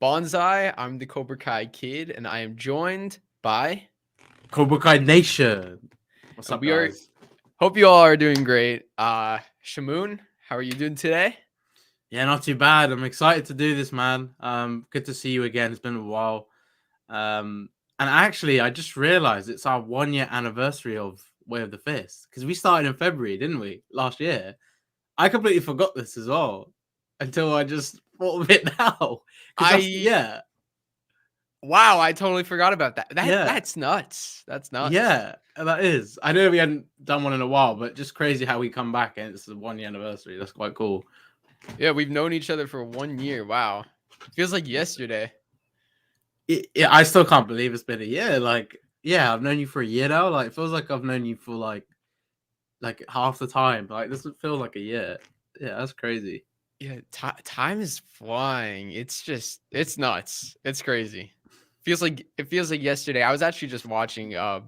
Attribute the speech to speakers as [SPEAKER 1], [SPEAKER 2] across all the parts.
[SPEAKER 1] Bonsai. I'm the Cobra Kai kid, and I am joined by.
[SPEAKER 2] Cobra Kai Nation. What's
[SPEAKER 1] And
[SPEAKER 2] up,
[SPEAKER 1] we are.
[SPEAKER 2] guys?
[SPEAKER 1] Hope you all are doing great. Shamoon, how are you doing today?
[SPEAKER 2] Yeah, not too bad. I'm excited to do this, man. Good to see you again. It's been a while. And actually, I just realized it's our 1 year anniversary of Way of the Fist because we started in February, didn't we? Last year. I completely forgot this as well until I just thought of it now. Because
[SPEAKER 1] Wow, I totally forgot about that.
[SPEAKER 2] yeah,
[SPEAKER 1] That's nuts. That's nuts.
[SPEAKER 2] yeah, that is. I know we hadn't done one in a while, but just crazy how we come back and it's the 1 year anniversary. That's quite cool.
[SPEAKER 1] Yeah, we've known each other for 1 year. Wow, it feels like yesterday.
[SPEAKER 2] I still can't believe it's been a year. Like, yeah, I've known you for a year now. Like, it feels like I've known you for like half the time. Like, this would feel like a year. Yeah, that's crazy.
[SPEAKER 1] Yeah, time is flying. It's nuts. It's crazy. It feels like yesterday. I was actually just watching I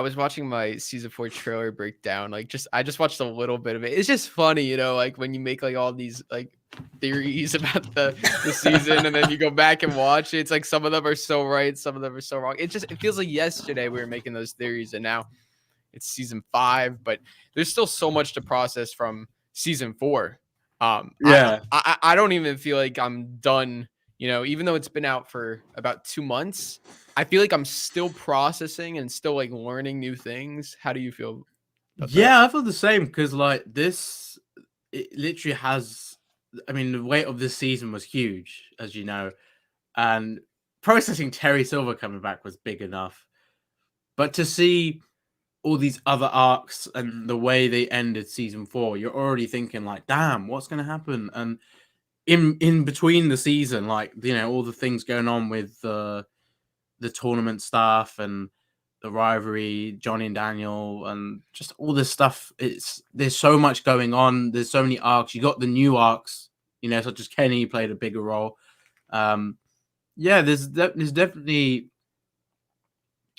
[SPEAKER 1] was watching my season 4 trailer breakdown. I just watched a little bit of it. It's just funny, like when you make like all these like theories about the season and then you go back and watch it. It's like some of them are so right, some of them are so wrong. It feels like yesterday we were making those theories and now it's season 5, but there's still so much to process from season 4.
[SPEAKER 2] Yeah.
[SPEAKER 1] I don't even feel like I'm done, even though it's been out for about 2 months. I feel like I'm still processing and still like learning new things. How do you feel about that?
[SPEAKER 2] I feel the same because like this, it literally has. I mean, the weight of this season was huge, as you know, and processing Terry Silver coming back was big enough. But to see all these other arcs and the way they ended season 4, you're already thinking like, damn, what's going to happen? And in between the season, like, all the things going on with the tournament stuff and the rivalry, Johnny and Daniel, and just all this stuff. There's so much going on. There's so many arcs. You got the new arcs, such as Kenny played a bigger role. There's definitely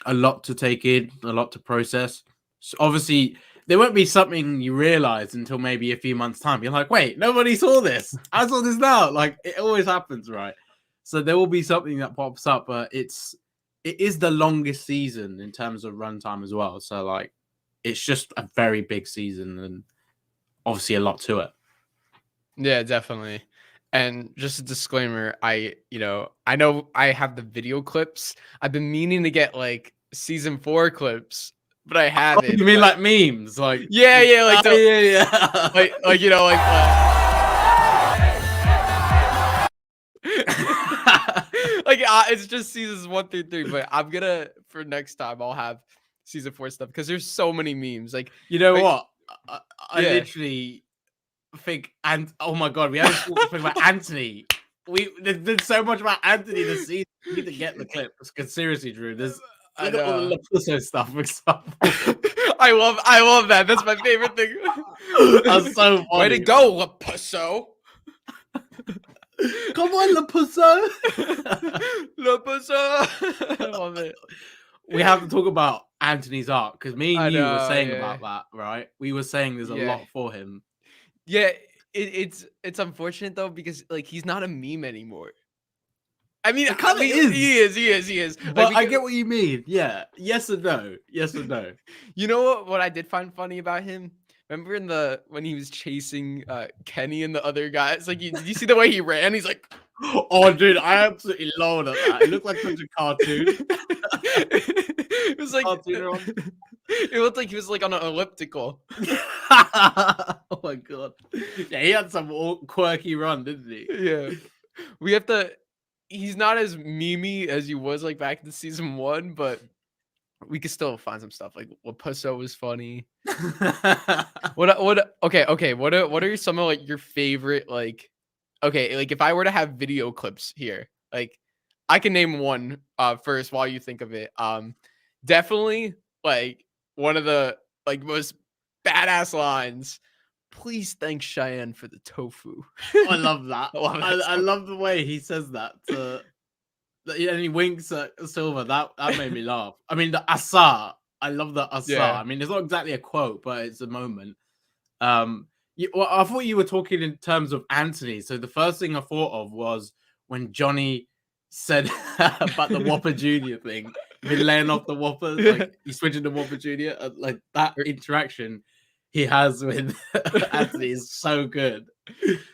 [SPEAKER 2] a lot to take in, a lot to process. So obviously, there won't be something you realize until maybe a few months' time. You're like, wait, nobody saw this. I saw this now. Like, it always happens, right? So there will be something that pops up, but it is the longest season in terms of runtime as well. So, like, it's just a very big season and obviously a lot to it.
[SPEAKER 1] Yeah, definitely. And just a disclaimer, I know I have the video clips. I've been meaning to get like season 4 clips, but I haven't.
[SPEAKER 2] You mean like memes? Like
[SPEAKER 1] yeah, like
[SPEAKER 2] yeah.
[SPEAKER 1] like it's just seasons 1 through 3. But I'm gonna for next time I'll have season 4 stuff because there's so many memes. Like
[SPEAKER 2] what? I literally think, and oh my god, we haven't talked about Anthony. There's so much about Anthony this season. We need to get the clip. Because seriously, Drew, look at all the Lapuso stuff, for example.
[SPEAKER 1] I love that. That's my favorite thing.
[SPEAKER 2] That's so funny.
[SPEAKER 1] Way to go, Lapuso.
[SPEAKER 2] Come on, Lapuso.
[SPEAKER 1] Lapuso. I love it.
[SPEAKER 2] We have to talk about Anthony's arc because me and you were saying about that, right? We were saying there's a lot for him.
[SPEAKER 1] Yeah, it's unfortunate though because like he's not a meme anymore. I mean, he is.
[SPEAKER 2] But I get what you mean. Yeah, yes and no.
[SPEAKER 1] You know what I did find funny about him? Remember when he was chasing Kenny and the other guys? Like, did you see the way he ran? He's like,
[SPEAKER 2] oh, dude, I absolutely loved that. It looked like such a cartoon.
[SPEAKER 1] It was like it looked like he was like on an elliptical.
[SPEAKER 2] Oh my god! Yeah, he had some quirky run, didn't he?
[SPEAKER 1] Yeah, we have to. He's not as memey as he was like back in season 1, but we could still find some stuff. Like Lapuso was funny. Okay. What are some of like your favorite like? Okay, like if I were to have video clips here, like I can name one first while you think of it. Definitely like one of the like most badass lines. Please thank Cheyenne for the tofu.
[SPEAKER 2] I love that. I love the way he says that. And he winks at Silver. That made me laugh. I mean, the asa. I love the asa. Yeah. I mean, it's not exactly a quote, but it's a moment. I thought you were talking in terms of Anthony. So the first thing I thought of was when Johnny said about the Whopper Junior thing, been laying off the Whopper, like he's switching to Whopper Junior, like that interaction he has with Anthony is so good.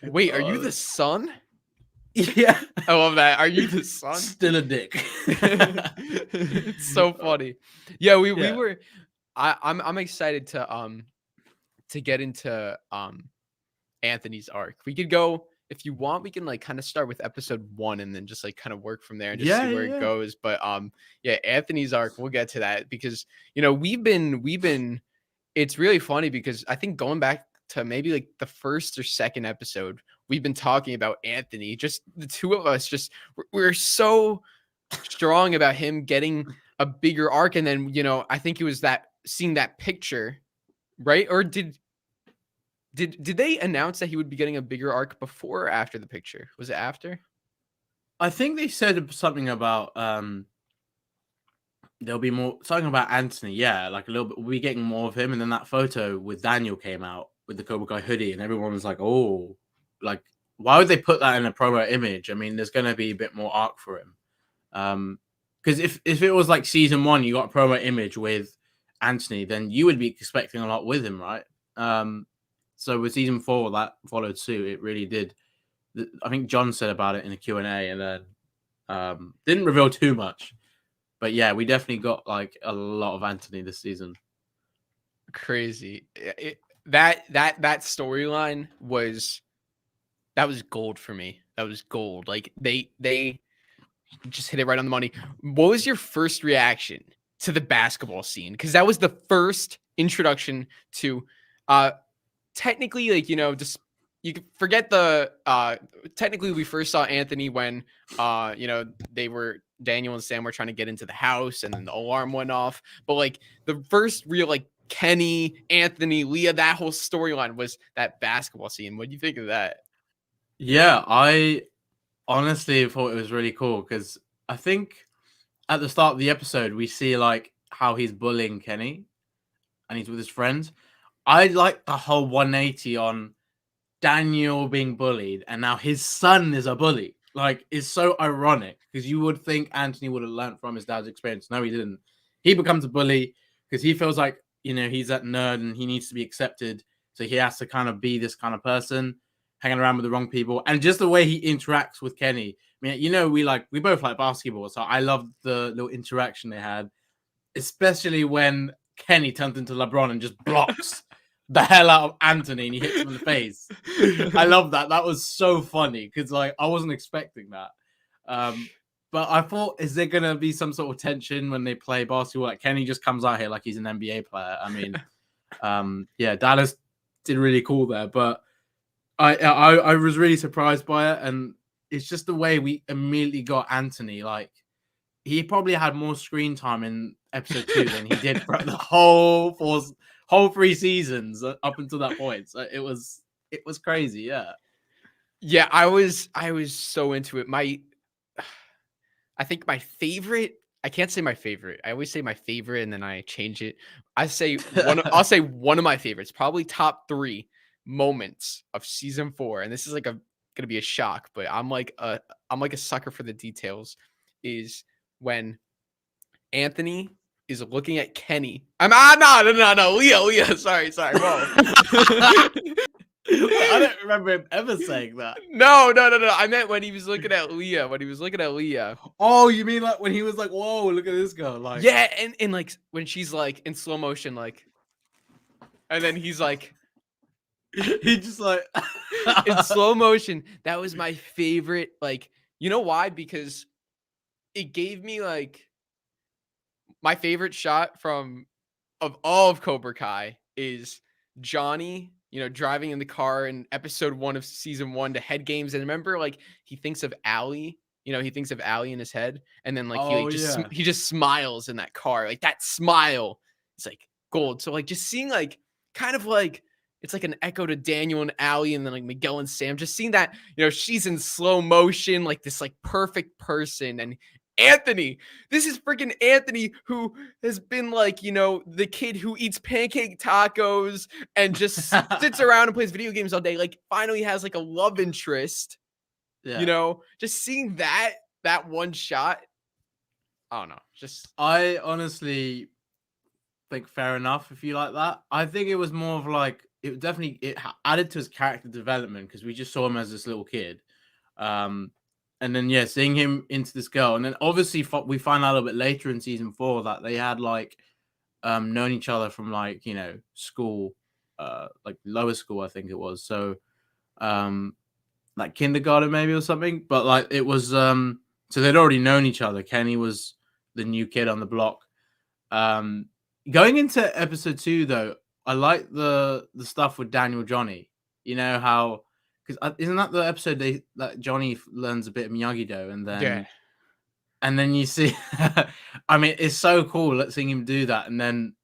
[SPEAKER 1] Wait, are you the son?
[SPEAKER 2] Yeah,
[SPEAKER 1] I love that. Are you the son?
[SPEAKER 2] Still a dick.
[SPEAKER 1] It's so funny. Yeah, we were. I'm excited to get into Anthony's arc. We could go, if you want, we can like kind of start with episode 1 and then just like kind of work from there and just see where it goes. But yeah, Anthony's arc, we'll get to that because we've been it's really funny because I think going back to maybe like the first or second episode, we've been talking about Anthony. Just the two of us, just we're so strong about him getting a bigger arc. And then I think it was that seeing that picture, right? Or did they announce that he would be getting a bigger arc before or after the picture? Was it after?
[SPEAKER 2] I think they said something about there'll be more, something about Anthony. Yeah, like a little bit. We'll be getting more of him. And then that photo with Daniel came out with the Cobra Kai hoodie, and everyone was like, "Oh, like why would they put that in a promo image? I mean, there's going to be a bit more arc for him." Because if it was like season 1, you got a promo image with Anthony, then you would be expecting a lot with him, right? So with season 4, that followed suit. It really did. I think John said about it in a Q&A, and then didn't reveal too much. But yeah, we definitely got like a lot of Anthony this season.
[SPEAKER 1] Crazy. That storyline was gold for me. That was gold. Like they just hit it right on the money. What was your first reaction to the basketball scene? Because that was the first introduction to technically, like, just you can forget the technically we first saw Anthony when Daniel and Sam were trying to get into the house and then the alarm went off. But like the first real like Kenny, Anthony, Leah, that whole storyline was that basketball scene. What do you think of that?
[SPEAKER 2] Yeah, I honestly thought it was really cool because I think at the start of the episode we see like how he's bullying Kenny and he's with his friends. I like the whole 180 on Daniel being bullied and now his son is a bully. Like, it's so ironic because you would think Anthony would have learned from his dad's experience. No, he didn't. He becomes a bully because he feels like, he's that nerd and he needs to be accepted. So he has to kind of be this kind of person, hanging around with the wrong people. And just the way he interacts with Kenny. I mean, we both like basketball. So I loved the little interaction they had, especially when Kenny turns into LeBron and just blocks the hell out of Anthony and he hits him in the face. I love that. That was so funny because like I wasn't expecting that. But I thought, is there gonna be some sort of tension when they play basketball? Like Kenny just comes out here like he's an NBA player. I mean, yeah, Dallas did really cool there, but I was really surprised by it, and it's just the way we immediately got Anthony. Like he probably had more screen time in episode 2 than he did for the whole 3 seasons up until that point. So it was crazy.
[SPEAKER 1] Yeah, I was so into it. I think my favorite, I can't say my favorite. I always say my favorite and then I change it. I'll say one of my favorites, probably top 3 moments of season 4. And this is like gonna be a shock, but I'm like a sucker for the details, is when Anthony is looking at Kenny. No, Leah. Sorry. Whoa.
[SPEAKER 2] I don't remember him ever saying that.
[SPEAKER 1] No. I meant when he was looking at Leah.
[SPEAKER 2] Oh, you mean like when he was like, "Whoa, look at this girl!" Like,
[SPEAKER 1] yeah, and like when she's like in slow motion, like, and then he's like,
[SPEAKER 2] he just like
[SPEAKER 1] in slow motion. That was my favorite. Like, you know why? Because it gave me like my favorite shot of all of Cobra Kai is Johnny, driving in the car in episode 1 of season 1 to head games. And remember, like, he thinks of Allie, he thinks of Allie in his head. And then like, he just smiles in that car. Like that smile, it's like gold. So like just seeing like, kind of like, it's like an echo to Daniel and Allie and then like Miguel and Sam, just seeing that, she's in slow motion, like this like perfect person. And Anthony, this is freaking Anthony, who has been like, the kid who eats pancake tacos and just sits around and plays video games all day. Like finally has like a love interest
[SPEAKER 2] Yeah.
[SPEAKER 1] You know, just seeing that one shot. I don't know. Just
[SPEAKER 2] I honestly think fair enough if you like that. I think it was more of like it definitely added to his character development because we just saw him as this little kid. And then yeah, seeing him into this girl, and then obviously we find out a little bit later in season 4 that they had like known each other from like school, like lower school I think it was. So like kindergarten maybe or something. But like it was so they'd already known each other. Kenny was the new kid on the block. Going into episode 2 though, I like the stuff with Daniel Johnny. You know how because isn't that the episode that Johnny learns a bit of Miyagi-Do
[SPEAKER 1] yeah.
[SPEAKER 2] and then you see I mean it's so cool seeing him do that, and then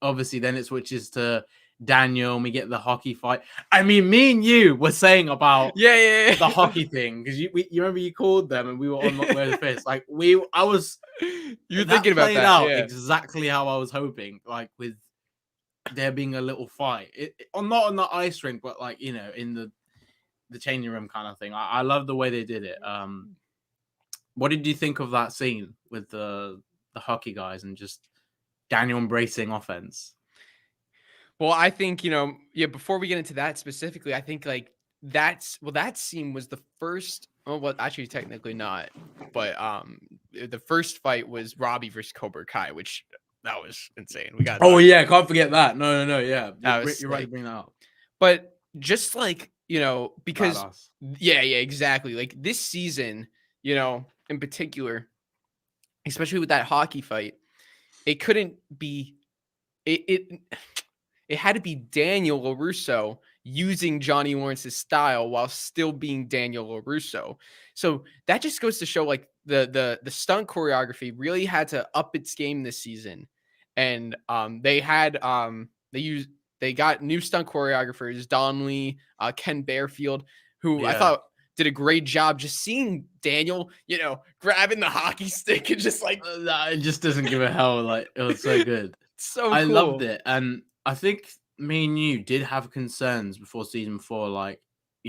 [SPEAKER 2] obviously then it switches to Daniel and we get the hockey fight. I mean, me and you were saying about
[SPEAKER 1] Yeah.
[SPEAKER 2] the hockey thing because you remember you called them and we were on Where the Fist. Like I was
[SPEAKER 1] You're thinking about
[SPEAKER 2] played
[SPEAKER 1] that.
[SPEAKER 2] out
[SPEAKER 1] Yeah.
[SPEAKER 2] exactly how I was hoping. Like with there being a little fight, not on the ice rink, but like in the changing room kind of thing. I love the way they did it. What did you think of that scene with the hockey guys and just Daniel embracing offense?
[SPEAKER 1] Well, I think, before we get into that specifically, I think like that scene was the first. Well, actually, technically not, but the first fight was Robbie versus Cobra Kai, which that was insane. We got.
[SPEAKER 2] Oh yeah, can't forget that. No, yeah, you're right to bring that up.
[SPEAKER 1] But just like because
[SPEAKER 2] Badass.
[SPEAKER 1] yeah, exactly. Like this season, in particular, especially with that hockey fight, it couldn't be it had to be Daniel LaRusso using Johnny Lawrence's style while still being Daniel LaRusso. So that just goes to show like the stunt choreography really had to up its game this season. And they got new stunt choreographers, Don Lee, Ken Bearfield, who I thought did a great job just seeing Daniel, grabbing the hockey stick and just like
[SPEAKER 2] it just doesn't give a hell. Like it was so good.
[SPEAKER 1] So
[SPEAKER 2] I
[SPEAKER 1] cool.
[SPEAKER 2] loved it. And I think me and you did have concerns before season 4, like,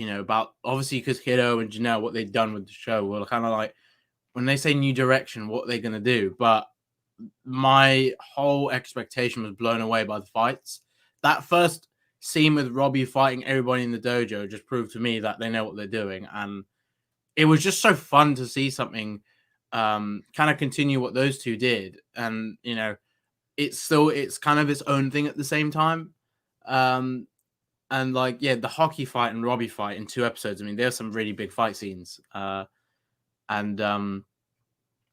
[SPEAKER 2] about obviously because Hideo and Janelle, what they'd done with the show, were kind of like when they say new direction, what they're gonna do. But my whole expectation was blown away by the fights. That first scene with Robbie fighting everybody in the dojo just proved to me that they know what they're doing. And it was just so fun to see something kind of continue what those two did. And it's kind of its own thing at the same time. And like, yeah, the hockey fight and Robbie fight in 2 episodes. I mean, there's some really big fight scenes. And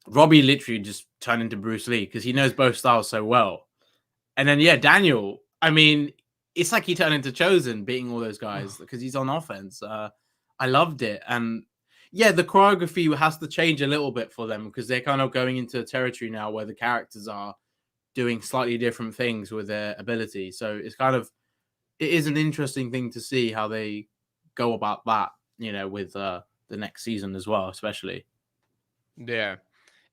[SPEAKER 2] Robbie literally just turned into Bruce Lee because he knows both styles so well. And then, yeah, Daniel, I mean, it's like he turned into Chozen beating all those guys because he's on offense. I loved it. And yeah, the choreography has to change a little bit for them because they're kind of going into a territory now where the characters are doing slightly different things with their ability. So it is an interesting thing to see how they go about that, with the next season as well, especially.
[SPEAKER 1] Yeah.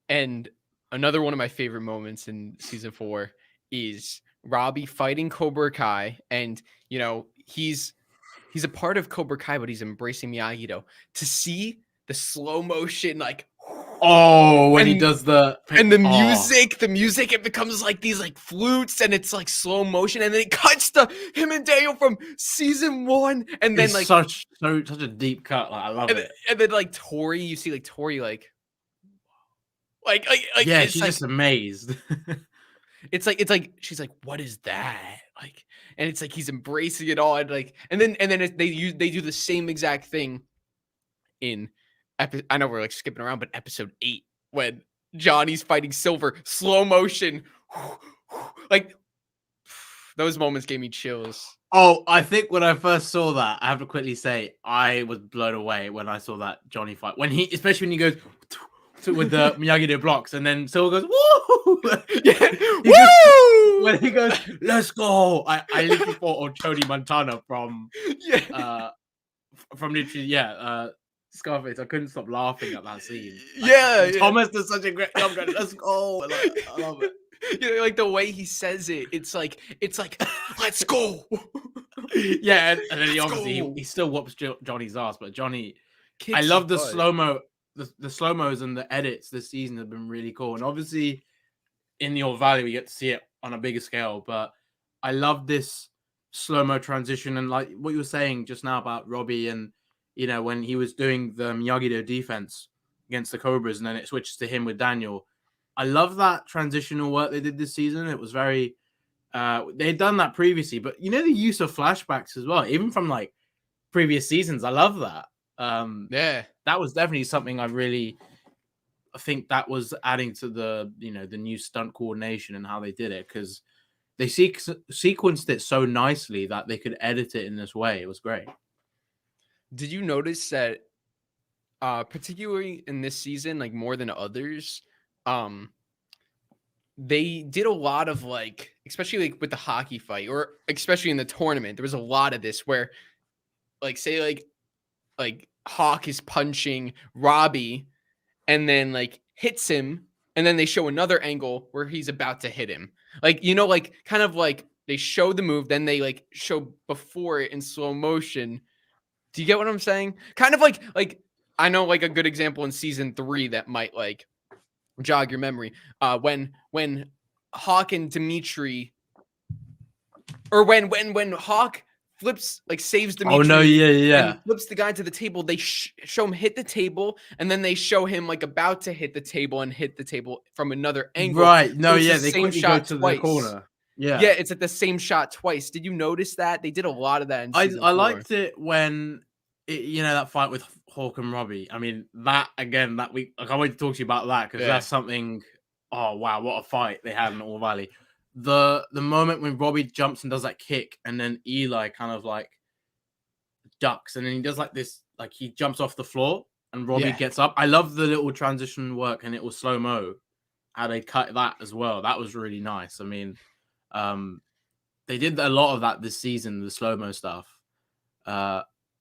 [SPEAKER 1] And another one of my favorite moments in season 4 is Robbie fighting Cobra Kai. And, he's a part of Cobra Kai, but he's embracing Miyagi-Do. To see the slow motion, like,
[SPEAKER 2] when he does the
[SPEAKER 1] music, it becomes like these like flutes and it's like slow motion, and then it cuts to him and Daniel from season 1, and then
[SPEAKER 2] it's
[SPEAKER 1] like
[SPEAKER 2] such a deep cut. Like I love it.
[SPEAKER 1] And then like Tory, you see like Tory like
[SPEAKER 2] yeah, she's just amazed.
[SPEAKER 1] It's like she's like, what is that? Like, and it's like he's embracing it all, and like, and then they do the same exact thing in I know we're like skipping around, but episode 8 when Johnny's fighting Silver, slow motion, like those moments gave me chills.
[SPEAKER 2] Oh, I think when I first saw that, I have to quickly say I was blown away when I saw that Johnny fight. Especially when he goes with the Miyagi-Do blocks, and then Silver goes, woo!
[SPEAKER 1] Woo!
[SPEAKER 2] When he goes, let's go! I literally thought of Tony Montana from literally, Scarface. I couldn't stop laughing at that scene. Thomas does such a great job going, let's go! I love it.
[SPEAKER 1] Like the way he says it, it's like let's go.
[SPEAKER 2] Yeah, and then he obviously he still whoops Johnny's ass, but Johnny I
[SPEAKER 1] kicks his
[SPEAKER 2] love the
[SPEAKER 1] butt.
[SPEAKER 2] slow-mo, the slow-mos and the edits this season have been really cool. And obviously in the Old Valley, we get to see it on a bigger scale, but I love this slow-mo transition. And like what you were saying just now about Robbie and, you know, when he was doing the Miyagi-Do defense against the Cobras and then it switches to him with Daniel. I love that transitional work they did this season. It was very, they'd done that previously, but you know, the use of flashbacks as well, even from like previous seasons. I love that.
[SPEAKER 1] Yeah.
[SPEAKER 2] That was definitely something I think that was adding to the, you know, the new stunt coordination and how they did it, because they sequenced it so nicely that they could edit it in this way. It was great.
[SPEAKER 1] Did you notice that, particularly in this season, like more than others, they did a lot of like, especially like with the hockey fight, or especially in the tournament, there was a lot of this where, like, say like Hawk is punching Robbie, and then like hits him, and then they show another angle where he's about to hit him. Like, you know, like kind of like they show the move, then they like show before it in slow motion. Do you get what I'm saying? Kind of like I know like a good example in season 3 that might like jog your memory. When Hawk and Demetri, or when Hawk flips, like saves
[SPEAKER 2] Oh no,
[SPEAKER 1] Demetri
[SPEAKER 2] yeah.
[SPEAKER 1] and flips the guy to the table, they show him hit the table, and then they show him like about to hit the table and hit the table from another angle.
[SPEAKER 2] Right.
[SPEAKER 1] So
[SPEAKER 2] No,
[SPEAKER 1] it's the
[SPEAKER 2] yeah, they
[SPEAKER 1] same
[SPEAKER 2] quickly go
[SPEAKER 1] shot
[SPEAKER 2] to the
[SPEAKER 1] twice.
[SPEAKER 2] corner. Yeah.
[SPEAKER 1] Yeah, it's like the same shot twice. Did you notice that? They did a lot of that in season
[SPEAKER 2] I
[SPEAKER 1] 4.
[SPEAKER 2] liked it when you know, that fight with Hawk and Robbie. I mean, that again, that week, I can't wait to talk to you about that, because
[SPEAKER 1] Yeah.
[SPEAKER 2] that's something. Oh wow, what a fight they had in All Valley. The moment when Robbie jumps and does that kick, and then Eli kind of like ducks, and then he does like this, like he jumps off the floor, and Robbie
[SPEAKER 1] Yeah.
[SPEAKER 2] gets up. I love the little transition work, and it was slow mo. How they cut that as well. That was really nice. I mean, they did a lot of that this season, the slow mo stuff.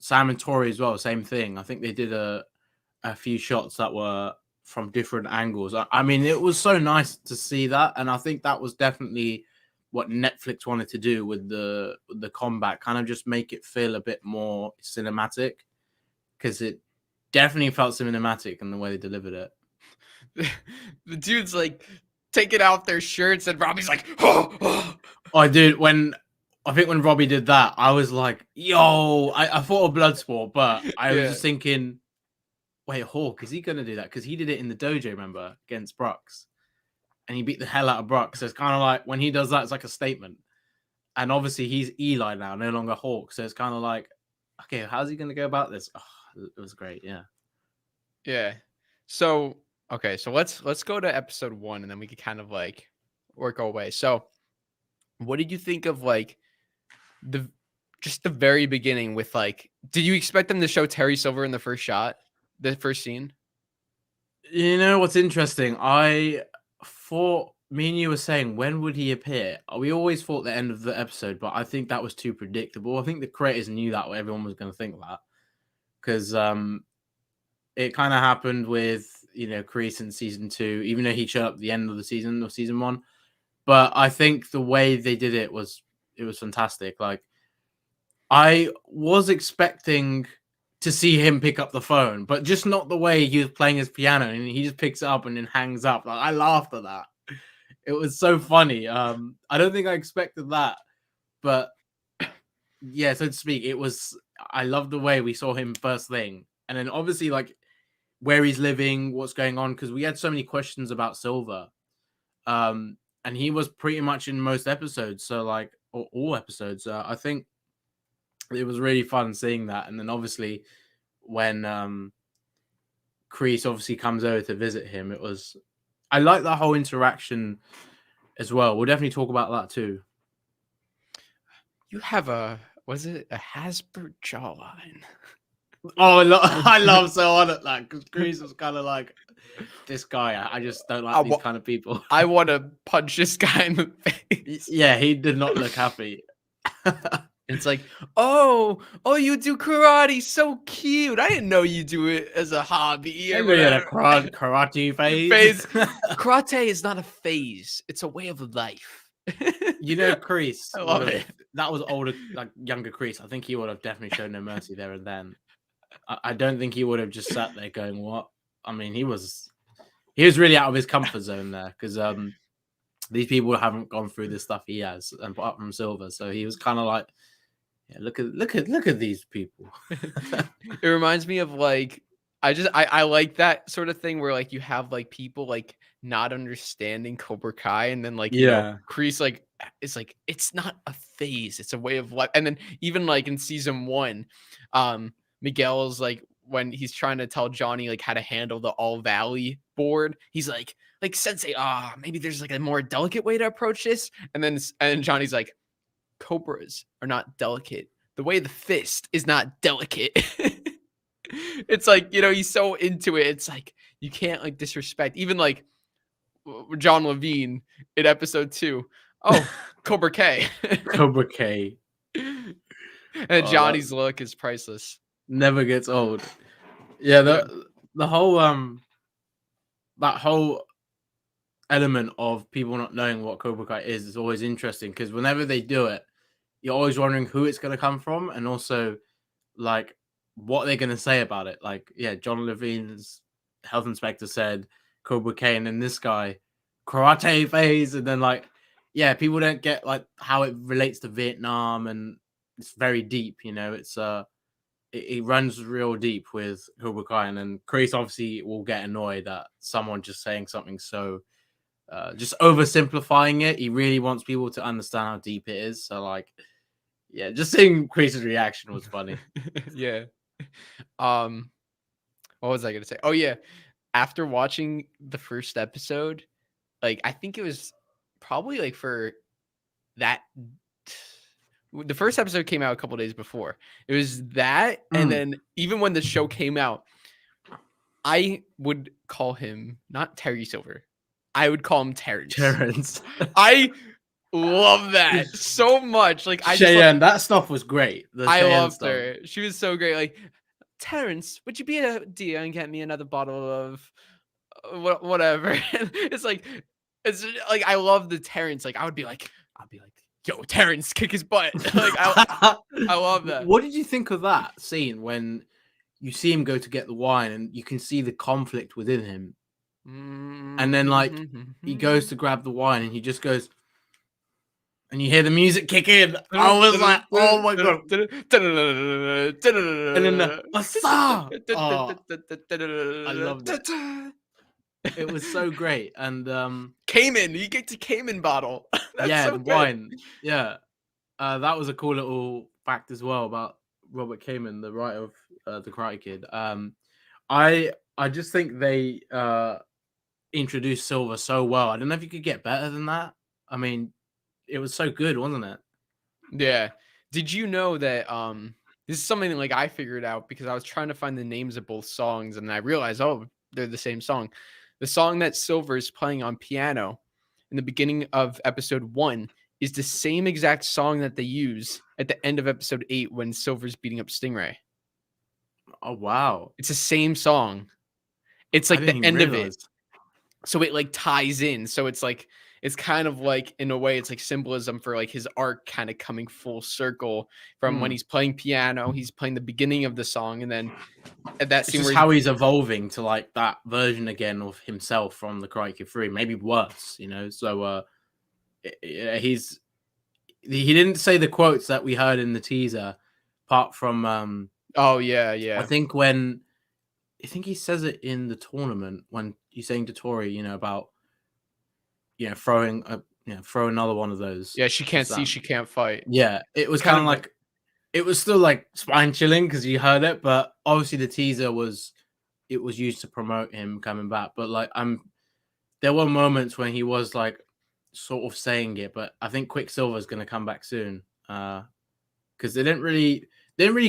[SPEAKER 2] Sam and Tory as well, same thing. I think they did a few shots that were from different angles. I mean, it was so nice to see that, and I think that was definitely what Netflix wanted to do with the combat, kind of just make it feel a bit more cinematic, because it definitely felt cinematic in the way they delivered it.
[SPEAKER 1] The dude's like taking off their shirts, and Robbie's like, oh.
[SPEAKER 2] Oh, dude, when Robbie did that, I was like, yo, I thought of Bloodsport, but I was just thinking, wait, Hawk, is he going to do that? Because he did it in the dojo, remember, against Brooks. And he beat the hell out of Brooks. So it's kind of like, when he does that, it's like a statement. And obviously, he's Eli now, no longer Hawk. So it's kind of like, okay, how's he going to go about this? Oh, it was great, yeah.
[SPEAKER 1] Yeah. So, okay, so let's go to episode 1, and then we can kind of like work our way. So, what did you think of like just the very beginning with like, did you expect them to show Terry Silver in the first shot, the first scene?
[SPEAKER 2] You know what's interesting? I thought, me and you were saying, when would he appear? We always thought the end of the episode, but I think that was too predictable. I think the creators knew that everyone was going to think that, because it kind of happened with, you know, Kreese in season 2, even though he showed up at the end of the season, or season 1. But I think the way they did it was fantastic. Like, I was expecting to see him pick up the phone, but just not the way he was playing his piano, and he just picks it up and then hangs up. Like, I laughed at that. It was so funny. I don't think I expected that, but yeah, so to speak, it was. I love the way we saw him first thing, and then obviously like where he's living, what's going on, because we had so many questions about Silver, and he was pretty much in most episodes. So like, or all episodes. I think it was really fun seeing that. And then obviously when Kreese obviously comes over to visit him, I like that whole interaction as well. We'll definitely talk about that too.
[SPEAKER 1] You have was it a Hasbro jawline?
[SPEAKER 2] Oh, I love so hard at that, because Kreese was kind of like, this guy, I just don't like these kind of people.
[SPEAKER 1] I want to punch this guy in the face.
[SPEAKER 2] Yeah, he did not look happy.
[SPEAKER 1] It's like, oh, you do karate, so cute. I didn't know you do it as a hobby.
[SPEAKER 2] I know you had a karate phase.
[SPEAKER 1] Karate is not a phase; it's a way of life.
[SPEAKER 2] You know, Kreese.
[SPEAKER 1] I love it.
[SPEAKER 2] That was older, like younger Kreese. I think he would have definitely shown no mercy there and then. I don't think he would have just sat there going, "What?" I mean, he was really out of his comfort zone there because these people haven't gone through the stuff he has, and apart from Silver, so he was kind of like, "Yeah, look at these people."
[SPEAKER 1] It reminds me of like I like that sort of thing where like you have like people like not understanding Cobra Kai, and then like
[SPEAKER 2] Yeah.
[SPEAKER 1] Kreese like it's like it's not a phase, it's a way of life. And then even like in season 1, Miguel's like when he's trying to tell Johnny like how to handle the All Valley board, he's like Sensei, maybe there's like a more delicate way to approach this. And Johnny's like, cobras are not delicate. The way the fist is not delicate. It's like, he's so into it. It's like you can't like disrespect even like John Levine in episode 2. Oh, Cobra Kai.
[SPEAKER 2] Cobra Kai.
[SPEAKER 1] And Johnny's look is priceless.
[SPEAKER 2] Never gets old. Yeah, the whole that whole element of people not knowing what Cobra Kai is always interesting because whenever they do it, you're always wondering who it's going to come from and also like what they're going to say about it. Like, yeah, John Levine's health inspector said Cobra Kai, and then this guy karate phase, and then like, yeah, people don't get like how it relates to Vietnam, and it's very deep. It's it runs real deep with Cobra Kai, and then Kreese obviously will get annoyed at someone just saying something so just oversimplifying it. He really wants people to understand how deep it is. So like, yeah, just seeing Kreese's reaction was funny.
[SPEAKER 1] Yeah. What was I gonna say? Oh yeah. After watching the first episode, like I think it was probably like for that the first episode came out a couple days before. It was that, and then even when the show came out, I would call him not Terry Silver. I would call him Terrence. I love that so much. Like
[SPEAKER 2] Cheyenne, that stuff was great.
[SPEAKER 1] I loved her. She was so great. Like, Terrence, would you be a dear and get me another bottle of whatever? It's like I love the Terrence. Like I'll be like, yo, Terrence, kick his butt. Like I love that.
[SPEAKER 2] What did you think of that scene when you see him go to get the wine and you can see the conflict within him? And then like he goes to grab the wine and he just goes, and you hear the music kick in. I was like, oh my god. And then I loved it. It was so great. And
[SPEAKER 1] Cayman, you get to Cayman bottle.
[SPEAKER 2] Yeah,
[SPEAKER 1] so
[SPEAKER 2] the
[SPEAKER 1] good.
[SPEAKER 2] wine. Yeah. That was a cool little fact as well about Robert Kamen, the writer of The Karate Kid. I just think they introduced Silver so well. I don't know if you could get better than that. I mean, it was so good, wasn't it?
[SPEAKER 1] Yeah. Did you know that this is something that like I figured out because I was trying to find the names of both songs and I realized, oh, they're the same song. The song that Silver is playing on piano in the beginning of episode 1 is the same exact song that they use at the end of episode 8 when Silver's beating up Stingray.
[SPEAKER 2] Oh wow.
[SPEAKER 1] It's the same song. It's like the end of it. So it like ties in. So it's like it's kind of like in a way it's like symbolism for like his arc kind of coming full circle from when he's playing piano, he's playing the beginning of the song, and then at that scene where
[SPEAKER 2] how he's evolving to like that version again of himself from the Karate Kid 3, maybe worse, So he didn't say the quotes that we heard in the teaser, apart from
[SPEAKER 1] oh yeah.
[SPEAKER 2] I think he says it in the tournament when he's saying to Tory, about throwing another one of those.
[SPEAKER 1] Yeah, she can't see, she can't fight.
[SPEAKER 2] Yeah, it was kind of like it was still like spine chilling because you heard it, but obviously the teaser was used to promote him coming back. But like there were moments when he was like sort of saying it, but I think Quicksilver is going to come back soon because they didn't really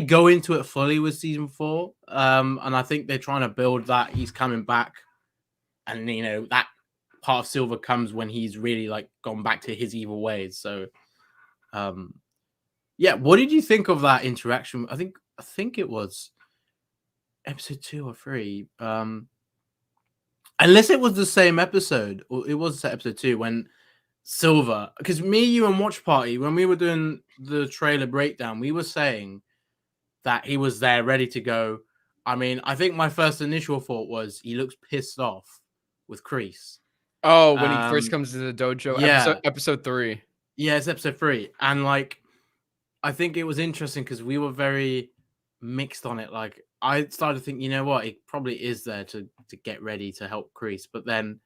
[SPEAKER 2] go into it fully with season 4, and I think they're trying to build that he's coming back, and that part of Silver comes when he's really like gone back to his evil ways. So yeah, what did you think of that interaction? I think it was episode 2 or 3, unless it was the same episode, or it was episode 2 when Silver, because me, you, and Watch Party, when we were doing the trailer breakdown, we were saying that he was there ready to go, I mean, I think my first initial thought was he looks pissed off with Kreese.
[SPEAKER 1] Oh, when he first comes to the dojo,
[SPEAKER 2] yeah,
[SPEAKER 1] episode 3.
[SPEAKER 2] yeah, it's episode 3, and like, I think it was interesting because we were very mixed on it. Like, I started to think, you know what, it probably is there to get ready to help Kreese, but then,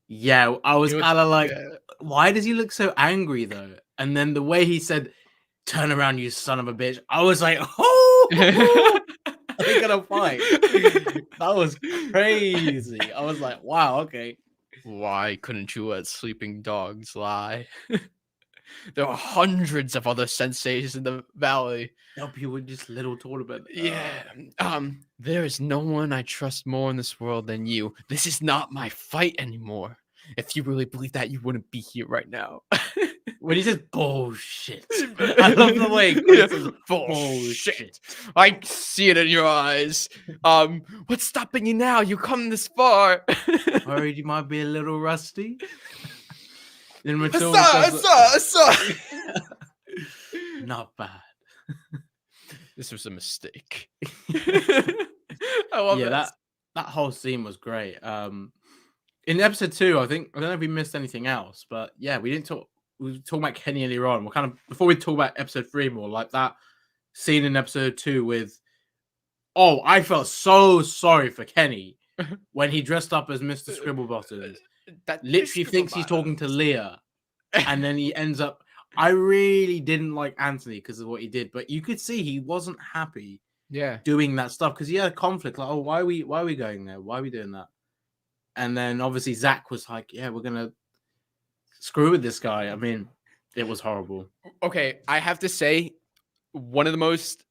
[SPEAKER 2] yeah, I was kind of like, why does he look so angry though? And then the way he said, "Turn around, you son of a bitch," I was like, oh. They're gonna fight. That was crazy. I was like, wow, okay.
[SPEAKER 1] Why couldn't you let sleeping dogs lie? There are hundreds of other senseis in the valley.
[SPEAKER 2] Help you with just little tournament.
[SPEAKER 1] Yeah. There is no one I trust more in this world than you. This is not my fight anymore. If you really believe that, you wouldn't be here right now.
[SPEAKER 2] When he says bullshit, I love the way he says bullshit.
[SPEAKER 1] I see it in your eyes. What's stopping you now? You come this far.
[SPEAKER 2] Worried you might be a little rusty. Then
[SPEAKER 1] I saw.
[SPEAKER 2] Not bad.
[SPEAKER 1] This was a mistake. I love
[SPEAKER 2] that whole scene was great. In episode 2, I don't know if we missed anything else, but yeah, we didn't talk. We were talking about Kenny earlier on. We're kind of, before we talk about episode 3 more, like that scene in episode 2 with, oh, I felt so sorry for Kenny when he dressed up as Mr. Scribblebottom. That literally thinks he's talking to Leah, and then he ends up. I really didn't like Anthony because of what he did, but you could see he wasn't happy.
[SPEAKER 1] Yeah,
[SPEAKER 2] doing that stuff because he had a conflict. Like, oh, why are we going there? Why are we doing that? And then obviously Zach was like, yeah, we're gonna screw with this guy. I mean, it was horrible.
[SPEAKER 1] Okay, I have to say, one of the most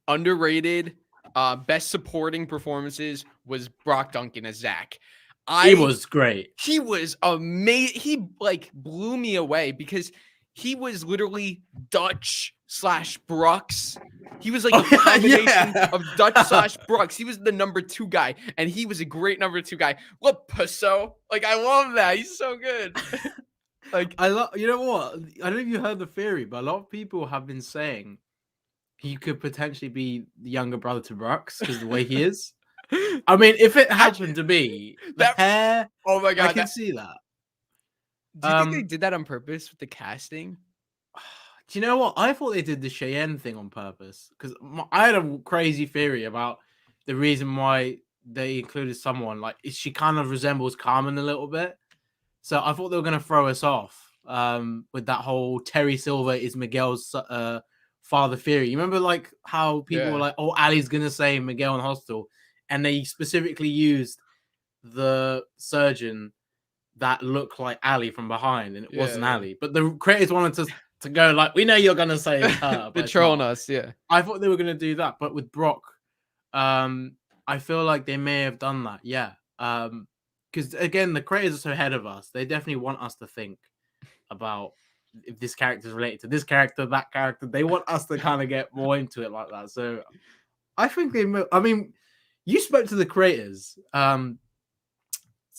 [SPEAKER 1] underrated, best supporting performances was Brock Duncan as Zach.
[SPEAKER 2] He was great.
[SPEAKER 1] He was amazing. He like blew me away because he was literally Dutch / Brooks. He was like a combination of Dutch / Brooks. He was the number 2 guy, and he was a great number 2 guy. What Pusso? Like, I love that. He's so good.
[SPEAKER 2] Like, I love. You know what? I don't know if you heard the theory, but a lot of people have been saying he could potentially be the younger brother to Brooks because the way he is. I mean, if it happened to be the hair,
[SPEAKER 1] oh my god,
[SPEAKER 2] I can see that.
[SPEAKER 1] Do you think they did that on purpose with the casting?
[SPEAKER 2] Do you know what? I thought they did the Cheyenne thing on purpose because I had a crazy theory about the reason why they included someone like she kind of resembles Carmen a little bit. So I thought they were going to throw us off with that whole Terry Silver is Miguel's father theory. You remember like how people were like, oh, Ali's going to say Miguel in Hostel. And they specifically used the surgeon that looked like Ali from behind, and it wasn't Ali. But the creators wanted to go like, we know you're gonna say her.
[SPEAKER 1] They're trolling us, yeah.
[SPEAKER 2] I thought they were gonna do that, but with Brock, I feel like they may have done that, yeah. Because again, the creators are so ahead of us. They definitely want us to think about if this character is related to this character, that character. They want us to kind of get more into it like that. So I think they. I mean. You spoke to the creators, so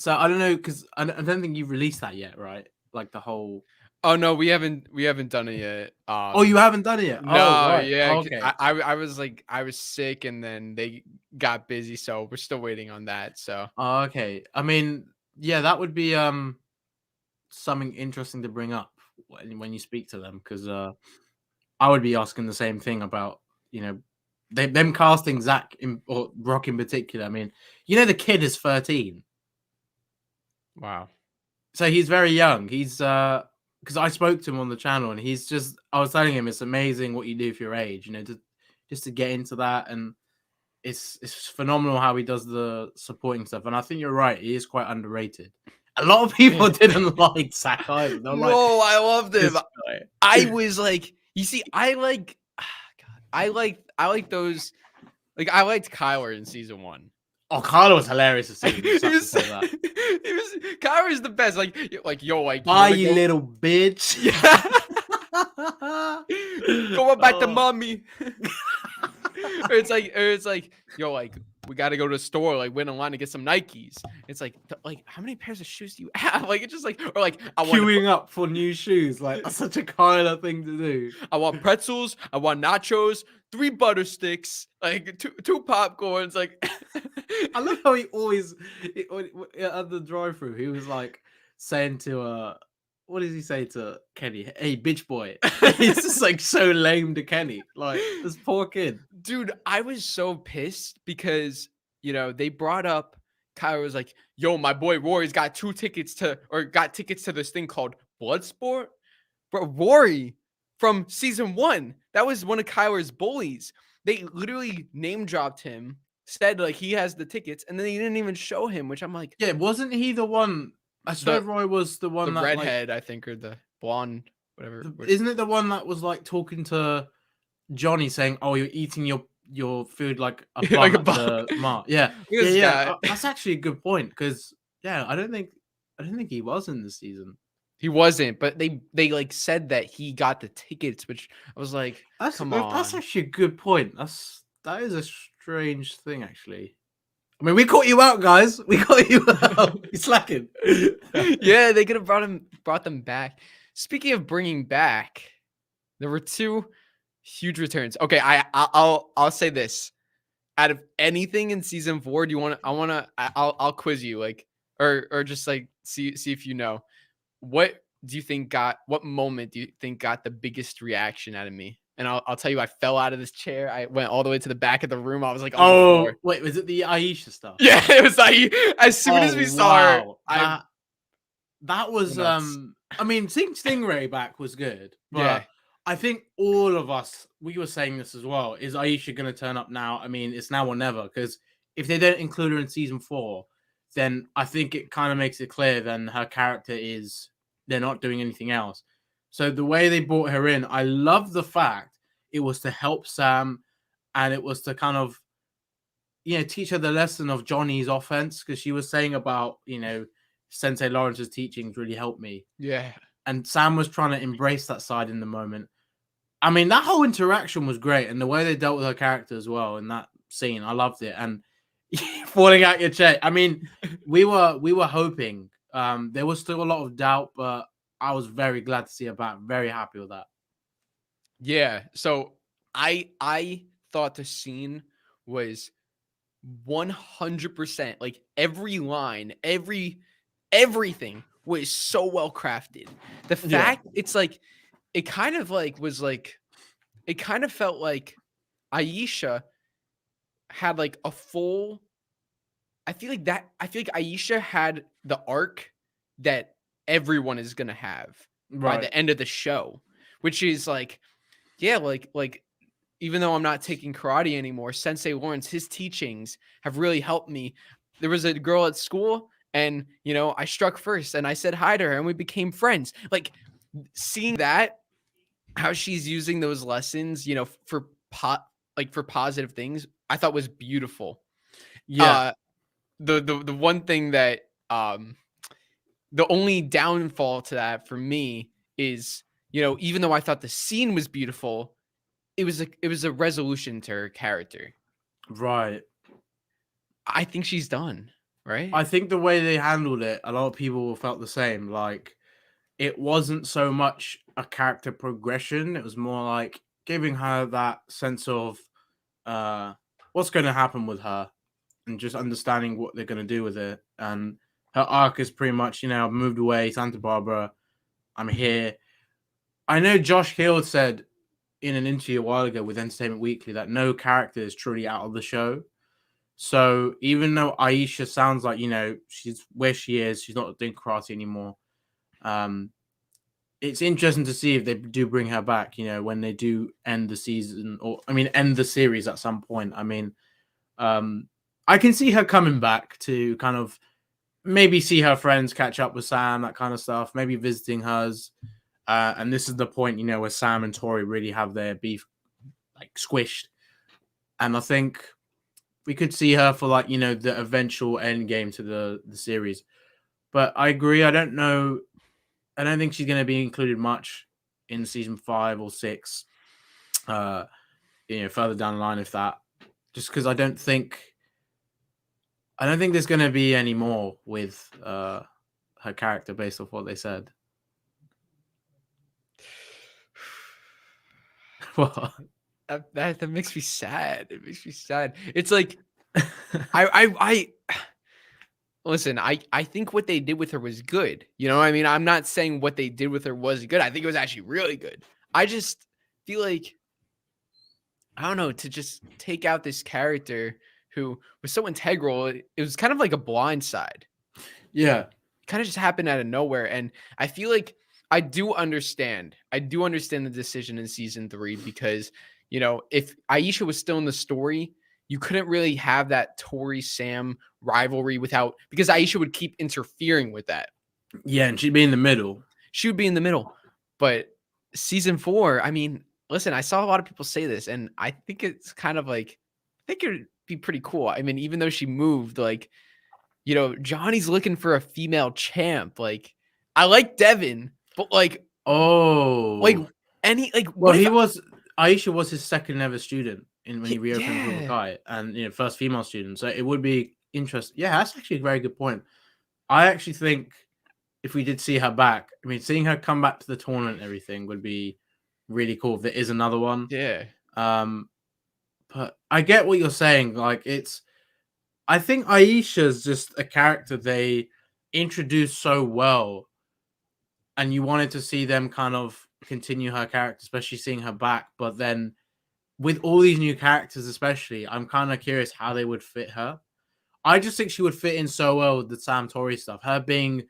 [SPEAKER 2] I don't know because I don't think you've released that yet, right? Like the whole.
[SPEAKER 1] Oh no, we haven't done it yet.
[SPEAKER 2] Oh, you haven't done it yet.
[SPEAKER 1] No,
[SPEAKER 2] right.
[SPEAKER 1] yeah.
[SPEAKER 2] Okay.
[SPEAKER 1] I was sick, and then they got busy, so we're still waiting on that. So.
[SPEAKER 2] Okay. I mean, yeah, that would be something interesting to bring up when you speak to them because I would be asking the same thing about them casting Zach or Brock in particular. I mean, the kid is 13.
[SPEAKER 1] Wow.
[SPEAKER 2] So he's very young. He's because I spoke to him on the channel, and he's just. I was telling him it's amazing what you do for your age. Just to get into that, and it's phenomenal how he does the supporting stuff. And I think you're right. He is quite underrated. A lot of people didn't like Zach either.
[SPEAKER 1] No, I loved him. I was like, you see, I like those. Like I liked Kyler in season 1.
[SPEAKER 2] Oh, Kyler was hilarious to see.
[SPEAKER 1] Kyler is the best. Like
[SPEAKER 2] bye, you little bitch.
[SPEAKER 1] Yeah. Go back to mommy. or it's like, yo, like we got to go to the store, like wait in line to get some Nikes. It's like how many pairs of shoes do you have? Like it's just like, or like I want
[SPEAKER 2] queuing up for new shoes. Like that's such a Kyler thing to do.
[SPEAKER 1] I want pretzels, I want nachos, 3 butter sticks, like two popcorns. Like
[SPEAKER 2] I love how he always at the drive-through he was like saying to what does he say to Kenny? Hey, bitch boy. It's just like so lame to Kenny. Like this poor kid.
[SPEAKER 1] Dude, I was so pissed because they brought up Kyle was like, yo, my boy Rory's got tickets to this thing called Bloodsport. Bro, Rory from season 1, that was one of Kyler's bullies. They literally name dropped him, said like he has the tickets, and then they didn't even show him, which I'm like,
[SPEAKER 2] yeah, wasn't he the one? I swear Roy was the one
[SPEAKER 1] the
[SPEAKER 2] that
[SPEAKER 1] redhead, I think, or the blonde, whatever.
[SPEAKER 2] Isn't it the one that was like talking to Johnny saying, "Oh, you're eating your food like a bum
[SPEAKER 1] like a
[SPEAKER 2] at
[SPEAKER 1] bum.
[SPEAKER 2] the mart." Yeah, yeah. That's actually a good point because I don't think he was in this season.
[SPEAKER 1] He wasn't, but they like said that he got the tickets, which I was like, come on.
[SPEAKER 2] That's actually a good point. That is a strange thing, actually. I mean, we caught you out, guys. We caught you out. You're slacking.
[SPEAKER 1] Yeah, they could have brought them back. Speaking of bringing back, there were 2 huge returns. Okay, I'll say this. Out of anything in season 4, I'll quiz you, like, or just like see if you know. What moment do you think got the biggest reaction out of me? And I'll tell you, I fell out of this chair. I went all the way to the back of the room. I was like,
[SPEAKER 2] oh, wait, was it the Aisha stuff?
[SPEAKER 1] Yeah, it was Aisha. As soon as we saw her,
[SPEAKER 2] that was
[SPEAKER 1] nuts.
[SPEAKER 2] I mean, seeing Stingray back was good, but
[SPEAKER 1] yeah.
[SPEAKER 2] I think all of us, we were saying this as well. Is Aisha going to turn up now? I mean, it's now or never, because if they don't include her in season 4, then I think it kind of makes it clear then her character is they're not doing anything else. So the way they brought her in, I love the fact it was to help Sam, and it was to kind of teach her the lesson of Johnny's offense, because she was saying about Sensei Lawrence's teachings really helped me.
[SPEAKER 1] Yeah.
[SPEAKER 2] And Sam was trying to embrace that side in the moment. I mean, that whole interaction was great, and the way they dealt with her character as well in that scene, I loved it. And falling out your chair. I mean, we were hoping. There was still a lot of doubt, but I was very glad to see her back. Very happy with that.
[SPEAKER 1] Yeah. So I thought the scene was 100%, like every line, everything was so well crafted. The fact it's like it kind of felt like Aisha had like a full I feel like Aisha had the arc that everyone is going to have by the end of the show, which is like, yeah, like even though I'm not taking karate anymore, Sensei Lawrence, his teachings have really helped me. There was a girl at school and, I struck first and I said hi to her and we became friends. Like seeing that, how she's using those lessons, for positive things, I thought was beautiful.
[SPEAKER 2] Yeah.
[SPEAKER 1] The one thing that the only downfall to that for me is, even though I thought the scene was beautiful, it was a resolution to her character.
[SPEAKER 2] Right.
[SPEAKER 1] I think she's done, right?
[SPEAKER 2] I think the way they handled it, a lot of people felt the same. Like, it wasn't so much a character progression. It was more like giving her that sense of what's going to happen with her and just understanding what they're going to do with it. And her arc is pretty much, I've moved away, Santa Barbara, I'm here. I know Josh Hill said in an interview a while ago with Entertainment Weekly that no character is truly out of the show. So even though Aisha sounds like, she's where she is, she's not doing karate anymore. It's interesting to see if they do bring her back, when they do end the season end the series at some point. I mean, I can see her coming back to kind of maybe see her friends, catch up with Sam, that kind of stuff, maybe visiting hers. And this is the point, where Sam and Tory really have their beef like squished. And I think we could see her for the eventual end game to the series. But I agree. I don't know. I don't think she's going to be included much in season 5 or 6. Further down the line, if that, just because I don't think I don't think there's going to be any more with her character based off what they said. What?
[SPEAKER 1] That makes me sad. It makes me sad. It's like I listen, I think what they did with her was good. You know what I mean? I'm not saying what they did with her was good. I think it was actually really good. I just feel like I don't know, to just take out this character who was so integral, it was kind of like a blind side.
[SPEAKER 2] Yeah.
[SPEAKER 1] Kind of just happened out of nowhere. And I feel like I do understand. I do understand the decision in season 3 because, you know, if Aisha was still in the story, you couldn't really have that Tory Sam rivalry without, because Aisha would keep interfering with that.
[SPEAKER 2] Yeah, and she'd be in the middle.
[SPEAKER 1] She would be in the middle. But season 4, I mean, listen, I saw a lot of people say this, and I think it's kind of like, I think it would be pretty cool. I mean, even though she moved, like, you know, Johnny's looking for a female champ. Like, I like Devin, but like
[SPEAKER 2] Oh,
[SPEAKER 1] any like
[SPEAKER 2] well,
[SPEAKER 1] what if
[SPEAKER 2] Aisha was his second ever student when he reopened Cobra
[SPEAKER 1] yeah.
[SPEAKER 2] Kai, and first female student. So it would be interesting. Yeah, that's actually a very good point. I actually think if we did see her back, I mean, seeing her come back to the tournament and everything would be really cool. If there is another one.
[SPEAKER 1] Yeah.
[SPEAKER 2] But I get what you're saying. Like, I think Aisha's just a character they introduced so well, and you wanted to see them kind of continue her character, especially seeing her back. But then with all these new characters, especially, I'm kind of curious how they would fit her. I just think she would fit in so well with the Sam Tory stuff. Her being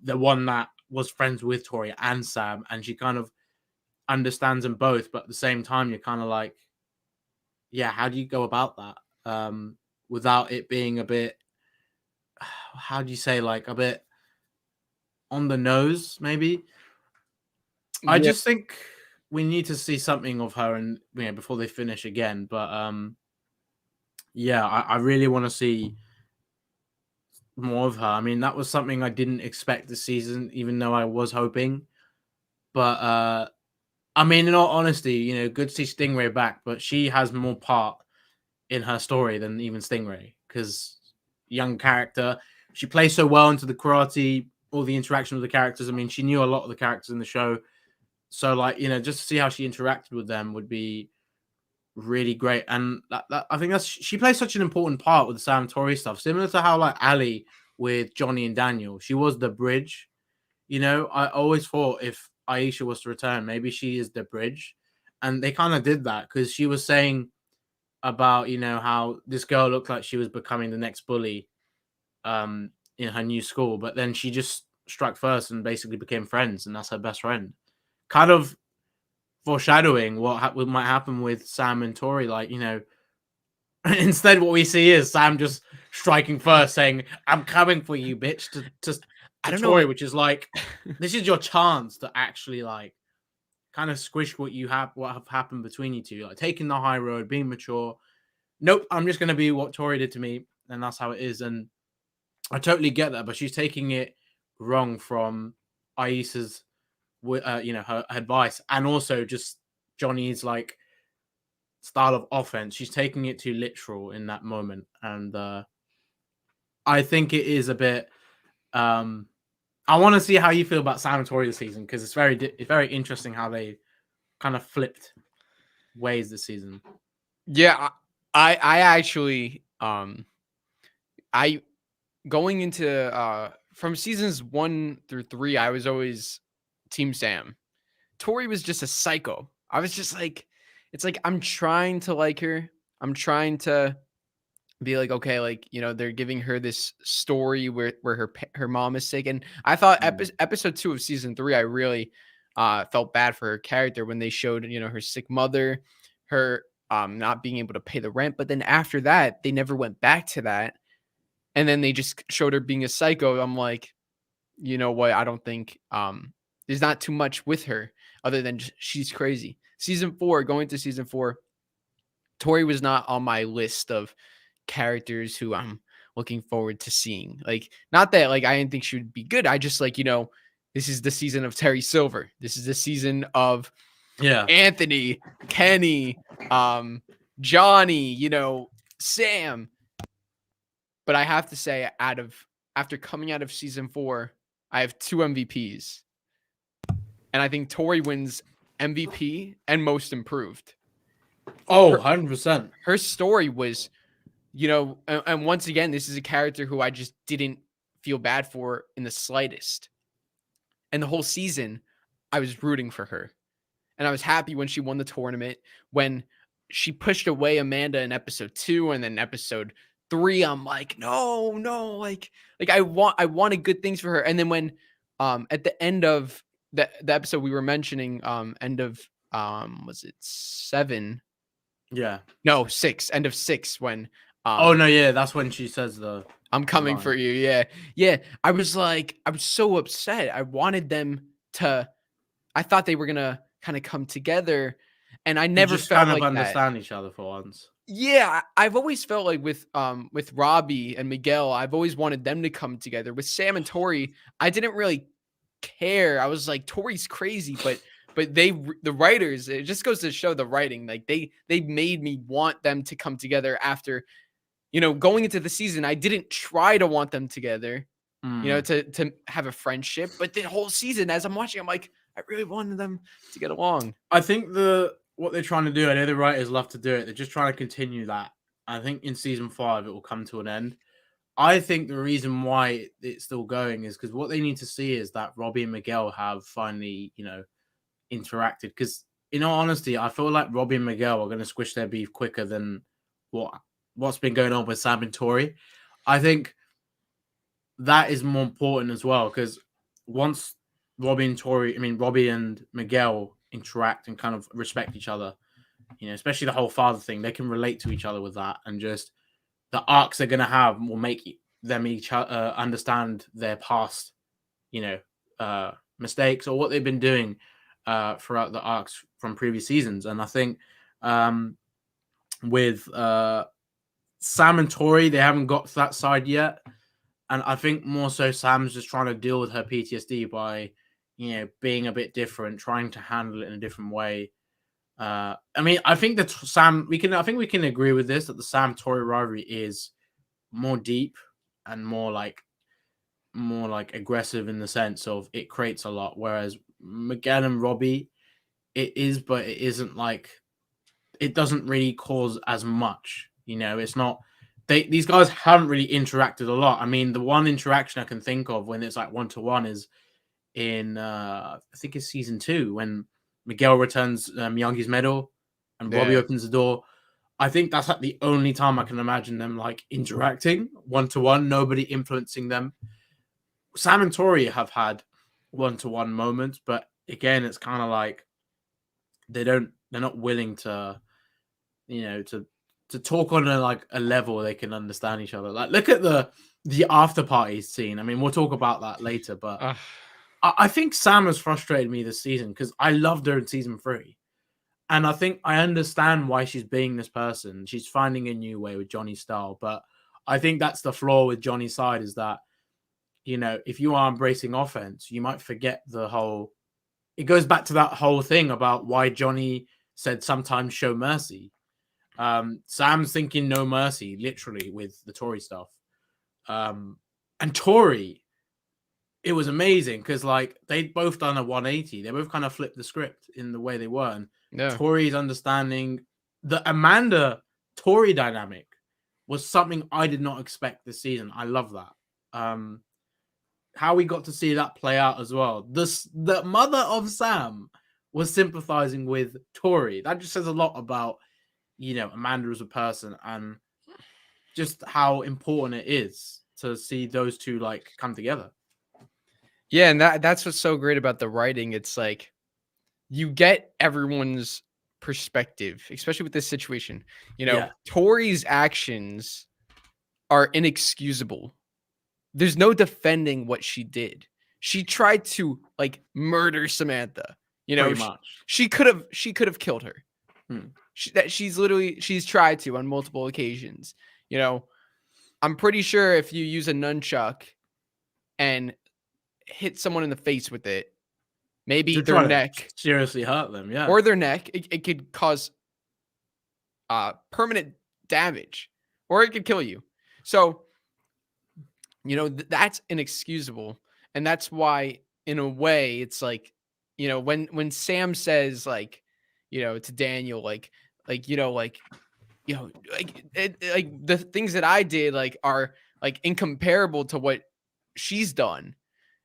[SPEAKER 2] the one that was friends with Tory and Sam, and she kind of understands them both, but at the same time, you're kind of like, yeah, how do you go about that without it being a bit, how do you say, like a bit on the nose, maybe? I
[SPEAKER 1] Yeah.
[SPEAKER 2] just think we need to see something of her, and before they finish again. But yeah, I really want to see more of her. I mean, that was something I didn't expect this season, even though I was hoping. But I mean, in all honesty, good to see Stingray back, but she has more part in her story than even Stingray, because young character, she plays so well into the karate, all the interaction with the characters. I mean, she knew a lot of the characters in the show. So, like, just to see how she interacted with them would be really great. And I think she plays such an important part with the Sam Tory stuff, similar to how like Ali with Johnny and Daniel, she was the bridge. I always thought if Aisha was to return, maybe she is the bridge, and they kind of did that because she was saying about how this girl looked like she was becoming the next bully in her new school, but then she just struck first and basically became friends, and that's her best friend. Kind of foreshadowing what might happen with Sam and Tory. Like, instead what we see is Sam just striking first, saying, "I'm coming for you, bitch," to
[SPEAKER 1] I don't know.
[SPEAKER 2] Tory, which is like, this is your chance to actually like kind of squish what have happened between you two, like taking the high road, being mature. Nope, I'm just gonna be what Tory did to me, and that's how it is. And I totally get that, but she's taking it wrong from Aisha's, her advice, and also just Johnny's like style of offense. She's taking it too literal in that moment, and I think it is a bit. I want to see how you feel about Sam and Tory this season, because it's very interesting how they kind of flipped ways this season.
[SPEAKER 1] Yeah, I actually I going into from seasons 1 through 3, I was always Team Sam. Tori was just a psycho. I was just like, it's like I'm trying to like her. I'm trying to be like, okay, like, you know, they're giving her this story where her mom is sick. And I thought episode 2 of season 3, I really felt bad for her character when they showed, you know, her sick mother, her not being able to pay the rent. But then after that, they never went back to that. And then they just showed her being a psycho. I'm like, you know what? I don't think there's not too much with her other than just, she's crazy. Season 4, going to season 4, Tori was not on my list of characters who I'm looking forward to seeing. Like, not that like I didn't think she would be good. I just like, you know, this is the season of Terry Silver. This is the season of Anthony, Kenny, Johnny, you know, Sam. But I have to say, after coming out of season 4, I have 2 MVPs. And I think Tory wins MVP and most improved.
[SPEAKER 2] Oh, 100%.
[SPEAKER 1] Her story was, and once again, this is a character who I just didn't feel bad for in the slightest. And the whole season, I was rooting for her. And I was happy when she won the tournament, when she pushed away Amanda in episode 2, and then episode 3, I'm like, no, like I wanted good things for her. And then when at the end of the episode we were mentioning, end of was it 7?
[SPEAKER 2] Yeah.
[SPEAKER 1] No, 6. End of 6 when
[SPEAKER 2] Oh no, yeah, that's when she says
[SPEAKER 1] I'm coming
[SPEAKER 2] line.
[SPEAKER 1] for you. Yeah. Yeah. I was so upset. I wanted them to, I thought they were gonna kind of come together, and I never
[SPEAKER 2] just
[SPEAKER 1] felt
[SPEAKER 2] kind of
[SPEAKER 1] like
[SPEAKER 2] understand each other for once.
[SPEAKER 1] Yeah, I've always felt like with ROBBY and Miguel, I've always wanted them to come together. With Sam and Tory, I didn't really care. I was like, Tory's crazy, but the writers, it just goes to show the writing. Like they made me want them to come together after, going into the season. I didn't try to want them together, to have a friendship, but the whole season, as I'm watching, I'm like, I really wanted them to get along.
[SPEAKER 2] I think what they're trying to do, I know the writers love to do it. They're just trying to continue that. I think in season 5 it will come to an end. I think the reason why it's still going is because what they need to see is that ROBBY and Miguel have finally, interacted. Because in all honesty, I feel like ROBBY and Miguel are going to squish their beef quicker than what's been going on with Sam and Tory. I think that is more important as well, because once ROBBY and Miguel interact and kind of respect each other, especially the whole father thing, they can relate to each other with that, and just the arcs they're going to have will make them each understand their past, mistakes or what they've been doing throughout the arcs from previous seasons. And I think with Sam and Tory, they haven't got to that side yet. And I think more so Sam's just trying to deal with her PTSD by, being a bit different, trying to handle it in a different way. I think that I think we can agree with this, that the Sam Tory rivalry is more deep and more like aggressive in the sense of it creates a lot. Whereas Miguel and ROBBY, it is, but it isn't like, it doesn't really cause as much. It's not. These guys haven't really interacted a lot. I mean, the one interaction I can think of when it's like 1-to-1 is in I think it's season 2 when Miguel returns Miyagi's medal and ROBBY opens the door. I think that's like the only time I can imagine them like interacting 1-to-1, nobody influencing them. Sam and Tory have had 1-to-1 moments, but again, it's kind of like they're not willing to, to talk on a level where they can understand each other. Like, look at the after party scene. I mean, we'll talk about that later, but I think Sam has frustrated me this season because I loved her in season 3. And I think I understand why she's being this person. She's finding a new way with Johnny's style. But I think that's the flaw with Johnny's side, is that, if you are embracing offense, you might forget the whole... It goes back to that whole thing about why Johnny said sometimes show mercy. Sam's thinking no mercy, literally, with the Tory stuff. And Tory, it was amazing because they'd both done a 180. They both kind of flipped the script in the way they were. And Tory's understanding the Amanda Tory dynamic was something I did not expect this season. I love that. How we got to see that play out as well. The mother of Sam was sympathizing with Tory. That just says a lot about, Amanda as a person, and just how important it is to see those two come together.
[SPEAKER 1] Yeah, and that's what's so great about the writing. It's like you get everyone's perspective, especially with this situation. Tory's actions are inexcusable. There's no defending what she did. She tried to murder Samantha. She could have killed her. She's tried to on multiple occasions. I'm pretty sure if you use a nunchuck and hit someone in the face with it, maybe their neck
[SPEAKER 2] seriously hurt them,
[SPEAKER 1] or their neck, it could cause permanent damage, or it could kill you. So that's inexcusable. And that's why, in a way, it's like, when Sam says, like, to Daniel, like the things that I did, like, are like incomparable to what she's done.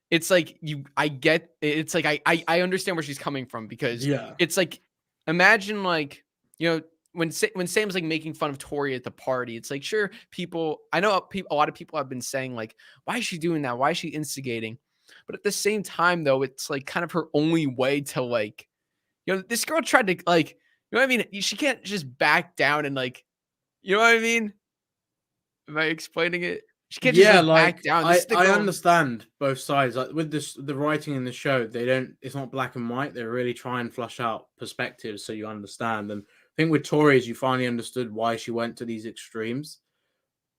[SPEAKER 1] It's like, I get it's like, I understand where she's coming from, because
[SPEAKER 2] Yeah.
[SPEAKER 1] it's like, imagine, like, when Sam's like making fun of Tori at the party. It's like, sure, I know a lot of people have been saying, like, why is she doing that? Why is she instigating? But at the same time, though, it's like kind of her only way to, like, this girl tried to, like, what I mean? She can't just back down and, like, you know what I mean? Am I explaining it? She can't just,
[SPEAKER 2] Yeah,
[SPEAKER 1] like, back
[SPEAKER 2] like
[SPEAKER 1] down. This
[SPEAKER 2] I
[SPEAKER 1] is the
[SPEAKER 2] I
[SPEAKER 1] girl.
[SPEAKER 2] understand both sides. Like with the writing in the show, they don't. It's not black and white. They really try and flush out perspectives so you understand. And I think with Tori's, you finally understood why she went to these extremes.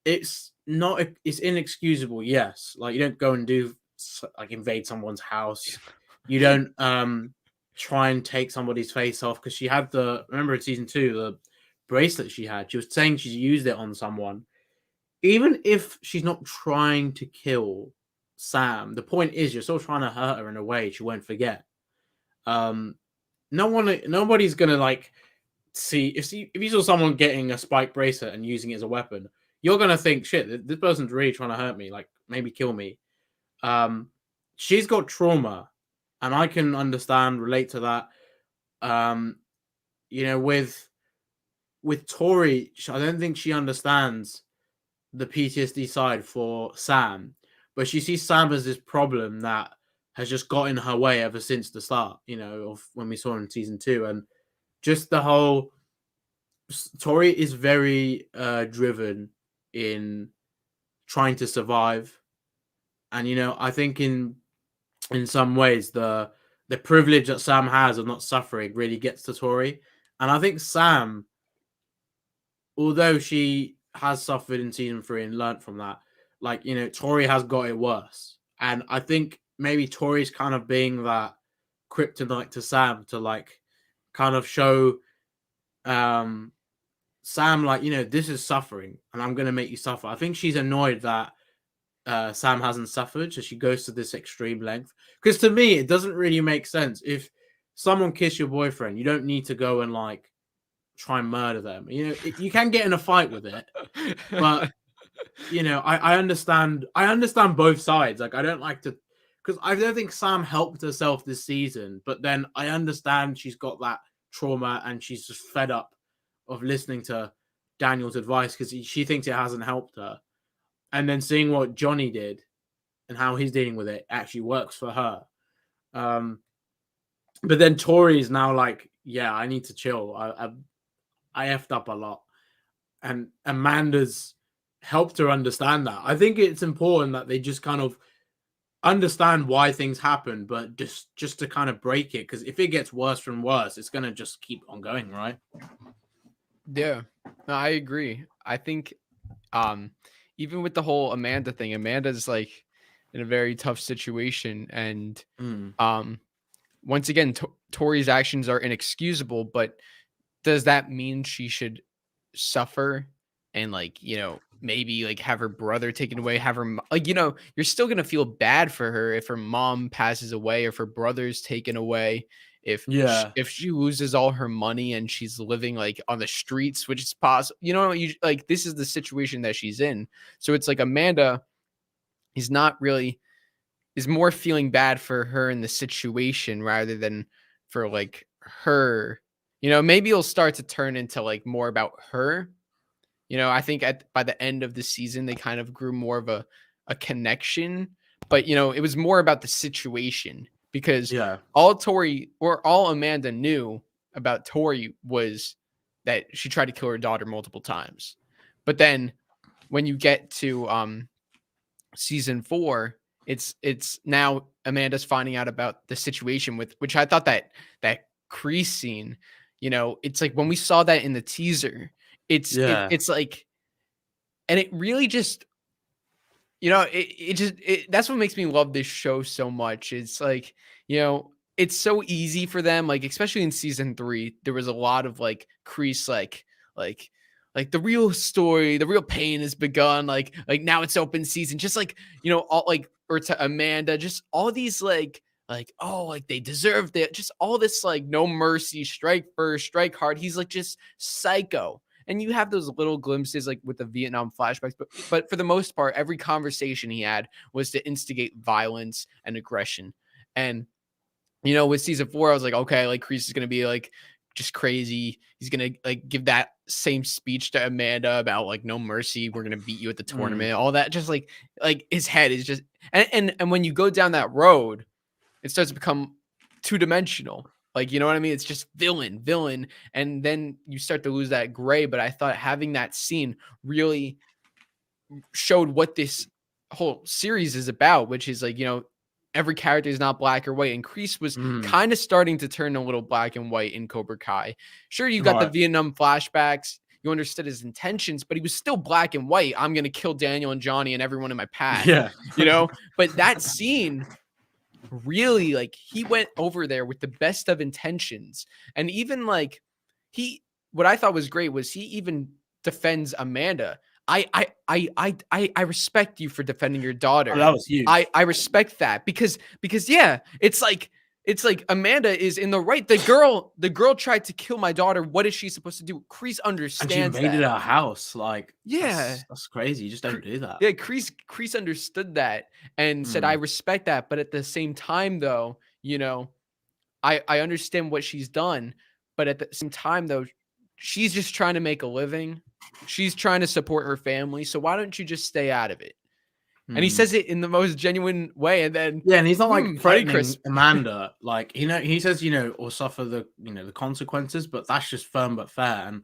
[SPEAKER 2] It's not. It's inexcusable. Yes, like you don't go and do like invade someone's house. You don't try and take somebody's face off, because she had remember in season 2 the bracelet she had. She was saying she's used it on someone. Even if she's not trying to kill Sam, the point is you're still trying to hurt her in a way she won't forget. Um, nobody's gonna like see if you saw someone getting a spike bracelet and using it as a weapon, you're gonna think, shit, this person's really trying to hurt me, like maybe kill me. Um, she's got trauma, and I can understand, relate to that. Um, with Tori, I don't think she understands the PTSD side for Sam, but she sees Sam as this problem that has just got in her way ever since the start, of when we saw in season 2. And just the whole Tori is very driven in trying to survive. And I think in some ways the privilege that Sam has of not suffering really gets to Tori. And I think Sam, although she has suffered in season 3 and learnt from that, like, Tori has got it worse. And I think maybe Tori's kind of being that kryptonite to Sam to, like, kind of show Sam, like, this is suffering and I'm going to make you suffer. I think she's annoyed that Sam hasn't suffered, so she goes to this extreme length. Because to me, it doesn't really make sense. If someone kissed your boyfriend, you don't need to go and, like, try and murder them. You can get in a fight with it, but I understand both sides. Like, I don't like to, because I don't think Sam helped herself this season, but then I understand she's got that trauma and she's just fed up of listening to Daniel's advice because she thinks it hasn't helped her. And then seeing what Johnny did and how he's dealing with it actually works for her. But then Tori is now like, yeah, I need to chill. I effed up a lot. And Amanda's helped her understand that. I think it's important that they just kind of understand why things happen, but just to kind of break it. Because if it gets worse and worse, it's going to just keep on going, right?
[SPEAKER 1] Yeah, no, I agree. I think even with the whole Amanda thing, Amanda's like in a very tough situation. And once again, Tori's actions are inexcusable, but does that mean she should suffer and, like, maybe, like, have her brother taken away, have her like, you're still gonna feel bad for her if her mom passes away, if her brother's taken away,
[SPEAKER 2] Yeah.
[SPEAKER 1] if she loses all her money and she's living, like, on the streets, which is possible. You like, this is the situation that she's in. So it's like Amanda is not really is more feeling bad for her in the situation rather than for, like, her. Maybe it'll start to turn into, like, more about her. I think by the end of the season, they kind of grew more of a connection, but it was more about the situation, because
[SPEAKER 2] Yeah.
[SPEAKER 1] all Amanda knew about Tori was that she tried to kill her daughter multiple times. But then when you get to season 4, it's now Amanda's finding out about the situation, with which I thought that Kreese scene, it's like when we saw that in the teaser,
[SPEAKER 2] Yeah.
[SPEAKER 1] it's like, and it really just, that's what makes me love this show so much. It's like, it's so easy for them, like, especially in season 3, there was a lot of, like, Kreese, like, like the real story, the real pain has begun. Like now it's open season. Just like, all like, or to Amanda, just all these oh, like they deserve that. Just all this like no mercy, strike first, strike hard. He's like just psycho. And you have those little glimpses like with the Vietnam flashbacks, but for the most part, every conversation he had was to instigate violence and aggression. And with season 4, I was like, okay, like Kreese is gonna be like just crazy. He's gonna like give that same speech to Amanda about like no mercy. We're gonna beat you at the tournament. All that, just like his head is just and when you go down that road, it starts to become 2-dimensional. Like, you know what I mean? It's just villain, and then you start to lose that gray. But I thought having that scene really showed what this whole series is about, which is like, every character is not black or white. And Kreese was kind of starting to turn a little black and white in Cobra Kai. Sure, you got the Vietnam flashbacks. You understood his intentions, but he was still black and white. I'm going to kill Daniel and Johnny and everyone in my path.
[SPEAKER 2] Yeah.
[SPEAKER 1] But that scene really, like, he went over there with the best of intentions. And even like what I thought was great was he even defends Amanda. I respect you for defending your daughter.
[SPEAKER 2] Oh, that was huge.
[SPEAKER 1] I respect that because yeah, it's like Amanda is in the right. The girl tried to kill my daughter. What is she supposed to do? Kreese understands
[SPEAKER 2] and she invaded
[SPEAKER 1] that.
[SPEAKER 2] her house. Like,
[SPEAKER 1] yeah,
[SPEAKER 2] that's crazy. You just don't do that.
[SPEAKER 1] Yeah, Kreese understood that and said, I respect that. But at the same time, though, I understand what she's done. But at the same time, though, she's just trying to make a living. She's trying to support her family. So why don't you just stay out of it? And he says it in the most genuine way. And then
[SPEAKER 2] and he's not like threatening Amanda. Like, he says, or suffer the the consequences, but that's just firm but fair. And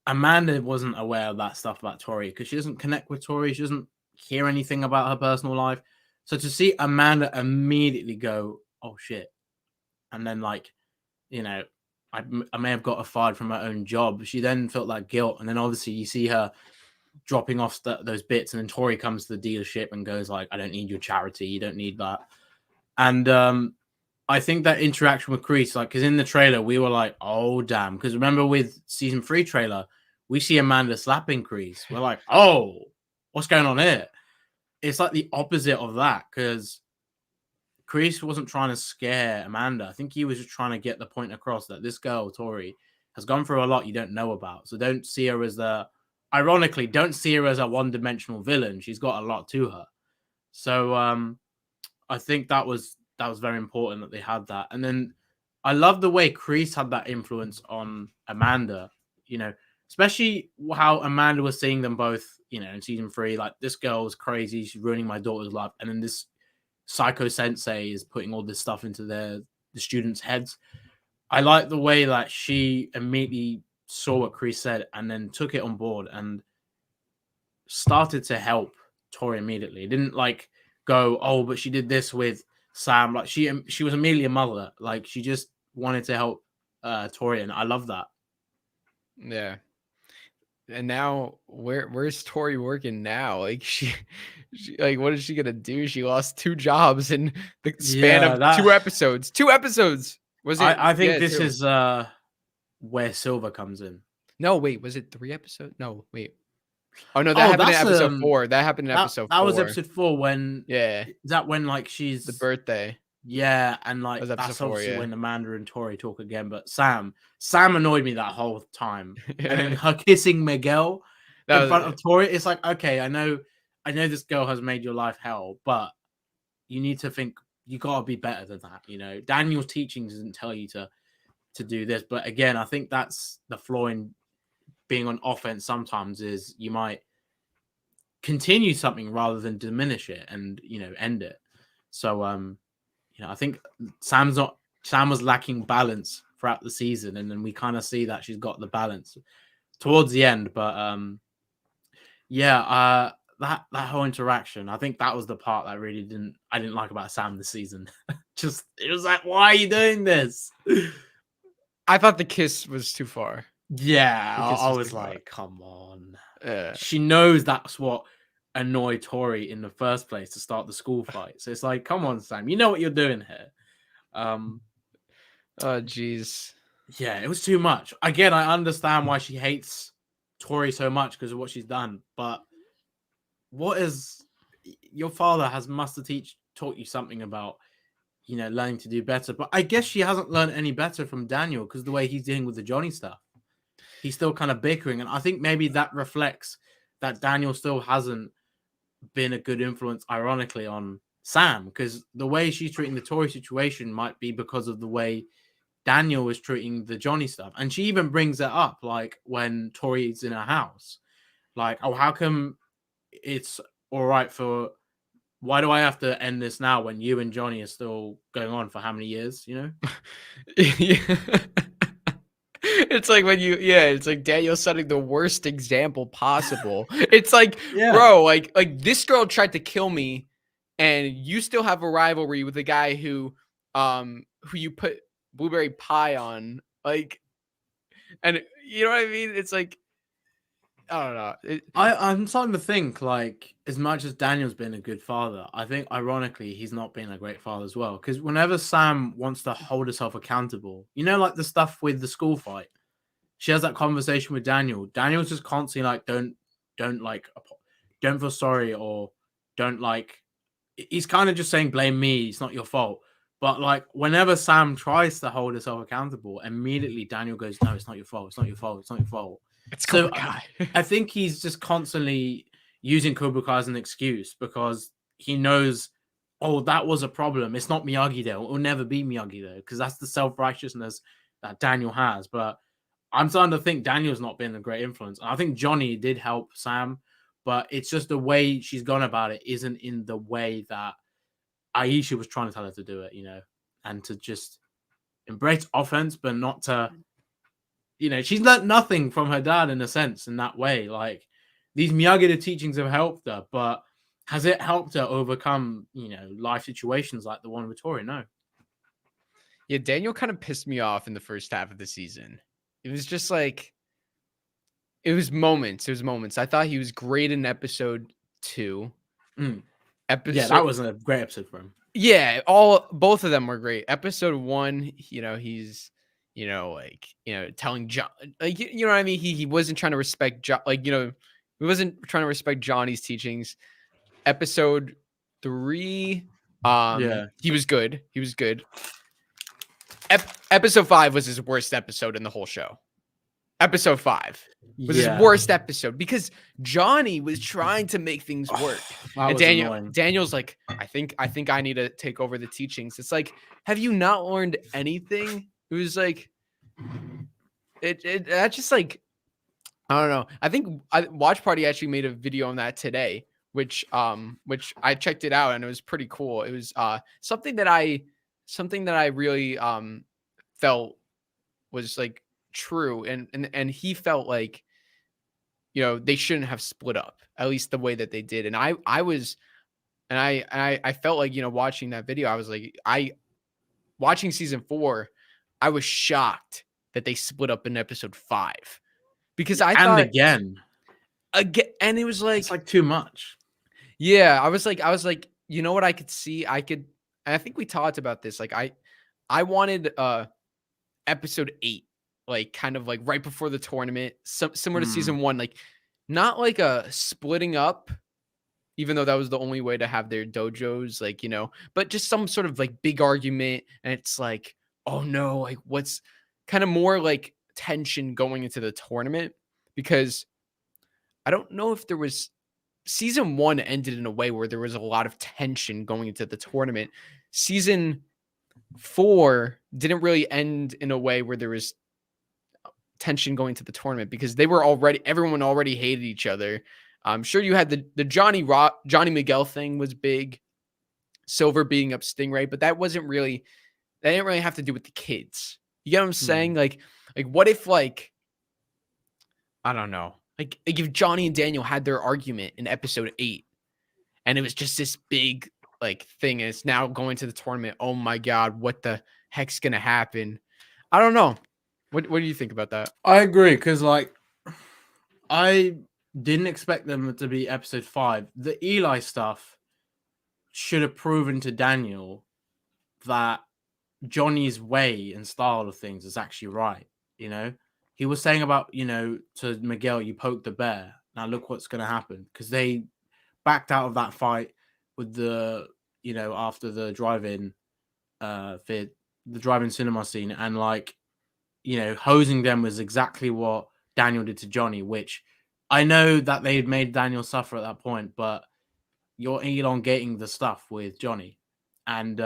[SPEAKER 2] Amanda wasn't aware of that stuff about Tory because she doesn't connect with Tory. She doesn't hear anything about her personal life. So to see Amanda immediately go, oh shit, and then like, I may have got her fired from her own job. She then felt that guilt. And then obviously you see her dropping off those bits. And then Tory comes to the dealership and goes like, I don't need your charity. You don't need that. And I think that interaction with Kreese, like, because in the trailer, we were like, oh, damn. Because remember with season 3 trailer, we see Amanda slapping Kreese. We're like, oh, what's going on here? It's like the opposite of that because Kreese wasn't trying to scare Amanda. I think he was just trying to get the point across that this girl, Tory, has gone through a lot you don't know about. So don't see her as ironically, don't see her as a one-dimensional villain. She's got a lot to her. So I think that was very important that they had that. And then I love the way Kreese had that influence on Amanda, especially how Amanda was seeing them both, in season 3, like, this girl's crazy. She's ruining my daughter's life. And then this psycho sensei is putting all this stuff into the students' heads. I like the way that she immediately saw what Kreese said and then took it on board and started to help Tory immediately. It didn't like go, oh, but she did this with Sam. Like, she was immediately a mother. Like, she just wanted to help Tory, and I love that.
[SPEAKER 1] Yeah. And now where's Tory working now? Like, she like, what is she gonna do? She lost 2 jobs in the span of 2 episodes. 2 episodes. Was it?
[SPEAKER 2] I think this is where Silver comes in.
[SPEAKER 1] No, wait, was it 3 episodes? No, wait. Oh no, that happened in episode 4. That happened in episode 4.
[SPEAKER 2] That was episode 4 when
[SPEAKER 1] is
[SPEAKER 2] that when like she's
[SPEAKER 1] the birthday.
[SPEAKER 2] Yeah, and like that's obviously 4, when Amanda and Tory talk again. But Sam annoyed me that whole time. And then her kissing Miguel in front of Tory, it's like, okay, I know this girl has made your life hell, but you need to think you gotta be better than that. Daniel's teachings doesn't tell you to do this. But again, I think that's the flaw in being on offense sometimes is you might continue something rather than diminish it and end it. So I think Sam was lacking balance throughout the season, and then we kind of see that she's got the balance towards the end. But that whole interaction, I think that was the part that I didn't like about Sam this season. Just, it was like, why are you doing this?
[SPEAKER 1] I thought the kiss was too far.
[SPEAKER 2] Yeah, I was like, come on. She knows that's what annoyed Tory in the first place to start the school fight. So it's like, come on, Sam, you know what you're doing here. Oh, jeez. Yeah, it was too much. Again, I understand why she hates Tory so much because of what she's done. But what is your father must have taught you something about, you know, learning to do better. But I guess she hasn't learned any better from Daniel because the way he's dealing with the Johnny stuff, he's still kind of bickering. And I think maybe that reflects that Daniel still hasn't been a good influence, ironically, on Sam, because the way she's treating the Tory situation might be because of the way Daniel was treating the Johnny stuff. And she even brings it up, like when Tory's in her house, like, oh, how come it's all right for, why do I have to end this now when you and Johnny are still going on for how many years, you know?
[SPEAKER 1] It's like when it's like Daniel setting the worst example possible. It's like, bro, like this girl tried to kill me, and you still have a rivalry with the guy who you put blueberry pie on, like, and you know what I mean? It's like, I don't know.
[SPEAKER 2] I'm starting to think, like, as much as Daniel's been a good father, I think ironically he's not been a great father as well. Because whenever Sam wants to hold herself accountable, you know, like the stuff with the school fight, she has that conversation with Daniel. Daniel's just constantly like, don't feel sorry, or don't, like, he's kind of just saying, blame me, it's not your fault. But like whenever Sam tries to hold herself accountable, immediately Daniel goes, no, it's not your fault, it's not your fault, it's not your fault.
[SPEAKER 1] It's
[SPEAKER 2] So
[SPEAKER 1] Cobra Kai.
[SPEAKER 2] I think he's just constantly using Cobra Kai as an excuse because he knows, oh, that was a problem. It's not Miyagi though. It will never be Miyagi though, because that's the self-righteousness that Daniel has. But I'm starting to think Daniel's not been a great influence. I think Johnny did help Sam, but it's just the way she's gone about it isn't in the way that Aisha was trying to tell her to do it, you know, and to just embrace offense, but not to, you know, she's learned nothing from her dad in a sense in that way. Like, these Miyagi teachings have helped her, but has it helped her overcome, you know, life situations like the one with Tory? No.
[SPEAKER 1] Yeah, Daniel kind of pissed me off in the first half of the season. It was just like, it was moments. It was moments. I thought he was great in episode 2.
[SPEAKER 2] Yeah, that was a great episode for him.
[SPEAKER 1] Yeah, both of them were great. Episode 1, you know, he's, you know, like, you know, telling John, like, you know what I mean? He wasn't trying to respect John, like, you know, he wasn't trying to respect Johnny's teachings. Episode 3,
[SPEAKER 2] Yeah.
[SPEAKER 1] he was good. He was good. Episode 5 was his worst episode in the whole show. Episode 5 was his worst episode because Johnny was trying to make things work. And Daniel's like, I think I need to take over the teachings. It's like, have you not learned anything? It was like, that's just like, I don't know. I think Watch Party actually made a video on that today, which I checked it out and it was pretty cool. It was something that I really felt was like true, and he felt like, you know, they shouldn't have split up, at least the way that they did. And I felt like, you know, watching that video, I was like, watching season 4, I was shocked that they split up in episode 5 because I thought
[SPEAKER 2] again,
[SPEAKER 1] and it was like,
[SPEAKER 2] it's like too much.
[SPEAKER 1] Yeah, I was like, you know what, I could see, and I think we talked about this. Like I wanted episode 8, like kind of like right before the tournament, similar to season 1, like not like a splitting up, even though that was the only way to have their dojos, like, you know, but just some sort of like big argument. And it's like, oh no, like what's kind of more like tension going into the tournament, because I don't know if there was, season 1 ended in a way where there was a lot of tension going into the tournament. Season 4 didn't really end in a way where there was tension going to the tournament because everyone already hated each other. I'm sure you had the Johnny Miguel thing was big, Silver beating up Stingray, but that didn't really have to do with the kids. You get what I'm saying? Like what if, like, I don't know, like if Johnny and Daniel had their argument in episode 8 and it was just this big like thing, and it's now going to the tournament. Oh my God, what the heck's gonna happen? I don't know. What do you think about that?
[SPEAKER 2] I agree, because like I didn't expect them to be episode 5. The Eli stuff should have proven to Daniel that Johnny's way and style of things is actually right, you know? he was saying about, you know, to Miguel, you poked the bear. Now look what's going to happen, because they backed out of that fight with the, you know, after the drive-in, the drive-in cinema scene, and like, you know, hosing them was exactly what Daniel did to Johnny, which I know that they had made Daniel suffer at that point, but you're elongating the stuff with Johnny. And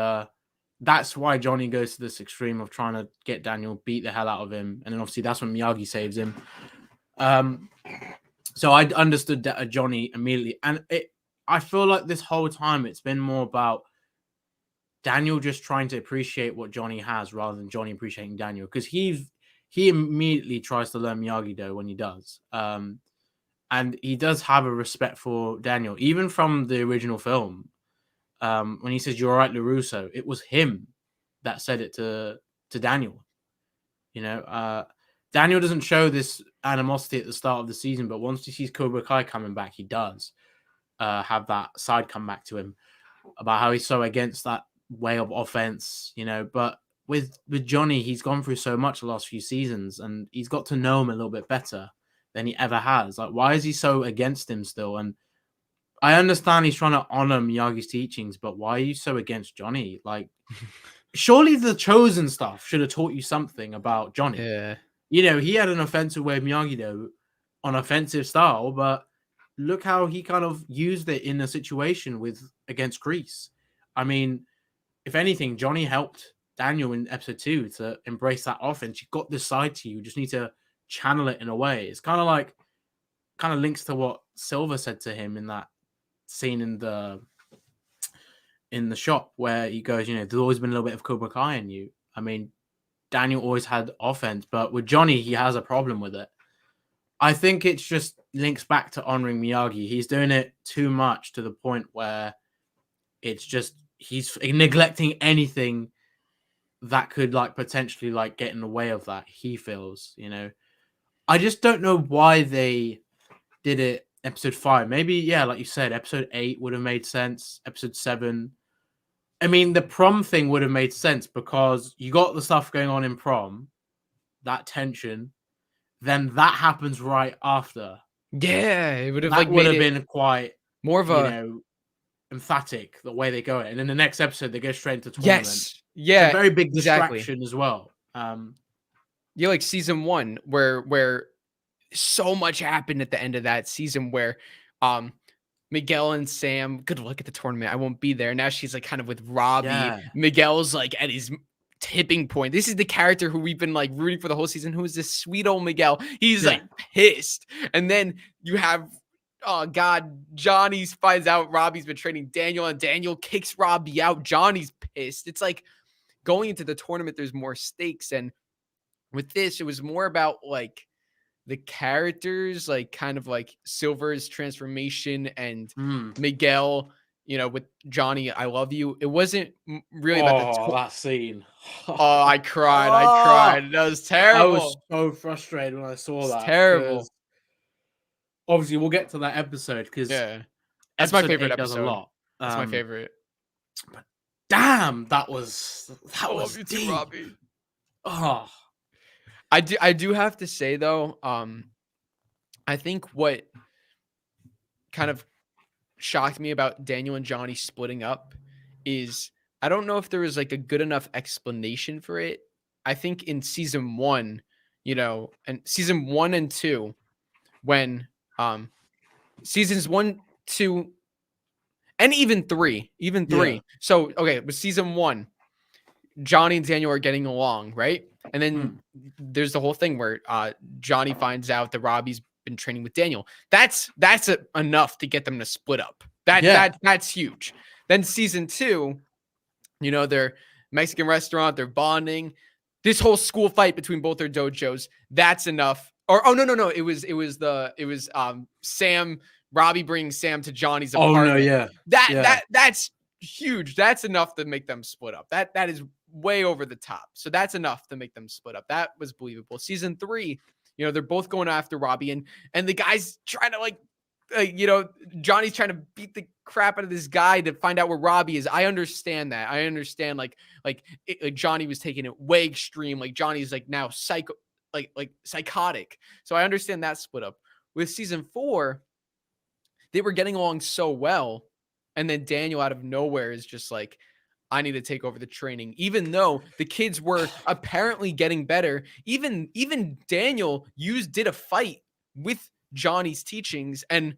[SPEAKER 2] that's why Johnny goes to this extreme of trying to get Daniel, beat the hell out of him. And then obviously that's when Miyagi saves him. So I understood that Johnny immediately. And I feel like this whole time it's been more about Daniel just trying to appreciate what Johnny has rather than Johnny appreciating Daniel, because he immediately tries to learn Miyagi-Do when he does. And he does have a respect for Daniel, even from the original film. When he says, "You're right, LaRusso," it was him that said it to Daniel. You know, Daniel doesn't show this animosity at the start of the season, but once he sees Cobra Kai coming back, he does have that side come back to him about how he's so against that way of offense, you know. But with Johnny, he's gone through so much the last few seasons, and he's got to know him a little bit better than he ever has. Like, why is he so against him still? And I understand he's trying to honor Miyagi's teachings, but why are you so against Johnny? Like, surely the Chosen stuff should have taught you something about Johnny.
[SPEAKER 1] Yeah.
[SPEAKER 2] You know, he had an offensive way of Miyagi-Do on offensive style, but look how he kind of used it in a situation against Kreese. I mean, if anything, Johnny helped Daniel in episode 2 to embrace that offense. You've got this side to you. You just need to channel it in a way. It's kind of links to what Silver said to him in that scene in the shop where he goes, you know, there's always been a little bit of Cobra Kai in you. I mean, Daniel always had offense, but with Johnny, he has a problem with it. I think it's just links back to honoring Miyagi. He's doing it too much to the point where it's just he's neglecting anything that could like potentially like get in the way of that. He feels, you know. I just don't know why they did it episode 5. Maybe, yeah, like you said, episode 8 would have made sense. Episode 7. I mean, the prom thing would have made sense because you got the stuff going on in prom, that tension, then that happens right after.
[SPEAKER 1] Yeah, it would have
[SPEAKER 2] That
[SPEAKER 1] like
[SPEAKER 2] would
[SPEAKER 1] made
[SPEAKER 2] have
[SPEAKER 1] it
[SPEAKER 2] been quite
[SPEAKER 1] more of
[SPEAKER 2] you
[SPEAKER 1] a
[SPEAKER 2] know, emphatic the way they go it. And in the next episode, they go straight into tournament.
[SPEAKER 1] yes.
[SPEAKER 2] It's
[SPEAKER 1] Yeah,
[SPEAKER 2] a very big
[SPEAKER 1] exactly.
[SPEAKER 2] distraction as well.
[SPEAKER 1] Yeah, like season 1 where so much happened at the end of that season where Miguel and Sam, good luck at the tournament. I won't be there. Now she's like kind of with Robbie.
[SPEAKER 2] Yeah.
[SPEAKER 1] Miguel's like at his tipping point. This is the character who we've been like rooting for the whole season, who is this sweet old Miguel. He's like pissed. And then you have, oh God, Johnny finds out Robbie's been training Daniel, and Daniel kicks Robbie out. Johnny's pissed. It's like going into the tournament, there's more stakes. And with this, it was more about like the characters, like kind of like Silver's transformation and Miguel, you know, with Johnny, I love you. It wasn't really about
[SPEAKER 2] that scene.
[SPEAKER 1] Oh, I cried. That was terrible.
[SPEAKER 2] I was so frustrated when I saw that.
[SPEAKER 1] Terrible.
[SPEAKER 2] Obviously, we'll get to that episode because
[SPEAKER 1] that's my favorite episode.
[SPEAKER 2] Does a lot.
[SPEAKER 1] That's my favorite.
[SPEAKER 2] But damn, that was
[SPEAKER 1] love you too, Robbie.
[SPEAKER 2] Oh.
[SPEAKER 1] I do have to say though, I think what kind of shocked me about Daniel and Johnny splitting up is I don't know if there was like a good enough explanation for it. I think in season 1, you know, and season 1 and 2, when seasons 1, 2, and even 3. Yeah. So okay, with season 1, Johnny and Daniel are getting along, right? And then there's the whole thing where Johnny finds out that Robbie's been training with Daniel. That's enough to get them to split up. That's huge. Then season 2, you know, they're Mexican restaurant, they're bonding. This whole school fight between both their dojos, that's enough. Or no, it was Sam, Robbie bringing Sam to Johnny's apartment.
[SPEAKER 2] Oh no, yeah.
[SPEAKER 1] That's huge. That's enough to make them split up. That is way over the top. So that's enough to make them split up. That was believable. Season 3, you know, they're both going after Robbie, and the guy's trying to like you know, Johnny's trying to beat the crap out of this guy to find out where Robbie is. I understand that. I understand like Johnny was taking it way extreme. Like Johnny's like now like psychotic. So I understand that split up. With season 4, they were getting along so well, and then Daniel out of nowhere is just like, I need to take over the training, even though the kids were apparently getting better. Even Daniel did a fight with Johnny's teachings and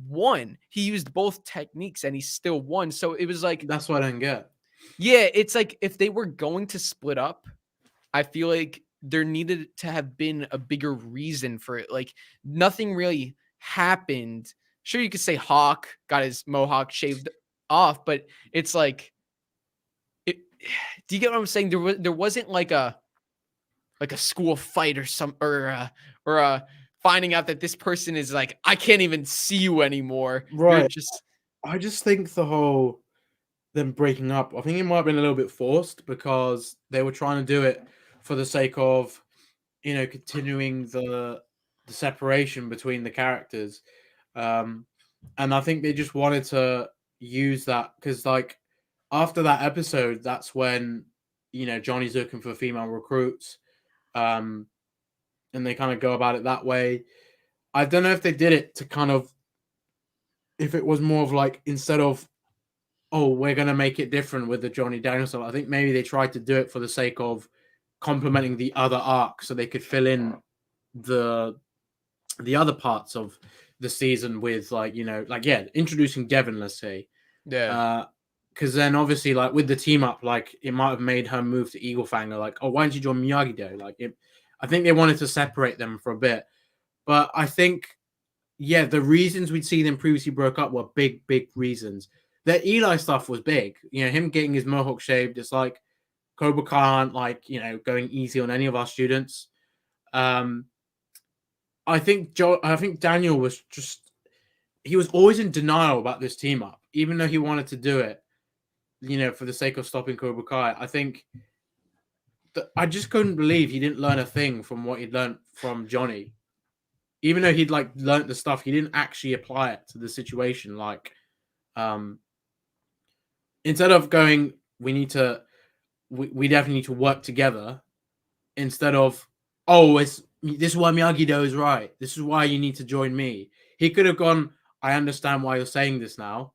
[SPEAKER 1] won. He used both techniques and he still won. So it was like,
[SPEAKER 2] That's what I don't get.
[SPEAKER 1] yeah, it's like if they were going to split up, I feel like there needed to have been a bigger reason for it. Like nothing really happened. Sure, you could say Hawk got his mohawk shaved off, but it's like, do you get what I'm saying? There wasn't like a school fight or finding out that this person is like, I can't even see you anymore. You're
[SPEAKER 2] Right.
[SPEAKER 1] just
[SPEAKER 2] I just think the whole them breaking up, I think it might have been a little bit forced because they were trying to do it for the sake of, continuing the separation between the characters. And I think they just wanted to use that because, like, after that episode, that's when, Johnny's looking for female recruits. And they kind of go about it that way. I don't know if they did it to kind of, if it was more of like, instead of, oh, we're going to make it different with the Johnny Danielson. I think maybe they tried to do it for the sake of complementing the other arc so they could fill in the other parts of the season with, like, introducing Devin, let's say.
[SPEAKER 1] yeah.
[SPEAKER 2] Because then obviously, like, with the team up, like, it might have made her move to Eagle Fanger, like, oh, why don't you join Miyagi-Do? Like, I think they wanted to separate them for a bit. But I think, yeah, the reasons we'd see them previously broke up were big, big reasons. The Eli stuff was big. Him getting his mohawk shaved, it's like Cobra Kai aren't, like, going easy on any of our students. I think Daniel was just, he was always in denial about this team up, even though he wanted to do it, for the sake of stopping Cobra Kai. I think I just couldn't believe he didn't learn a thing from what he'd learned from Johnny. Even though he'd, like, learned the stuff, he didn't actually apply it to the situation. Like, instead of going, we definitely need to work together, instead of, oh, this is why Miyagi-Do is right. This is why you need to join me. He could have gone, I understand why you're saying this now,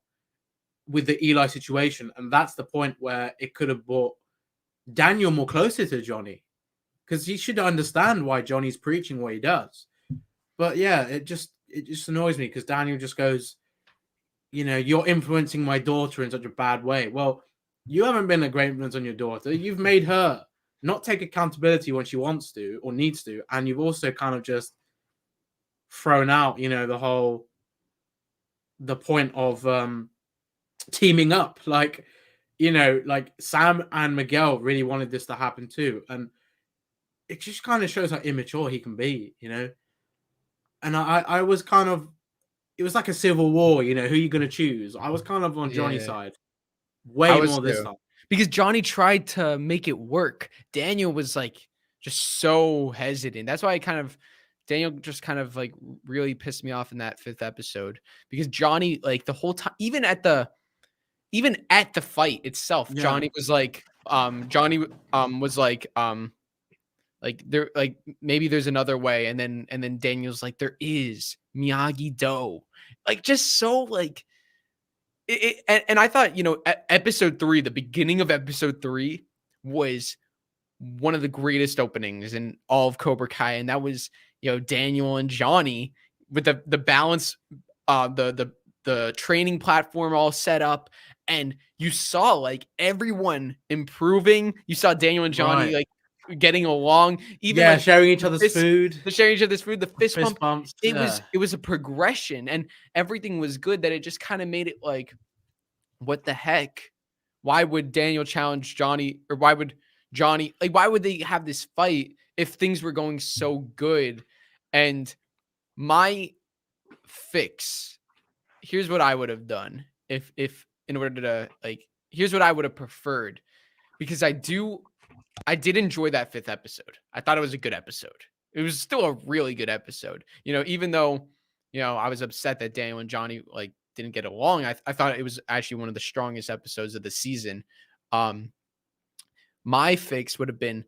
[SPEAKER 2] with the Eli situation. And that's the point where it could have brought Daniel more closer to Johnny, because he should understand why Johnny's preaching what he does. But yeah, it just annoys me because Daniel just goes, you're influencing my daughter in such a bad way. Well, you haven't been a great influence on your daughter. You've made her not take accountability when she wants to or needs to. And you've also kind of just thrown out, the point of teaming up. Like, like Sam and Miguel really wanted this to happen too. And it just kind of shows how immature he can be, And I was kind of, it was like a civil war, who are you going to choose? I was kind of on Johnny's side way more this time.
[SPEAKER 1] Because Johnny tried to make it work. Daniel was like just so hesitant. That's why Daniel just kind of like really pissed me off in that 5th episode, because Johnny, like, the whole time, even at the fight itself,
[SPEAKER 2] Yeah.
[SPEAKER 1] Johnny was like, like, there, like, maybe there's another way, and then Daniel's like, there is Miyagi-Do, like, just so, like, and I thought, episode 3, the beginning of episode 3 was one of the greatest openings in all of Cobra Kai, and that was, Daniel and Johnny with the balance, the training platform all set up, and you saw, like, everyone improving. You saw Daniel and Johnny, like, getting along, even like
[SPEAKER 2] sharing each other's food,
[SPEAKER 1] the fist
[SPEAKER 2] bumps.
[SPEAKER 1] It was a progression, and everything was good, that it just kind of made it like, what the heck? Why would Daniel challenge Johnny, or why would Johnny, like, why would they have this fight if things were going so good? And my fix, here's what I would have done if in order to, like, here's what I would have preferred, because I did enjoy that 5th episode. I thought it was a good episode. It was still a really good episode. Even though, I was upset that Daniel and Johnny, like, didn't get along, I thought it was actually one of the strongest episodes of the season. My fix would have been,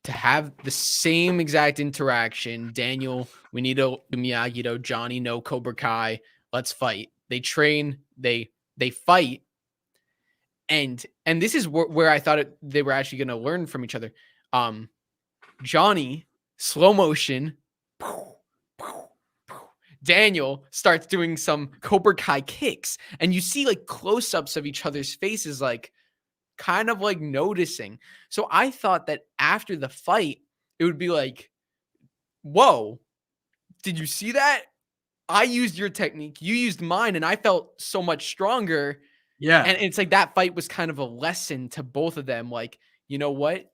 [SPEAKER 1] to have the same exact interaction. Daniel, we need to do Miyagi-Do. Johnny, no Cobra Kai. Let's fight. They train. They fight. And this is where I thought they were actually going to learn from each other. Johnny, slow motion. Daniel starts doing some Cobra Kai kicks, and you see like close-ups of each other's faces, like kind of like noticing. So I thought that after the fight, it would be like, whoa, did you see that? I used your technique, you used mine, and I felt so much stronger.
[SPEAKER 2] Yeah.
[SPEAKER 1] And it's like that fight was kind of a lesson to both of them. Like, you know what?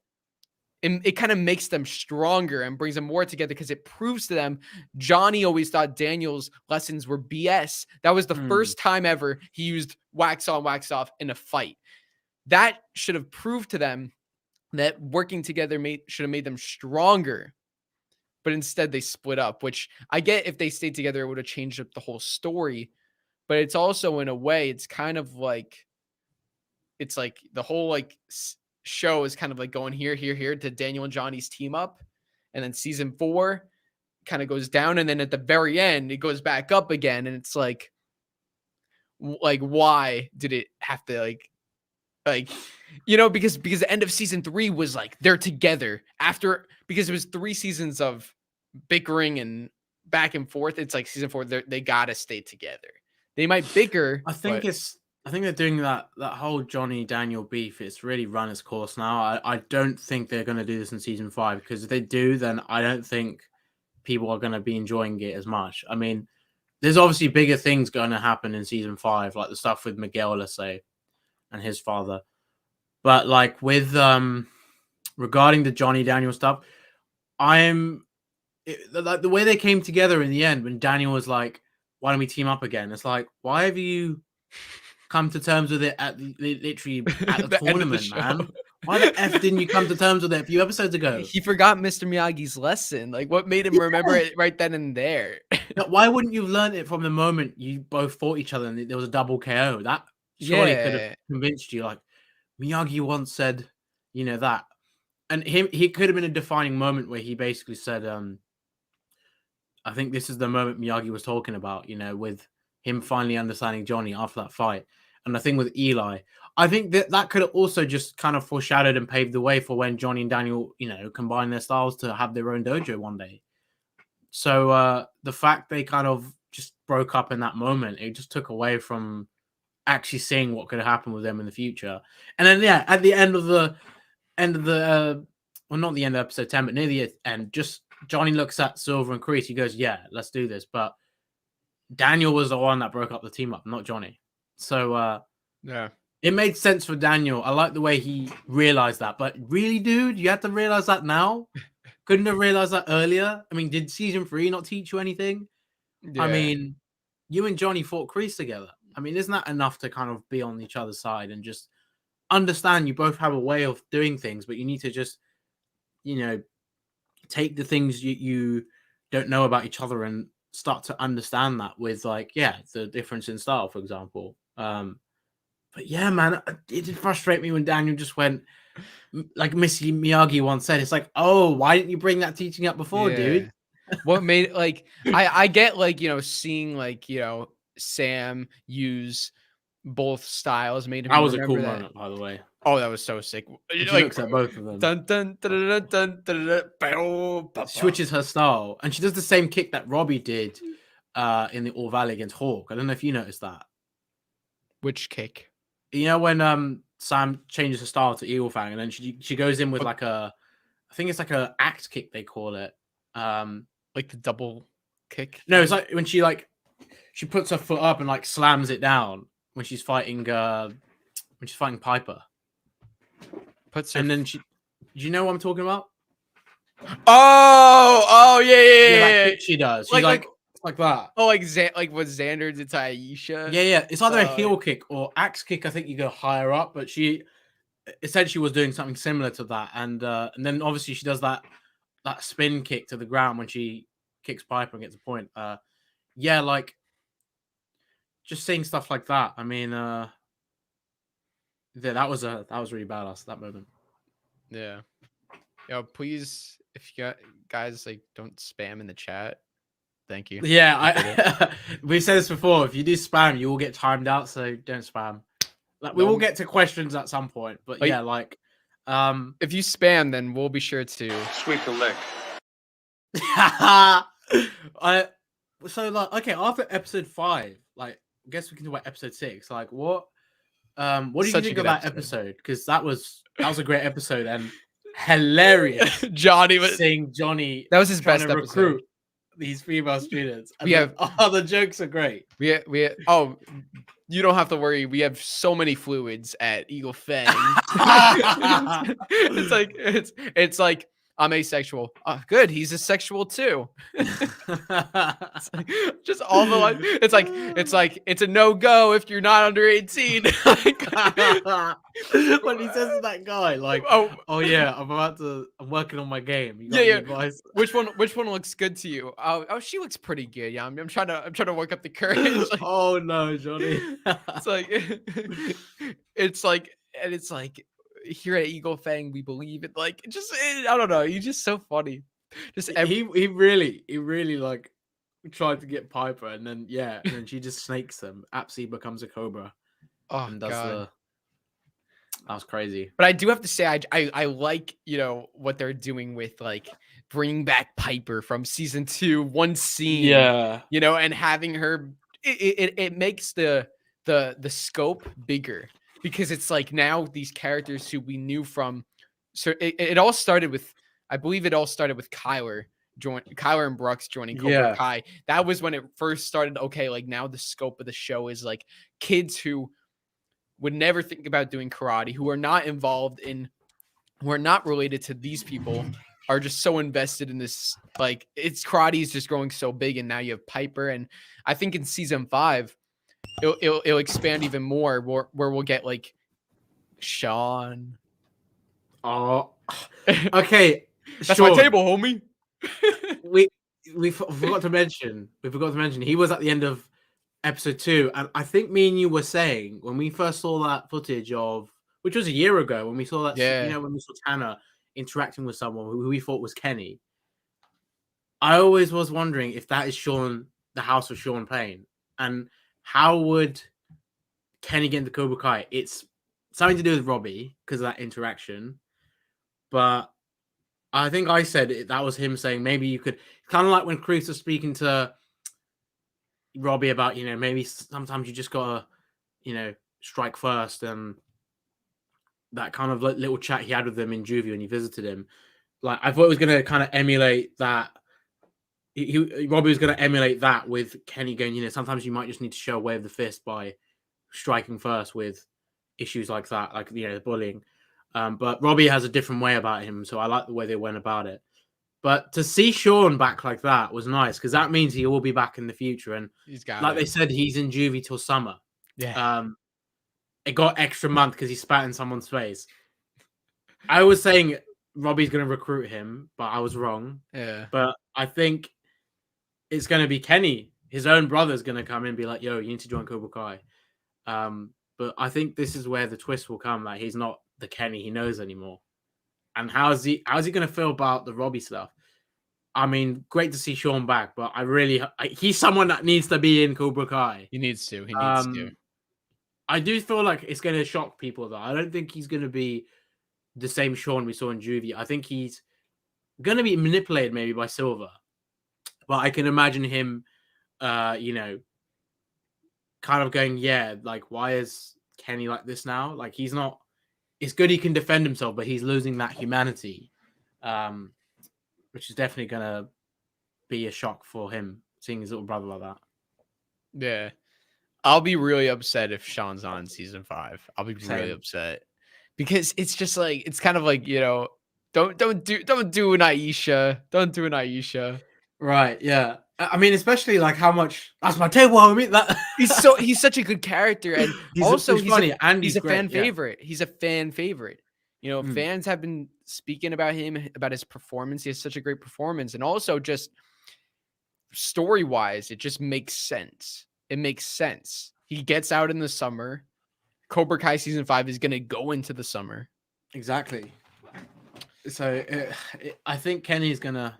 [SPEAKER 1] And it kind of makes them stronger and brings them more together because it proves to them. Johnny always thought Daniel's lessons were BS. That was the first time ever he used wax on, wax off in a fight. That should have proved to them that working together should have made them stronger. But instead they split up, which I get if they stayed together, it would have changed up the whole story. But it's also, in a way, it's kind of like, it's like the whole like show is kind of like going here to Daniel and Johnny's team up. And then season 4 kind of goes down. And then at the very end, it goes back up again. And it's like why did it have to like, you know, because the end of season 3 was like they're together after, because it was 3 seasons of bickering and back and forth. It's like season 4, they gotta stay together. They might bicker.
[SPEAKER 2] I think they're doing that whole Johnny Daniel beef. It's really run its course now. I don't think they're going to do this in season 5, because if they do, then I don't think people are going to be enjoying it as much. I mean, there's obviously bigger things going to happen in season 5, like the stuff with Miguel, let's say, and his father. But like with regarding the Johnny Daniel stuff, like the way they came together in the end when Daniel was like, "Why don't we team up again?" It's like, why have you come to terms with it literally at the tournament, man? Why the F didn't you come to terms with it a few episodes ago?
[SPEAKER 1] He forgot Mr. Miyagi's lesson. Like, what made him remember it right then and there?
[SPEAKER 2] Why wouldn't you have learned it from the moment you both fought each other and there was a double KO? That surely could have convinced you. Like, Miyagi once said, you know, that. And he could have been a defining moment where he basically said, I think this is the moment Miyagi was talking about, you know, with him finally understanding Johnny after that fight. And the thing with Eli, I think that could have also just kind of foreshadowed and paved the way for when Johnny and Daniel, you know, combine their styles to have their own dojo one day. So the fact they kind of just broke up in that moment, it just took away from actually seeing what could happen with them in the future. And then, yeah, at the end of the well, not the end of episode 10, but near the end, just Johnny looks at Silver and Kreese. He goes, "Yeah, let's do this." But Daniel was the one that broke up the team up, not Johnny. So
[SPEAKER 1] yeah,
[SPEAKER 2] it made sense for Daniel. I like the way he realized that. But really, dude, you have to realize that now? Couldn't have realized that earlier? I mean, did season 3 not teach you anything?
[SPEAKER 1] yeah.
[SPEAKER 2] I mean, you and Johnny fought Kreese together. I mean, isn't that enough to kind of be on each other's side and just understand you both have a way of doing things, but you need to just, you know, take the things you don't know about each other and start to understand that with, like, yeah, the difference in style, for example. But yeah, man, it did frustrate me when Daniel just went, like Missy Miyagi once said, it's like, oh, why didn't you bring that teaching up before, dude?
[SPEAKER 1] What made, like, I get, like, you know, seeing, like, you know, Sam use both styles made him
[SPEAKER 2] That was a
[SPEAKER 1] remember
[SPEAKER 2] cool
[SPEAKER 1] that.
[SPEAKER 2] moment, by the way.
[SPEAKER 1] Oh, that was so sick.
[SPEAKER 2] She
[SPEAKER 1] Like,
[SPEAKER 2] looks at both of them.
[SPEAKER 1] dun, dun, dun, dun, dun, dun, dun, dun,
[SPEAKER 2] switches her style, and she does the same kick that Robbie did in the All Valley against Hawk. I don't know if you noticed that.
[SPEAKER 1] Which kick?
[SPEAKER 2] You know when Sam changes her style to Eagle Fang, and then she goes in with like a, I think it's like a axe kick they call it.
[SPEAKER 1] Like the double kick?
[SPEAKER 2] No, it's like when she puts her foot up and like slams it down when she's fighting Piper. And then do you know what I'm talking about?
[SPEAKER 1] Oh, yeah.
[SPEAKER 2] Kick she does. She's like that.
[SPEAKER 1] Oh, like what Xander did to Aisha.
[SPEAKER 2] Yeah. It's either a heel kick or axe kick. I think you go higher up, but she essentially was doing something similar to that. And then obviously she does that spin kick to the ground when she kicks Piper and gets a point. Yeah, like just seeing stuff like that. I mean, that was really badass, that moment.
[SPEAKER 1] Yeah. Yo, please, if you guys like don't spam in the chat. Thank you.
[SPEAKER 2] Yeah, we've said this before. If you do spam, you will get timed out. So don't spam. Like we will get to questions at some point, but yeah, like,
[SPEAKER 1] if you spam, then we'll be sure to
[SPEAKER 3] sweep the lick.
[SPEAKER 2] So like, okay, after episode 5, like, I guess we can talk about episode 6. Like, what did you think of that episode? Because that was a great episode and hilarious.
[SPEAKER 1] Johnny was
[SPEAKER 2] seeing Johnny.
[SPEAKER 1] That was his best episode.
[SPEAKER 2] Recruit these female students. And the jokes are great.
[SPEAKER 1] You don't have to worry. We have so many fluids at Eagle Fang. it's like I'm asexual. Good, he's asexual too. It's like, just all the like. It's a no-go if you're not under 18.
[SPEAKER 2] When he says to that guy, like, oh yeah, I'm working on my game. You got any advice?
[SPEAKER 1] Which one looks good to you? Oh, she looks pretty good. Yeah, I'm trying to work up the courage. Like,
[SPEAKER 2] oh no, Johnny.
[SPEAKER 1] it's like here at Eagle Fang, we believe it. Like, I don't know. He's just so funny.
[SPEAKER 2] He really like tried to get Piper, and then and then she just snakes him. Absolutely becomes a cobra.
[SPEAKER 1] Oh, and does God.
[SPEAKER 2] That was crazy.
[SPEAKER 1] But I do have to say, I like, what they're doing with like bringing back Piper from season 2, one scene. And having her. It makes the scope bigger. Because it's like now these characters who we knew from, so it all started with, I believe it all started with Kyler and Brooks joining Cobra Kai. That was when it first started. Okay, like now the scope of the show is like kids who would never think about doing karate, who are not related to these people, are just so invested in this. Like karate is just growing so big, and now you have Piper, and I think in season 5. It'll expand even more where we'll get like Sean.
[SPEAKER 2] Oh, okay.
[SPEAKER 1] That's my table, homie.
[SPEAKER 2] we forgot to mention he was at the end of episode 2, and I think me and you were saying when we first saw that footage which was a year ago, when we saw that, when we saw Tanner interacting with someone who we thought was Kenny. I always was wondering if that is Sean, the house of Sean Payne, and how would Kenny get into Cobra Kai? It's something to do with Robbie because of that interaction. But I think I said that was him saying maybe you could, kind of like when Kreese was speaking to Robbie about, maybe sometimes you just gotta, strike first, and that kind of little chat he had with him in juvie when he visited him. Like, I thought it was going to kind of emulate that. Robbie was going to emulate that with Kenny going, sometimes you might just need to show a way of the fist by striking first with issues like that, like, the bullying. But Robbie has a different way about him, so I like the way they went about it. But to see Sean back like that was nice, because that means he will be back in the future. And they said, he's in juvie till summer.
[SPEAKER 1] Yeah.
[SPEAKER 2] It got extra month because he spat in someone's face. I was saying Robbie's going to recruit him, but I was wrong.
[SPEAKER 1] Yeah.
[SPEAKER 2] But I think it's going to be Kenny. His own brother's going to come in and be like, yo, you need to join Cobra Kai. But I think this is where the twist will come. Like, he's not the Kenny he knows anymore. And how's he going to feel about the Robbie stuff? I mean, great to see Sean back, but he's someone that needs to be in Cobra Kai.
[SPEAKER 1] He needs to. He needs to.
[SPEAKER 2] I do feel like it's going to shock people, though. I don't think he's going to be the same Sean we saw in juvie. I think he's going to be manipulated maybe by Silver. But I can imagine him, kind of going, like, why is Kenny like this now? Like, he's not... It's good he can defend himself, but he's losing that humanity, which is definitely going to be a shock for him, seeing his little brother like that.
[SPEAKER 1] Yeah. I'll be really upset if Sean's on in season 5. I'll be really upset. Because it's just like, it's kind of like, don't do an Aisha. Don't do an Aisha.
[SPEAKER 2] Right, yeah. I mean, especially like how much that's my table, homie. That
[SPEAKER 1] he's such a good character, and he's funny, and he's a fan favorite. He's a fan favorite. Fans have been speaking about him, about his performance. He has such a great performance, and also just story wise, it just makes sense. It makes sense. He gets out in the summer. Cobra Kai season 5 is going to go into the summer.
[SPEAKER 2] Exactly. So I think Kenny's gonna.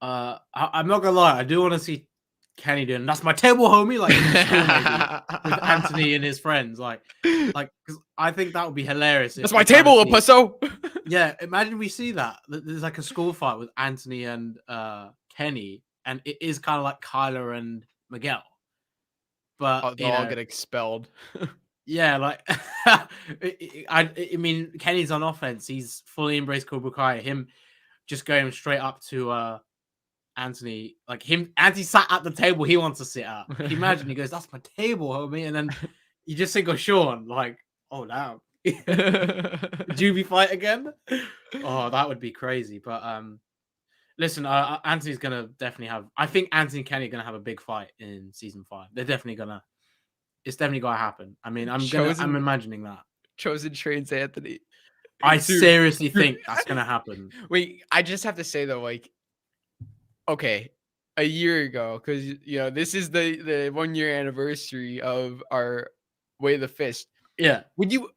[SPEAKER 2] I'm not gonna lie. I do want to see Kenny doing "That's my table, homie," like in the school maybe with Anthony and his friends, like because I think that would be hilarious.
[SPEAKER 1] That's
[SPEAKER 2] If
[SPEAKER 1] my
[SPEAKER 2] we kind of
[SPEAKER 1] table,
[SPEAKER 2] see,
[SPEAKER 1] Paso.
[SPEAKER 2] yeah, imagine we see that. There's like a school fight with Anthony and Kenny, and it is kind of like Kyler and Miguel. But
[SPEAKER 1] Oh, they'll all get expelled.
[SPEAKER 2] yeah, like I mean, Kenny's on offense. He's fully embraced Cobra Kai. Him just going straight up to Anthony, like him. Anthony sat at the table he wants to sit at. Can you imagine? He goes, "That's my table, homie," and then you just think of Sean, like, "Oh damn, Juby fight again." Oh, that would be crazy. But listen, Anthony's gonna definitely have. I think Anthony and Kenny are gonna have a big fight in season 5. They're definitely gonna. It's definitely gonna happen. I mean, I'm imagining that.
[SPEAKER 1] Chosen trains Anthony.
[SPEAKER 2] I seriously think that's gonna happen.
[SPEAKER 1] Wait, I just have to say though, like, okay, a year ago, because this is the 1 year anniversary of our Way of the Fist.
[SPEAKER 2] Yeah.
[SPEAKER 1] Would you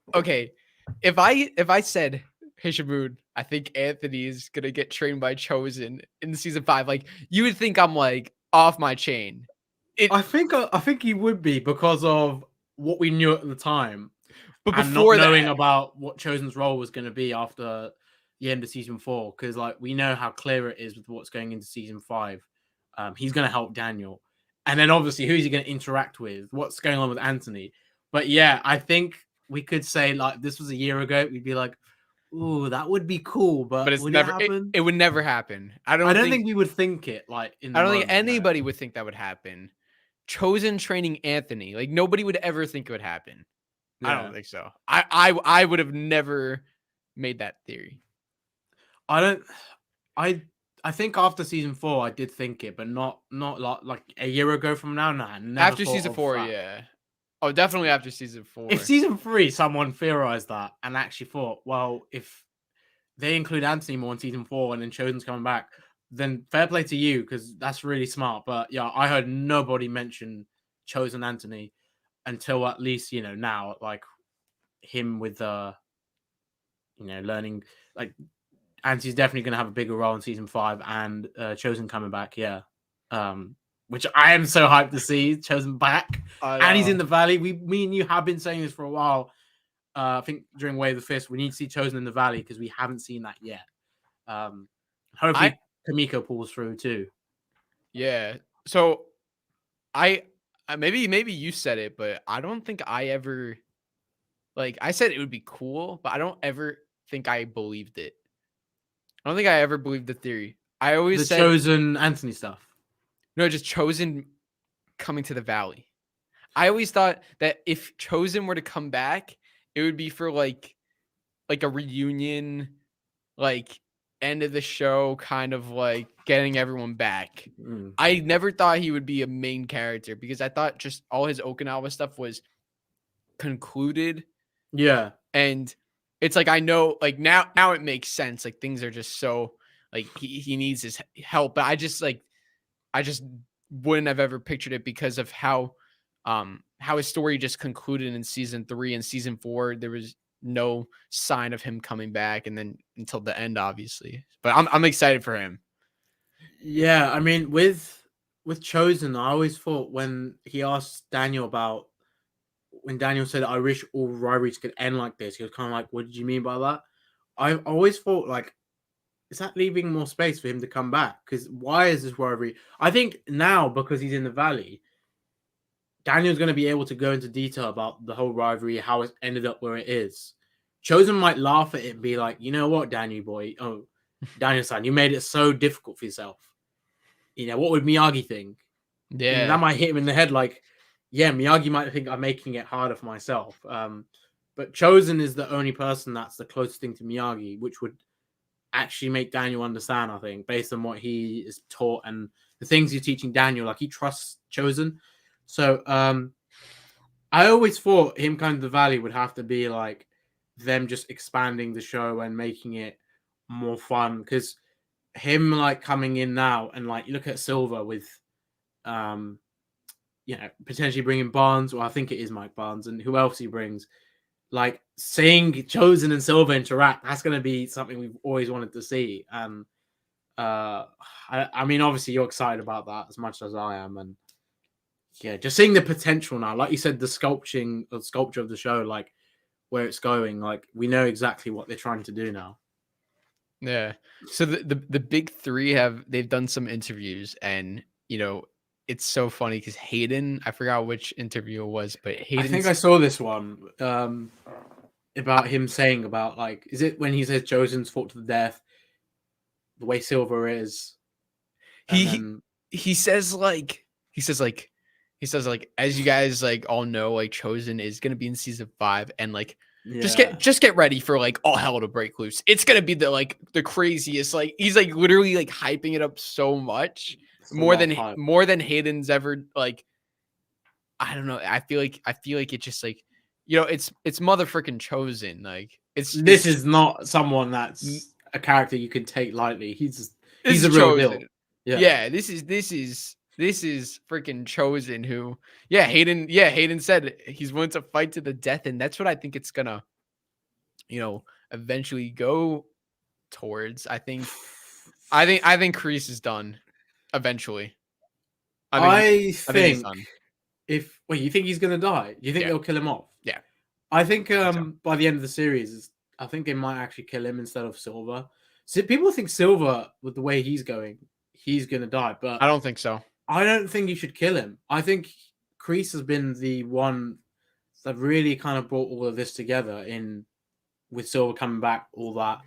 [SPEAKER 1] if I said, "Hey Shaboon, I think Anthony is gonna get trained by Chosen in season 5," like you would think I'm like off my chain.
[SPEAKER 2] I think he would be because of what we knew at the time,
[SPEAKER 1] But
[SPEAKER 2] and
[SPEAKER 1] before
[SPEAKER 2] not knowing
[SPEAKER 1] that,
[SPEAKER 2] about what Chosen's role was going to be after the end of season 4, because like we know how clear it is with what's going into season 5. He's going to help Daniel, and then obviously who's he going to interact with? What's going on with Anthony? But yeah, I think we could say like this was a year ago. We'd be like, "Ooh, that would be cool," but
[SPEAKER 1] it's
[SPEAKER 2] would
[SPEAKER 1] never.
[SPEAKER 2] it happen?
[SPEAKER 1] It would never happen. I
[SPEAKER 2] I don't
[SPEAKER 1] think
[SPEAKER 2] think we would think it like in the
[SPEAKER 1] I don't think
[SPEAKER 2] moment, no.
[SPEAKER 1] anybody would think that would happen. Chosen training Anthony, like nobody would ever think it would happen. I
[SPEAKER 2] Yeah.
[SPEAKER 1] don't think so. I would have never made that theory.
[SPEAKER 2] I think after season 4 I did think it, but not like a year ago from now. Nah, never
[SPEAKER 1] After
[SPEAKER 2] thought
[SPEAKER 1] season
[SPEAKER 2] of
[SPEAKER 1] 4,
[SPEAKER 2] that.
[SPEAKER 1] yeah. Oh, definitely after season 4.
[SPEAKER 2] If season 3 someone theorized that and actually thought, well, if they include Anthony more in season 4 and then Chosen's coming back, then fair play to you because that's really smart. But yeah, I heard nobody mention Chosen Anthony until at least now, like him with learning, like Anthony's definitely going to have a bigger role in season 5 and Chosen coming back. Yeah. Which I am so hyped to see Chosen back. And he's in the valley. Me and you have been saying this for a while. I think during Way of the Fist, we need to see Chosen in the valley because we haven't seen that yet. Hopefully Kamiko pulls through too.
[SPEAKER 1] Yeah. So I maybe you said it, but I don't think I ever I said it would be cool, but I don't ever think I believed it. I don't think I ever believed the theory. I always said
[SPEAKER 2] Chosen Anthony stuff.
[SPEAKER 1] No, just Chosen coming to the valley. I always thought that if Chosen were to come back, it would be for like a reunion, like end of the show, kind of like getting everyone back. I never thought he would be a main character because I thought just all his Okinawa stuff was concluded.
[SPEAKER 2] Yeah.
[SPEAKER 1] And it's like I know like now it makes sense. Like things are just so like he needs his help. But I just wouldn't have ever pictured it because of how his story just concluded in season 3 and season 4. There was no sign of him coming back, and then until the end, obviously. But I'm excited for him.
[SPEAKER 2] Yeah, I mean, with Chosen, I always thought when he asked Daniel about when Daniel said, "I wish all rivalries could end like this," he was kind of like, "What did you mean by that?" I always thought like, is that leaving more space for him to come back? Because why is this rivalry? I think now because he's in the valley, Daniel's going to be able to go into detail about the whole rivalry, how it ended up where it is. Chosen might laugh at it and be like, "You know what, Daniel boy? Oh, Daniel-san, you made it so difficult for yourself. What would Miyagi think?"
[SPEAKER 1] Yeah.
[SPEAKER 2] That might hit him in the head like, yeah, Miyagi might think I'm making it harder for myself. But Chosen is the only person that's the closest thing to Miyagi, which would actually make Daniel understand, I think, based on what he is taught and the things he's teaching Daniel. Like, he trusts Chosen. So I always thought him coming to the valley would have to be like them just expanding the show and making it more fun. Because him like coming in now and like you look at Silver with potentially bringing Barnes, or I think it is Mike Barnes, and who else he brings. like seeing Chozen and Silver interact, that's going to be something we've always wanted to see. And I mean, obviously you're excited about that as much as I am, and yeah, just seeing the potential now, like you said, the sculpture of the show, like where it's going, like we know exactly what they're trying to do now.
[SPEAKER 1] Yeah. So the big three they've done some interviews, and it's so funny because Hayden, I forgot which interview it was, but
[SPEAKER 2] I think I saw this one about him saying about, like, is it when he says Chosen's fought to the death, the way Silver is,
[SPEAKER 1] he says like as you guys like all know, like Chosen is gonna be in season 5, and like just get ready for like all hell to break loose. It's gonna be the craziest, like he's like literally like hyping it up so much, more than Hayden's ever, like, I don't know. I feel like it's just like, it's motherfucking Chosen. Like
[SPEAKER 2] this is not someone that's a character you can take lightly. He's a real deal.
[SPEAKER 1] Yeah, this is freaking Chosen, who Hayden said he's willing to fight to the death, and that's what I think it's gonna eventually go towards. I think Kreese is done eventually.
[SPEAKER 2] I think he's done. Wait, you think he's gonna die? Do you think they'll kill him off?
[SPEAKER 1] Yeah.
[SPEAKER 2] I think by the end of the series, I think they might actually kill him instead of Silver. So people think Silver, with the way he's going, he's gonna die, but
[SPEAKER 1] I don't think so.
[SPEAKER 2] I don't think you should kill him. I think Kreese has been the one that really kind of brought all of this together with Silver coming back, all that.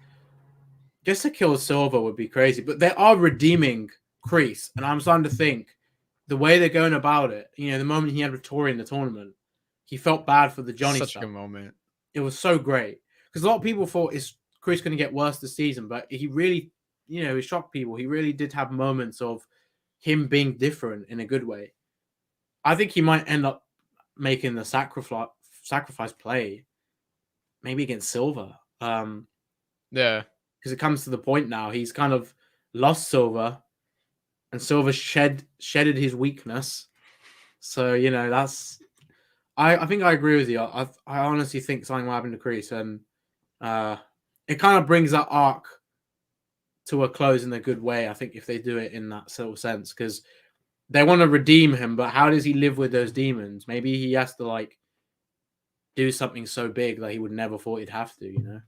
[SPEAKER 2] Just to kill Silver would be crazy, but they are redeeming Kreese, and I'm starting to think the way they're going about it. The moment he had with Tory in the tournament, he felt bad for the Johnny
[SPEAKER 1] stuff.
[SPEAKER 2] Such a
[SPEAKER 1] good moment.
[SPEAKER 2] It was so great because a lot of people thought Kreese going to get worse this season, but he really, he shocked people. He really did have moments of him being different in a good way. I think he might end up making the sacrifice play, maybe against Silver.
[SPEAKER 1] Yeah,
[SPEAKER 2] because it comes to the point now he's kind of lost Silver, and Silver shedded his weakness. So that's. I think I agree with you. I honestly think something will happen to Kreese, and it kind of brings that arc to a close in a good way. I think if they do it in that sort of sense, because they want to redeem him, but how does he live with those demons? Maybe he has to like do something so big that he would never thought he'd have to.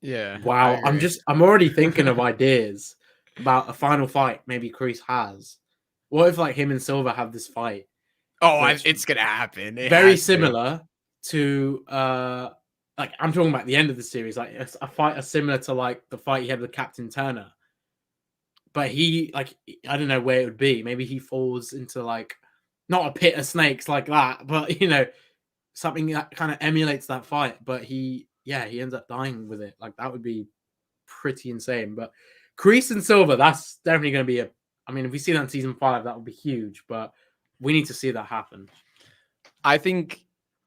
[SPEAKER 1] Yeah.
[SPEAKER 2] Wow. I'm already thinking of ideas about a final fight. Maybe Kreese has. What if like him and Silver have this fight?
[SPEAKER 1] Oh, it's gonna happen.
[SPEAKER 2] Very similar to like I'm talking about the end of the series, like a fight similar to like the fight he had with Captain Turner. But he, like, I don't know where it would be. Maybe he falls into like not a pit of snakes like that, but something that kind of emulates that fight. But he ends up dying with it. Like that would be pretty insane. But Kreese and Silver, that's definitely going to be I mean, if we see that in season 5, that would be huge. But we need to see that happen.
[SPEAKER 1] I think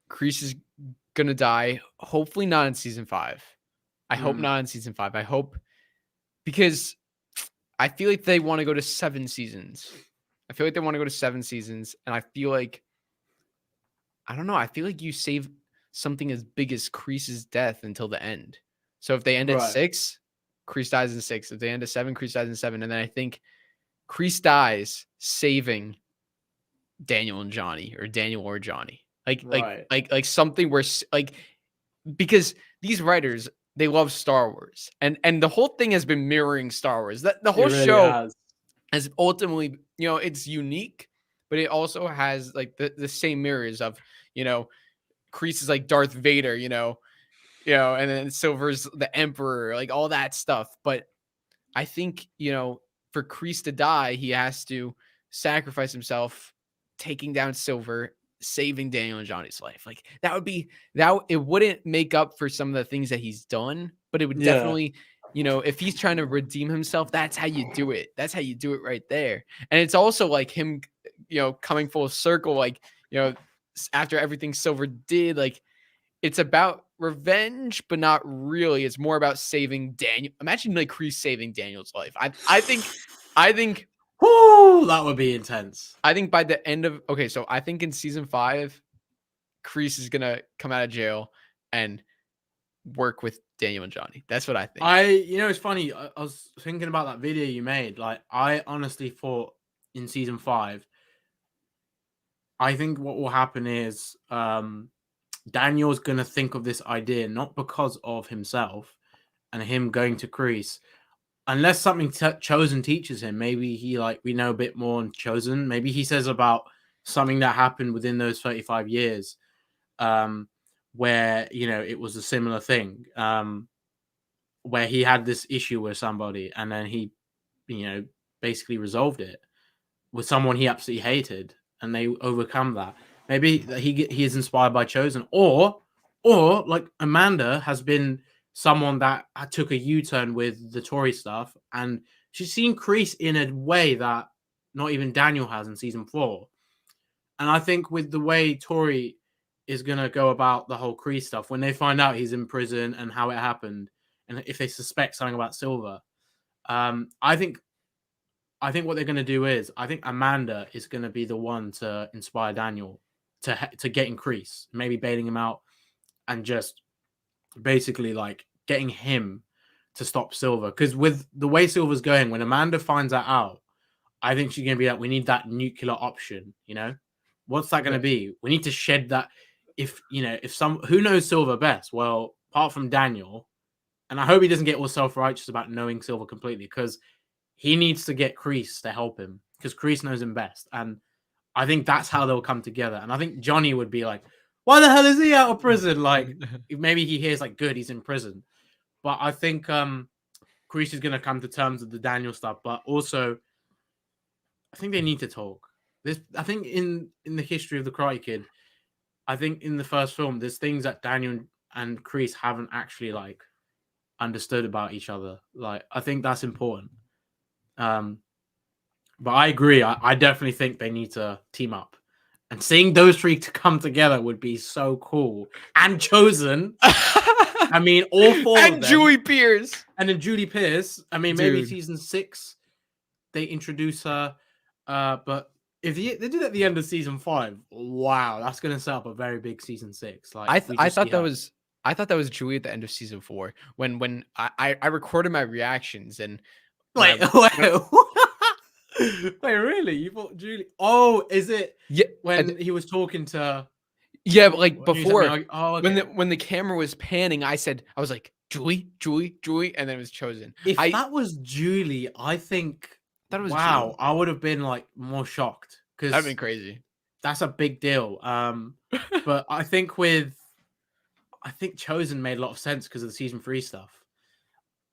[SPEAKER 1] Kreese is gonna die. Hopefully not in season 5. I hope not in season 5. I hope, because I feel like they want to go to 7 seasons. And I feel like, I don't know. I feel like you save something as big as Kreese's death until the end. So if they end at 6, Kreese dies in 6. If they end at 7, Kreese dies in 7. And then I think Kreese dies saving Daniel and Johnny, or Daniel or Johnny. Like something where, like, because these writers, they love Star Wars, and the whole thing has been mirroring Star Wars. That the whole really show has ultimately, it's unique, but it also has like the same mirrors of, Kreese is like Darth Vader, and then Silver's the Emperor, like all that stuff. But I think, for Kreese to die, he has to sacrifice himself, taking down Silver, saving Daniel and Johnny's life. Like it wouldn't make up for some of the things that he's done, but it would definitely, if he's trying to redeem himself, that's how you do it. That's how you do it right there. And it's also like him, coming full circle, like, after everything Silver did, like it's about revenge, but not really. It's more about saving Daniel. Imagine like Kreese saving Daniel's life. I think
[SPEAKER 2] oh, that would be intense.
[SPEAKER 1] I think by the end of, so I think in season 5, Kreese is gonna come out of jail and work with Daniel and Johnny. That's what I think.
[SPEAKER 2] It's funny. I was thinking about that video you made. Like, I honestly thought in season 5, I think what will happen is Daniel's gonna think of this idea not because of himself and him going to Kreese, unless something Chozen teaches him. Maybe we know a bit more on Chozen. Maybe he says about something that happened within those 35 years, where it was a similar thing, where he had this issue with somebody, and then he, basically resolved it with someone he absolutely hated, and they overcome that. Maybe that he is inspired by Chozen, or like Amanda has been someone that took a U-turn with the Tory stuff, and she's seen Kreese in a way that not even Daniel has in season 4. And I think with the way Tory is gonna go about the whole Kreese stuff, when they find out he's in prison and how it happened, and if they suspect something about Silver, I think what they're gonna do is, I think Amanda is gonna be the one to inspire Daniel to get in Kreese, maybe bailing him out, and just basically like getting him to stop Silver. Because with the way Silver's going, when Amanda finds that out, I think she's gonna be like, we need that nuclear option. What's that gonna be? We need to shed that. If who knows Silver best? Well, apart from Daniel, and I hope he doesn't get all self-righteous about knowing Silver completely, because he needs to get Kreese to help him, because Kreese knows him best. And I think that's how they'll come together. And I think Johnny would be like, why the hell is he out of prison? Like, maybe he hears like, good, he's in prison. But I think Kreese is going to come to terms with the Daniel stuff. But also, I think they need to talk. I think in the history of the Karate Kid, I think in the first film, there's things that Daniel and Kreese haven't actually like understood about each other. Like, I think that's important. But I agree. I definitely think they need to team up. And seeing those three to come together would be so cool. And Chozen. I mean, all 4 of them.
[SPEAKER 1] And Julie Pierce.
[SPEAKER 2] And then Julie Pierce. I mean, maybe season 6, they introduce her. But if they do that at the end of season 5, wow, that's going to set up a very big season 6. Like,
[SPEAKER 1] I thought that was Julie at the end of season 4 when I recorded my reactions and
[SPEAKER 2] wait, really? You thought Julie? Oh, is it?
[SPEAKER 1] Yeah,
[SPEAKER 2] when he was talking to.
[SPEAKER 1] Yeah, but like before,
[SPEAKER 2] like, okay.
[SPEAKER 1] when the camera was panning, I was like, Julie, and then it was Chozen.
[SPEAKER 2] If that was Julie, I think
[SPEAKER 1] that was
[SPEAKER 2] wow,
[SPEAKER 1] Julie.
[SPEAKER 2] I would have been like more shocked, because
[SPEAKER 1] that'd been crazy.
[SPEAKER 2] That's a big deal. But I think Chozen made a lot of sense because of the season 3 stuff,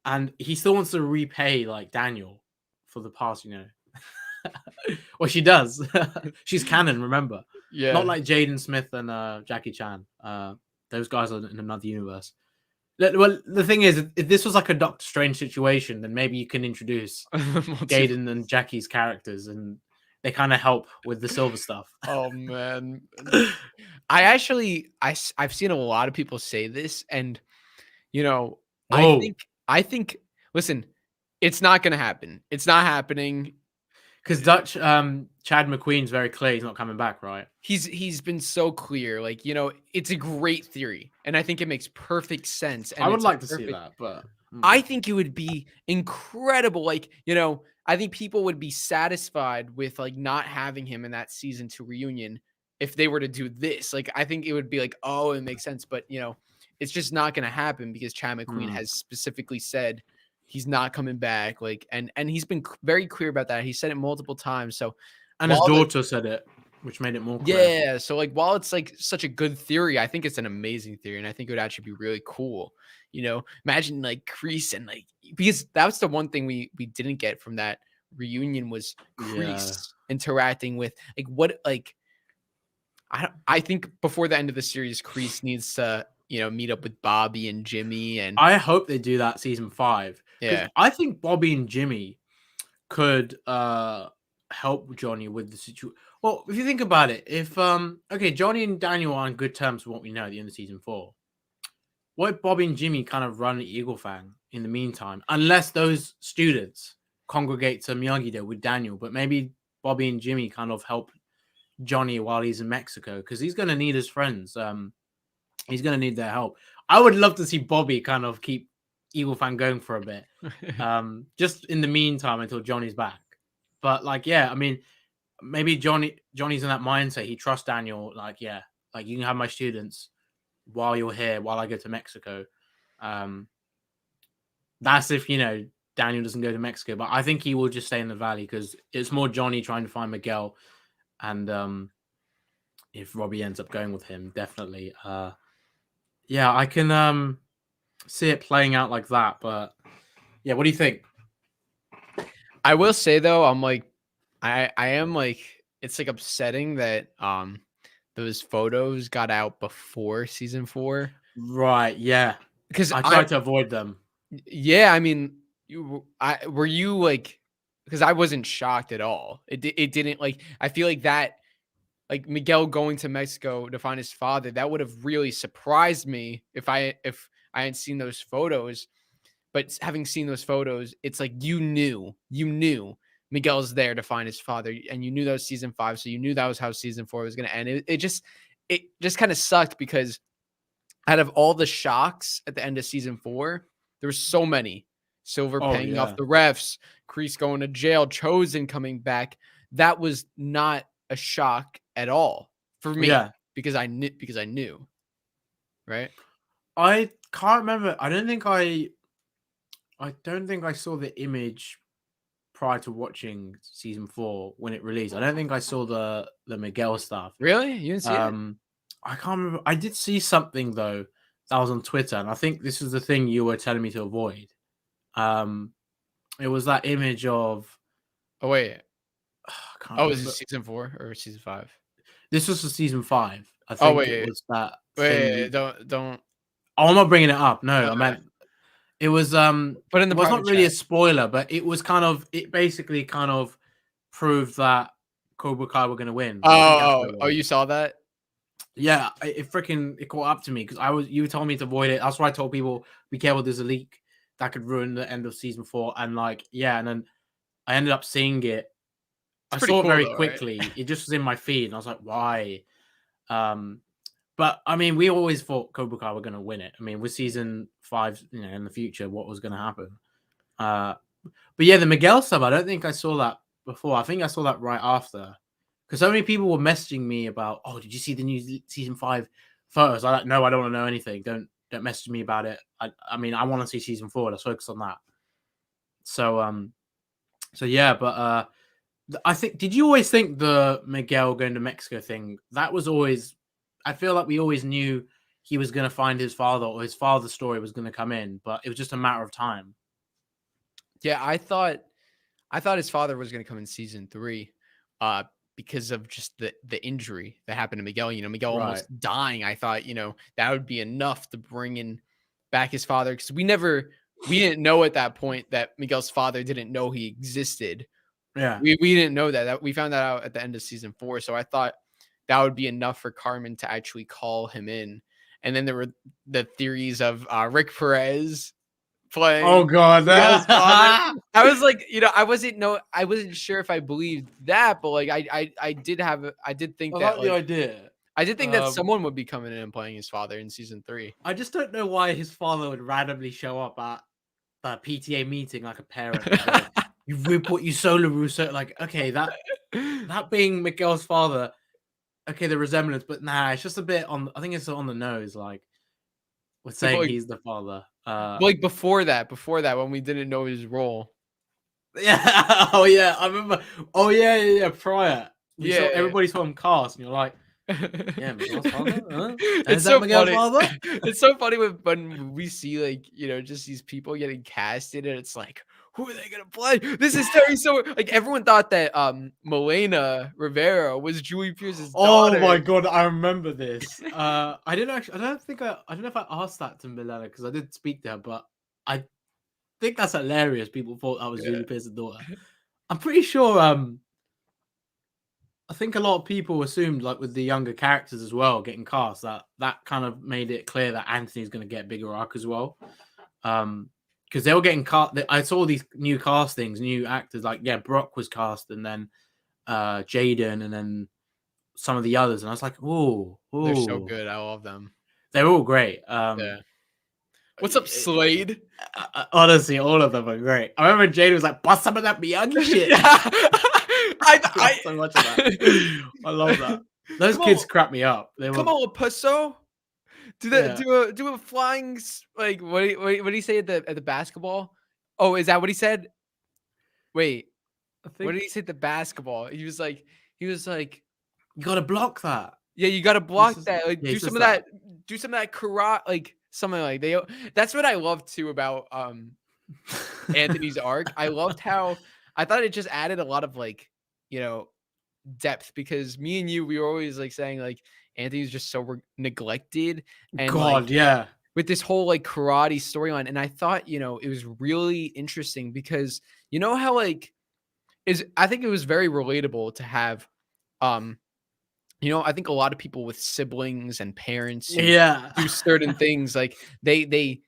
[SPEAKER 2] and he still wants to repay like Daniel for the past, Well, she does. She's canon, remember?
[SPEAKER 1] Yeah.
[SPEAKER 2] Not like Jaden Smith and Jackie Chan. Those guys are in another universe. Well, the thing is, if this was like a Doctor Strange situation, then maybe you can introduce Jaden and Jackie's characters, and they kind of help with the Silver stuff.
[SPEAKER 1] Oh man, I've seen a lot of people say this, and I think. Listen, it's not gonna happen. It's not happening.
[SPEAKER 2] Because Chad McQueen's very clear he's not coming back, right?
[SPEAKER 1] He's been so clear. Like, it's a great theory, and I think it makes perfect sense. And
[SPEAKER 2] I would like to see that, but
[SPEAKER 1] I think it would be incredible. Like, I think people would be satisfied with like not having him in that season 2 reunion if they were to do this. Like, I think it would be like, oh, it makes sense, but it's just not going to happen because Chad McQueen has specifically said he's not coming back. Like, and he's been very clear about that. He said it multiple times. So,
[SPEAKER 2] and his daughter said it, which made it more clear.
[SPEAKER 1] Yeah. So like, while it's like such a good theory, I think it's an amazing theory, and I think it would actually be really cool. Imagine like Kreese and like, because that was the one thing we didn't get from that reunion was Kreese interacting with like what like. I think before the end of the series, Kreese needs to meet up with Bobby and Jimmy, and
[SPEAKER 2] I hope they do that season 5.
[SPEAKER 1] Yeah,
[SPEAKER 2] I think Bobby and Jimmy could help Johnny with the situation. Well, if you think about it, if Johnny and Daniel are on good terms from what we know at the end of season 4, what if Bobby and Jimmy kind of run Eagle Fang in the meantime? Unless those students congregate to Miyagi-Do with Daniel, but maybe Bobby and Jimmy kind of help Johnny while he's in Mexico, because he's going to need his friends. He's going to need their help. I would love to see Bobby kind of keep Eagle Fan going for a bit, just in the meantime until Johnny's back. But like, yeah, I mean, maybe Johnny's in that mindset. He trusts Daniel. Like, yeah, like you can have my students while you're here, while I go to Mexico. That's if, you know, Daniel doesn't go to Mexico, but I think he will just stay in the valley because it's more Johnny trying to find Miguel. And if Robbie ends up going with him, definitely. Yeah, I can see it playing out like that. But yeah, what do you think?
[SPEAKER 1] I will say though, I'm like, I am like, it's like upsetting that those photos got out before season 4.
[SPEAKER 2] Right, yeah.
[SPEAKER 1] Because
[SPEAKER 2] I tried to avoid them.
[SPEAKER 1] Yeah, I mean, were you like, because I wasn't shocked at all. It didn't, like, I feel like that, like Miguel going to Mexico to find his father, that would have really surprised me if I hadn't seen those photos. But having seen those photos, it's like you knew Miguel's there to find his father, and you knew that was season 5, so you knew that was how season 4 was going to end. It just kind of sucked because out of all the shocks at the end of season 4, there were so many. Silver paying off the refs, Kreese going to jail, Chozen coming back. That was not a shock at all for me.
[SPEAKER 2] Yeah.
[SPEAKER 1] Because I knew. Right?
[SPEAKER 2] I can't remember. I don't think I saw the image prior to watching season 4 when it released. I don't think I saw the Miguel stuff.
[SPEAKER 1] Really? You didn't see it?
[SPEAKER 2] I can't remember. I did see something though that was on Twitter, and I think this is the thing you were telling me to avoid. It was that image of.
[SPEAKER 1] Oh wait. Is it season 4 or season 5?
[SPEAKER 2] This was for season 5. I think it was that.
[SPEAKER 1] Wait, don't.
[SPEAKER 2] Oh, I'm not bringing it up. No, I meant it was.
[SPEAKER 1] But in the
[SPEAKER 2] it was not really a spoiler, but it was kind of. It basically kind of proved that Cobra Kai were going to win.
[SPEAKER 1] Oh, you saw that?
[SPEAKER 2] Yeah, it caught up to me because you told me to avoid it. That's why I told people be careful. There's a leak that could ruin the end of season 4, and like, yeah, and then I ended up seeing it. I saw it very quickly. Right? It just was in my feed, and I was like, why? But I mean, we always thought Cobra Kai were going to win it. I mean, with season 5, you know, in the future, what was going to happen? But yeah, the Miguel stuff, I don't think I saw that before. I think I saw that right after. Because so many people were messaging me about, oh, did you see the new season 5 photos? I like, no, I don't want to know anything. Don't message me about it. I mean, I want to see season 4. Let's focus on that. So yeah, but I think, did you always think the Miguel going to Mexico thing, that was always, I feel like we always knew he was going to find his father, or his father's story was going to come in, but it was just a matter of time.
[SPEAKER 1] Yeah, I thought his father was going to come in season 3. Because of just the injury that happened to Miguel. You know, Miguel almost dying. I thought, you know, that would be enough to bring in back his father, because we didn't know at that point that Miguel's father didn't know he existed.
[SPEAKER 2] Yeah.
[SPEAKER 1] We didn't know that. We found that out at the end of season 4. So I thought that would be enough for Carmen to actually call him in. And then there were the theories of Rick Perez playing.
[SPEAKER 2] Oh God.
[SPEAKER 1] I was like, you know, I wasn't sure if I believed that, but like I did think that, like,
[SPEAKER 2] the idea.
[SPEAKER 1] I did think that someone would be coming in and playing his father in season 3.
[SPEAKER 2] I just don't know why his father would randomly show up at a PTA meeting like a parent. You report you solo Russo, like, okay, that being Miguel's father, okay, the resemblance, but nah, it's just a bit on. I think it's on the nose, like we're saying like, he's the father.
[SPEAKER 1] Like before that, when we didn't know his role.
[SPEAKER 2] Yeah. Oh yeah, I remember. Oh yeah. Prior, everybody saw him cast, and you're like, yeah, Miguel's father. Huh?
[SPEAKER 1] It's so Miguel's father. It's so funny when we see, like, you know, just these people getting casted, and it's like, who are they gonna play? This is Terry. So like everyone thought that Milena Rivera was Julie Pierce's daughter.
[SPEAKER 2] Oh my God, I remember this. I don't know if I asked that to Milena, because I did speak to her, but I think that's hilarious. People thought that was Julie Pierce's daughter. I'm pretty sure. I think a lot of people assumed, like with the younger characters as well getting cast, that kind of made it clear that Anthony's going to get a bigger arc as well. Because they were getting cast. I saw these new castings, new actors. Like, yeah, Brock was cast, and then Jaden, and then some of the others, and I was like,
[SPEAKER 1] They're so
[SPEAKER 2] ooh,
[SPEAKER 1] good. I love them.
[SPEAKER 2] they're all great.
[SPEAKER 1] Yeah. What's up, Slade?
[SPEAKER 2] Honestly, all of them are great. I remember Jade was like, "Bust some of that Miyagi shit."
[SPEAKER 1] Yeah.
[SPEAKER 2] I love so much of that. I love that. Those kids crap me up. They were,
[SPEAKER 1] come on, Pusso.
[SPEAKER 2] yeah.
[SPEAKER 1] Do a flying like what did he say at the basketball? Oh, is that what he said? Wait,
[SPEAKER 2] I
[SPEAKER 1] what
[SPEAKER 2] think
[SPEAKER 1] did he say at the basketball? He was like,
[SPEAKER 2] you gotta block that.
[SPEAKER 1] yeah, you got to
[SPEAKER 2] He
[SPEAKER 1] block
[SPEAKER 2] says,
[SPEAKER 1] that. Like
[SPEAKER 2] yeah, he
[SPEAKER 1] do
[SPEAKER 2] says
[SPEAKER 1] some of
[SPEAKER 2] that.
[SPEAKER 1] that. Do some of that karate, like something like they. That's what I love too about Anthony's arc. I loved how I thought it just added a lot of like, you know, depth because me and you, we were always like saying like Anthony's just so neglected and like
[SPEAKER 2] God, yeah.
[SPEAKER 1] with this whole like karate storyline. And I thought, you know, it was really interesting because you know how like I think it was very relatable to have, you know, I think a lot of people with siblings and parents who
[SPEAKER 2] Yeah.
[SPEAKER 1] do certain things like they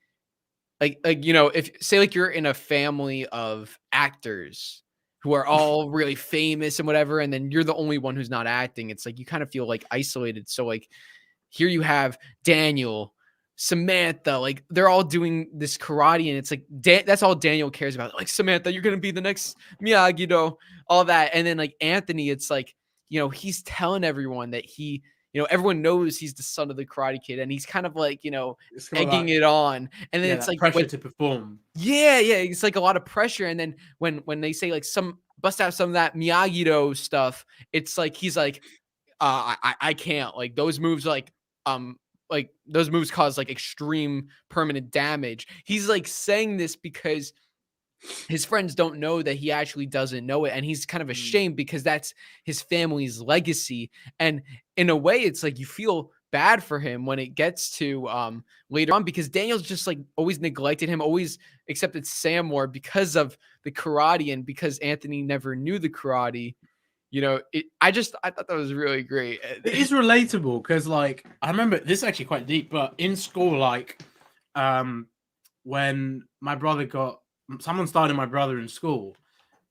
[SPEAKER 1] like you know if say like you're in a family of actors who are all really famous and whatever and then you're the only one who's not acting, it's like you kind of feel like isolated. So like here you have Daniel, Samantha, like they're all doing this karate and it's like that's all Daniel cares about, like Samantha, you're gonna be the next Miyagi-Do, all that. And then like Anthony, it's like, you know, he's telling everyone that he, you know, everyone knows he's the son of the Karate Kid, and he's kind of like, you know,
[SPEAKER 2] It's got
[SPEAKER 1] egging
[SPEAKER 2] that,
[SPEAKER 1] it on. And then
[SPEAKER 2] yeah,
[SPEAKER 1] it's
[SPEAKER 2] that
[SPEAKER 1] like
[SPEAKER 2] pressure
[SPEAKER 1] when,
[SPEAKER 2] to perform.
[SPEAKER 1] yeah, it's like a lot of pressure. And then when they say like some bust out some of that Miyagi-Do stuff, it's like he's like, I can't, like those moves cause like extreme permanent damage. He's like saying this because his friends don't know that he actually doesn't know it, and he's kind of ashamed because that's his family's legacy. And in a way it's like you feel bad for him when it gets to later on because Daniel's just like always neglected him, always accepted Sam more because of the karate and because Anthony never knew the karate. You know, I thought that was really great.
[SPEAKER 2] It is relatable because, like, I remember this is actually quite deep, but in school, like, when my brother someone started my brother in school,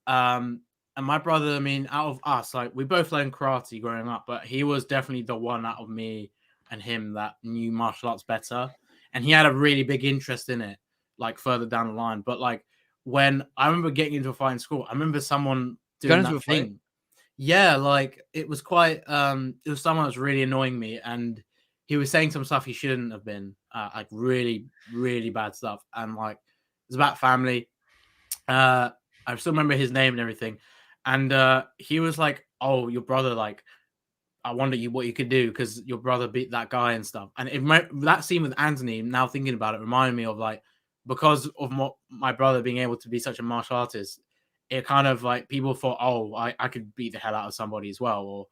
[SPEAKER 2] and my brother, I mean, out of us, like, we both learned karate growing up, but he was definitely the one out of me and him that knew martial arts better, and he had a really big interest in it, like, further down the line. But like, when I remember getting into a fight in school, I remember someone
[SPEAKER 1] Got
[SPEAKER 2] doing
[SPEAKER 1] into
[SPEAKER 2] that
[SPEAKER 1] a fight?
[SPEAKER 2] thing. Yeah, like it was quite it was someone that was really annoying me, and he was saying some stuff he shouldn't have been, like really, really bad stuff. And like it was about family. I still remember his name and everything. And he was like, "Oh, your brother, like, I wonder what you could do because your brother beat that guy and stuff." And that scene with Anthony, now thinking about it, reminded me of like because of my brother being able to be such a martial artist, it kind of like people thought, "Oh, I could beat the hell out of somebody as well,"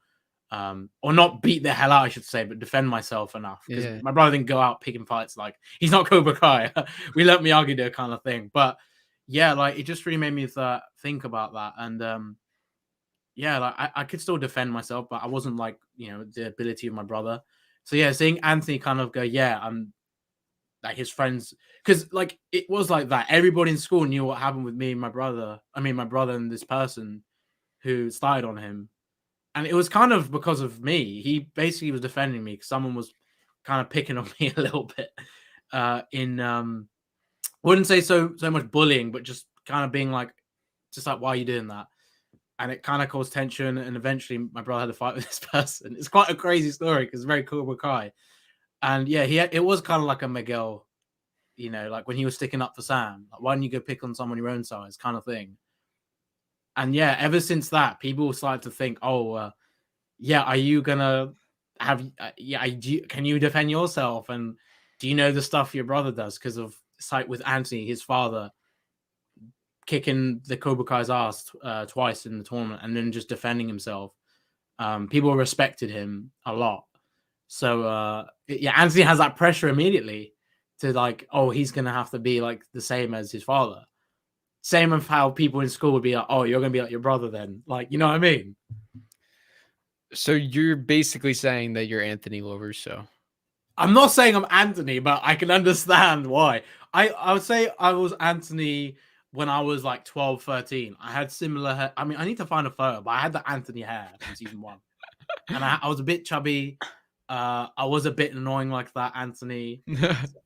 [SPEAKER 2] or not beat the hell out, I should say, but defend myself enough. Because
[SPEAKER 1] Yeah.
[SPEAKER 2] my brother didn't go out picking fights. Like he's not Cobra Kai. We let Miyagi-Do kind of thing. But yeah, like it just really made me think about that. And yeah, like I could still defend myself, but I wasn't like, you know, the ability of my brother. So yeah, seeing Anthony kind of go, yeah, I'm like his friends, because like it was like that. Everybody in school knew what happened with me and my brother. I mean, my brother and this person who started on him, and it was kind of because of me. He basically was defending me because someone was kind of picking on me a little bit. In wouldn't say so much bullying, but just kind of being like, just like, why are you doing that? And it kind of caused tension. And eventually, my brother had a fight with this person. It's quite a crazy story because it's very Cobra Kai. And yeah, it was kind of like a Miguel, you know, like when he was sticking up for Sam. Like, why don't you go pick on someone your own size, kind of thing. And yeah, ever since that, people started to think, oh, yeah, are you gonna have? Can you defend yourself? And do you know the stuff your brother does? Because of sight with Anthony, his father, kicking the Cobra Kai's ass twice in the tournament and then just defending himself. People respected him a lot. So yeah, Anthony has that pressure immediately to like, oh, he's gonna have to be like the same as his father. Same of how people in school would be like, oh, you're gonna be like your brother then. Like, you know what I mean?
[SPEAKER 1] So you're basically saying that you're Anthony Loverso.
[SPEAKER 2] I'm not saying I'm Anthony, but I can understand why. I would say I was Anthony when I was like 12, 13. I had similar hair. I mean, I need to find a photo, but I had the Anthony hair from season 1. and I was a bit chubby. I was a bit annoying like that, Anthony.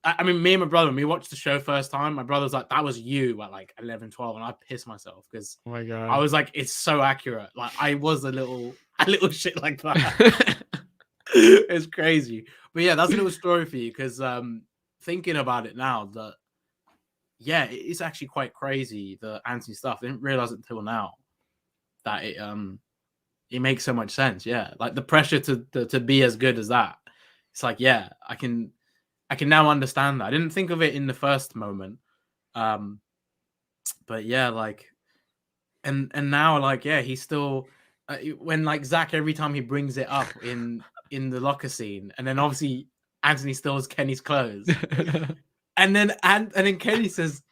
[SPEAKER 2] I mean, me and my brother, when we watched the show first time, my brother's like, that was you at like 11, 12. And I pissed myself because
[SPEAKER 1] Oh my
[SPEAKER 2] I
[SPEAKER 1] god.
[SPEAKER 2] was like, it's so accurate. Like, I was a little shit like that. It's crazy. But yeah, that's a little story for you because thinking about it now, that yeah, it's actually quite crazy, the Anthony stuff. I didn't realize it until now that it makes so much sense. Yeah, like the pressure to be as good as that. It's like, yeah, I can now understand that. I didn't think of it in the first moment, but yeah, like, and now, like, yeah, he's still when like Zach, every time he brings it up in the locker scene, and then obviously Anthony steals Kenny's clothes, and then Kenny says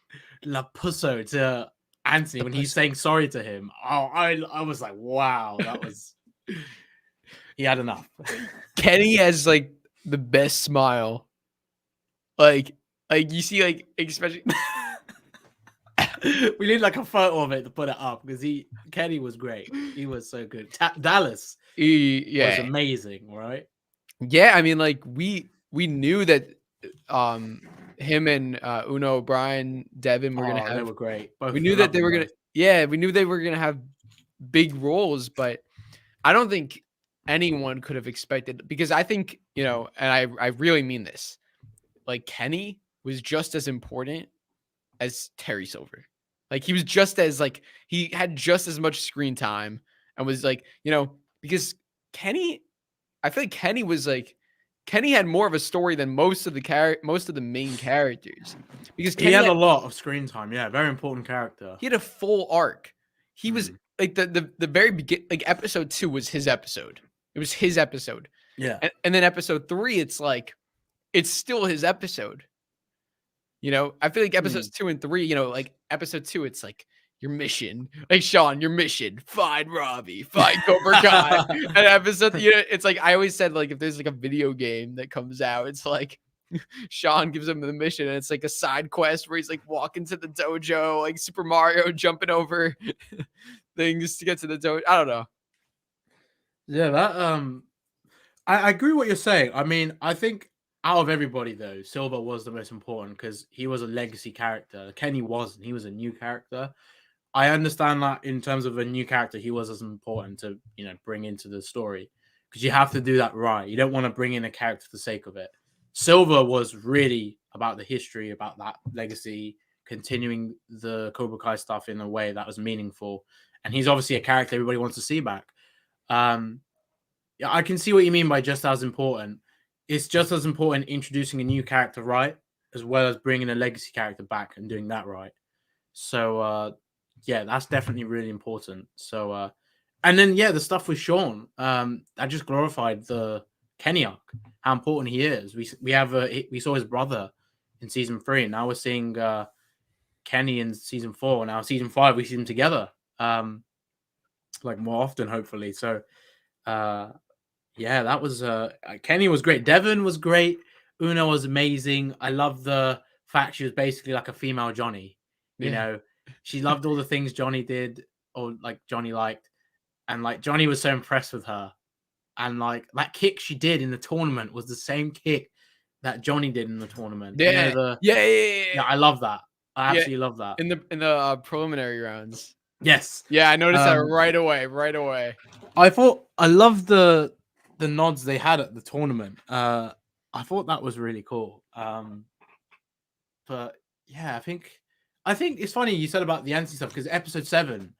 [SPEAKER 2] "la pusso" to Anthony when he's saying sorry to him. Oh, I was like, wow, that was he had enough.
[SPEAKER 1] Kenny has like the best smile. Like you see, like especially.
[SPEAKER 2] We need like a photo of it to put it up because Kenny was great. He was so good. Dallas was amazing, right?
[SPEAKER 1] Yeah, I mean, like we knew that him and Uno O'Brien, Devin were gonna have.
[SPEAKER 2] They were great. Both,
[SPEAKER 1] we knew that they were gonna. Yeah, we knew they were gonna have big roles, but I don't think anyone could have expected, because I think, you know, and I really mean this, like Kenny was just as important as Terry Silver. Like he was just as like he had just as much screen time and was like, you know, because Kenny, I feel like Kenny was like Kenny had more of a story than most of the main characters, because Kenny
[SPEAKER 2] he had a lot of screen time. Yeah, very important character.
[SPEAKER 1] He had a full arc. He was like the very begin, like episode 2 was his episode. It was his episode.
[SPEAKER 2] Yeah,
[SPEAKER 1] and then episode 3, it's like it's still his episode. You know, I feel like episodes 2 and 3, you know, like episode 2, it's like your mission, like Sean, your mission, find Robbie, find Cobra Kai. And episode, you know, it's like I always said, like if there's like a video game that comes out, it's like Sean gives him the mission, and it's like a side quest where he's like walking to the dojo, like Super Mario, jumping over things to get to the dojo. I don't know.
[SPEAKER 2] Yeah, that I agree what you're saying. I mean, I think out of everybody though, Silver was the most important because he was a legacy character. Kenny wasn't. He was a new character. I understand that in terms of a new character, he was as important to, you know, bring into the story, because you have to do that right. You don't want to bring in a character for the sake of it. Silver was really about the history, about that legacy, continuing the Cobra Kai stuff in a way that was meaningful. And he's obviously a character everybody wants to see back. Yeah, I can see what you mean by just as important. It's just as important introducing a new character right, as well as bringing a legacy character back and doing that right. So, yeah, that's definitely really important. So, and then yeah, the stuff with Sean, I just glorified the Kenny arc, how important he is. We saw his brother in season 3, and now we're seeing Kenny in season 4. Now season 5, we see them together, like more often, hopefully. So, yeah, that was Kenny was great. Devin was great. Una was amazing. I love the fact she was basically like a female Johnny. You know, she loved all the things Johnny did, or like Johnny liked, and like Johnny was so impressed with her. And like that kick she did in the tournament was the same kick that Johnny did in the tournament.
[SPEAKER 1] Yeah,
[SPEAKER 2] you know,
[SPEAKER 1] yeah.
[SPEAKER 2] I love that. I absolutely love that.
[SPEAKER 1] In the preliminary rounds.
[SPEAKER 2] Yes.
[SPEAKER 1] Yeah, I noticed that right away.
[SPEAKER 2] I loved the nods they had at the tournament. I thought that was really cool. But yeah, I think it's funny you said about the Anthony stuff, because episode 7,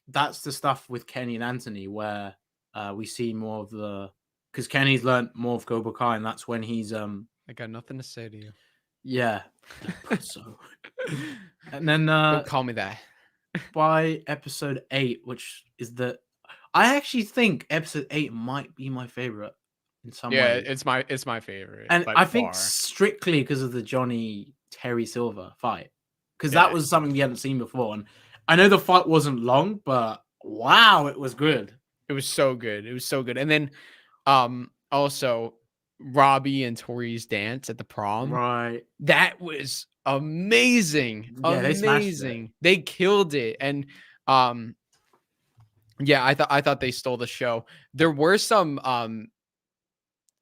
[SPEAKER 2] that's the stuff with Kenny and Anthony where we see more of the, because Kenny's learned more of Cobra Kai, and that's when he's
[SPEAKER 1] I got nothing to say to you.
[SPEAKER 2] Yeah. So, and then
[SPEAKER 1] don't call me that.
[SPEAKER 2] By episode 8, which is I actually think episode 8 might be my favorite in some way.
[SPEAKER 1] Yeah, it's my favorite.
[SPEAKER 2] And I think strictly because of the Johnny Terry Silver fight, because that was something we hadn't seen before. And I know the fight wasn't long, but wow, it was good.
[SPEAKER 1] It was so good. And then also Robbie and Tori's dance at the prom.
[SPEAKER 2] Right.
[SPEAKER 1] That was amazing.
[SPEAKER 2] Yeah,
[SPEAKER 1] amazing. They killed it. And Yeah, I thought they stole the show. There were some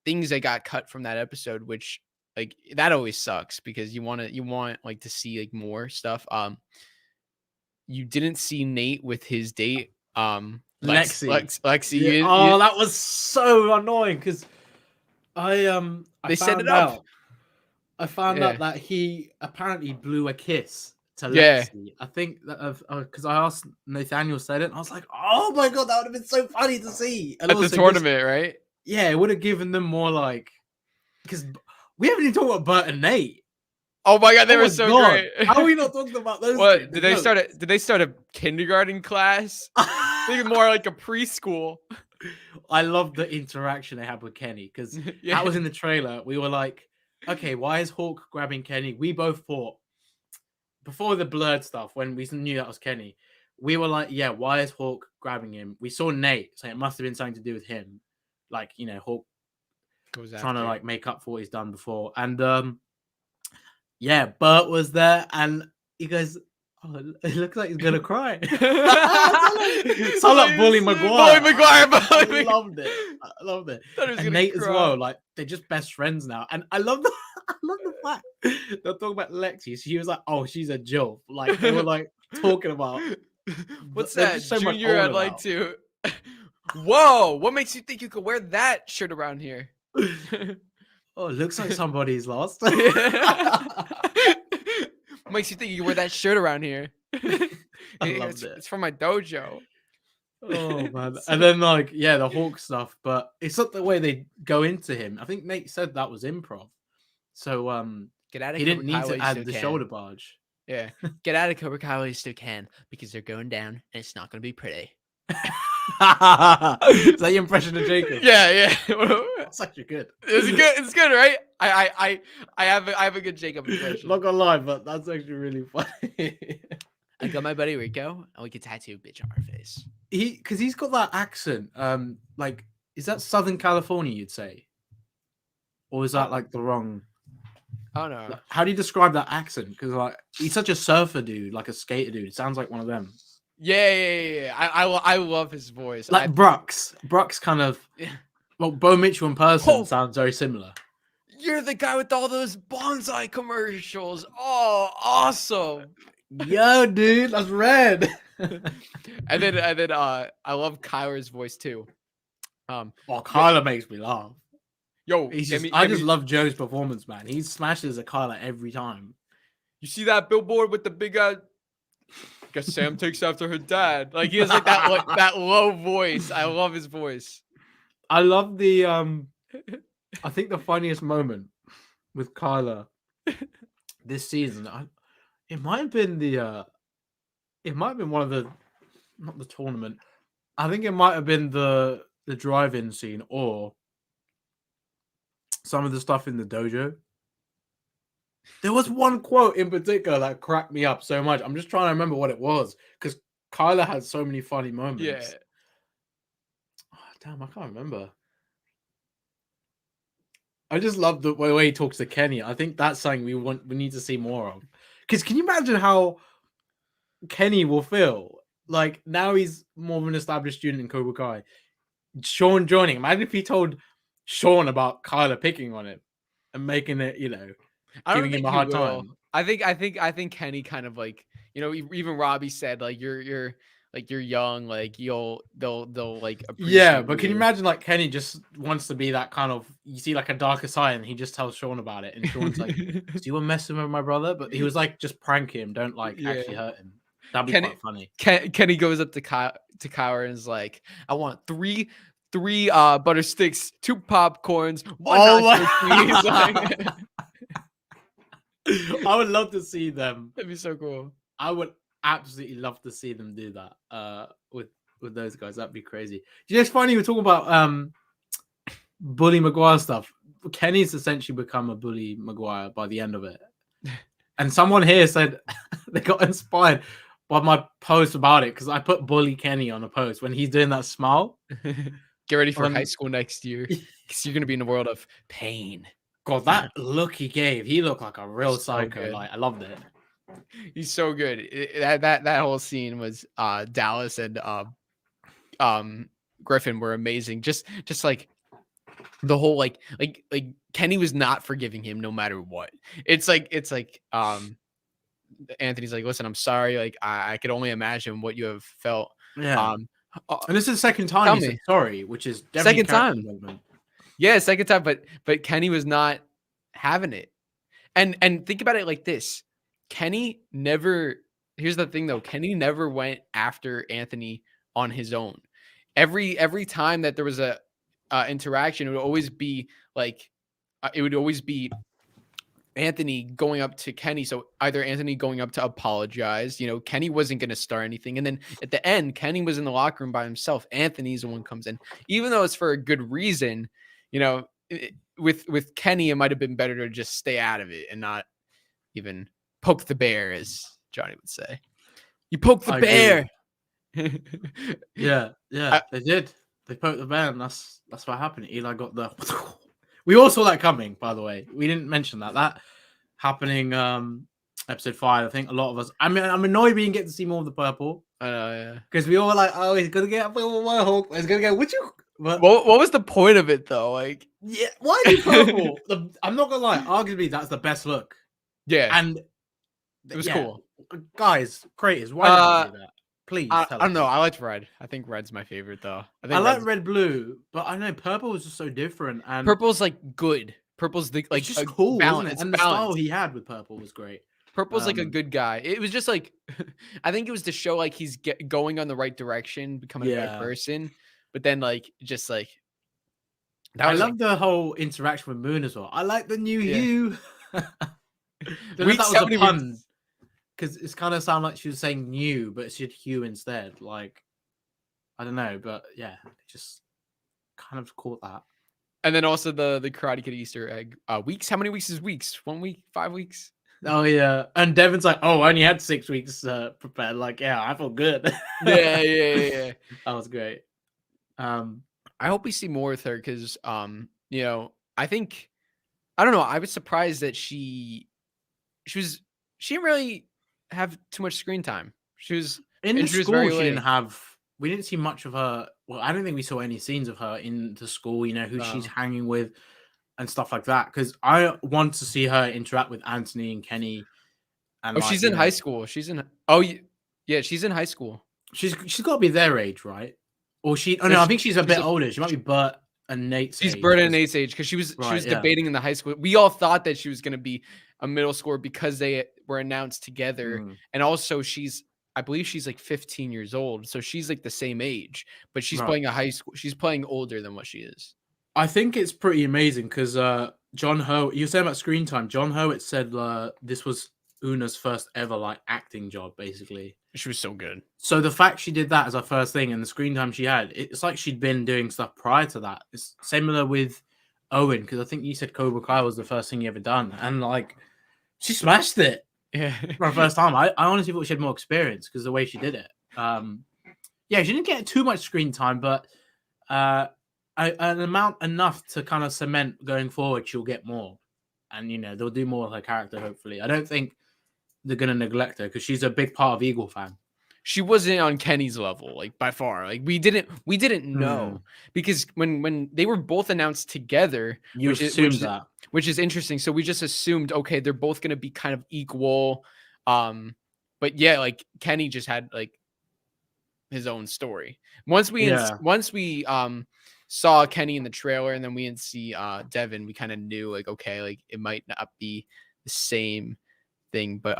[SPEAKER 1] things that got cut from that episode, which like that always sucks because you want like to see like more stuff. You didn't see Nate with his date, Lexi.
[SPEAKER 2] Yeah. Oh, that was so annoying because I
[SPEAKER 1] They set it
[SPEAKER 2] found
[SPEAKER 1] up.
[SPEAKER 2] out. I found
[SPEAKER 1] Yeah.
[SPEAKER 2] out that he apparently blew a kiss to
[SPEAKER 1] Yeah.
[SPEAKER 2] Lexi. I think that because I asked Nathaniel said it, and I was like, "Oh my god, that would have been so funny to see." And
[SPEAKER 1] At the
[SPEAKER 2] also,
[SPEAKER 1] tournament, right?
[SPEAKER 2] yeah, it would have given them more like because we haven't even talked about Bert and Nate.
[SPEAKER 1] Oh my god, they
[SPEAKER 2] Oh
[SPEAKER 1] were
[SPEAKER 2] my
[SPEAKER 1] so
[SPEAKER 2] God.
[SPEAKER 1] great.
[SPEAKER 2] How are we not talking about those?
[SPEAKER 1] What
[SPEAKER 2] two?
[SPEAKER 1] did they start a kindergarten class? Think more like a preschool.
[SPEAKER 2] I love the interaction they had with Kenny because
[SPEAKER 1] Yeah.
[SPEAKER 2] that was in the trailer. We were like, okay, why is Hawk grabbing Kenny? We both thought before the blurred stuff when we knew that was Kenny. We were like, yeah, why is Hawk grabbing him? We saw Nate, so it must have been something to do with him. Like, you know, Hawk trying to like make up for what he's done before. And yeah, Bert was there and he goes, oh, it looks like he's gonna cry. So like Bully Maguire. I loved it. I loved it. And Nate as well. Like they're just best friends now. And I love the fact they're talking about Lexi. She was like, oh, she's a joke. Like they were like talking about
[SPEAKER 1] what's that?
[SPEAKER 2] So
[SPEAKER 1] Junior, I'd like to. Whoa! What makes you think you could wear that shirt around here?
[SPEAKER 2] Oh, it looks like somebody's lost.
[SPEAKER 1] Makes you think you can wear that shirt around here? It's from my dojo.
[SPEAKER 2] Oh man! And then like the Hawk stuff, but it's not the way they go into him. I think Nate said that was improv, so
[SPEAKER 1] get out of
[SPEAKER 2] he didn't need to add the shoulder barge.
[SPEAKER 1] Yeah, get out of Cobra Kai while you still can because they're going down and it's not going to be pretty.
[SPEAKER 2] Is that your impression of Jacob?
[SPEAKER 1] Yeah.
[SPEAKER 2] That's actually good.
[SPEAKER 1] It's good, right? I have a good Jacob impression.
[SPEAKER 2] Not gonna lie, but that's actually really funny.
[SPEAKER 1] I got my buddy Rico, and we could tattoo bitch on our face.
[SPEAKER 2] Because he's got that accent. Like, is that Southern California? You'd say, or is that like the wrong?
[SPEAKER 1] Oh no.
[SPEAKER 2] How do you describe that accent? Because like he's such a surfer dude, like a skater dude. It sounds like one of them.
[SPEAKER 1] Yeah. I love his voice.
[SPEAKER 2] Like Brooks kind of. Well, Bo Mitchell in person sounds very similar.
[SPEAKER 1] You're the guy with all those bonsai commercials. Oh, awesome.
[SPEAKER 2] Yo, dude, that's red.
[SPEAKER 1] and then I love Kyler's voice too.
[SPEAKER 2] Kyler makes me laugh.
[SPEAKER 1] Yo,
[SPEAKER 2] I just love Joe's performance, man. He smashes a Kyler every time.
[SPEAKER 1] You see that billboard with the big guy? Guess Sam takes after her dad. Like he has like that low voice. I love his voice.
[SPEAKER 2] I love the I think the funniest moment with Kyler this season. It might have been one of the not the tournament. I think it might have been the drive-in scene or some of the stuff in the dojo. There was one quote in particular that cracked me up so much. I'm just trying to remember what it was because Kyler had so many funny moments.
[SPEAKER 1] Yeah.
[SPEAKER 2] Oh, damn, I can't remember. I just love the way he talks to Kenny. I think that's something we need to see more of. Because can you imagine how Kenny will feel? Like now he's more of an established student in Cobra Kai. Sean joining. Imagine if he told Sean about Kyler picking on him and making it, giving him a hard time.
[SPEAKER 1] I think Kenny kind of like, even Robbie said like you're young, like they'll like appreciate.
[SPEAKER 2] Yeah, but can you imagine like Kenny just wants to be that kind of, you see like a darker side and he just tells Sean about it and Sean's like, do you want to mess with my brother? But he was like, just prank him, don't like actually hurt him. That'd be quite funny.
[SPEAKER 1] Kenny goes up to Kyler and is like, I want three butter sticks, 2 popcorns, 1 nacho cheese.
[SPEAKER 2] I would love to see them.
[SPEAKER 1] That'd be so cool.
[SPEAKER 2] I would absolutely love to see them do that with those guys. That'd be crazy. It's funny we're talking about Bully Maguire stuff. Kenny's essentially become a Bully Maguire by the end of it. And someone here said they got inspired by my post about it because I put Bully Kenny on a post when he's doing that smile.
[SPEAKER 1] Get ready for high school next year because you're going to be in a world of pain.
[SPEAKER 2] God, that look he gave, he looked like a real psycho. Like I loved it.
[SPEAKER 1] He's so good. That whole scene was Dallas and Griffin were amazing. Just like the whole like Kenny was not forgiving him no matter what. It's like Anthony's like, listen, I'm sorry. Like I could only imagine what you have felt.
[SPEAKER 2] Yeah.
[SPEAKER 1] Um,
[SPEAKER 2] And this is the second time
[SPEAKER 1] tell
[SPEAKER 2] he said
[SPEAKER 1] me,
[SPEAKER 2] sorry, which is definitely
[SPEAKER 1] second
[SPEAKER 2] character
[SPEAKER 1] time.
[SPEAKER 2] development.
[SPEAKER 1] Yeah, second time, but Kenny was not having it. And think about it like this. Kenny never, here's the thing though, Kenny never went after Anthony on his own. Every time that there was a interaction, it would always be like it would always be Anthony going up to Kenny. So either Anthony going up to apologize, Kenny wasn't going to start anything. And then at the end, Kenny was in the locker room by himself. Anthony's the one comes in, even though it's for a good reason, with Kenny, it might have been better to just stay out of it and not even poke the bear, as Johnny would say. You poke the bear.
[SPEAKER 2] Yeah, they did. They poked the bear, and that's what happened. Eli got the. We all saw that coming, by the way. We didn't mention that happening. Episode 5. I think a lot of us. I mean, I'm annoyed we didn't get to see more of the purple.
[SPEAKER 1] I know, yeah.
[SPEAKER 2] Because we all were like, oh, he's gonna get a purple Mohawk. He's gonna get
[SPEAKER 1] what was the point of it though? Like,
[SPEAKER 2] yeah, why is he purple? I'm not gonna lie. Arguably, that's the best look.
[SPEAKER 1] Yeah,
[SPEAKER 2] and
[SPEAKER 1] it was cool.
[SPEAKER 2] Guys, creators, why did you do that? Please,
[SPEAKER 1] I don't know. I liked red. I think red's my favorite though.
[SPEAKER 2] I like red blue, but I know purple is just so different. And
[SPEAKER 1] purple's like good. Purple's like
[SPEAKER 2] just cool,
[SPEAKER 1] balance.
[SPEAKER 2] Isn't it? And the style he had with purple was great.
[SPEAKER 1] Purple's like a good guy. It was just like, I think it was to show like he's going on the right direction, becoming a better person. But then like just like
[SPEAKER 2] I love the whole interaction with Moon as well. I like the new hue. That was a pun. Because it's kind of sound like she was saying new, but she had hue instead. Like, I don't know, but yeah, just kind of caught that.
[SPEAKER 1] And then also the Karate Kid Easter egg. Weeks? How many weeks is weeks? 1 week? 5 weeks?
[SPEAKER 2] Oh yeah. And Devin's like, oh, I only had 6 weeks prepared. Like, yeah, I feel good.
[SPEAKER 1] Yeah.
[SPEAKER 2] That was great.
[SPEAKER 1] I hope we see more with her because I think, I don't know. I was surprised that she didn't really have too much screen time. She was
[SPEAKER 2] in the school. We didn't see much of her. Well, I don't think we saw any scenes of her in the school. Who she's hanging with and stuff like that. Because I want to see her interact with Anthony and Kenny. And
[SPEAKER 1] she's in high school. She's in. Oh yeah, she's in high school.
[SPEAKER 2] She's got to be their age, right? Or she? Oh no, I think she's a bit older. She might be Bert and Nate's.
[SPEAKER 1] She's Bert and Nate's age because she was debating in the high school. We all thought that she was going to be a middle schooler because they were announced together, and also I believe she's like 15 years old, so she's like the same age, but she's playing a high school. She's playing older than what she is.
[SPEAKER 2] I think it's pretty amazing because John Ho, you were saying about screen time. John Howitt said this was Una's first ever like acting job, basically.
[SPEAKER 1] She was so good.
[SPEAKER 2] So the fact she did that as her first thing and the screen time she had, it's like she'd been doing stuff prior to that. It's similar with Owen, because I think you said Cobra Kai was the first thing you ever done, and like she smashed it.
[SPEAKER 1] Yeah,
[SPEAKER 2] for her first time. I honestly thought she had more experience because the way she did it. Yeah, she didn't get too much screen time, but an amount enough to kind of cement going forward. She'll get more, and they'll do more with her character. Hopefully, I don't think they're gonna neglect her because she's a big part of Eagle fan.
[SPEAKER 1] She wasn't on Kenny's level, like by far. Like we didn't know because when they were both announced together,
[SPEAKER 2] which
[SPEAKER 1] is interesting. So we just assumed, okay, they're both gonna be kind of equal. But yeah, like Kenny just had like his own story. Once we saw Kenny in the trailer, and then we didn't see Devin, we kind of knew like, okay, like it might not be the same thing, but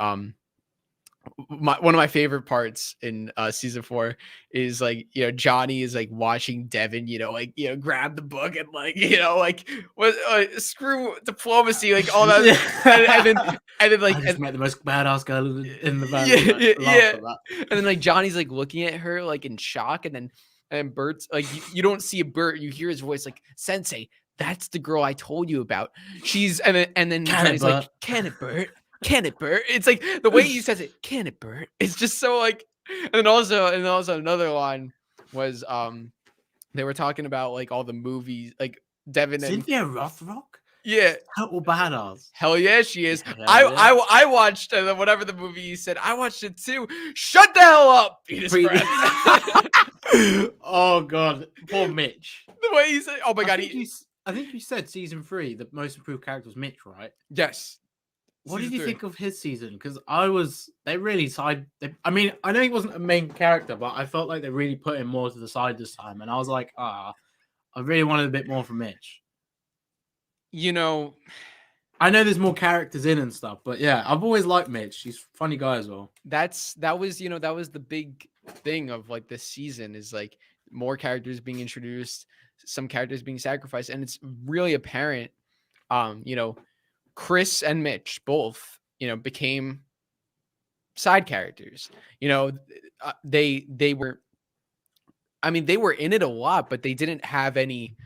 [SPEAKER 1] one of my favorite parts in season 4 is like Johnny is like watching Devin grab the book and screw diplomacy, like all that. and then like
[SPEAKER 2] I just met the most badass girl in the band.
[SPEAKER 1] And then like Johnny's like looking at her like in shock, and Bert's like you don't see a Bert, you hear his voice like, Sensei, that's the girl I told you about. She's and then Johnny's like, can it, Bert? Can it, Bert? It's like the way he says it, can it, Bert? It's just so like, and then also another line was they were talking about like all the movies, like Devin and
[SPEAKER 2] Cynthia Rothrock.
[SPEAKER 1] Yeah.
[SPEAKER 2] Total badass.
[SPEAKER 1] Hell yeah, she is.
[SPEAKER 2] Yeah,
[SPEAKER 1] I watched whatever the movie you said. I watched it too. Shut the hell up, penis breath.
[SPEAKER 2] Oh god, poor Mitch.
[SPEAKER 1] The way he said, "Oh my god,"
[SPEAKER 2] I think you said season 3, the most improved character was Mitch, right?
[SPEAKER 1] yes.
[SPEAKER 2] What
[SPEAKER 1] Season
[SPEAKER 2] did you
[SPEAKER 1] 3.
[SPEAKER 2] think of his season? Because they really I mean, I know he wasn't a main character, but I felt like they really put him more to the side this time, and I was like, I really wanted a bit more from Mitch.
[SPEAKER 1] You know,
[SPEAKER 2] I know there's more characters in and stuff, but yeah, I've always liked Mitch. He's a funny guy as well.
[SPEAKER 1] that was the big thing of like this season is like more characters being introduced, some characters being sacrificed, and it's really apparent. Chris and Mitch both, became side characters. They were, I mean, they were in it a lot, but they didn't have any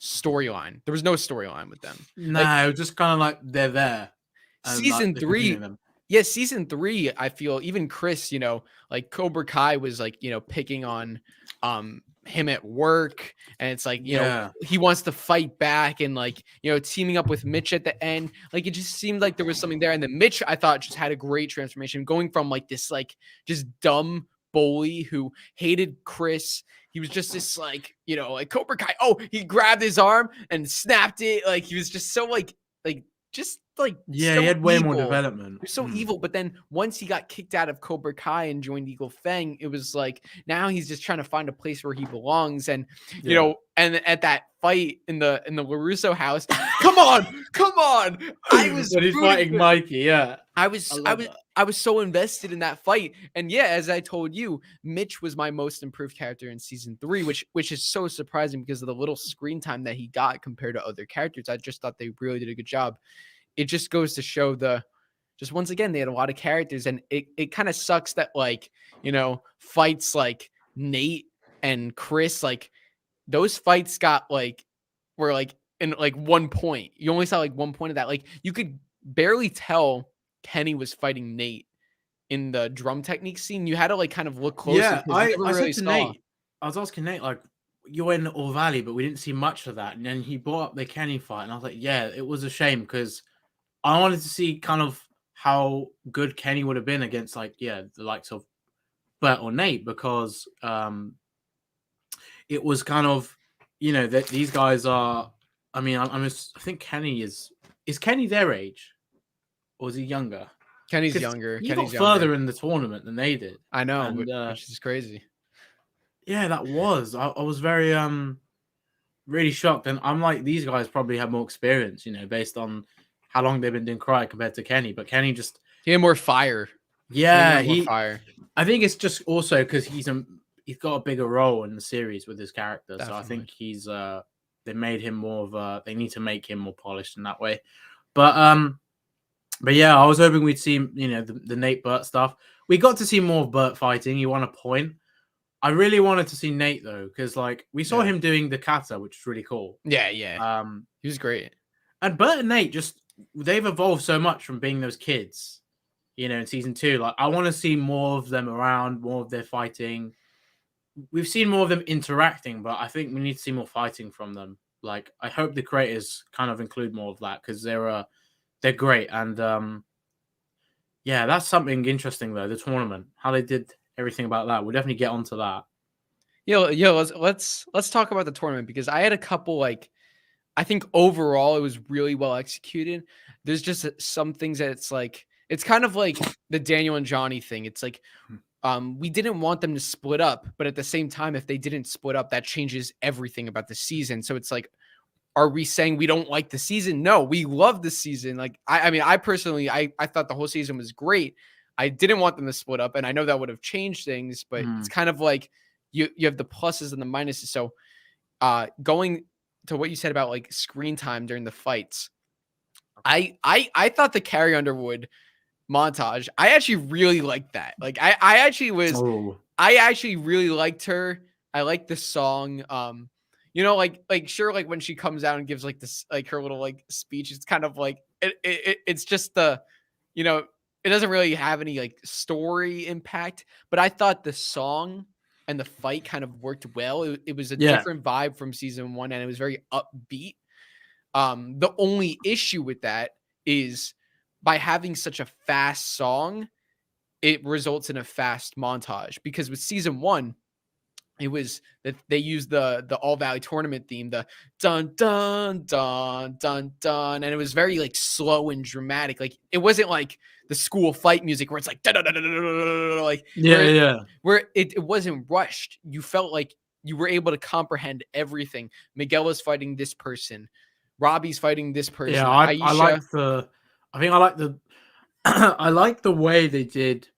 [SPEAKER 1] storyline. There was no storyline with them.
[SPEAKER 2] No, like, just kind of like they're there.
[SPEAKER 1] Season 3, yeah, season 3, I feel even Chris, like Cobra Kai was like, picking on him at work, and it's like, he wants to fight back, and like, teaming up with Mitch at the end. Like it just seemed like there was something there. And then Mitch, I thought, just had a great transformation, going from like this like just dumb bully who hated Chris. He was just this like, like Cobra Kai. Oh, he grabbed his arm and snapped it. Like he was just so like just like
[SPEAKER 2] he
[SPEAKER 1] so
[SPEAKER 2] had way more
[SPEAKER 1] evil.
[SPEAKER 2] development.
[SPEAKER 1] He was so evil. But then once he got kicked out of Cobra Kai and joined Eagle Fang, it was like now he's just trying to find a place where he belongs. And and at that fight in the LaRusso house, come on. I was
[SPEAKER 2] when he's fighting Mikey, yeah.
[SPEAKER 1] I was so invested in that fight. And yeah, as I told you, Mitch was my most improved character in season 3, which is so surprising because of the little screen time that he got compared to other characters. I just thought they really did a good job. It just goes to show just once again, they had a lot of characters, and it kind of sucks that like, fights like Nate and Chris, like those fights were like in like 1 point. You only saw like 1 point of that. Like you could barely tell Kenny was fighting Nate in the drum technique scene. You had to like kind of look closer.
[SPEAKER 2] Yeah, I
[SPEAKER 1] really
[SPEAKER 2] said to Nate, I was asking Nate, like, you're in All Valley, but we didn't see much of that. And then he brought up the Kenny fight, and I was like, yeah, it was a shame because I wanted to see kind of how good Kenny would have been against like, the likes of Bert or Nate, because it was kind of, that these guys are, I mean, I think Kenny is Kenny their age? Or is he younger?
[SPEAKER 1] Kenny's younger.
[SPEAKER 2] He
[SPEAKER 1] Kenny's
[SPEAKER 2] got further in the tournament than they did.
[SPEAKER 1] I know, and, which is crazy.
[SPEAKER 2] Yeah, that was. I was very really shocked, and I'm like, these guys probably have more experience, based on how long they've been doing karate compared to Kenny. But Kenny
[SPEAKER 1] he had more fire.
[SPEAKER 2] Yeah,
[SPEAKER 1] more fire.
[SPEAKER 2] I think it's just also because he's got a bigger role in the series with his character,
[SPEAKER 1] Definitely.
[SPEAKER 2] so I think he's they made him more of a. They need to make him more polished in that way, But yeah, I was hoping we'd see, the Nate Burt stuff. We got to see more of Burt fighting. He won a point. I really wanted to see Nate though, because like we saw him doing the kata, which is really cool.
[SPEAKER 1] Yeah. He was great.
[SPEAKER 2] And Burt and Nate they've evolved so much from being those kids, in season 2. Like I want to see more of them around, more of their fighting. We've seen more of them interacting, but I think we need to see more fighting from them. Like I hope the creators kind of include more of that because they're great. And that's something interesting though, the tournament, how they did everything about that. We'll definitely get onto that.
[SPEAKER 1] Let's talk about the tournament, because I had a couple I think overall it was really well executed. There's just some things that it's kind of like the Daniel and Johnny thing. It's like we didn't want them to split up, but at the same time, if they didn't split up, that changes everything about the season. So it's like, are we saying we don't like the season? No, we love the season. Like, I mean, I personally, I thought the whole season was great. I didn't want them to split up, and I know that would have changed things, but it's kind of like you have the pluses and the minuses. So going to what you said about like screen time during the fights, I thought the Carrie Underwood montage, I actually really liked that. Like I actually really liked her. I liked the song. Sure, like when she comes out and gives like this, like her little like speech, it's kind of like it's just it doesn't really have any like story impact, but I thought the song and the fight kind of worked well. It was a different vibe from season 1, and it was very upbeat. The only issue with that is by having such a fast song, it results in a fast montage. Because with season 1, it was that they used the All Valley tournament theme, the dun dun dun dun dun, and it was very like slow and dramatic. Like it wasn't like the school fight music where it's like like where it wasn't rushed. You felt like you were able to comprehend everything. Miguel was fighting this person, Robbie's fighting this person.
[SPEAKER 2] Yeah,
[SPEAKER 1] Aisha.
[SPEAKER 2] I like the. I think I like the. I like the way they did.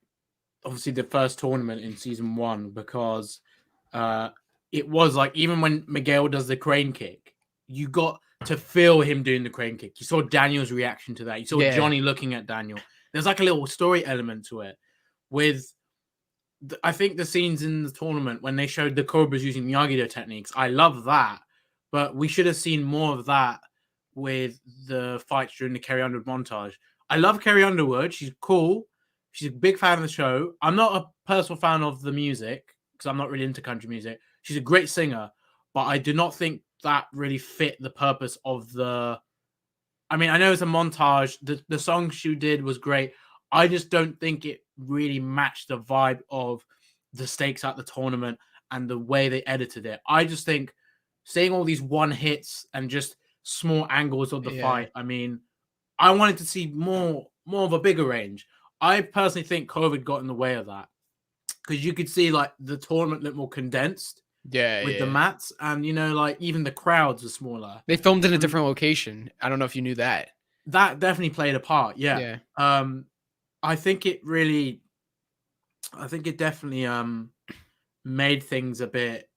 [SPEAKER 2] Obviously, the first tournament in season 1 because it was like even when Miguel does the crane kick, you got to feel him doing the crane kick. You saw Daniel's reaction to that. You saw Johnny looking at Daniel. There's like a little story element to it. With I think the scenes in the tournament when they showed the Cobras using Miyagi-Do techniques, I love that. But we should have seen more of that with the fights during the Carrie Underwood montage. I love Carrie Underwood. She's cool. She's a big fan of the show. I'm not a personal fan of the music because I'm not really into country music. She's a great singer, but I do not think that really fit the purpose of the... I mean, I know it's a montage. The song she did was great. I just don't think it really matched the vibe of the stakes at the tournament and the way they edited it. I just think seeing all these one hits and just small angles of the fight, I mean, I wanted to see more of a bigger range. I personally think COVID got in the way of that because you could see like the tournament looked more condensed with the mats, and you know, like even the crowds were smaller.
[SPEAKER 1] They filmed in a different location. I don't know if you knew that.
[SPEAKER 2] That definitely played a part. Yeah. I think it definitely made things a bit.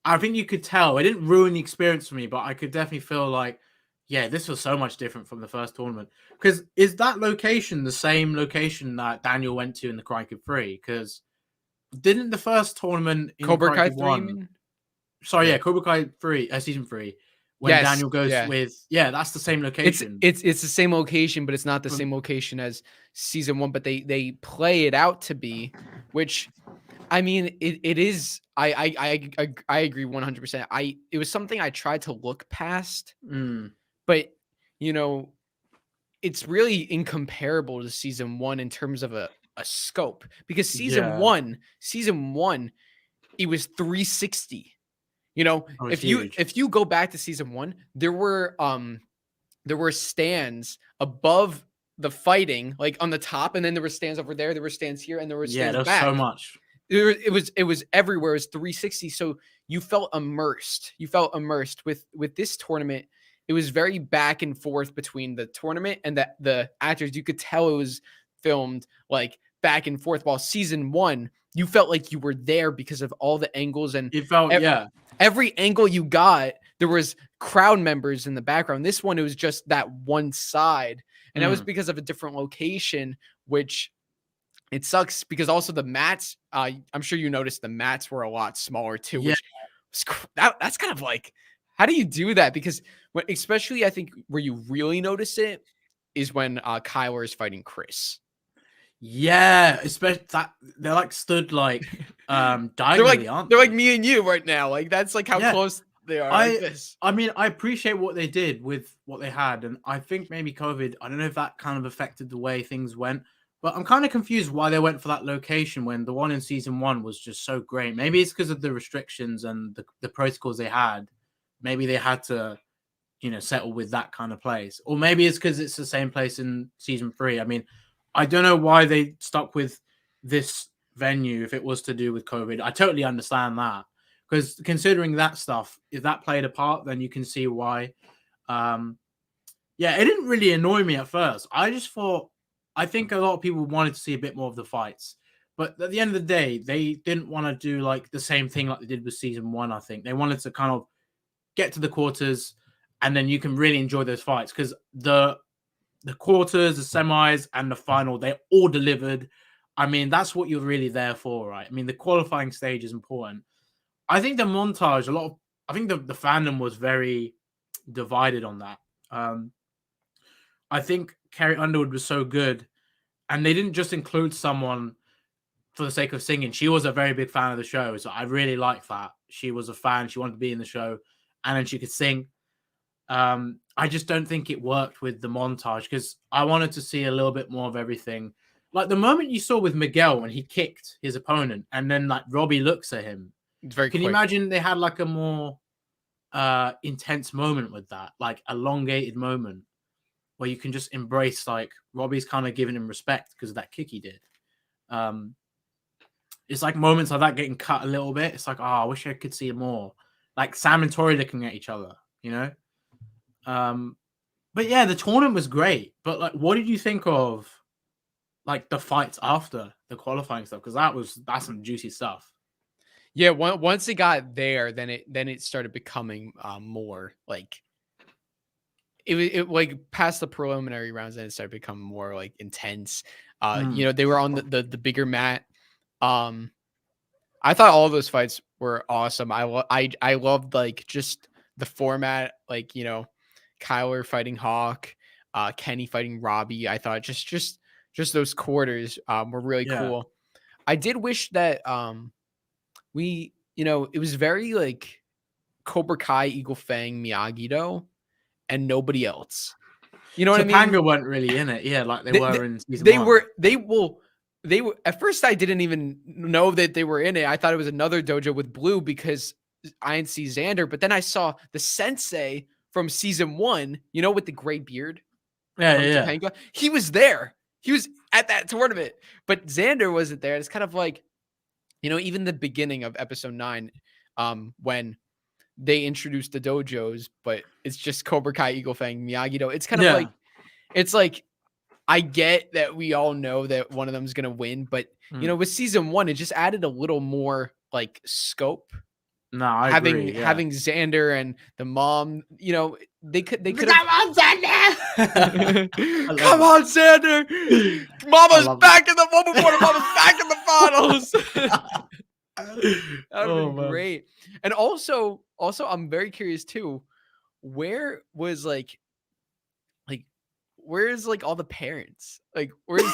[SPEAKER 2] I think you could tell it didn't ruin the experience for me, but I could definitely feel like, yeah, this was so much different from the first tournament. Because is that location the same location that Daniel went to in the Karate Kid 3? Because didn't the first tournament in
[SPEAKER 1] Cobra Kai
[SPEAKER 2] 3? Sorry, yeah, Cobra Kai 3, season 3. When Daniel goes with, that's the same location.
[SPEAKER 1] It's the same location, but it's not the same location as season 1. But they play it out to be, which, I mean, it is. I agree 100%. It was something I tried to look past, but you know, it's really incomparable to season 1 in terms of a scope, because season one, it was 360. You know, if you go back to season 1, there were stands above the fighting, like on the top, and then there were stands over there, there were stands here, and there were stands back.
[SPEAKER 2] So much.
[SPEAKER 1] It was everywhere. It was 360. So you felt immersed. With this tournament. It was very back and forth between the tournament and the actors. You could tell it was filmed like back and forth. While season 1, you felt like you were there because of all the angles, and
[SPEAKER 2] it felt
[SPEAKER 1] every angle you got, there was crowd members in the background. This one, it was just that one side, and that was because of a different location, which it sucks because also the mats. I'm sure you noticed the mats were a lot smaller too.
[SPEAKER 2] Yeah.
[SPEAKER 1] Which that's kind of like, how do you do that? Because especially I think where you really notice it is when Kyler is fighting Kreese.
[SPEAKER 2] Yeah, especially that they're like stood like diagonally, aren't they?
[SPEAKER 1] They're like me and you right now. Like that's like how close they are.
[SPEAKER 2] I mean, I appreciate what they did with what they had, and I think maybe COVID, I don't know if that kind of affected the way things went, but I'm kind of confused why they went for that location when the one in season 1 was just so great. Maybe it's because of the restrictions and the protocols they had. Maybe they had to, you know, settle with that kind of place, or maybe it's because it's the same place in season 3. I mean, I don't know why they stuck with this venue if it was to do with COVID. I totally understand that, because considering that stuff, if that played a part, then you can see why. It didn't really annoy me at first. I just thought, I think a lot of people wanted to see a bit more of the fights, but at the end of the day, they didn't want to do like the same thing like they did with season 1. I think they wanted to kind of get to the quarters, and then you can really enjoy those fights, because the quarters, the semis, and the final, they all delivered. I mean, that's what you're really there for, right? I mean, the qualifying stage is important. I think the montage, I think the fandom was very divided on that. I think Carrie Underwood was so good, and they didn't just include someone for the sake of singing. She was a very big fan of the show, so I really like that. She was a fan. She wanted to be in the show, and then she could sing. I just don't think it worked with the montage because I wanted to see a little bit more of everything. Like the moment you saw with Miguel when he kicked his opponent and then like Robbie looks at him.
[SPEAKER 1] It's very
[SPEAKER 2] Can you
[SPEAKER 1] quick.
[SPEAKER 2] imagine they had like a more intense moment with that, like elongated moment where you can just embrace like Robbie's kind of giving him respect because of that kick he did. It's like moments like that getting cut a little bit. It's like, oh, I wish I could see more. Like Sam and Tory looking at each other, you know? But yeah, the tournament was great. But like, what did you think of like the fights after the qualifying stuff? Because that's some juicy stuff.
[SPEAKER 1] Yeah, once it got there, then it started becoming more like it like past the preliminary rounds, then it started becoming more like intense. You know, they were on the bigger mat. I thought all of those fights were awesome. I loved like just the format, like, you know, Kyler fighting Hawk, Kenny fighting Robbie. I thought just those quarters were really cool. I did wish that we, you know, it was very like Cobra Kai, Eagle Fang, Miyagi-Do, and nobody else. You know what I mean?
[SPEAKER 2] Topanga weren't really in it. Yeah, like they were in season
[SPEAKER 1] they
[SPEAKER 2] one.
[SPEAKER 1] They were at first. I didn't even know that they were in it. I thought it was another dojo with Blue because I didn't see Xander. But then I saw the sensei from season 1, you know, with the gray beard.
[SPEAKER 2] Yeah.
[SPEAKER 1] Topanga. He was there. He was at that tournament, but Xander wasn't there. It's kind of like, you know, even the beginning of episode 9, when they introduced the dojos, but it's just Cobra Kai, Eagle Fang, Miyagi-Do. It's kind of like, it's like, I get that we all know that one of them is going to win, but you know, with season 1, it just added a little more like scope.
[SPEAKER 2] No, I agree.
[SPEAKER 1] Having Xander and the mom, you know, they could
[SPEAKER 2] come on, Xander.
[SPEAKER 1] Come on, Xander. Mama's back in the finals. That would have been great. And also I'm very curious too. Where was like where's like all the parents? Like where's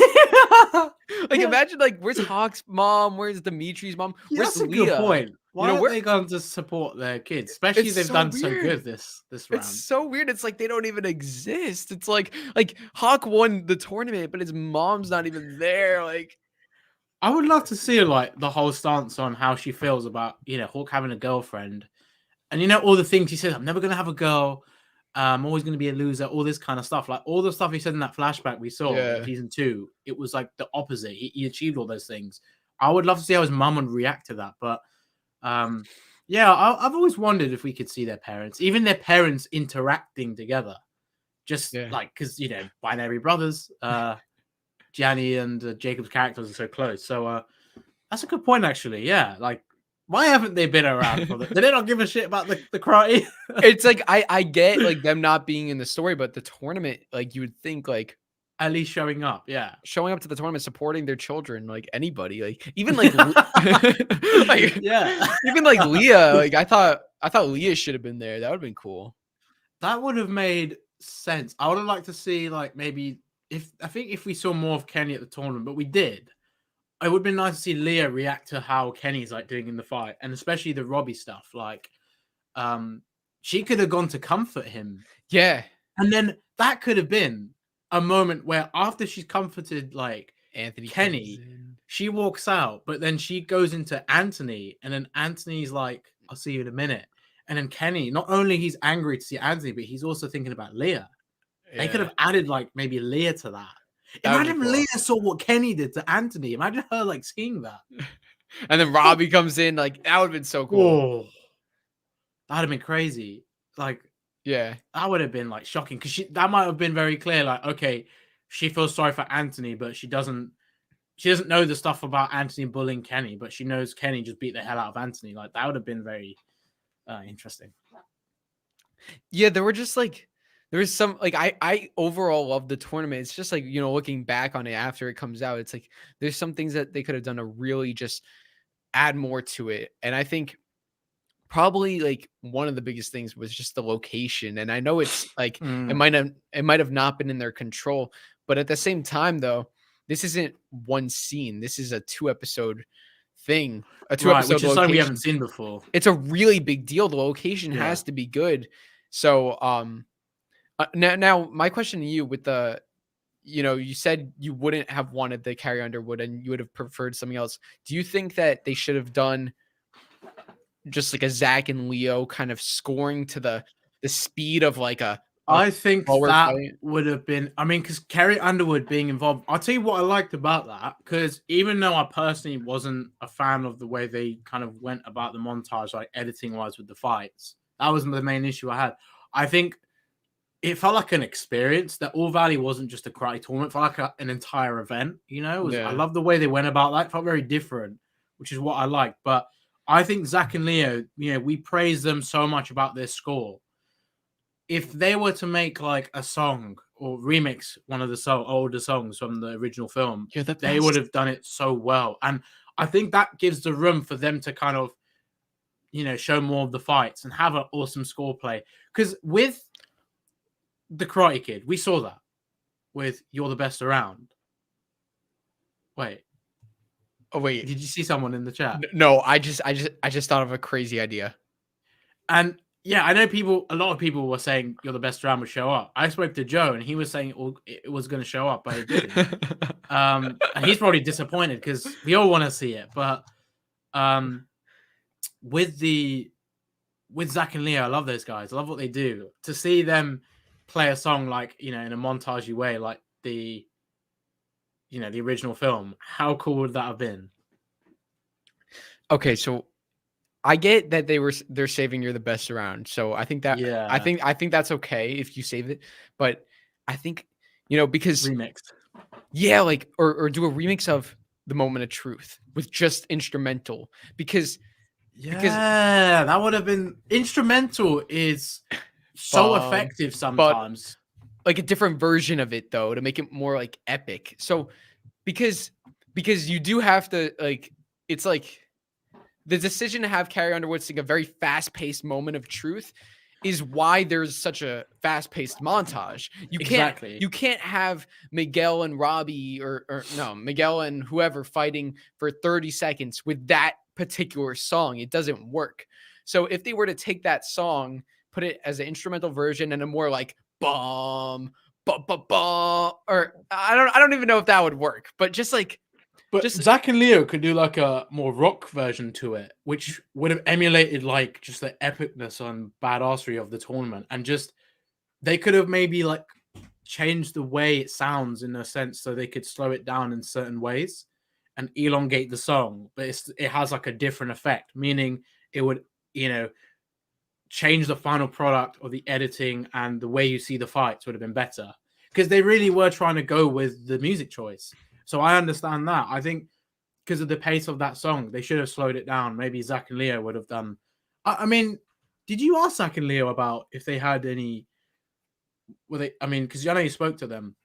[SPEAKER 1] like imagine like where's Hawk's mom? Where's Demetri's mom? Where's
[SPEAKER 2] That's a
[SPEAKER 1] Leah?
[SPEAKER 2] good point. Why
[SPEAKER 1] you know,
[SPEAKER 2] aren't they going to support their kids? Especially they've done so good this round.
[SPEAKER 1] It's so weird. It's like they don't even exist. It's like Hawk won the tournament, but his mom's not even there. Like
[SPEAKER 2] I would love to see like the whole stance on how she feels about, you know, Hawk having a girlfriend. And you know, all the things he says, I'm never gonna have a girl. I'm always going to be a loser, all this kind of stuff. Like all the stuff he said in that flashback we saw in season 2, it was like the opposite. He achieved all those things. I would love to see how his mum would react to that. But yeah, I've always wondered if we could see their parents, even their parents interacting together. Just like, because, you know, binary brothers, Gianni and Jacob's characters are so close. So that's a good point, actually. Yeah, like, why haven't they been around for that? Did they not give a shit about the karate?
[SPEAKER 1] It's like I get like them not being in the story, but the tournament, like you would think like
[SPEAKER 2] at least showing up,
[SPEAKER 1] showing up to the tournament, supporting their children, like anybody, like even like, like even like Leah. Like I thought Leah should have been there. That would have been cool.
[SPEAKER 2] That would have made sense. I would have liked to see like maybe if we saw more of Kenny at the tournament, but we did. It would have been nice to see Leah react to how Kenny's like doing in the fight, and especially the Robbie stuff. Like, she could have gone to comfort him.
[SPEAKER 1] Yeah.
[SPEAKER 2] And then that could have been a moment where after she's comforted like Kenny, she walks out, but then she goes into Anthony, and then Anthony's like, I'll see you in a minute. And then Kenny, not only he's angry to see Anthony, but he's also thinking about Leah. They could have added like maybe Leah to that. Imagine if Leah saw what Kenny did to Anthony. Imagine her like seeing that.
[SPEAKER 1] And then Robbie comes in. Like that would have been so cool.
[SPEAKER 2] That'd have been crazy. Like,
[SPEAKER 1] yeah,
[SPEAKER 2] that would have been like shocking because that might have been very clear. Like, okay, she feels sorry for Anthony, but she doesn't know the stuff about Anthony bullying Kenny, but she knows Kenny just beat the hell out of Anthony. Like that would have been very interesting.
[SPEAKER 1] Yeah, there was some like I overall love the tournament. It's just like, you know, looking back on it after it comes out, it's like there's some things that they could have done to really just add more to it. And I think probably like one of the biggest things was just the location. And I know it's like it might have not been in their control, but at the same time though, this isn't one scene. This is a 2-episode thing. A 2-episode
[SPEAKER 2] which is something we haven't seen before.
[SPEAKER 1] It's a really big deal. The location has to be good. So now my question to you with the, you said you wouldn't have wanted the Carrie Underwood and you would have preferred something else. Do you think that they should have done just like a Zach and Leo kind of scoring to the speed of like a
[SPEAKER 2] I think
[SPEAKER 1] slower
[SPEAKER 2] that
[SPEAKER 1] fight?
[SPEAKER 2] would have been, I mean, because Carrie Underwood being involved, I'll tell you what I liked about that, because even though I personally wasn't a fan of the way they kind of went about the montage, like editing wise with the fights, that was the main issue I had. I think it felt like an experience. That All Valley wasn't just a karate tournament, it felt like an entire event, I
[SPEAKER 1] Yeah.
[SPEAKER 2] love the way they went about that. It felt very different, which is what I liked. But I think Zach and Leo, we praise them so much about their score. If they were to make like a song or remix one of the older songs from the original film,
[SPEAKER 1] You're the
[SPEAKER 2] they would
[SPEAKER 1] best.
[SPEAKER 2] have done it so well. And I think that gives the room for them to kind of, show more of the fights and have an awesome score play. Because with the Karate Kid, we saw that with You're the Best Around. Wait,
[SPEAKER 1] Oh wait.
[SPEAKER 2] did you see someone in the chat?
[SPEAKER 1] No, I just thought of a crazy idea.
[SPEAKER 2] And yeah, I know a lot of people were saying You're the Best Around would show up. I spoke to Joe and he was saying it was going to show up, but it didn't. And he's probably disappointed because we all want to see it. But with Zach and Leo, I love those guys. I love what they do. To see them play a song like, in a montagey way, like the original film, how cool would that have been?
[SPEAKER 1] Okay, so I get that they're saving You're the Best Around. So I think that I think that's okay if you save it. But I think, because
[SPEAKER 2] Remix.
[SPEAKER 1] yeah, like or do a remix of The Moment of Truth with just instrumental because
[SPEAKER 2] that would have been instrumental is so effective sometimes.
[SPEAKER 1] Like a different version of it though to make it more like epic. So because you do have to like it's like the decision to have Carrie Underwood sing a very fast-paced Moment of Truth is why there's such a fast-paced montage. You can't have Miguel and Robbie or no, Miguel and whoever fighting for 30 seconds with that particular song. It doesn't work. So if they were to take that song, put it as an instrumental version and a more like bum or I don't even know if that would work, but just like
[SPEAKER 2] Zach and Leo could do like a more rock version to it, which would have emulated like just the epicness and badassery of the tournament, and just they could have maybe like changed the way it sounds in a sense, so they could slow it down in certain ways and elongate the song, but it has like a different effect, meaning it would change the final product or the editing, and the way you see the fights would have been better because they really were trying to go with the music choice. So I understand that. I think because of the pace of that song, they should have slowed it down. Maybe Zach and Leo would have done. I mean, did you ask Zach and Leo about if they had any? I mean, because I know you spoke to them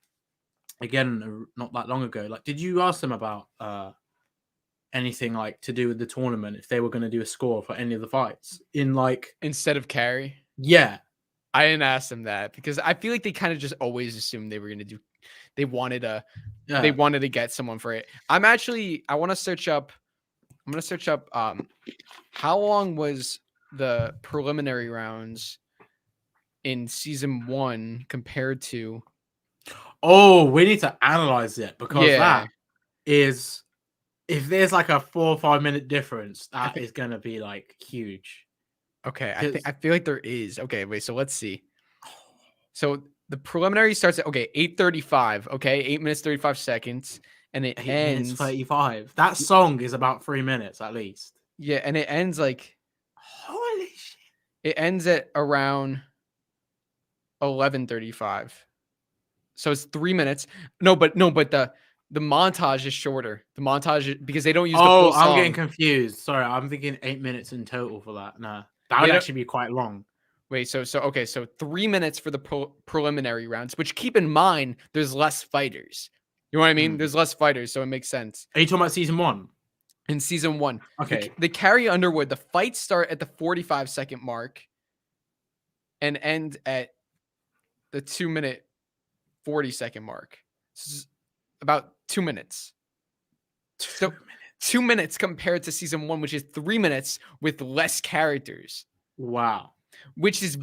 [SPEAKER 2] again not that long ago. Like, did you ask them about anything like to do with the tournament? If they were going to do a score for any of the fights in like
[SPEAKER 1] instead of Carrie?
[SPEAKER 2] Yeah,
[SPEAKER 1] I didn't ask them that because I feel like they kind of just always assumed they were going to do. They wanted to get someone for it. I want to search up. I'm going to search up how long was the preliminary rounds in season 1 compared to.
[SPEAKER 2] Oh, we need to analyze it because that is, if there's like a 4 or 5 minute difference, that is going to be like huge.
[SPEAKER 1] Okay, I feel like there is. Okay, wait, so let's see. So the preliminary starts at 8:35. Okay, 8 minutes 35 seconds, and it ends
[SPEAKER 2] 35. That song is about 3 minutes at least.
[SPEAKER 1] Yeah, and it ends like
[SPEAKER 2] holy shit.
[SPEAKER 1] It ends at around 11:35. So it's 3 minutes. No, but the montage is shorter. The montage because they don't use the full song.
[SPEAKER 2] I'm getting confused. Sorry, I'm thinking 8 minutes in total for that. No, that would actually be quite long.
[SPEAKER 1] Wait, so 3 minutes for the preliminary rounds, which keep in mind there's less fighters. You know what I mean? There's less fighters, so it makes sense.
[SPEAKER 2] Are you talking about season 1?
[SPEAKER 1] In season 1.
[SPEAKER 2] Okay.
[SPEAKER 1] The Carrie Underwood, the fights start at the 45-second mark and end at the 2-minute 40-second mark. So about 2 minutes. So 2 minutes compared to season 1, which is 3 minutes with less characters.
[SPEAKER 2] Wow.
[SPEAKER 1] which is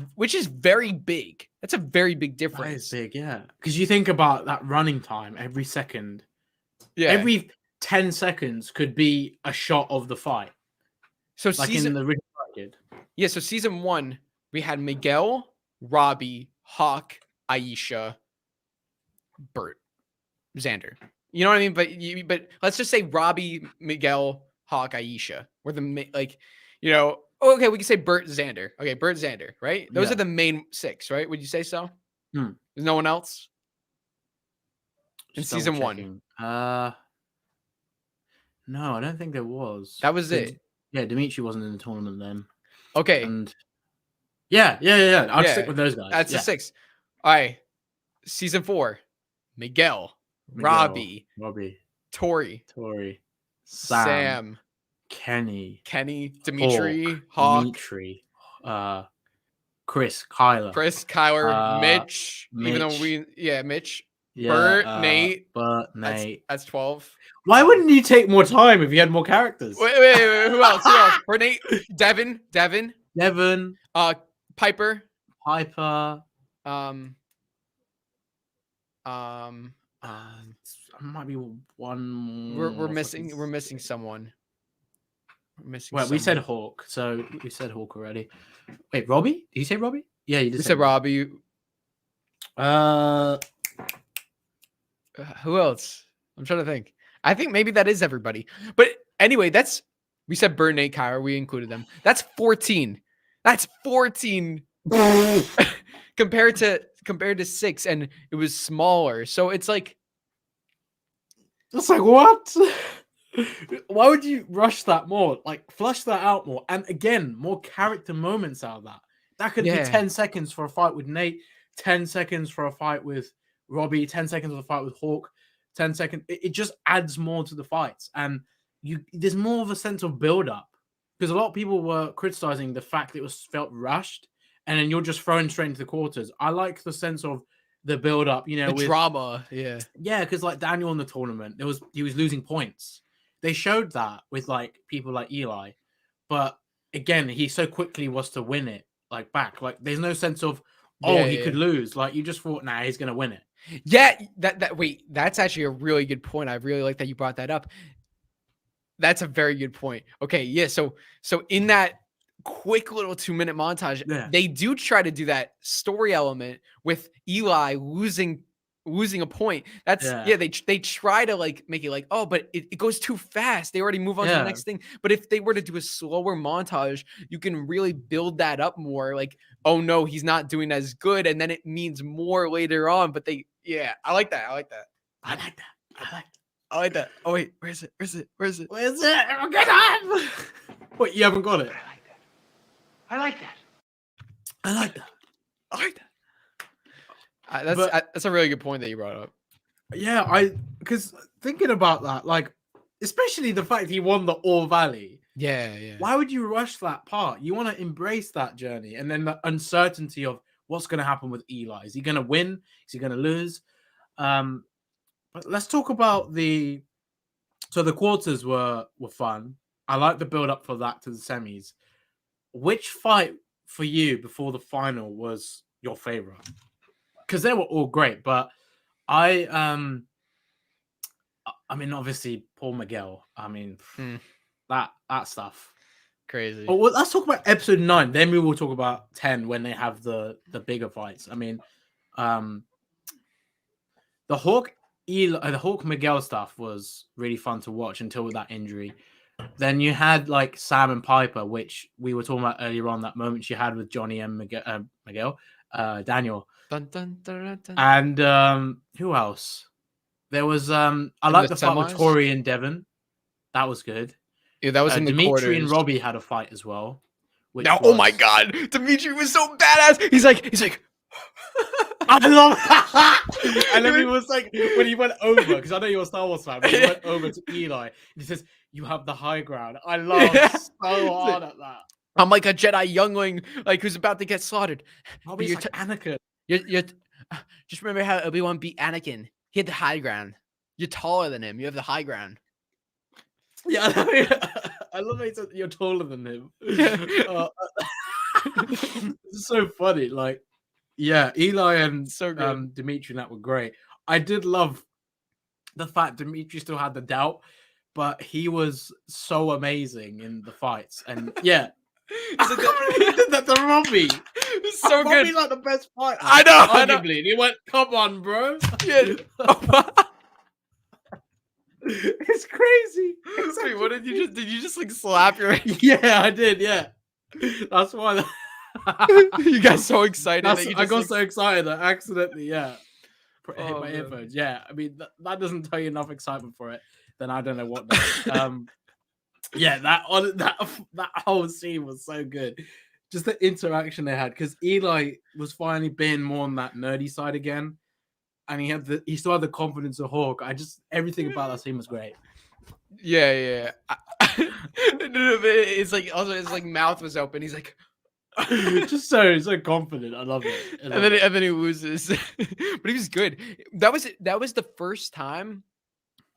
[SPEAKER 1] very big. That's a very big
[SPEAKER 2] That is
[SPEAKER 1] difference.
[SPEAKER 2] big, yeah. Because you think about that running time every second.
[SPEAKER 1] Yeah.
[SPEAKER 2] Every 10 seconds could be a shot of the fight.
[SPEAKER 1] So
[SPEAKER 2] Like in the original did.
[SPEAKER 1] Yeah, so season 1, we had Miguel, Robbie, Hawk, Aisha, Bert, Xander. You know what I mean? But let's just say Robbie, Miguel, Hawk, Aisha were the like, you know. Oh, okay, we can say Bert, Xander. Okay, Bert, Xander, right? Those are the main 6, right? Would you say so? There's no one else in season 1.
[SPEAKER 2] No, I don't think there was.
[SPEAKER 1] That was it.
[SPEAKER 2] Yeah, Demetri wasn't in the tournament then.
[SPEAKER 1] Okay.
[SPEAKER 2] And yeah. I'll stick with those guys.
[SPEAKER 1] That's the 6. All right. Season 4, Miguel, Robbie, Tory,
[SPEAKER 2] Sam, Kenny,
[SPEAKER 1] Demetri, Hawk,
[SPEAKER 2] Chris, Kyler,
[SPEAKER 1] Mitch. Even though Mitch, Bert, Nate. That's 12.
[SPEAKER 2] Why wouldn't you take more time if you had more characters?
[SPEAKER 1] Wait. Who else? For Nate, Devin, Piper,
[SPEAKER 2] might be one.
[SPEAKER 1] We're missing someone.
[SPEAKER 2] We said Hawk, so we said Hawk already. Wait, Robbie? Did you say Robbie? Yeah, you
[SPEAKER 1] said Robbie. Who else? I'm trying to think. I think maybe that is everybody. But anyway, we said Bert, Nate, Kyra. We included them. That's 14. That's 14 compared to 6, and it was smaller. So it's like
[SPEAKER 2] what? Why would you rush that more? Like, flush that out more. And again, more character moments out of that. That could be 10 seconds for a fight with Nate, 10 seconds for a fight with Robbie, 10 seconds for a fight with Hawk, 10 seconds. It just adds more to the fights. And there's more of a sense of build-up. Because a lot of people were criticizing the fact that it felt rushed, and then you're just thrown straight into the quarters. I like the sense of the build-up,
[SPEAKER 1] the drama.
[SPEAKER 2] Yeah, because like Daniel in the tournament, he was losing points. They showed that with like people like Eli, but again, he so quickly was to win it back. Like, there's no sense of he could lose. Like, you just thought, nah, he's gonna win it.
[SPEAKER 1] Yeah, that's actually a really good point. I really like that you brought that up. That's a very good point. Okay, yeah. So in that quick little 2-minute montage, they do try to do that story element with Eli losing a point. That's they try to like make it like, oh, but it goes too fast. They already move on to the next thing. But if they were to do a slower montage, you can really build that up more. Like, oh no, he's not doing as good, and then it means more later on. But I like that. Oh wait, where is it?
[SPEAKER 2] Get on! Wait, you haven't got it?
[SPEAKER 3] I like that.
[SPEAKER 1] That's a really good point that you brought up.
[SPEAKER 2] Yeah, because thinking about that, like, especially the fact he won the All Valley.
[SPEAKER 1] Yeah.
[SPEAKER 2] Why would you rush that part? You want to embrace that journey, and then the uncertainty of what's going to happen with Eli. Is he going to win? Is he going to lose? But let's talk about the quarters were fun. I like the build up for that to the semis. Which fight for you before the final was your favorite? Because they were all great, but I mean, obviously Paul Miguel. I mean, that stuff
[SPEAKER 1] crazy.
[SPEAKER 2] But let's talk about episode 9. Then we will talk about 10 when they have the bigger fights. I mean, the Hawk Miguel stuff was really fun to watch until that injury. Then you had like Sam and Piper, which we were talking about earlier on, that moment she had with Johnny and Miguel, Daniel.
[SPEAKER 1] Dun, dun, dun, dun.
[SPEAKER 2] And who else? There was I like the fight with Tory and Devin. That was good.
[SPEAKER 1] Yeah, that was in the
[SPEAKER 2] Demetri
[SPEAKER 1] quarters.
[SPEAKER 2] and Robbie had a fight as well.
[SPEAKER 1] Oh my god, Demetri was so badass. He's like
[SPEAKER 2] I love that. And then he was like, when he went over, because I know you're a Star Wars fan, but he went over to Eli. He says, "You have the high ground." I love so hard at that.
[SPEAKER 1] I'm like a Jedi youngling, like who's about to get slaughtered.
[SPEAKER 2] Robbie's like Anakin.
[SPEAKER 1] You're just remember how Obi-Wan beat Anakin. He had the high ground. You're taller than him. You have the high ground.
[SPEAKER 2] Yeah, I love it. You're taller than him. It's so funny. Like, yeah, Eli and
[SPEAKER 1] So good.
[SPEAKER 2] Demetri and that were great. I did love the fact Demetri still had the doubt, but he was so amazing in the fights. And yeah,
[SPEAKER 1] He's like
[SPEAKER 2] he did that to Robbie.
[SPEAKER 1] It's so
[SPEAKER 2] Robbie's
[SPEAKER 1] good.
[SPEAKER 2] like the best fighter.
[SPEAKER 1] I know.
[SPEAKER 2] Arguably. And he went, "Come on, bro."
[SPEAKER 1] Yeah.
[SPEAKER 2] It's crazy.
[SPEAKER 1] Wait, what did you just? Did you just like slap your?
[SPEAKER 2] Yeah, I did. Yeah, that's why.
[SPEAKER 1] You got so excited. That you
[SPEAKER 2] I
[SPEAKER 1] just,
[SPEAKER 2] got
[SPEAKER 1] like...
[SPEAKER 2] so excited that I accidentally, hit
[SPEAKER 1] Oh,
[SPEAKER 2] my
[SPEAKER 1] man.
[SPEAKER 2] earphones. Yeah, I mean that doesn't tell you enough excitement for it. Then I don't know what does. Yeah, that whole scene was so good. Just the interaction they had, because Eli was finally being more on that nerdy side again, and he still had the confidence of Hawk. Everything about that scene was great.
[SPEAKER 1] Yeah. It's like also his like mouth was open. He's like,
[SPEAKER 2] just so confident. I love it.
[SPEAKER 1] And then he loses. But he was good. That was the first time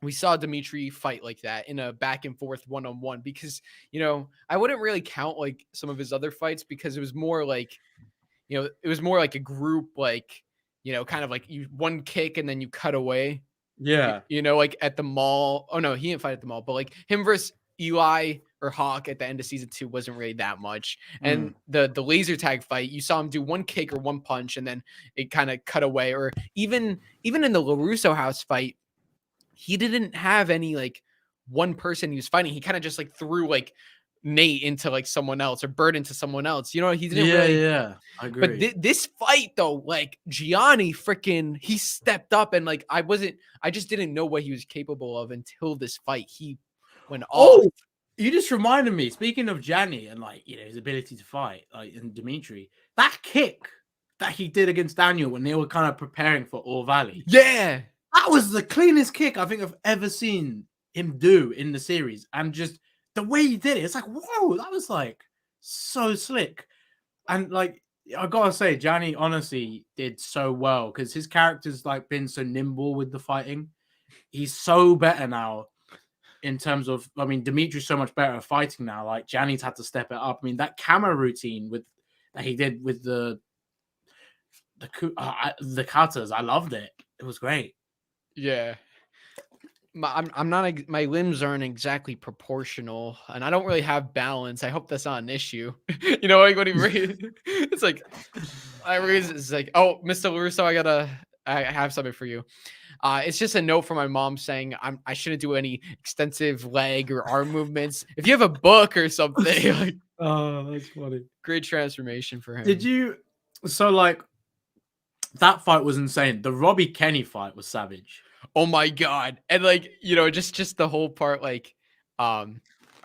[SPEAKER 1] we saw Demetri fight like that in a back and forth one-on-one, because, you know, I wouldn't really count like some of his other fights, because it was more like, you know, it was more like a group, like, you know, kind of like you one kick and then you cut away.
[SPEAKER 2] Yeah.
[SPEAKER 1] You know, like at the mall. Oh no, he didn't fight at the mall, but like him versus Eli or Hawk at the end of season 2 wasn't really that much. And the laser tag fight, you saw him do one kick or one punch and then it kind of cut away. Or even in the LaRusso house fight, he didn't have any like one person he was fighting. He kind of just like threw like Nate into like someone else, or Bird into someone else. You know, he didn't really.
[SPEAKER 2] Yeah, I agree.
[SPEAKER 1] But this fight though, like Gianni freaking, he stepped up, and like I just didn't know what he was capable of until this fight. He went off.
[SPEAKER 2] Oh, you just reminded me. Speaking of Gianni and like, you know, his ability to fight, like in Demetri, that kick that he did against Daniel when they were kind of preparing for All Valley.
[SPEAKER 1] Yeah.
[SPEAKER 2] That was the cleanest kick I think I've ever seen him do in the series. And just the way he did it, it's like, whoa, that was like so slick. And like, I gotta say, Gianni honestly did so well, because his character's like been so nimble with the fighting. He's so better now in terms of, I mean, Demetri's so much better at fighting now. Like, Gianni's had to step it up. I mean, that camera routine that he did with the katas, I loved it. It was great.
[SPEAKER 1] Yeah. I'm not, my limbs aren't exactly proportional, and I don't really have balance. I hope that's not an issue. You know, like when he it's like, it's like, oh, Mr. LaRusso, I have something for you. It's just a note from my mom saying I shouldn't do any extensive leg or arm movements. If you have a book or something, like,
[SPEAKER 2] oh, that's funny.
[SPEAKER 1] Great transformation for him.
[SPEAKER 2] Did you? So like, that fight was insane. The Robbie Kenny fight was savage.
[SPEAKER 1] Oh my god. And like, you know, just the whole part, like, are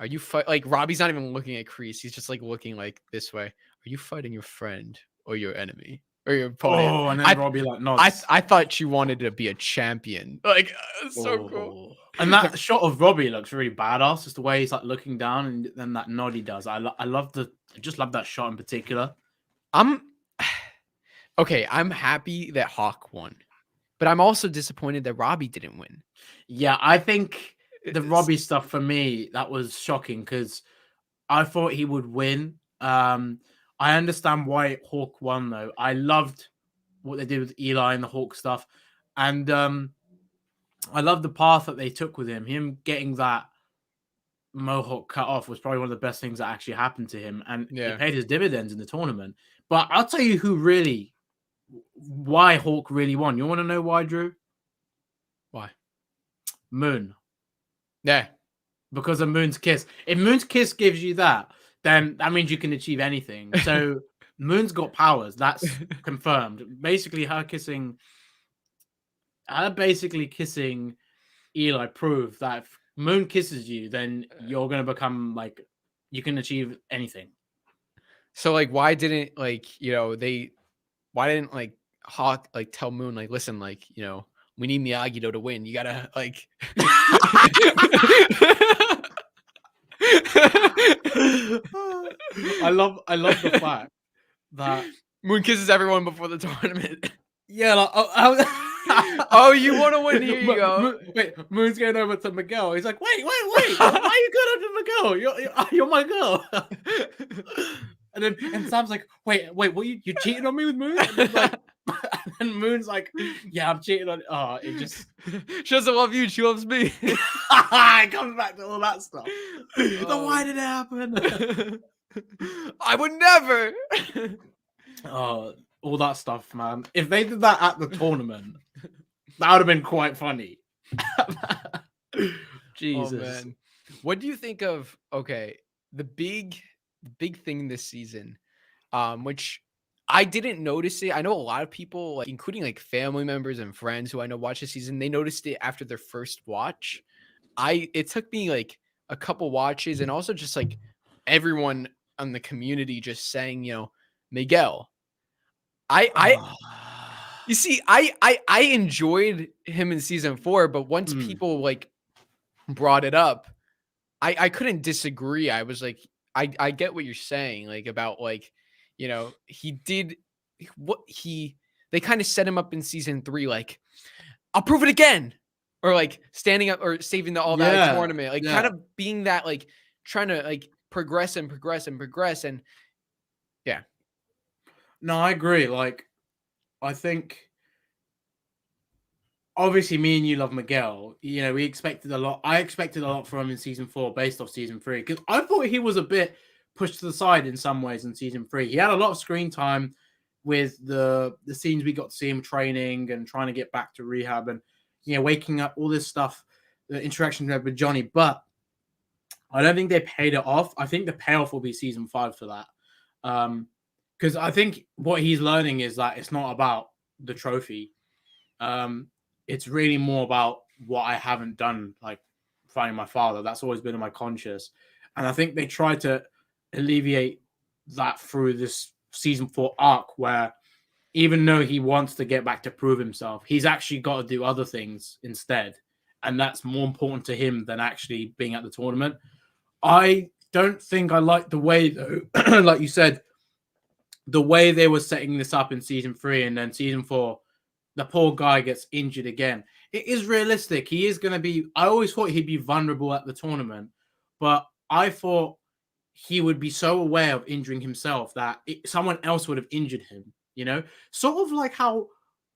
[SPEAKER 1] you like Robbie's not even looking at Kreese, he's just like looking like this way. Are you fighting your friend or your enemy or your opponent?
[SPEAKER 2] Oh, and then Robbie like nods.
[SPEAKER 1] I thought you wanted to be a champion. Like, so cool.
[SPEAKER 2] And that shot of Robbie looks really badass, just the way he's like looking down, and then that nod he does. I just love that shot in particular.
[SPEAKER 1] Okay, I'm happy that Hawk won, but I'm also disappointed that Robbie didn't win.
[SPEAKER 2] Yeah, I think the Robbie stuff for me, that was shocking, because I thought he would win. I understand why Hawk won, though. I loved what they did with Eli and the Hawk stuff. And I love the path that they took with him. Him getting that mohawk cut off was probably one of the best things that actually happened to him. And it paid his dividends in the tournament. But I'll tell you why Hawk really won. You want to know why, Drew?
[SPEAKER 1] Why?
[SPEAKER 2] Moon.
[SPEAKER 1] Yeah.
[SPEAKER 2] Because of Moon's kiss. If Moon's kiss gives you that, then that means you can achieve anything. So Moon's got powers. That's confirmed. Basically, her basically kissing Eli proved that if Moon kisses you, then you're going to become like, you can achieve anything. So like, why didn't like Hawk like tell Moon like, listen, like, you know, we need Miyagi-Do to win. You gotta like. I love the fact that Moon kisses everyone before the tournament. Yeah, like, oh, you want to win? Here you go. Wait, Moon's going over to Miguel. He's like, wait. Why are you going over to Miguel? You're my girl. And Sam's like, wait, what you cheating on me with Moon? And then, like, and Moon's like, yeah, I'm cheating on. Oh, it just
[SPEAKER 1] She doesn't love you. She loves me.
[SPEAKER 2] it comes back to all that stuff. So why did it happen?
[SPEAKER 1] I would never.
[SPEAKER 2] Oh, all that stuff, man. If they did that at the tournament, that would have been quite funny. Jesus.
[SPEAKER 1] Oh, man. What do you think of the big thing this season, which I didn't notice it. I know a lot of people, like including like family members and friends who I know watch the season, they noticed it after their first watch. It took me like a couple watches, and also just like everyone on the community just saying, Miguel. You see, I enjoyed him in season 4, but once people like brought it up, I couldn't disagree. I was like, I get what you're saying, like about like, he did they kind of set him up in season 3, like, I'll prove it again, or like standing up or saving the All Valley tournament, like kind of being that, like trying to like progress and yeah.
[SPEAKER 2] No, I agree. Like, I think obviously me and you love Miguel. We expected a lot. I expected a lot from him in season 4 based off season 3, because I thought he was a bit pushed to the side in some ways in season 3. He had a lot of screen time with the scenes we got to see him training and trying to get back to rehab and waking up, all this stuff, the interaction with Johnny. But I don't think they paid it off. I think the payoff will be season 5 for that. Because I think what he's learning is that it's not about the trophy. It's really more about what I haven't done, like finding my father. That's always been in my conscious. And I think they tried to alleviate that through this season 4 arc, where even though he wants to get back to prove himself, he's actually got to do other things instead. And that's more important to him than actually being at the tournament. I don't think I like the way, though, like you said, the way they were setting this up in season 3, and then season 4, the poor guy gets injured again. It is realistic. He is going to be... I always thought he'd be vulnerable at the tournament, but I thought he would be so aware of injuring himself that someone else would have injured him, Sort of like how...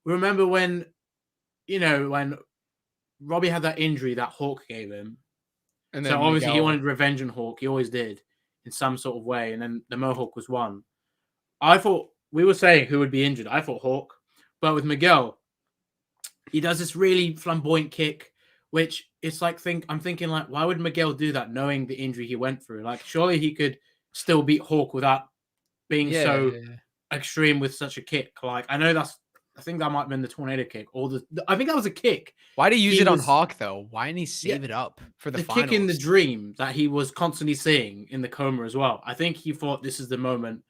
[SPEAKER 2] Remember when, when Robbie had that injury that Hawk gave him? And so obviously Miguel, he wanted revenge on Hawk. He always did in some sort of way. And then the Mohawk was one. I thought... We were saying who would be injured. I thought Hawk. But with Miguel, he does this really flamboyant kick, which it's like, I'm thinking like, why would Miguel do that knowing the injury he went through? Like, surely he could still beat Hawk without being extreme with such a kick. Like, I think that might have been the tornado kick, or I think that was a kick.
[SPEAKER 1] Why did he use it on Hawk though? Why didn't he save it up for the finals?
[SPEAKER 2] Kick in the dream that he was constantly seeing in the coma as well? I think he thought this is the moment.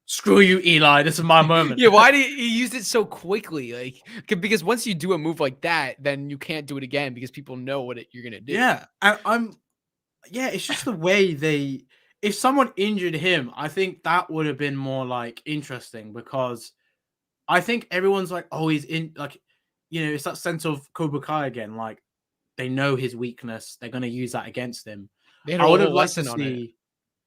[SPEAKER 2] Screw you, Eli. This is my moment.
[SPEAKER 1] Yeah, why did he use it so quickly? Like, because once you do a move like that, then you can't do it again because people know what you're gonna do.
[SPEAKER 2] Yeah, it's just the way they. If someone injured him, I think that would have been more like interesting, because I think everyone's like, oh, he's in, like, it's that sense of Cobra Kai again. Like, they know his weakness. They're gonna use that against him. I would have liked to see.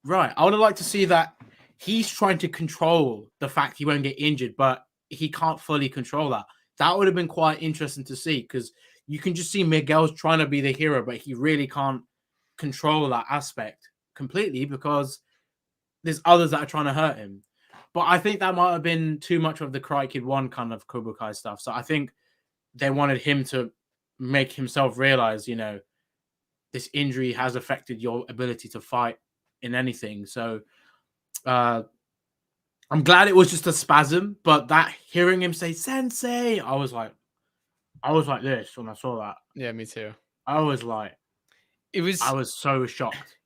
[SPEAKER 2] Right, I would have liked to see that. He's trying to control the fact he won't get injured, but he can't fully control that. That would have been quite interesting to see, because you can just see Miguel's trying to be the hero, but he really can't control that aspect completely because there's others that are trying to hurt him. But I think that might have been too much of the Karate Kid 1 kind of Cobra Kai stuff. So I think they wanted him to make himself realize, this injury has affected your ability to fight in anything. So I'm glad it was just a spasm, but that hearing him say "Sensei," I was like this when I saw that.
[SPEAKER 1] Yeah, me too.
[SPEAKER 2] I was so shocked.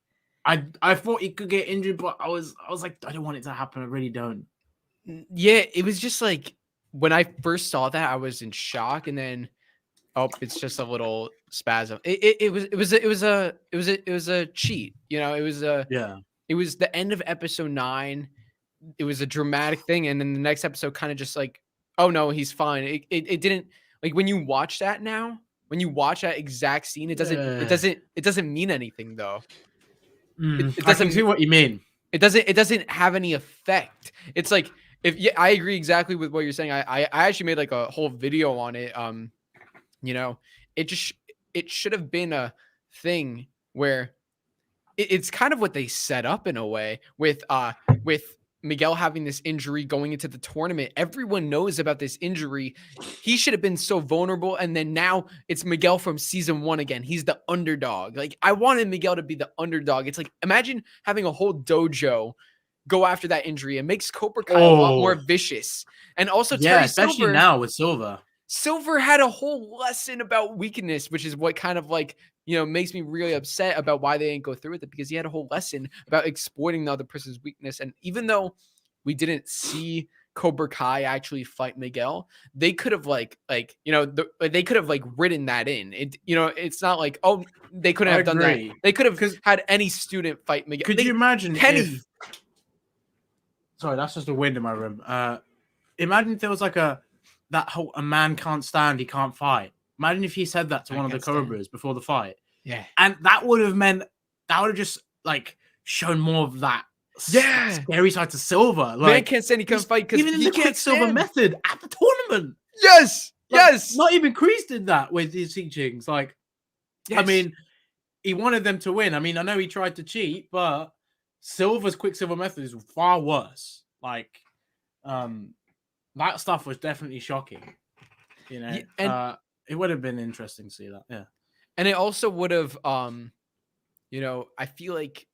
[SPEAKER 2] I thought he could get injured, but I was like, I don't want it to happen. I really don't.
[SPEAKER 1] Yeah, it was just like when I first saw that, I was in shock, and then it's just a little spasm. It was a cheat. It was the end of episode 9. It was a dramatic thing, and then the next episode kind of just like, oh no, he's fine. It didn't, like, when you watch that now, when you watch that exact scene, it doesn't mean anything though.
[SPEAKER 2] It doesn't. I can see what you mean.
[SPEAKER 1] It doesn't have any effect. It's like I agree exactly with what you're saying. I actually made like a whole video on it. You know, it should have been a thing where it's kind of what they set up in a way with Miguel having this injury going into the tournament. Everyone knows about this injury. He should have been so vulnerable. And then now it's Miguel from season 1 again. He's the underdog. Like, I wanted Miguel to be the underdog. It's like, imagine having a whole dojo go after that injury. It makes Cobra Kai a lot more vicious. And also, Terry
[SPEAKER 2] especially
[SPEAKER 1] Silver,
[SPEAKER 2] now with Silver.
[SPEAKER 1] Silver had a whole lesson about weakness, which is what kind of like, you know, makes me really upset about why they didn't go through with it, because he had a whole lesson about exploiting the other person's weakness. And even though we didn't see Cobra Kai actually fight Miguel, they could have you know, they could have like written that in. It, you know, it's not like, oh, they couldn't have done that. They could have had any student fight Miguel.
[SPEAKER 2] Could you imagine
[SPEAKER 1] Kenny?
[SPEAKER 2] Sorry, that's just a wind in my room. Imagine if there was like a man can't stand, he can't fight. Imagine if he said that to one of the Cobras before the fight.
[SPEAKER 1] Yeah.
[SPEAKER 2] And that would have just like shown more of that scary side to Silver. Like,
[SPEAKER 1] man can't stand, he can't fight because
[SPEAKER 2] even in the Quicksilver method at the tournament.
[SPEAKER 1] Yes.
[SPEAKER 2] Like,
[SPEAKER 1] yes.
[SPEAKER 2] Not even Kreese did that with his teachings. Like,
[SPEAKER 1] yes.
[SPEAKER 2] I mean, he wanted them to win. I mean, I know he tried to cheat, but Silver's Quicksilver method is far worse. Like, that stuff was definitely shocking. You know, and it would have been interesting to see that. Yeah.
[SPEAKER 1] And it also would have, you know, I feel like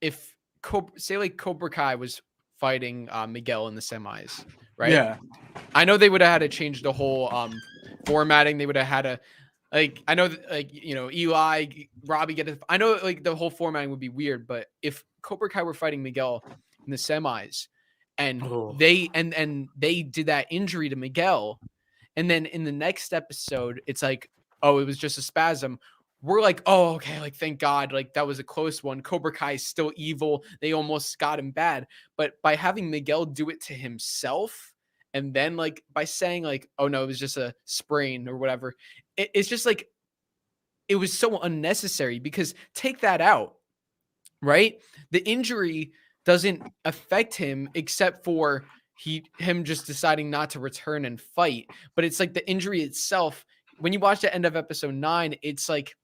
[SPEAKER 1] if Cobra Kai was fighting Miguel in the semis, right?
[SPEAKER 2] Yeah.
[SPEAKER 1] I know they would have had to change the whole formatting. They would have had to, like, I know that, like, you know, Eli, Robbie I know like the whole formatting would be weird, but if Cobra Kai were fighting Miguel in the semis and they did that injury to Miguel, and then in the next episode, it's like, oh, it was just a spasm. We're like, oh, okay, like, thank God, like, that was a close one. Cobra Kai is still evil. They almost got him bad. But by having Miguel do it to himself, and then, like, by saying, like, oh, no, it was just a sprain or whatever, it's just, like, it was so unnecessary, because take that out, right? The injury doesn't affect him except for him just deciding not to return and fight. But it's like the injury itself, when you watch the end of episode 9, it's like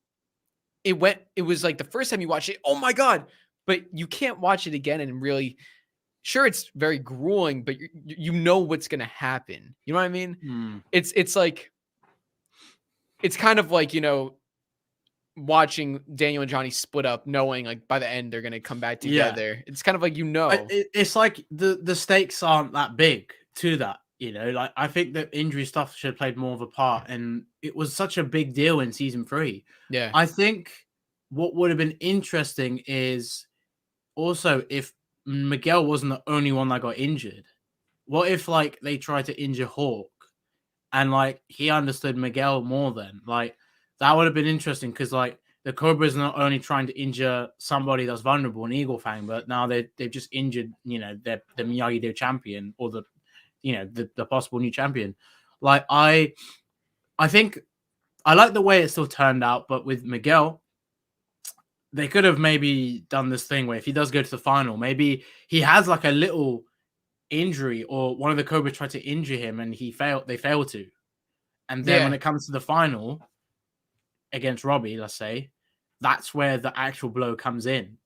[SPEAKER 1] it was like the first time you watch it, oh my God, but you can't watch it again and really, sure, it's very grueling, but you know what's going to happen. You know what I mean? It's like, it's kind of like, you know, watching Daniel and Johnny split up, knowing like by the end they're gonna come back together. Yeah. It's kind of like, you know,
[SPEAKER 2] it's like the stakes aren't that big to that, you know. Like, I think that injury stuff should have played more of a part, and it was such a big deal in season 3.
[SPEAKER 1] Yeah,
[SPEAKER 2] I think what would have been interesting is also if Miguel wasn't the only one that got injured. What if like they tried to injure Hawk, and like he understood Miguel more then, like. That would have been interesting, because like the Cobra's not only trying to injure somebody that's vulnerable in Eagle Fang, but now they've just injured, you know, the Miyagi-Do champion, or the, you know, the possible new champion. Like, I think I like the way it still turned out, but with Miguel, they could have maybe done this thing where if he does go to the final, maybe he has like a little injury, or one of the Cobras tried to injure him and they failed to. And then when it comes to the final against Robbie, let's say, that's where the actual blow comes in.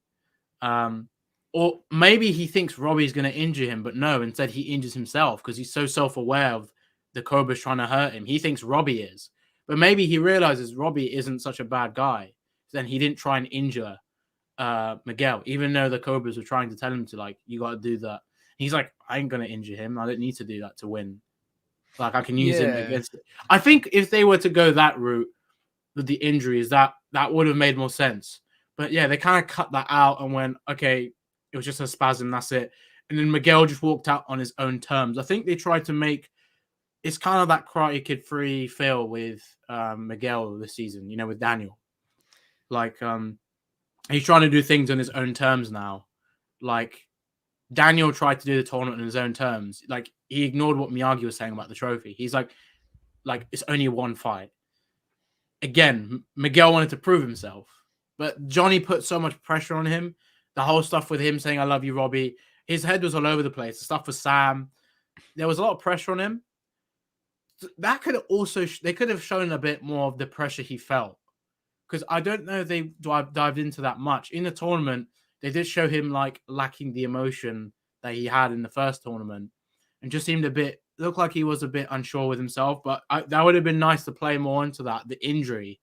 [SPEAKER 2] Or maybe he thinks Robbie's going to injure him, but no, instead he injures himself because he's so self-aware of the Cobra's trying to hurt him. He thinks Robbie is. But maybe he realizes Robbie isn't such a bad guy. Then he didn't try and injure Miguel, even though the Cobras were trying to tell him to, like, you got to do that. He's like, I ain't going to injure him. I don't need to do that to win. Like, I can use him against it. I think if they were to go that route with the injuries, that would have made more sense. But yeah, they kind of cut that out and went, okay, it was just a spasm, that's it. And then Miguel just walked out on his own terms. I think they tried to make, it's kind of that Karate Kid 3 feel with Miguel this season, you know, with Daniel. Like, he's trying to do things on his own terms now. Like, Daniel tried to do the tournament on his own terms. Like, he ignored what Miyagi was saying about the trophy. He's like it's only one fight. Again, Miguel wanted to prove himself, but Johnny put so much pressure on him the whole stuff with him saying, I love you, Robbie. His head was all over the place. The stuff with Sam. There was a lot of pressure on him. That could also, they could have shown a bit more of the pressure he felt. Because I don't know if they dived into that much. In the tournament, they did show him like lacking the emotion that he had in the first tournament. And just seemed looked like he was a bit unsure with himself. But that would have been nice to play more into that, the injury.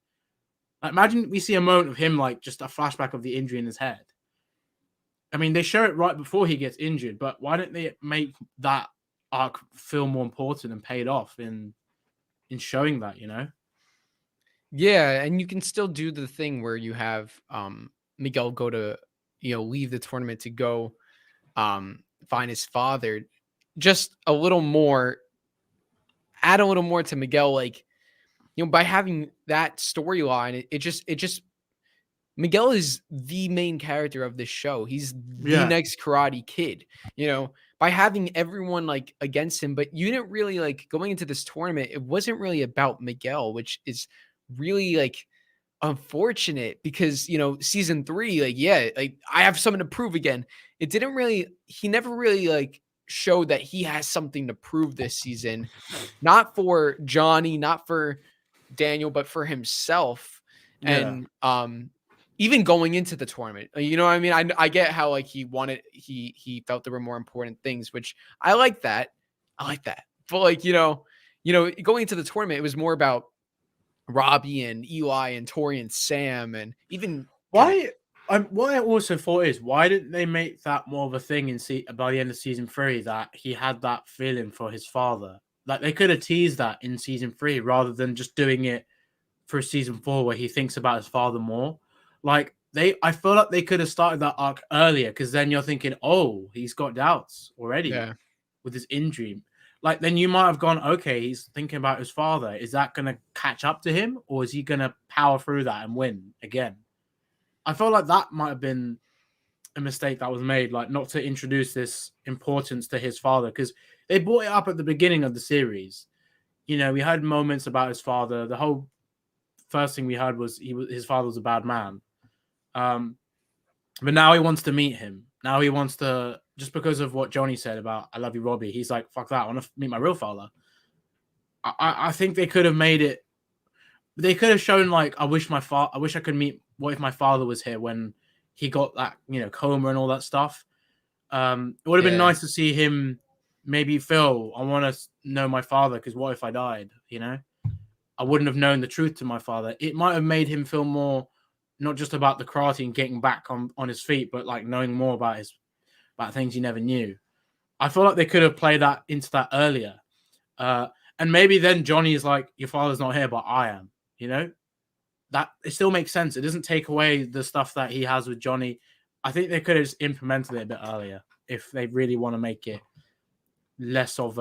[SPEAKER 2] Like, imagine we see a moment of him, like just a flashback of the injury in his head. I mean, they show it right before he gets injured, but why don't they make that arc feel more important and paid off in showing that, you know?
[SPEAKER 1] Yeah, and you can still do the thing where you have Miguel go to, leave the tournament to go find his father. Just a little more, add a little more to Miguel, like, by having that storyline, it just Miguel is the main character of this show. He's the next Karate Kid, by having everyone like against him. But you didn't really like going into this tournament. It wasn't really about Miguel, which is really like unfortunate because, season 3, like I have something to prove again. He never really like showed that he has something to prove this season, not for Johnny, not for Daniel, but for himself.
[SPEAKER 2] Yeah.
[SPEAKER 1] And even going into the tournament, you know what I mean? I get how like he felt there were more important things, which I like that. But like, going into the tournament, it was more about Robbie and Eli and Tory and Sam, and even
[SPEAKER 2] what I also thought is, why didn't they make that more of a thing by the end of season 3 that he had that feeling for his father? Like they could have teased that in season 3 rather than just doing it for season 4 where he thinks about his father more. Like I feel like they could have started that arc earlier because then you're thinking, oh, he's got doubts already with his injury. Like then you might have gone, okay, he's thinking about his father. Is that going to catch up to him or is he going to power through that and win again? I felt like that might have been a mistake that was made, like not to introduce this importance to his father because they brought it up at the beginning of the series. We had moments about his father. The whole first thing we heard was his father was a bad man. But now he wants to meet him. Now he wants to, just because of what Johnny said about I love you, Robbie. He's like, fuck that. I want to meet my real father. I think they could have made it. They could have shown like, I wish I could meet. What if my father was here when he got that, coma and all that stuff? It would have been nice to see him maybe feel, I want to know my father because what if I died? I wouldn't have known the truth to my father. It might have made him feel more, not just about the karate and getting back on his feet, but like knowing more about things he never knew. I feel like they could have played that into that earlier. And maybe then Johnny is like, your father's not here, but I am, that it still makes sense. It doesn't take away the stuff that he has with Johnny. I think they could have just implemented it a bit earlier if they really want to make it less of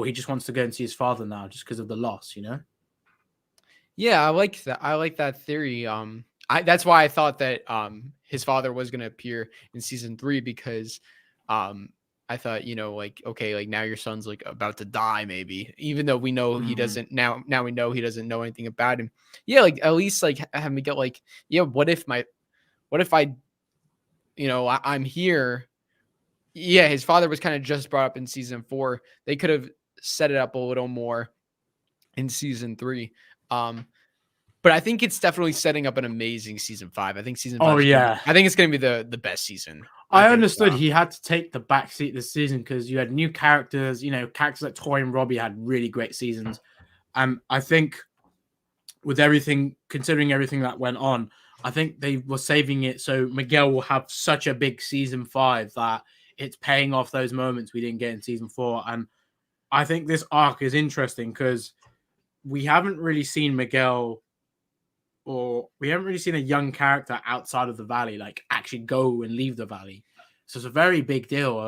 [SPEAKER 2] he just wants to go and see his father now just because of the loss,
[SPEAKER 1] Yeah, I like that. I like that theory. That's why I thought that his father was going to appear in season 3 because I thought, like, okay, like now your son's like about to die, maybe, even though we know he doesn't now we know he doesn't know anything about him. Yeah, like at least like have me get like, yeah, what if I, I'm here. Yeah, his father was kind of just brought up in season 4. They could have set it up a little more in season 3. But I think it's definitely setting up an amazing season 5. I think season 5. I think it's going to be the best season.
[SPEAKER 2] I understood he had to take the back seat this season because you had new characters. Characters like Tory and Robbie had really great seasons, and I think with everything, considering everything that went on, I think they were saving it so Miguel will have such a big season 5 that it's paying off those moments we didn't get in season 4. And I think this arc is interesting because we haven't really seen Miguel, or we haven't really seen a young character outside of the valley like actually go and leave the valley. So it's a very big deal.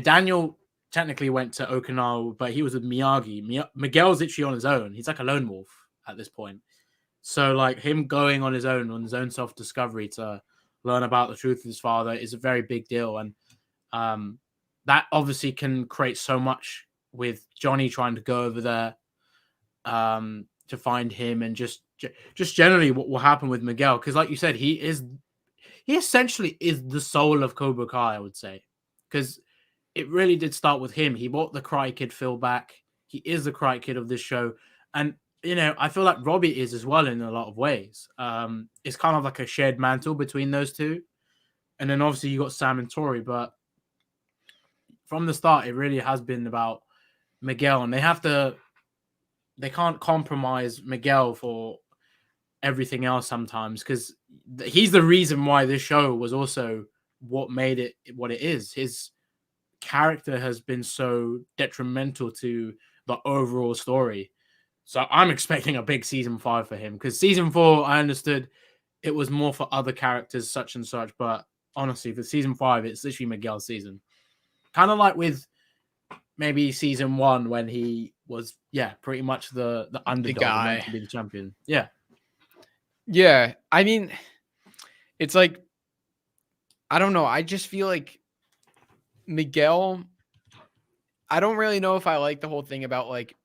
[SPEAKER 2] Daniel technically went to Okinawa, but he was with Miyagi. Miguel's literally on his own. He's like a lone wolf at this point. So like him going on his own self-discovery to learn about the truth of his father is a very big deal. And that obviously can create so much with Johnny trying to go over there to find him, and just generally what will happen with Miguel. Because like you said, he is he essentially is the soul of Cobra Kai, I would say, because it really did start with him. He brought the Karate Kid feel back. He is the Karate Kid of this show, and I feel like Robbie is as well in a lot of ways. It's kind of like a shared mantle between those two, and then obviously you got Sam and Tory, but from the start, it really has been about Miguel, and they can't compromise Miguel for everything else sometimes, because he's the reason why this show was also what made it what it is. His character has been so detrimental to the overall story. So I'm expecting a big season 5 for him, because season 4, I understood it was more for other characters, such and such. But honestly, for season 5, it's literally Miguel's season. Kind of like with maybe season 1 when he was, pretty much the underdog,
[SPEAKER 1] guy.
[SPEAKER 2] meant to be the champion. Yeah.
[SPEAKER 1] Yeah. I mean, it's like, I don't know. I just feel like Miguel, I don't really know if I like the whole thing about like,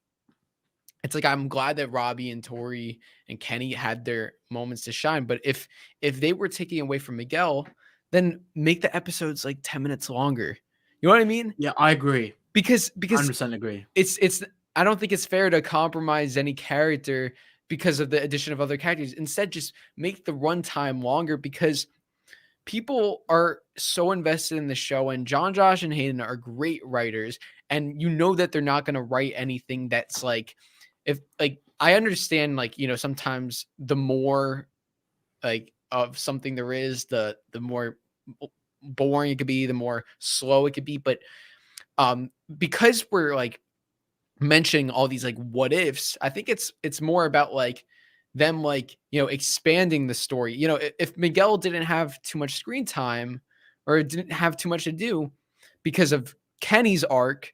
[SPEAKER 1] it's like, I'm glad that Robbie and Tory and Kenny had their moments to shine. But if they were taking away from Miguel, then make the episodes like 10 minutes longer. You know what I mean?
[SPEAKER 2] Yeah, I agree.
[SPEAKER 1] Because
[SPEAKER 2] 100% agree.
[SPEAKER 1] It's I don't think it's fair to compromise any character because of the addition of other characters. Instead, just make the runtime longer, because people are so invested in the show, and John, Josh, and Hayden are great writers, and that they're not going to write anything that's like, if like, I understand, like, sometimes the more like of something there is, the more boring it could be, the more slow it could be. But because we're like mentioning all these like what ifs, I think it's more about like them like, expanding the story. If Miguel didn't have too much screen time or didn't have too much to do because of Kenny's arc,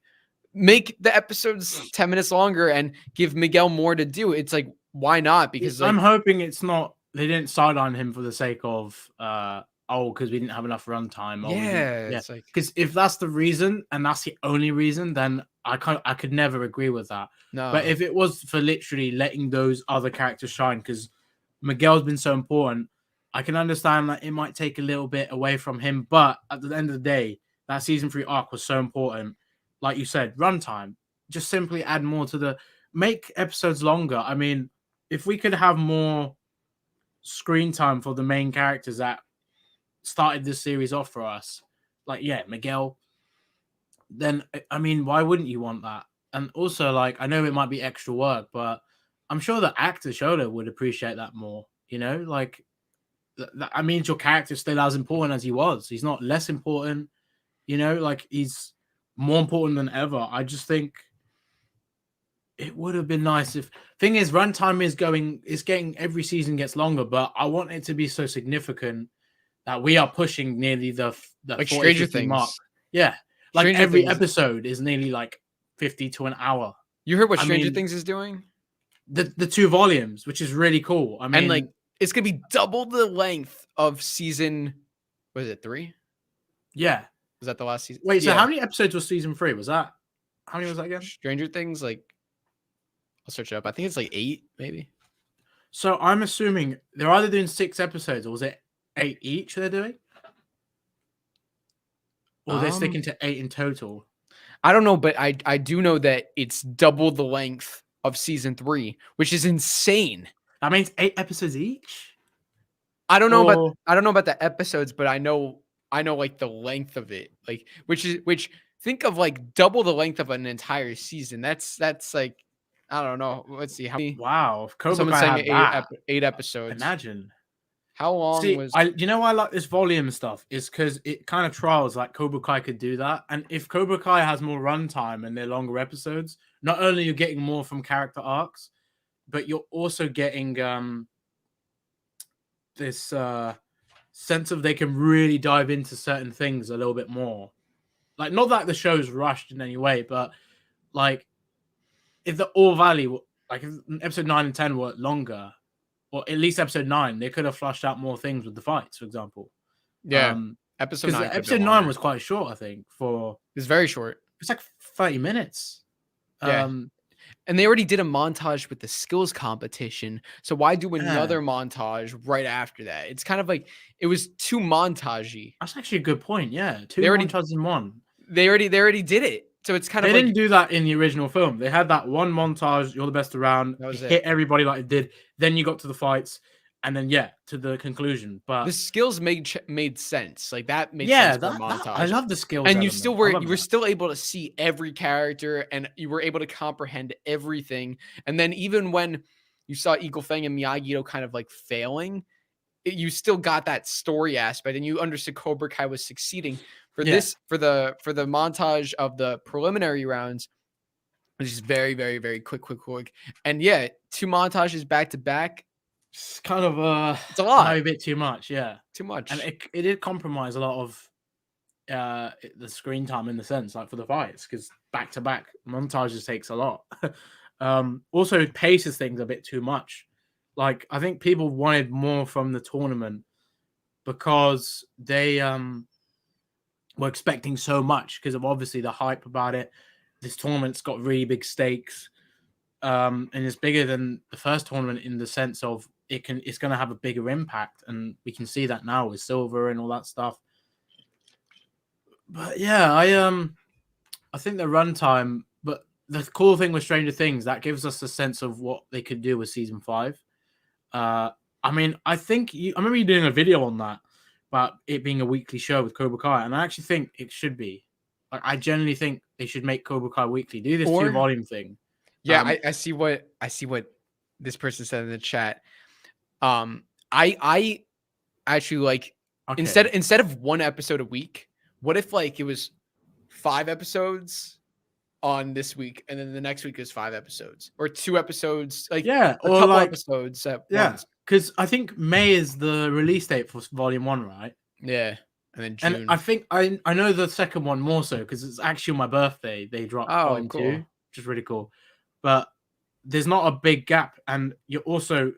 [SPEAKER 1] make the episodes 10 minutes longer and give Miguel more to do. It's like, why not? Because like,
[SPEAKER 2] I'm hoping it's not, they didn't sideline him for the sake of because we didn't have enough runtime.
[SPEAKER 1] it's like,
[SPEAKER 2] because if that's the reason and that's the only reason, then I could never agree with that.
[SPEAKER 1] no.
[SPEAKER 2] But if it was for literally letting those other characters shine, because Miguel's been so important, I can understand that it might take a little bit away from him. But at the end of the day, that season 3 arc was so important. Like you said, runtime. Just simply add more to make episodes longer. I mean, if we could have more screen time for the main characters that started this series off for us, like, Miguel, then, I mean, why wouldn't you want that? And also, like, I know it might be extra work, but I'm sure the actor Shoda would appreciate that more. Like, that means your character's still as important as he was. He's not less important. Like, he's more important than ever. I just think it would have been nice if. Thing is, runtime is getting every season gets longer, but I want it to be so significant that we are pushing nearly the
[SPEAKER 1] like
[SPEAKER 2] 40,
[SPEAKER 1] Stranger
[SPEAKER 2] 50
[SPEAKER 1] Things
[SPEAKER 2] mark. Yeah, like
[SPEAKER 1] Stranger
[SPEAKER 2] every
[SPEAKER 1] Things.
[SPEAKER 2] episode is nearly like 50 to an hour.
[SPEAKER 1] You heard what Stranger Things is doing?
[SPEAKER 2] The 2 volumes, which is really cool. I mean,
[SPEAKER 1] and like, it's gonna be double the length of season. What is it, 3?
[SPEAKER 2] Yeah.
[SPEAKER 1] Was that the last season?
[SPEAKER 2] Wait, so how many episodes was season 3? Was that, how many was that again?
[SPEAKER 1] Stranger Things, like, I'll search it up. I think it's like 8, maybe.
[SPEAKER 2] So I'm assuming they're either doing 6 episodes, or was it 8 each they're doing? Or they're sticking to 8 in total?
[SPEAKER 1] I don't know, but I do know that it's double the length of season 3, which is insane.
[SPEAKER 2] That means 8 episodes each?
[SPEAKER 1] I don't know about the episodes, but I know like the length of it. Like, which think of like double the length of an entire season. That's like, I don't know. Let's see how many.
[SPEAKER 2] Wow.
[SPEAKER 1] Someone's saying 8 episodes.
[SPEAKER 2] Imagine.
[SPEAKER 1] How long was
[SPEAKER 2] you know why I like this volume stuff is because it kind of trials like Cobra Kai could do that. And if Cobra Kai has more runtime and they're longer episodes, not only you're getting more from character arcs, but you're also getting this sense of they can really dive into certain things a little bit more. Like, not that the show's rushed in any way, but like, if the All Valley, like if episode 9 and 10 were longer, or at least episode 9, they could have flushed out more things with the fights, for example.
[SPEAKER 1] Yeah, episode 9.
[SPEAKER 2] Episode 9 was quite short, I think.
[SPEAKER 1] It's very short.
[SPEAKER 2] It's like 30 minutes.
[SPEAKER 1] Yeah. And they already did a montage with the skills competition. So why do another
[SPEAKER 2] Yeah.
[SPEAKER 1] montage right after that? It's kind of like it was too montagey.
[SPEAKER 2] That's actually a good point. Yeah, two
[SPEAKER 1] They already
[SPEAKER 2] montages in one.
[SPEAKER 1] they already did it. So it's kind
[SPEAKER 2] They
[SPEAKER 1] of like
[SPEAKER 2] didn't do that in the original film. They had that one montage, you're the best around,
[SPEAKER 1] that was
[SPEAKER 2] it hit
[SPEAKER 1] it.
[SPEAKER 2] everybody like it did. Then you got to the fights, and then to the conclusion.
[SPEAKER 1] The
[SPEAKER 2] But
[SPEAKER 1] skills made sense. Like that made
[SPEAKER 2] yeah,
[SPEAKER 1] sense for a
[SPEAKER 2] I
[SPEAKER 1] montage.
[SPEAKER 2] love the skills
[SPEAKER 1] And you
[SPEAKER 2] element.
[SPEAKER 1] still
[SPEAKER 2] I
[SPEAKER 1] were
[SPEAKER 2] love
[SPEAKER 1] you were
[SPEAKER 2] that.
[SPEAKER 1] still able to see every character and you were able to comprehend everything. And then even when you saw Eagle Fang and Miyagi-Do kind of like failing, you still got that story aspect and you understood Cobra Kai was succeeding. For
[SPEAKER 2] Yeah.
[SPEAKER 1] this for the montage of the preliminary rounds, which is very, very, very quick. And yeah, 2 montages back to back.
[SPEAKER 2] It's kind of
[SPEAKER 1] It's a lot.
[SPEAKER 2] maybe a bit too much, yeah.
[SPEAKER 1] Too much.
[SPEAKER 2] And it did compromise a lot of the screen time in the sense, like for the fights, because back to back montages takes a lot. Also paces things a bit too much. Like I think people wanted more from the tournament because they were expecting so much because of obviously the hype about it. This tournament's got really big stakes, and it's bigger than the first tournament in the sense of it's going to have a bigger impact, and we can see that now with silver and all that stuff. But yeah, I think the runtime, but the cool thing with Stranger Things, that gives us a sense of what they could do with season 5. I mean, I remember you doing a video on that about it being a weekly show with Cobra Kai, and I actually think it should be. Like, I genuinely think they should make Cobra Kai weekly. Do this 2-volume thing.
[SPEAKER 1] Yeah, I see what this person said in the chat. I actually like instead of 1 episode a week, what if like it was 5 episodes on this week and then the next week is 5 episodes or 2 episodes, like
[SPEAKER 2] yeah,
[SPEAKER 1] a
[SPEAKER 2] or
[SPEAKER 1] couple
[SPEAKER 2] like
[SPEAKER 1] episodes at
[SPEAKER 2] once. Because I think May is the release date for volume 1, right?
[SPEAKER 1] Yeah, and then June.
[SPEAKER 2] And I think I know the second one more so because it's actually my birthday. They dropped volume 2, which is really cool. But there's not a big gap, and you're also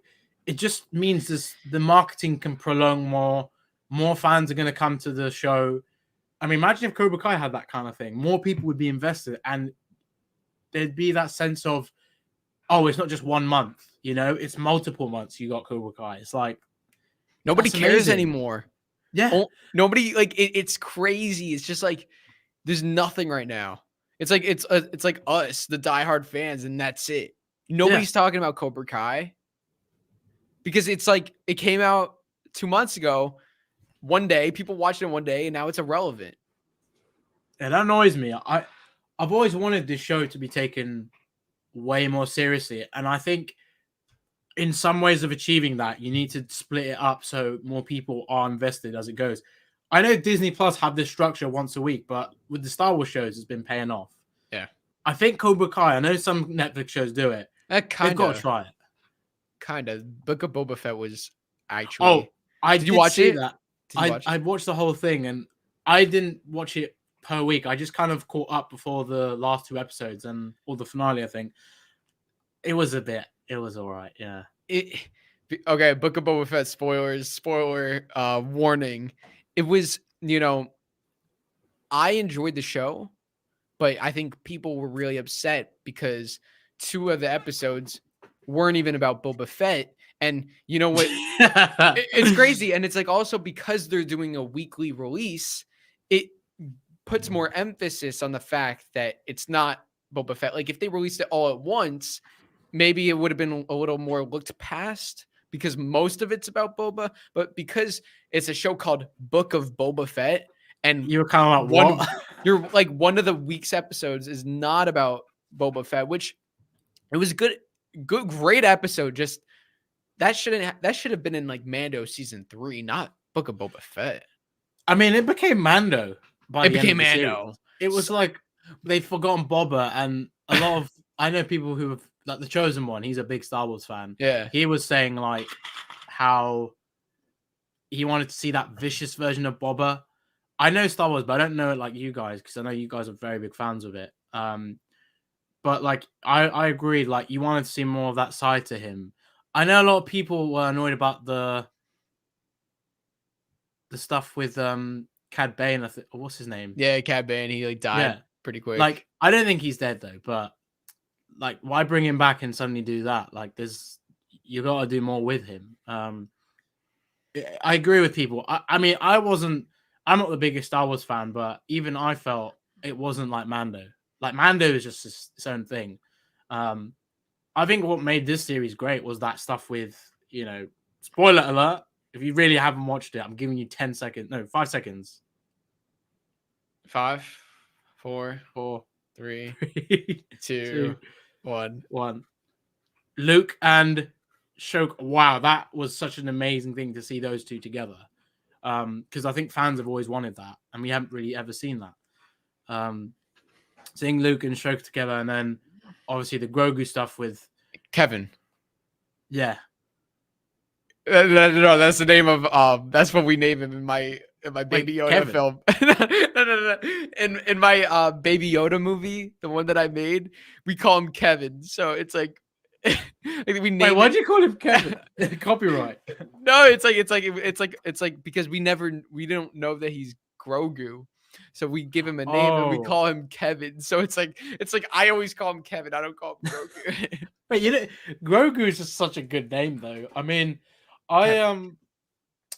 [SPEAKER 2] it just means the marketing can prolong more. More fans are going to come to the show. I mean, imagine if Cobra Kai had that kind of thing. More people would be invested, and there'd be that sense of, oh, it's not just 1 month. You know, it's multiple months. You got Cobra Kai. It's like
[SPEAKER 1] nobody
[SPEAKER 2] that's
[SPEAKER 1] cares
[SPEAKER 2] amazing.
[SPEAKER 1] anymore.
[SPEAKER 2] Yeah,
[SPEAKER 1] nobody like it's crazy. It's just like there's nothing right now. It's like it's like us, the diehard fans, and that's it. Nobody's talking about Cobra Kai because it's like it came out 2 months ago. One day, people watched it one day, and now it's irrelevant.
[SPEAKER 2] Yeah, that annoys me. I've always wanted this show to be taken way more seriously, and I think in some ways of achieving that, you need to split it up so more people are invested as it goes. I know Disney Plus have this structure once a week, but with the Star Wars shows, it's been paying off.
[SPEAKER 1] Yeah.
[SPEAKER 2] I think Cobra Kai, I know some Netflix shows do it. They've got to try it.
[SPEAKER 1] Kind of. Book of Boba Fett was actually...
[SPEAKER 2] Did you watch it? That.
[SPEAKER 1] I
[SPEAKER 2] watched the whole thing, and I didn't watch it per week. I just kind of caught up before the last 2 episodes or the finale, I think. It was all right, yeah.
[SPEAKER 1] Okay, Book of Boba Fett spoiler warning. It was, I enjoyed the show, but I think people were really upset because 2 of the episodes weren't even about Boba Fett. And you know what? It's crazy. And it's like also because they're doing a weekly release, it puts more emphasis on the fact that it's not Boba Fett. Like if they released it all at once, maybe it would have been a little more looked past because most of it's about Boba. But because it's a show called Book of Boba Fett, and
[SPEAKER 2] you were kind of like, what?
[SPEAKER 1] You're like one of the week's episodes is not about Boba Fett, which it was great episode. Just that should have been in like Mando season 3, not Book of Boba Fett.
[SPEAKER 2] I mean, it became Mando.
[SPEAKER 1] It became Mando.
[SPEAKER 2] It was like they've forgotten Boba, and a lot of I know people who have like the Chosen one. He's a big Star Wars fan.
[SPEAKER 1] Yeah,
[SPEAKER 2] he was saying like how he wanted to see that vicious version of Boba. I know Star Wars, but I don't know it like you guys because I know you guys are very big fans of it. But like I agree, like you wanted to see more of that side to him. I know a lot of people were annoyed about the stuff with Cad Bane. What's his name?
[SPEAKER 1] Yeah, Cad Bane. He like died pretty quick.
[SPEAKER 2] Like I don't think he's dead though, but like, why bring him back and suddenly do that? Like, you got to do more with him. I agree with people. I mean, I'm not the biggest Star Wars fan, but even I felt it wasn't like Mando. Like, Mando is just its own thing. I think what made this series great was that stuff with, spoiler alert. If you really haven't watched it, I'm giving you 5 seconds.
[SPEAKER 1] 5, 4, 3, 2, 1.
[SPEAKER 2] Luke and Shoke. Wow, that was such an amazing thing to see those two together. Because I think fans have always wanted that, and we haven't really ever seen that. Seeing Luke and Shoke together, and then obviously the Grogu stuff with
[SPEAKER 1] Kevin.
[SPEAKER 2] Yeah.
[SPEAKER 1] No, that's the name of that's what we name him in my Baby Yoda
[SPEAKER 2] Kevin.
[SPEAKER 1] film. No. In my Baby Yoda movie, the one that I made, we call him Kevin. So it's like, we name.
[SPEAKER 2] Wait, why'd you call him Kevin? Copyright.
[SPEAKER 1] No, it's like because we don't know that he's Grogu. So we give him a name and we call him Kevin. So it's like I always call him Kevin. I don't call him Grogu.
[SPEAKER 2] But Grogu is just such a good name, though. I mean, I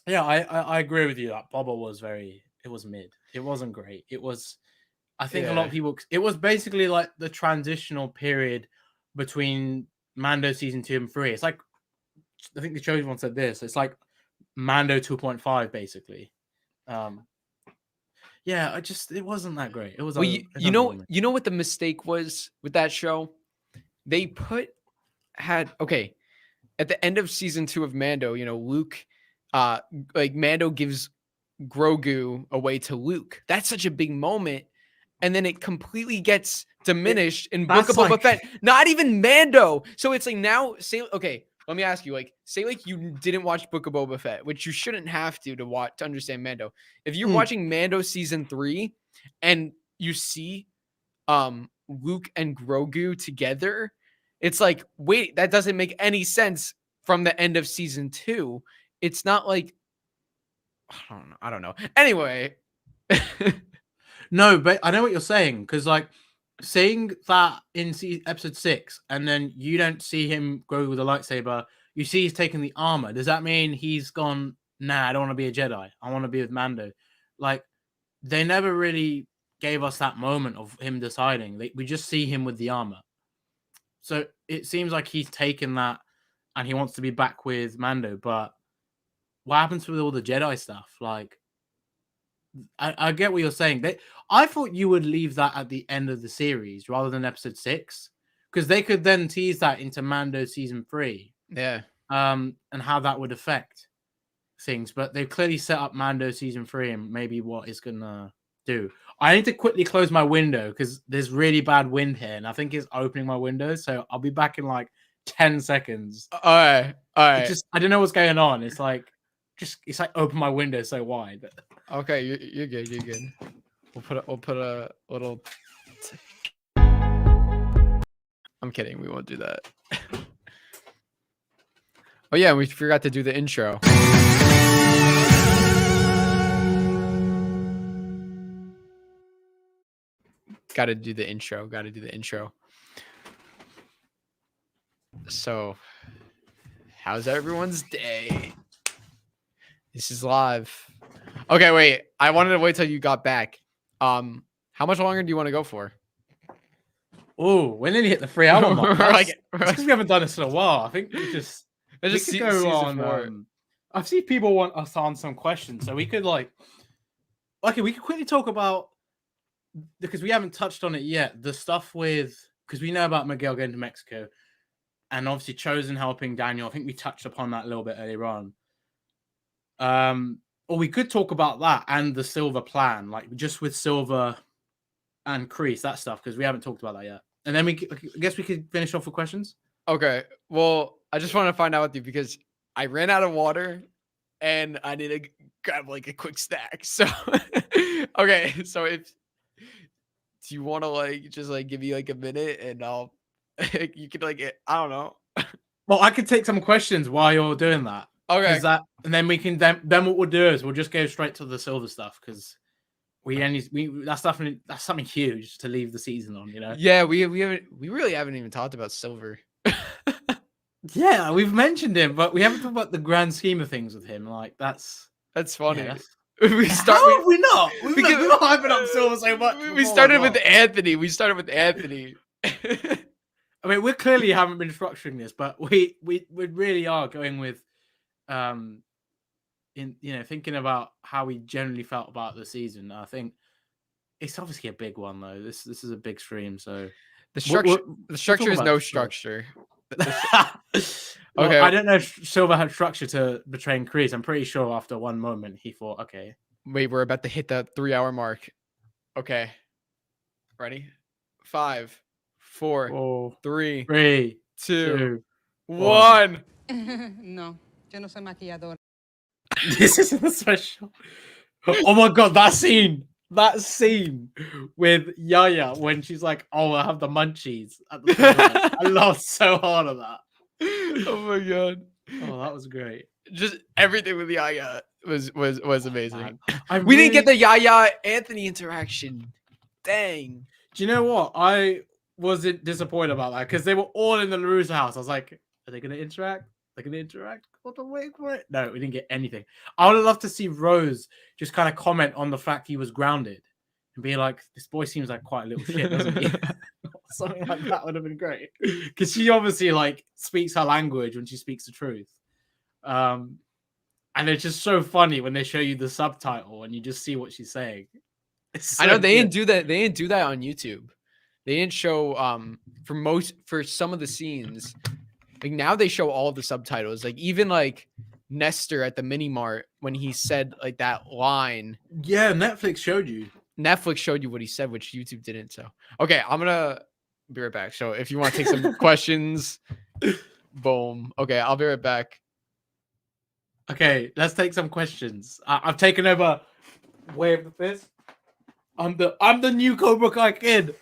[SPEAKER 2] agree with you that Boba was it was mid. It wasn't great. It was, I think a lot of people, it was basically like the transitional period between Mando season 2 and 3. It's like, I think the Chosen one said this. It's like Mando 2.5, basically. Yeah, it wasn't that great. It was.
[SPEAKER 1] Well, you know what the mistake was with that show? They at the end of season 2 of Mando, Luke, like Mando gives Grogu away to Luke. That's such a big moment, and then it completely gets diminished in Book of Boba Fett. Not even Mando. So it's like now, let me ask you, say you didn't watch Book of Boba Fett, which you shouldn't have to watch to understand Mando. If you're watching Mando season 3 and you see Luke and Grogu together, it's like, wait, that doesn't make any sense from the end of season 2. It's not like, I don't know. Anyway.
[SPEAKER 2] No, but I know what you're saying, because like seeing that in episode 6 and then you don't see him go with a lightsaber, you see he's taking the armor. Does that mean he's gone, nah, I don't want to be a Jedi, I want to be with Mando? Like, they never really gave us that moment of him deciding. We just see him with the armor. So it seems like he's taken that and he wants to be back with Mando. But what happens with all the Jedi stuff? Like, I get what you're saying. I thought you would leave that at the end of the series rather than episode 6, because they could then tease that into Mando season 3.
[SPEAKER 1] Yeah.
[SPEAKER 2] And how that would affect things. But they've clearly set up Mando season 3 and maybe what it's gonna do. I need to quickly close my window because there's really bad wind here, and I think it's opening my window. So I'll be back in like 10 seconds.
[SPEAKER 1] All right.
[SPEAKER 2] I don't know what's going on. It's like open my window so wide. But...
[SPEAKER 1] Okay, you're good. You're good. We'll put a little. I'm kidding. We won't do that. Oh yeah, we forgot to do the intro. Got to do the intro. So, how's everyone's day? This is live. Okay, wait. I wanted to wait till you got back. How much longer do you want to go for?
[SPEAKER 2] Oh, we nearly hit the 3 hour mark.
[SPEAKER 1] Like,
[SPEAKER 2] because we haven't done this in a while. I think we just go on. I've seen people want us to answer some questions, so we could we could quickly talk about, because we haven't touched on it yet, the stuff because we know about Miguel going to Mexico, and obviously Chozen helping Daniel. I think we touched upon that a little bit earlier on. Or we could talk about that and the Silver plan, like just with Silver and Kreese, that stuff, because we haven't talked about that yet. And then I guess we could finish off with questions. Okay.
[SPEAKER 1] Well, I just want to find out with you because I ran out of water and I need to grab like a quick snack. So, okay. So do you want to just give me a minute and you could I don't know.
[SPEAKER 2] Well, I could take some questions while you're doing that.
[SPEAKER 1] Okay.
[SPEAKER 2] And then we can, then what we'll do is we'll just go straight to the Silver stuff, because that's something huge to leave the season on, you know.
[SPEAKER 1] Yeah, we really haven't even talked about Silver.
[SPEAKER 2] Yeah, we've mentioned him, but we haven't talked about the grand scheme of things with him. Like that's
[SPEAKER 1] funny.
[SPEAKER 2] Yeah,
[SPEAKER 1] we
[SPEAKER 2] How have we not? We've
[SPEAKER 1] because-
[SPEAKER 2] been hyping up Silver so much.
[SPEAKER 1] we
[SPEAKER 2] before
[SPEAKER 1] started
[SPEAKER 2] as well.
[SPEAKER 1] with Anthony. We started with Anthony.
[SPEAKER 2] I mean, we clearly haven't been structuring this, but we really are going with, thinking about how we generally felt about the season. I think it's obviously a big one though. This is a big stream, so
[SPEAKER 1] The structure, the structure is
[SPEAKER 2] about
[SPEAKER 1] no
[SPEAKER 2] the story.
[SPEAKER 1] structure.
[SPEAKER 2] Well,
[SPEAKER 1] Okay.
[SPEAKER 2] I don't know if Silver had structure to betraying Kreese. I'm pretty sure after one moment he thought, okay.
[SPEAKER 1] Wait, we're about to hit the 3-hour mark. Okay. Ready? 5, 4, 3,
[SPEAKER 2] 3,
[SPEAKER 1] 2,
[SPEAKER 2] 2,
[SPEAKER 1] 1.
[SPEAKER 4] No, yo no soy maquilladora.
[SPEAKER 2] This isn't a special. Oh my god, that scene with Yaya when she's like, "Oh, I have the munchies." At the toilet. I laughed so hard at that.
[SPEAKER 1] Oh my god.
[SPEAKER 2] Oh, that was great.
[SPEAKER 1] Just everything with Yaya was amazing.
[SPEAKER 2] Man,
[SPEAKER 1] We didn't get the Yaya Anthony interaction. Dang.
[SPEAKER 2] Do you know what? I wasn't disappointed about that because they were all in the LaRusso house. I was like, are they going to interact? They're going to interact? What the wait for it? No, we didn't get anything. I would have loved to see Rose just kind of comment on the fact he was grounded and be like, this boy seems like quite a little shit, doesn't he? Something like that would have been great. Because she obviously like speaks her language when she speaks the truth. And it's just so funny when they show you the subtitle and you just see what she's saying.
[SPEAKER 1] I know they didn't do that. They didn't do that on YouTube. They didn't show for some of the scenes. Like now they show all the subtitles. Like even like Nestor at the mini mart when he said like that line.
[SPEAKER 2] Yeah, Netflix showed you.
[SPEAKER 1] Netflix showed you what he said, which YouTube didn't. So okay, I'm gonna be right back. So if you want to take some questions, boom. Okay, I'll be right back.
[SPEAKER 2] Okay, let's take some questions. I've taken over. Wave the fist. I'm the new Cobra Kai kid.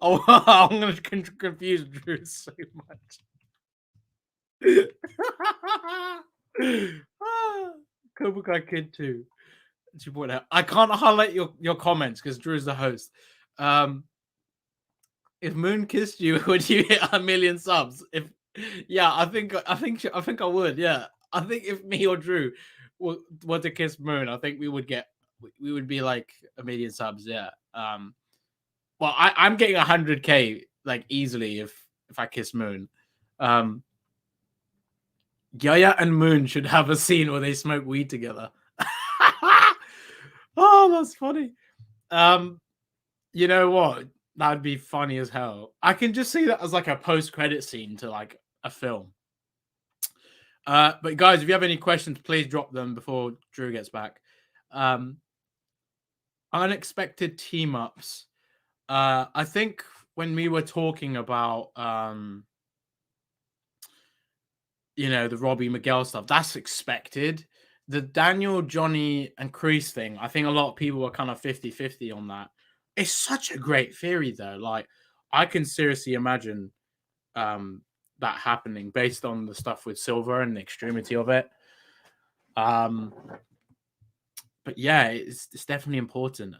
[SPEAKER 2] Oh, I'm gonna confuse Drew so much. Cobra Kai kid 2. I can't highlight your comments because Drew's the host. If Moon kissed you, would you hit 1 million subs? I think I would. Yeah, I think if me or Drew were to kiss Moon, I think we would be like 1 million subs. Yeah. Well, I'm getting 100K like easily if I kiss Moon. Yaya and Moon should have a scene where they smoke weed together. Oh, that's funny. You know what? That'd be funny as hell. I can just see that as like a post-credit scene to like a film. But guys, if you have any questions, please drop them before Drew gets back. Unexpected team-ups. I think when we were talking about the Robbie Miguel stuff, that's expected. The Daniel, Johnny, and Kreese thing, I think a lot of people were kind of 50-50 on that. It's such a great theory, though. Like, I can seriously imagine that happening based on the stuff with Silver and the extremity of it. But yeah, it's definitely important.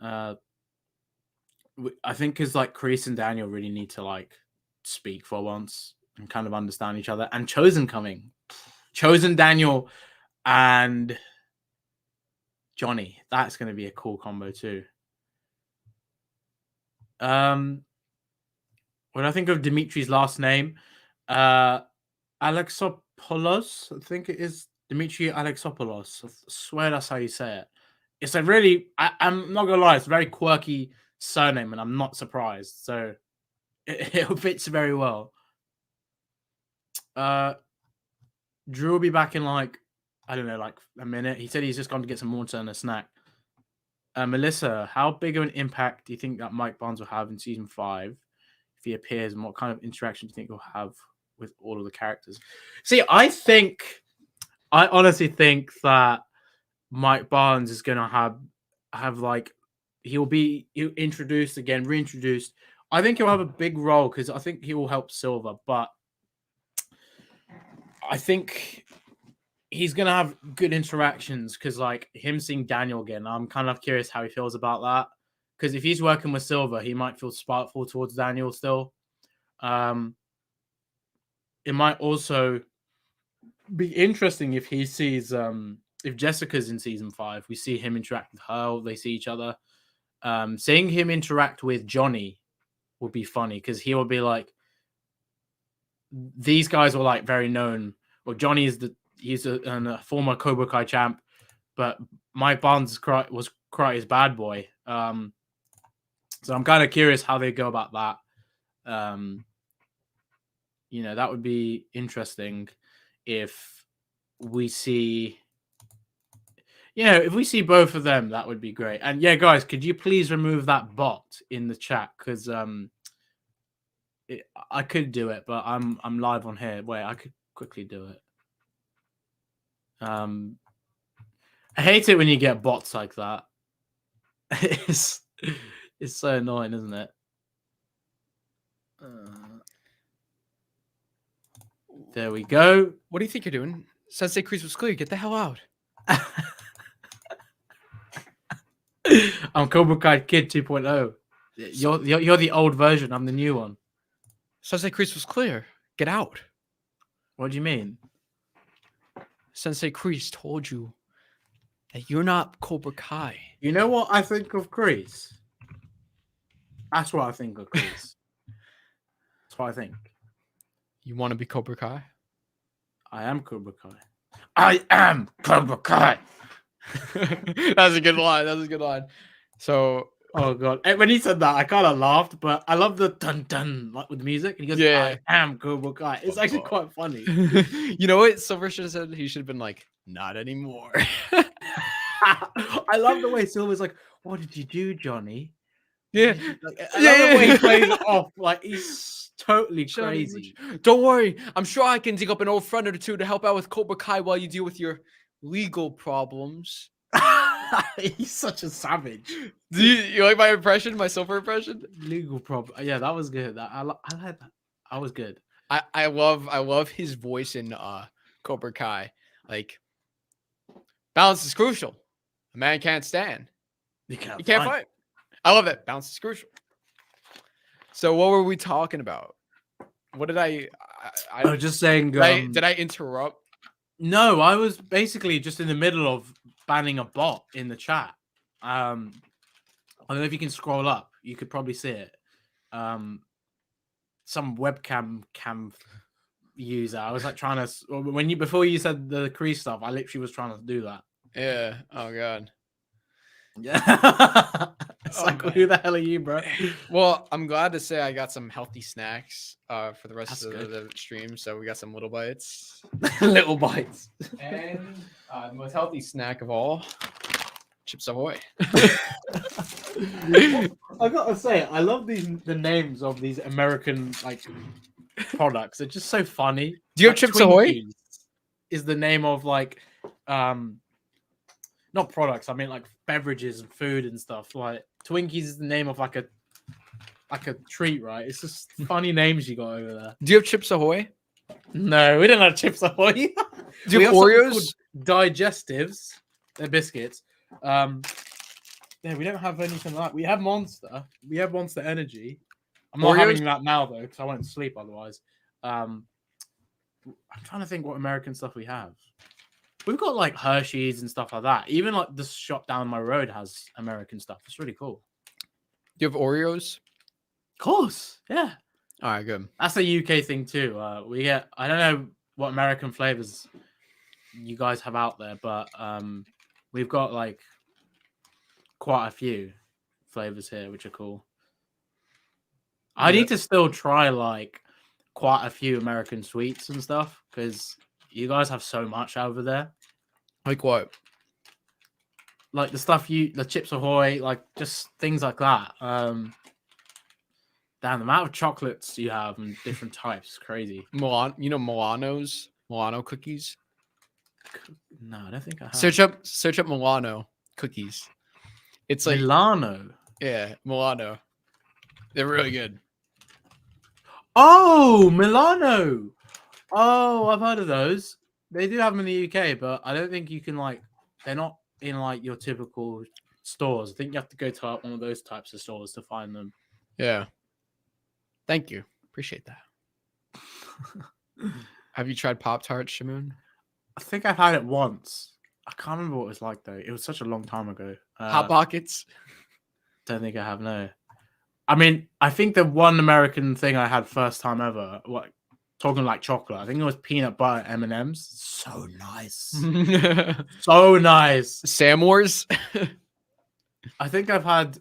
[SPEAKER 2] I think because like Kreese and Daniel really need to like speak for once and kind of understand each other. And Chozen coming, Chozen, Daniel, and Johnny. That's going to be a cool combo too. When I think of Demetri's last name, Alexopoulos, I think it is Demetri Alexopoulos. I swear that's how you say it. It's a really, I'm not gonna lie, it's a very quirky surname, and I'm not surprised. So it fits very well. Drew will be back in like, I don't know, like a minute. He said he's just gone to get some water and a snack. Melissa, how big of an impact do you think that Mike Barnes will have in season 5 if he appears, and what kind of interaction do you think he'll have with all of the characters? See, I honestly think that Mike Barnes is gonna have like he'll introduced again, reintroduced. I think he'll have a big role because I think he will help Silver, but I think he's gonna have good interactions because like him seeing Daniel again, I'm kind of curious how he feels about that. Because if he's working with Silver, he might feel spiteful towards Daniel still. It might also be interesting if he sees if Jessica's in season 5, we see him interact with her, they see each other. Seeing him interact with Johnny would be funny because he will be like, these guys were like very known. Well, Johnny is he's a former Cobra Kai champ, but Mike Barnes was Karate's bad boy. So I'm kind of curious how they go about that. That would be interesting if we see, if we see both of them, that would be great. And yeah, guys, could you please remove that bot in the chat? Because I could do it, but I'm live on here. Wait, I could quickly do it. I hate it when you get bots like that. It's so annoying, isn't it? There we go.
[SPEAKER 1] What do you think you're doing? Sensei Kreese was clear. Get the hell out.
[SPEAKER 2] I'm Cobra Kai Kid 2.0. You're the old version. I'm the new one.
[SPEAKER 1] Sensei Kreese was clear. Get out.
[SPEAKER 2] What do you mean?
[SPEAKER 1] Sensei Kreese told you that you're not Cobra Kai.
[SPEAKER 2] You know what I think of Kreese? That's what I think of Kreese. That's what I think.
[SPEAKER 1] You want to be Cobra Kai?
[SPEAKER 2] I am Cobra Kai. I am Cobra Kai.
[SPEAKER 1] That's a good line. That's a good line. So,
[SPEAKER 2] oh god, when he said that, I kind of laughed, but I love the dun dun like with the music. And he goes,
[SPEAKER 1] yeah.
[SPEAKER 2] "I am Cobra Kai." It's actually quite funny.
[SPEAKER 1] You know what Silver should have said? He should have been like, "Not anymore."
[SPEAKER 2] I love the way Silver's like, "What did you do, Johnny?"
[SPEAKER 1] Yeah,
[SPEAKER 2] I love the way he plays it off. Like he's totally crazy.
[SPEAKER 1] Don't worry, I'm sure I can dig up an old friend or two to help out with Cobra Kai while you deal with your legal problems.
[SPEAKER 2] He's such a savage.
[SPEAKER 1] Do you like my impression, my Silver impression?
[SPEAKER 2] Legal problem. Yeah, that was good. I like that. That was good.
[SPEAKER 1] I love his voice in Cobra Kai. Like, balance is crucial. A man can't stand.
[SPEAKER 2] You can't
[SPEAKER 1] fight. I love that. Balance is crucial. So what were we talking about? What did I
[SPEAKER 2] was just saying.
[SPEAKER 1] Did I interrupt?
[SPEAKER 2] No, I was basically just in the middle of banning a bot in the chat. I don't know if you can scroll up. You could probably see it. Some webcam user. I was like trying to before you said the Kreese stuff. I literally was trying to do that.
[SPEAKER 1] Yeah. Oh god.
[SPEAKER 2] Yeah. It's like, who the hell are you, bro?
[SPEAKER 1] Well, I'm glad to say I got some healthy snacks for the rest
[SPEAKER 2] That's
[SPEAKER 1] of
[SPEAKER 2] good.
[SPEAKER 1] the stream. So we got some little bites.
[SPEAKER 2] Little bites.
[SPEAKER 1] And the most healthy snack of all, Chips Ahoy.
[SPEAKER 2] I gotta say, I love the names of these American like products. They're just so funny.
[SPEAKER 1] Do you have
[SPEAKER 2] Like,
[SPEAKER 1] Chips Ahoy?
[SPEAKER 2] Twinkies is the name of like not products, I mean like beverages and food and stuff. Like Twinkies is the name of like a treat, right? It's just funny names you got over there.
[SPEAKER 1] Do you have Chips Ahoy?
[SPEAKER 2] No, we don't have Chips Ahoy.
[SPEAKER 1] Do you
[SPEAKER 2] We
[SPEAKER 1] have
[SPEAKER 2] have something
[SPEAKER 1] Oreos?
[SPEAKER 2] called digestives. They're biscuits. Yeah, we don't have anything like that. We have Monster. We have Monster Energy. I'm not
[SPEAKER 1] Oreos?
[SPEAKER 2] having that now though, because I won't sleep otherwise. I'm trying to think what American stuff we have. We've got like Hershey's and stuff like that. Even like the shop down my road has American stuff. It's really cool.
[SPEAKER 1] Do you have Oreos?
[SPEAKER 2] Of course, yeah.
[SPEAKER 1] All right, good.
[SPEAKER 2] That's a UK thing too. We get, I don't know what American flavors you guys have out there, but we've got like quite a few flavors here, which are cool. I need to still try like quite a few American sweets and stuff because you guys have so much over there.
[SPEAKER 1] Like what?
[SPEAKER 2] Like the stuff the Chips Ahoy, like just things like that. Damn, the amount of chocolates you have and different types, crazy.
[SPEAKER 1] Milano cookies.
[SPEAKER 2] No, I don't think I have.
[SPEAKER 1] Search up Milano cookies. It's like
[SPEAKER 2] Milano.
[SPEAKER 1] Yeah, Milano. They're really good.
[SPEAKER 2] Oh, Milano. Oh, I've heard of those. They do have them in the UK, but I don't think you can they're not in like your typical stores. I think you have to go to one of those types of stores to find them.
[SPEAKER 1] Yeah. Thank you. Appreciate that. Have you tried Pop-Tarts, Shamoon?
[SPEAKER 2] I think I've had it once. I can't remember what it was like though. It was such a long time ago.
[SPEAKER 1] Hot Pockets?
[SPEAKER 2] Don't think I have, no. I mean, I think the one American thing I had first time ever, talking like chocolate, I think it was peanut butter M&Ms. So nice. So nice.
[SPEAKER 1] Sam Wars?
[SPEAKER 2] I think I've had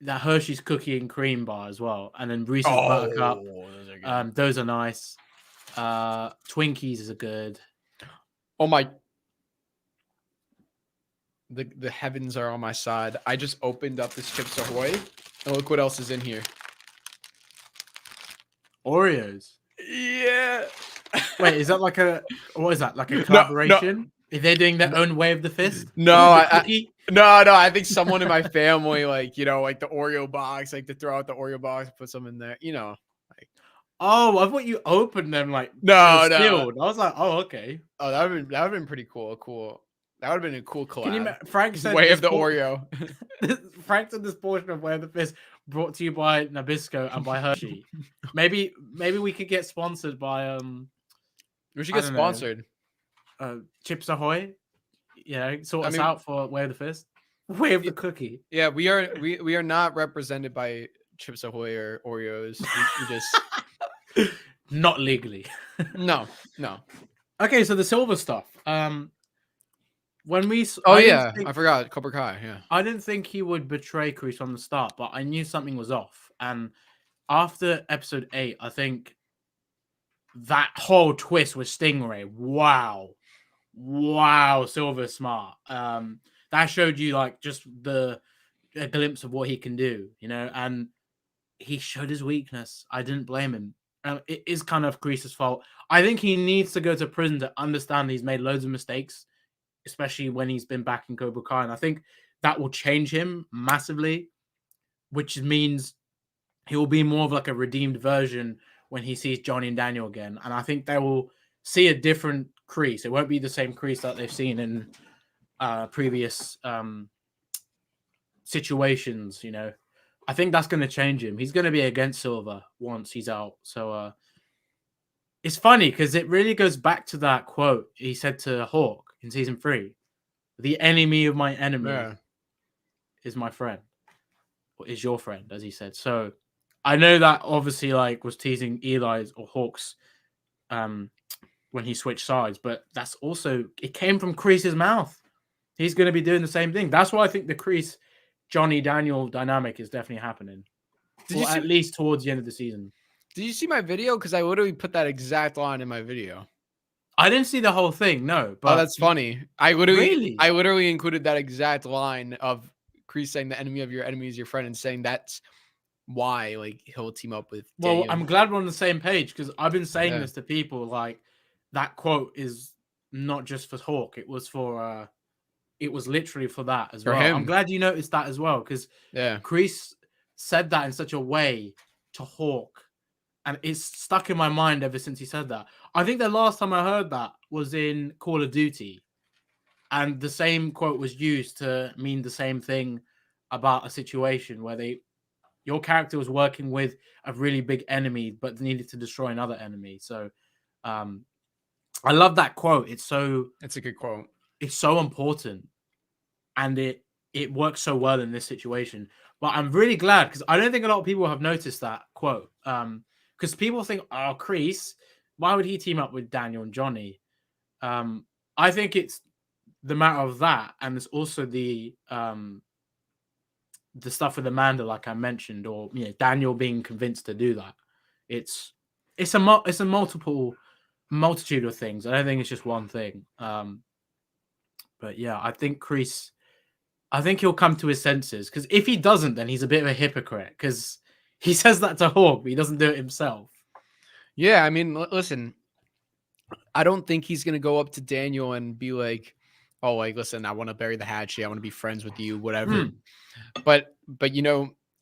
[SPEAKER 2] that Hershey's cookie and cream bar as well. And then Reese's Buttercup. Those are nice. Twinkies are good.
[SPEAKER 1] Oh my. The heavens are on my side. I just opened up this Chips Ahoy. And look what else is in here.
[SPEAKER 2] Oreos.
[SPEAKER 1] Yeah.
[SPEAKER 2] Wait, is that what is that? Like a collaboration? No. Are they doing their own way of the fist?
[SPEAKER 1] No, no. I think someone in my family, like the Oreo box, like to throw out the Oreo box, put some in there,
[SPEAKER 2] Oh, I thought you opened them
[SPEAKER 1] no.
[SPEAKER 2] Sealed. I was like, oh, okay.
[SPEAKER 1] Oh, that would have been pretty cool. That would have been a cool collab.
[SPEAKER 2] Frank said
[SPEAKER 1] Way of the Oreo.
[SPEAKER 2] Frank said this portion of Way of the Fist brought to you by Nabisco and by Hershey. maybe we could get sponsored by
[SPEAKER 1] we should get sponsored.
[SPEAKER 2] Chips Ahoy. Sort us out for Way of the Fist. Way of the Cookie.
[SPEAKER 1] Yeah, we are not represented by Chips Ahoy or Oreos. We just
[SPEAKER 2] not legally.
[SPEAKER 1] No.
[SPEAKER 2] Okay, so the silver stuff. When we
[SPEAKER 1] I forgot Cobra Kai. Yeah,
[SPEAKER 2] I didn't think he would betray Kreese from the start, but I knew something was off. And after episode 8, I think that whole twist with Stingray. Wow, Silver smart. That showed you just a glimpse of what he can do, and he showed his weakness. I didn't blame him. It is kind of Kreese's fault. I think he needs to go to prison to understand he's made loads of mistakes, especially when he's been back in Cobra Kai. And I think that will change him massively, which means he will be more of a redeemed version when he sees Johnny and Daniel again. And I think they will see a different Kreese. It won't be the same Kreese that they've seen in previous situations, I think that's going to change him. He's going to be against Silver once he's out. So it's funny because it really goes back to that quote he said to Hawk in season 3. The enemy of my enemy is my friend. Or is your friend, as he said. So I know that obviously was teasing Eli's or Hawk's when he switched sides, but that's also, it came from Kreese's mouth. He's going to be doing the same thing. That's why I think the Kreese Johnny Daniel dynamic is definitely happening. At least towards the end of the season.
[SPEAKER 1] Did you see my video? Because I literally put that exact line in my video.
[SPEAKER 2] I didn't see the whole thing, no. But
[SPEAKER 1] that's funny. I literally included that exact line of Kreese saying the enemy of your enemy is your friend, and saying that's why he'll team up with Daniel.
[SPEAKER 2] Well, I'm glad we're on the same page, because I've been saying this to people, that quote is not just for Hawk. It was for it was literally for that as well. I'm glad you noticed that as well, because Kreese said that in such a way to Hawk, and it's stuck in my mind ever since he said that. I think the last time I heard that was in Call of Duty, and the same quote was used to mean the same thing about a situation where your character was working with a really big enemy but needed to destroy another enemy. So I love that quote. It's
[SPEAKER 1] a good quote.
[SPEAKER 2] It's so important, and it works so well in this situation. But I'm really glad, because I don't think a lot of people have noticed that quote. Because people think, oh, Kreese, why would he team up with Daniel and Johnny? I think it's the matter of that, and it's also the stuff with Amanda, like I mentioned, or Daniel being convinced to do that. It's a multitude of things. I don't think it's just one thing. But yeah, I think Kreese, I think he'll come to his senses, because if he doesn't, then he's a bit of a hypocrite, because he says that to Hawk, but he doesn't do it himself.
[SPEAKER 1] Yeah, I mean, listen, I don't think he's going to go up to Daniel and be like, oh, listen, I want to bury the hatchet. I want to be friends with you, whatever. But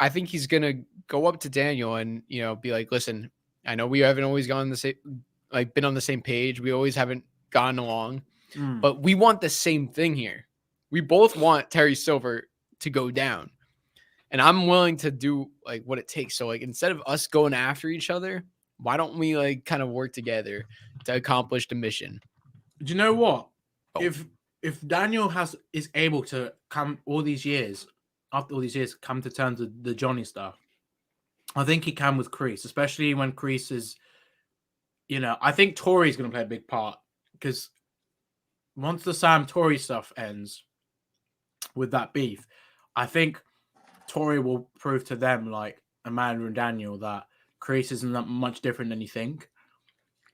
[SPEAKER 1] I think he's going to go up to Daniel and, be like, listen, I know we haven't always been on the same page. We always haven't gotten along.
[SPEAKER 2] Mm.
[SPEAKER 1] But we want the same thing here. We both want Terry Silver to go down. And I'm willing to do like what it takes. So like instead of us going after each other, why don't we like kind of work together to accomplish the mission?
[SPEAKER 2] Do you know what?
[SPEAKER 1] Oh.
[SPEAKER 2] If Daniel is able to come after all these years, come to terms with the Johnny stuff, I think he can with Kreese, especially when Kreese is, I think Tory's going to play a big part because once the Sam Tory stuff ends with that beef, I think Tory will prove to them, like Amanda and Daniel, that Kreese isn't that much different than you think.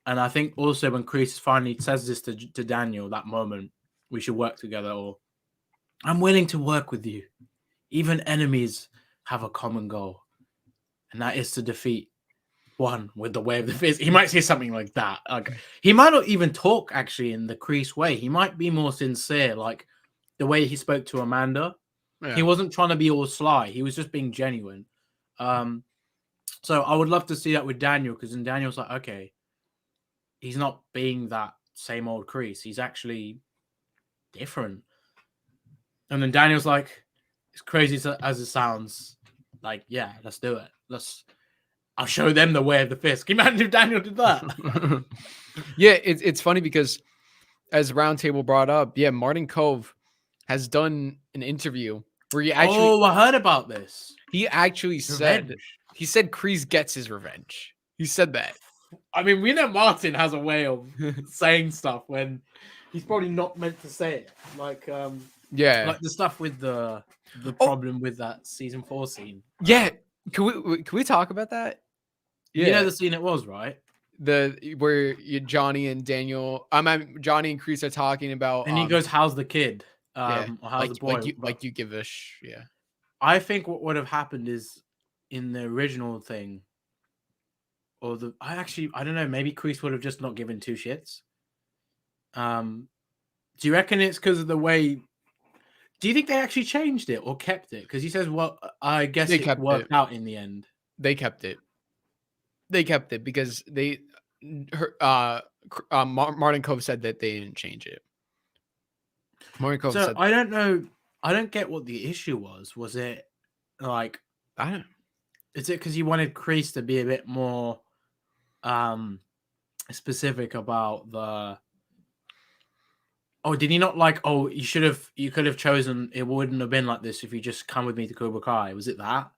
[SPEAKER 2] And I think also when Kreese finally says this to Daniel, that moment, we should work together, or I'm willing to work with you. Even enemies have a common goal, and that is to defeat one with the way of the fist. He might say something like that. Like he might not even talk actually in the Kreese way. He might be more sincere, like the way he spoke to Amanda. Yeah. He wasn't trying to be all sly. He was just being genuine. So I would love to see that with Daniel, because then Daniel's like, okay, he's not being that same old Kreese. He's actually different. And then Daniel's like, as crazy as it sounds, like, yeah, let's do it. I'll show them the way of the fist. Can you imagine if Daniel did that?
[SPEAKER 1] Yeah, it's funny because as Roundtable brought up, yeah, Martin Kove has done an interview where he actually...
[SPEAKER 2] Oh, I heard about this.
[SPEAKER 1] He actually said Kreese gets his revenge. He said that.
[SPEAKER 2] I mean, we know Martin has a way of saying stuff when he's probably not meant to say it. Like,
[SPEAKER 1] yeah,
[SPEAKER 2] like the stuff with the problem with that season 4 scene.
[SPEAKER 1] Yeah, can we talk about that?
[SPEAKER 2] Yeah, you know the scene it was, right?
[SPEAKER 1] Where Johnny and Daniel, Johnny and Kreese are talking about,
[SPEAKER 2] and he goes, "How's the kid?
[SPEAKER 1] Yeah,
[SPEAKER 2] or how's the boy?"
[SPEAKER 1] Like you give a yeah.
[SPEAKER 2] I think what would have happened is in the original thing, or I don't know. Maybe Kreese would have just not given two shits. Do you reckon it's because of the way? Do you think they actually changed it or kept it? Because he says, "Well, I guess it worked out in the end."
[SPEAKER 1] They kept it. They kept it because Martin Kove said that they didn't change it. Martin Kove said,
[SPEAKER 2] I don't know. I don't get what the issue was. Was it like,
[SPEAKER 1] I don't know.
[SPEAKER 2] Is it because you wanted Kreese to be a bit more specific about the... Oh, did he not like, oh, you could have chosen, it wouldn't have been like this if you just come with me to Cobra Kai. Was it that?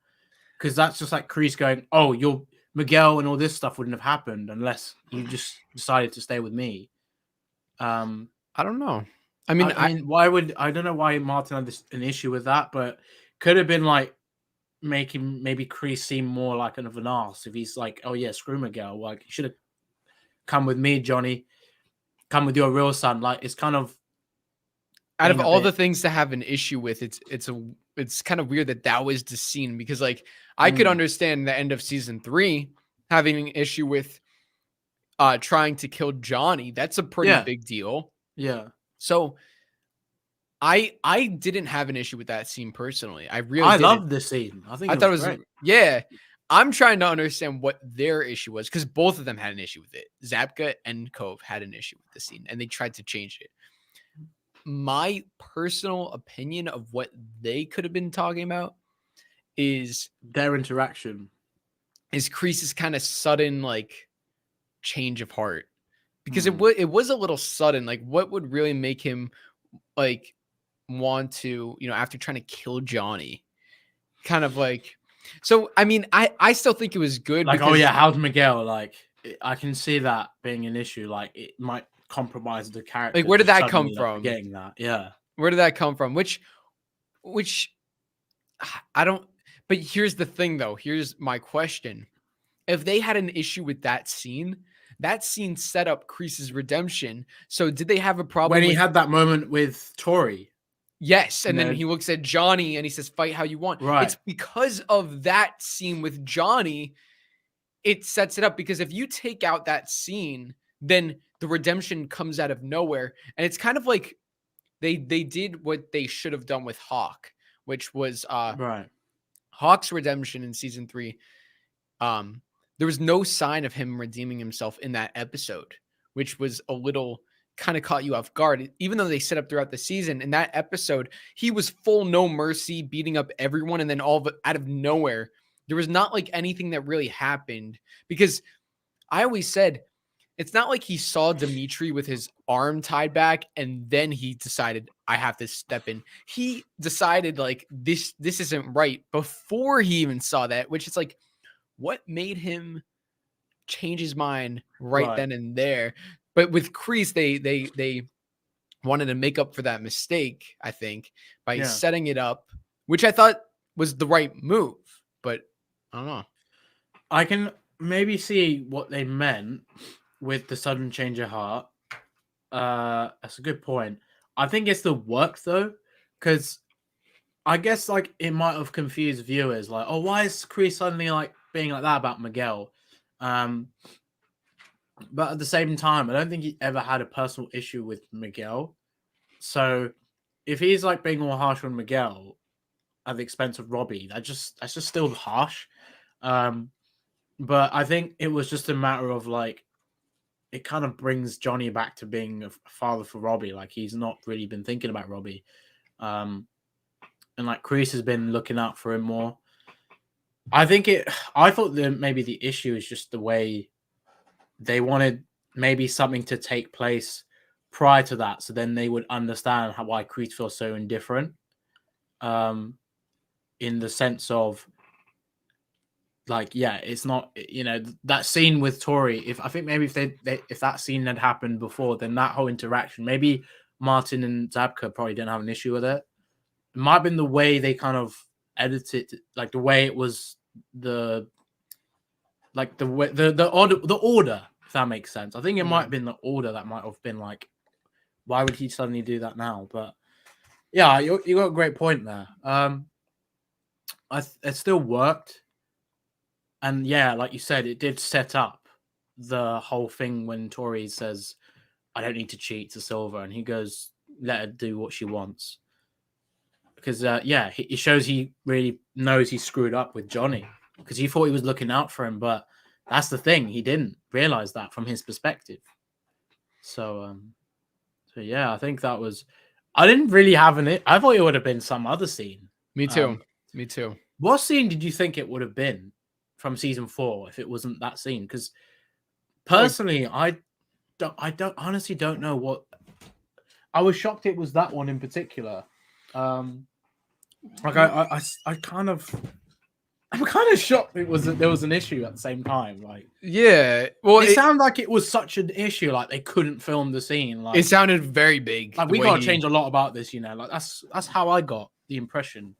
[SPEAKER 2] Because that's just like Kreese going, oh, Miguel and all this stuff wouldn't have happened unless you just decided to stay with me.
[SPEAKER 1] I don't know. I mean,
[SPEAKER 2] I don't know why Martin had an issue with that, but could have been like making maybe Kreese seem more like an arse if he's like, oh yeah, screw Miguel. Like, you should have come with me, Johnny. Come with your real son. Like, it's kind of,
[SPEAKER 1] out of all the things to have an issue with, it's kind of weird that was the scene, because like I could understand the end of season 3 having an issue with trying to kill Johnny. That's a pretty big deal.
[SPEAKER 2] Yeah.
[SPEAKER 1] So I didn't have an issue with that scene personally. I
[SPEAKER 2] loved this scene. I thought it was great.
[SPEAKER 1] Yeah. I'm trying to understand what their issue was, because both of them had an issue with it. Zabka and Kove had an issue with the scene, and they tried to change it. My personal opinion of what they could have been talking about is
[SPEAKER 2] their interaction.
[SPEAKER 1] Is Kreese's kind of sudden like change of heart, because it was a little sudden. Like, what would really make him like want to, after trying to kill Johnny, kind of like. So I mean, I still think it was good.
[SPEAKER 2] Like, oh yeah, how's Miguel? Like, I can see that being an issue. Like, it might compromise the character.
[SPEAKER 1] Like, where did that come from?
[SPEAKER 2] Getting that, yeah.
[SPEAKER 1] Where did that come from? Which I don't. But here's the thing, though. Here's my question: if they had an issue with that scene set up Kreese's redemption. So did they have a problem
[SPEAKER 2] when he had that moment with Tory?
[SPEAKER 1] Yes, and then he looks at Johnny and he says, "Fight how you want."
[SPEAKER 2] Right.
[SPEAKER 1] It's because of that scene with Johnny. It sets it up, because if you take out that scene, then the redemption comes out of nowhere, and it's kind of like they did what they should have done with Hawk, which was Hawk's redemption in season 3. There was no sign of him redeeming himself in that episode, which was a little kind of caught you off guard, even though they set up throughout the season. In that episode, he was full no mercy, beating up everyone, and then all of it out of nowhere, there was not like anything that really happened. Because I always said, it's not like he saw Demetri with his arm tied back and then he decided, I have to step in. He decided like this isn't right before he even saw that, which is like, what made him change his mind right then and there? But with Kreese, they wanted to make up for that mistake, I think, by setting it up, which I thought was the right move. But I don't know.
[SPEAKER 2] I can maybe see what they meant with the sudden change of heart. That's a good point. I think it's the work though, because I guess like it might have confused viewers. Like, oh, why is Kreese suddenly like being like that about Miguel? But at the same time, I don't think he ever had a personal issue with Miguel. So if he's like being more harsh on Miguel at the expense of Robbie, that's just still harsh. But I think it was just a matter of like, it kind of brings Johnny back to being a father for Robbie. Like he's not really been thinking about Robbie. And like Kreese has been looking out for him more. I thought that maybe the issue is just the way they wanted maybe something to take place prior to that. So then they would understand why Kreese feels so indifferent. In the sense of like, yeah, it's not, you know, that scene with Tory. If that scene had happened before, then that whole interaction, maybe Martin and Zabka probably didn't have an issue with it. It might have been the way they kind of edited, like the way it was, the order, if that makes sense. I think it might have been the order that might have been like, why would he suddenly do that now? But yeah, you got a great point there. It still worked. And yeah, like you said, it did set up the whole thing when Tory says, I don't need to cheat to Silver. And he goes, let her do what she wants. Because, yeah, it shows he really knows he screwed up with Johnny. Because he thought he was looking out for him. But that's the thing. He didn't realize that from his perspective. So yeah, I think that was... I didn't really have I thought it would have been some other scene.
[SPEAKER 1] Me too. Me too.
[SPEAKER 2] What scene did you think it would have been from season 4 if it wasn't that scene? Because personally, I honestly don't know what. I was shocked it was that one in particular. I'm kind of shocked there was an issue at the same time. Like,
[SPEAKER 1] yeah, well,
[SPEAKER 2] it sounded like it was such an issue, like they couldn't film the scene. Like,
[SPEAKER 1] it sounded very big.
[SPEAKER 2] Like we gotta change a lot about this, you know. Like that's how I got the impression.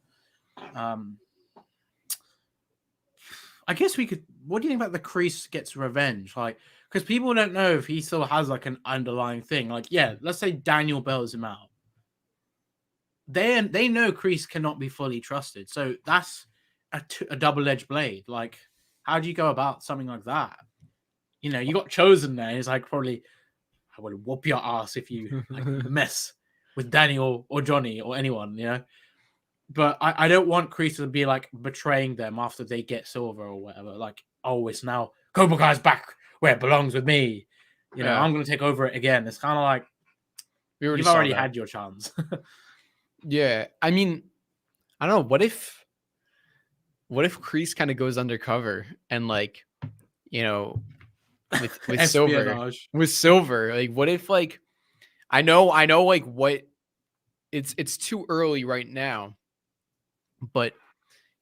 [SPEAKER 2] I guess we could. What do you think about the Kreese gets revenge? Like, because people don't know if he still has like an underlying thing. Like, yeah, let's say Daniel bails him out. They know Kreese cannot be fully trusted, so that's a double-edged blade. Like, how do you go about something like that? You know, you got Chosen there. He's like, probably, I would whoop your ass if you like, mess with Daniel or Johnny or anyone. You know. But I don't want Kreese to be like betraying them after they get Silver or whatever. Like, oh, it's now Cobra Kai's back where it belongs with me. You know, I'm going to take over it again. It's kind of like you've already had your chance.
[SPEAKER 1] Yeah, I mean, I don't know. What if Kreese kind of goes undercover and like, you know, with Silver, like, what if like, I know, like what it's too early right now. But,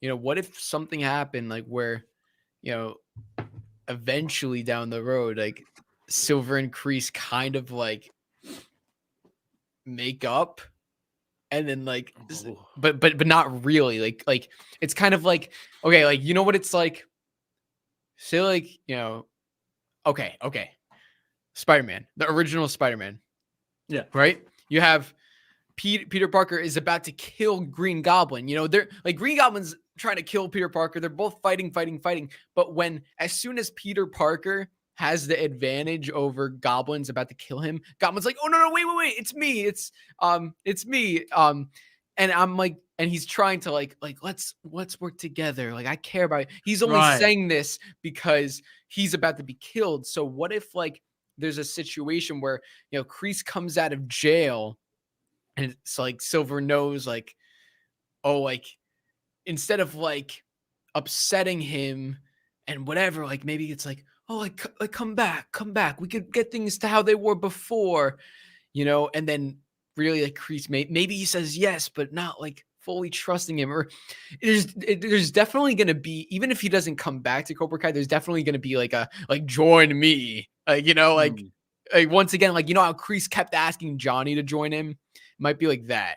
[SPEAKER 1] you know, what if something happened like where, you know, eventually down the road, like Silver and Kreese kind of like make up and then like, but not really like it's kind of like, okay, like, you know what it's like? Say like, you know, okay. Spider-Man, the original Spider-Man.
[SPEAKER 2] Yeah.
[SPEAKER 1] Right. You have Peter Parker is about to kill Green Goblin. You know, they're like Green Goblin's trying to kill Peter Parker. They're both fighting. But as soon as Peter Parker has the advantage over Goblin's about to kill him, Goblin's like, oh no, wait, it's me. It's me. And I'm like, and he's trying to like let's work together. Like, I care about you. He's only saying this because he's about to be killed. So what if like there's a situation where, you know, Kreese comes out of jail and it's like Silver knows like, oh, like instead of like upsetting him and whatever, like maybe it's like, oh, like come back. We could get things to how they were before, you know, and then really like Kreese maybe he says yes, but not like fully trusting him. Or there's definitely gonna be, even if he doesn't come back to Cobra Kai, there's definitely gonna be like a like join me, like, you know, like once again, like, you know how Kreese kept asking Johnny to join him, might be like that.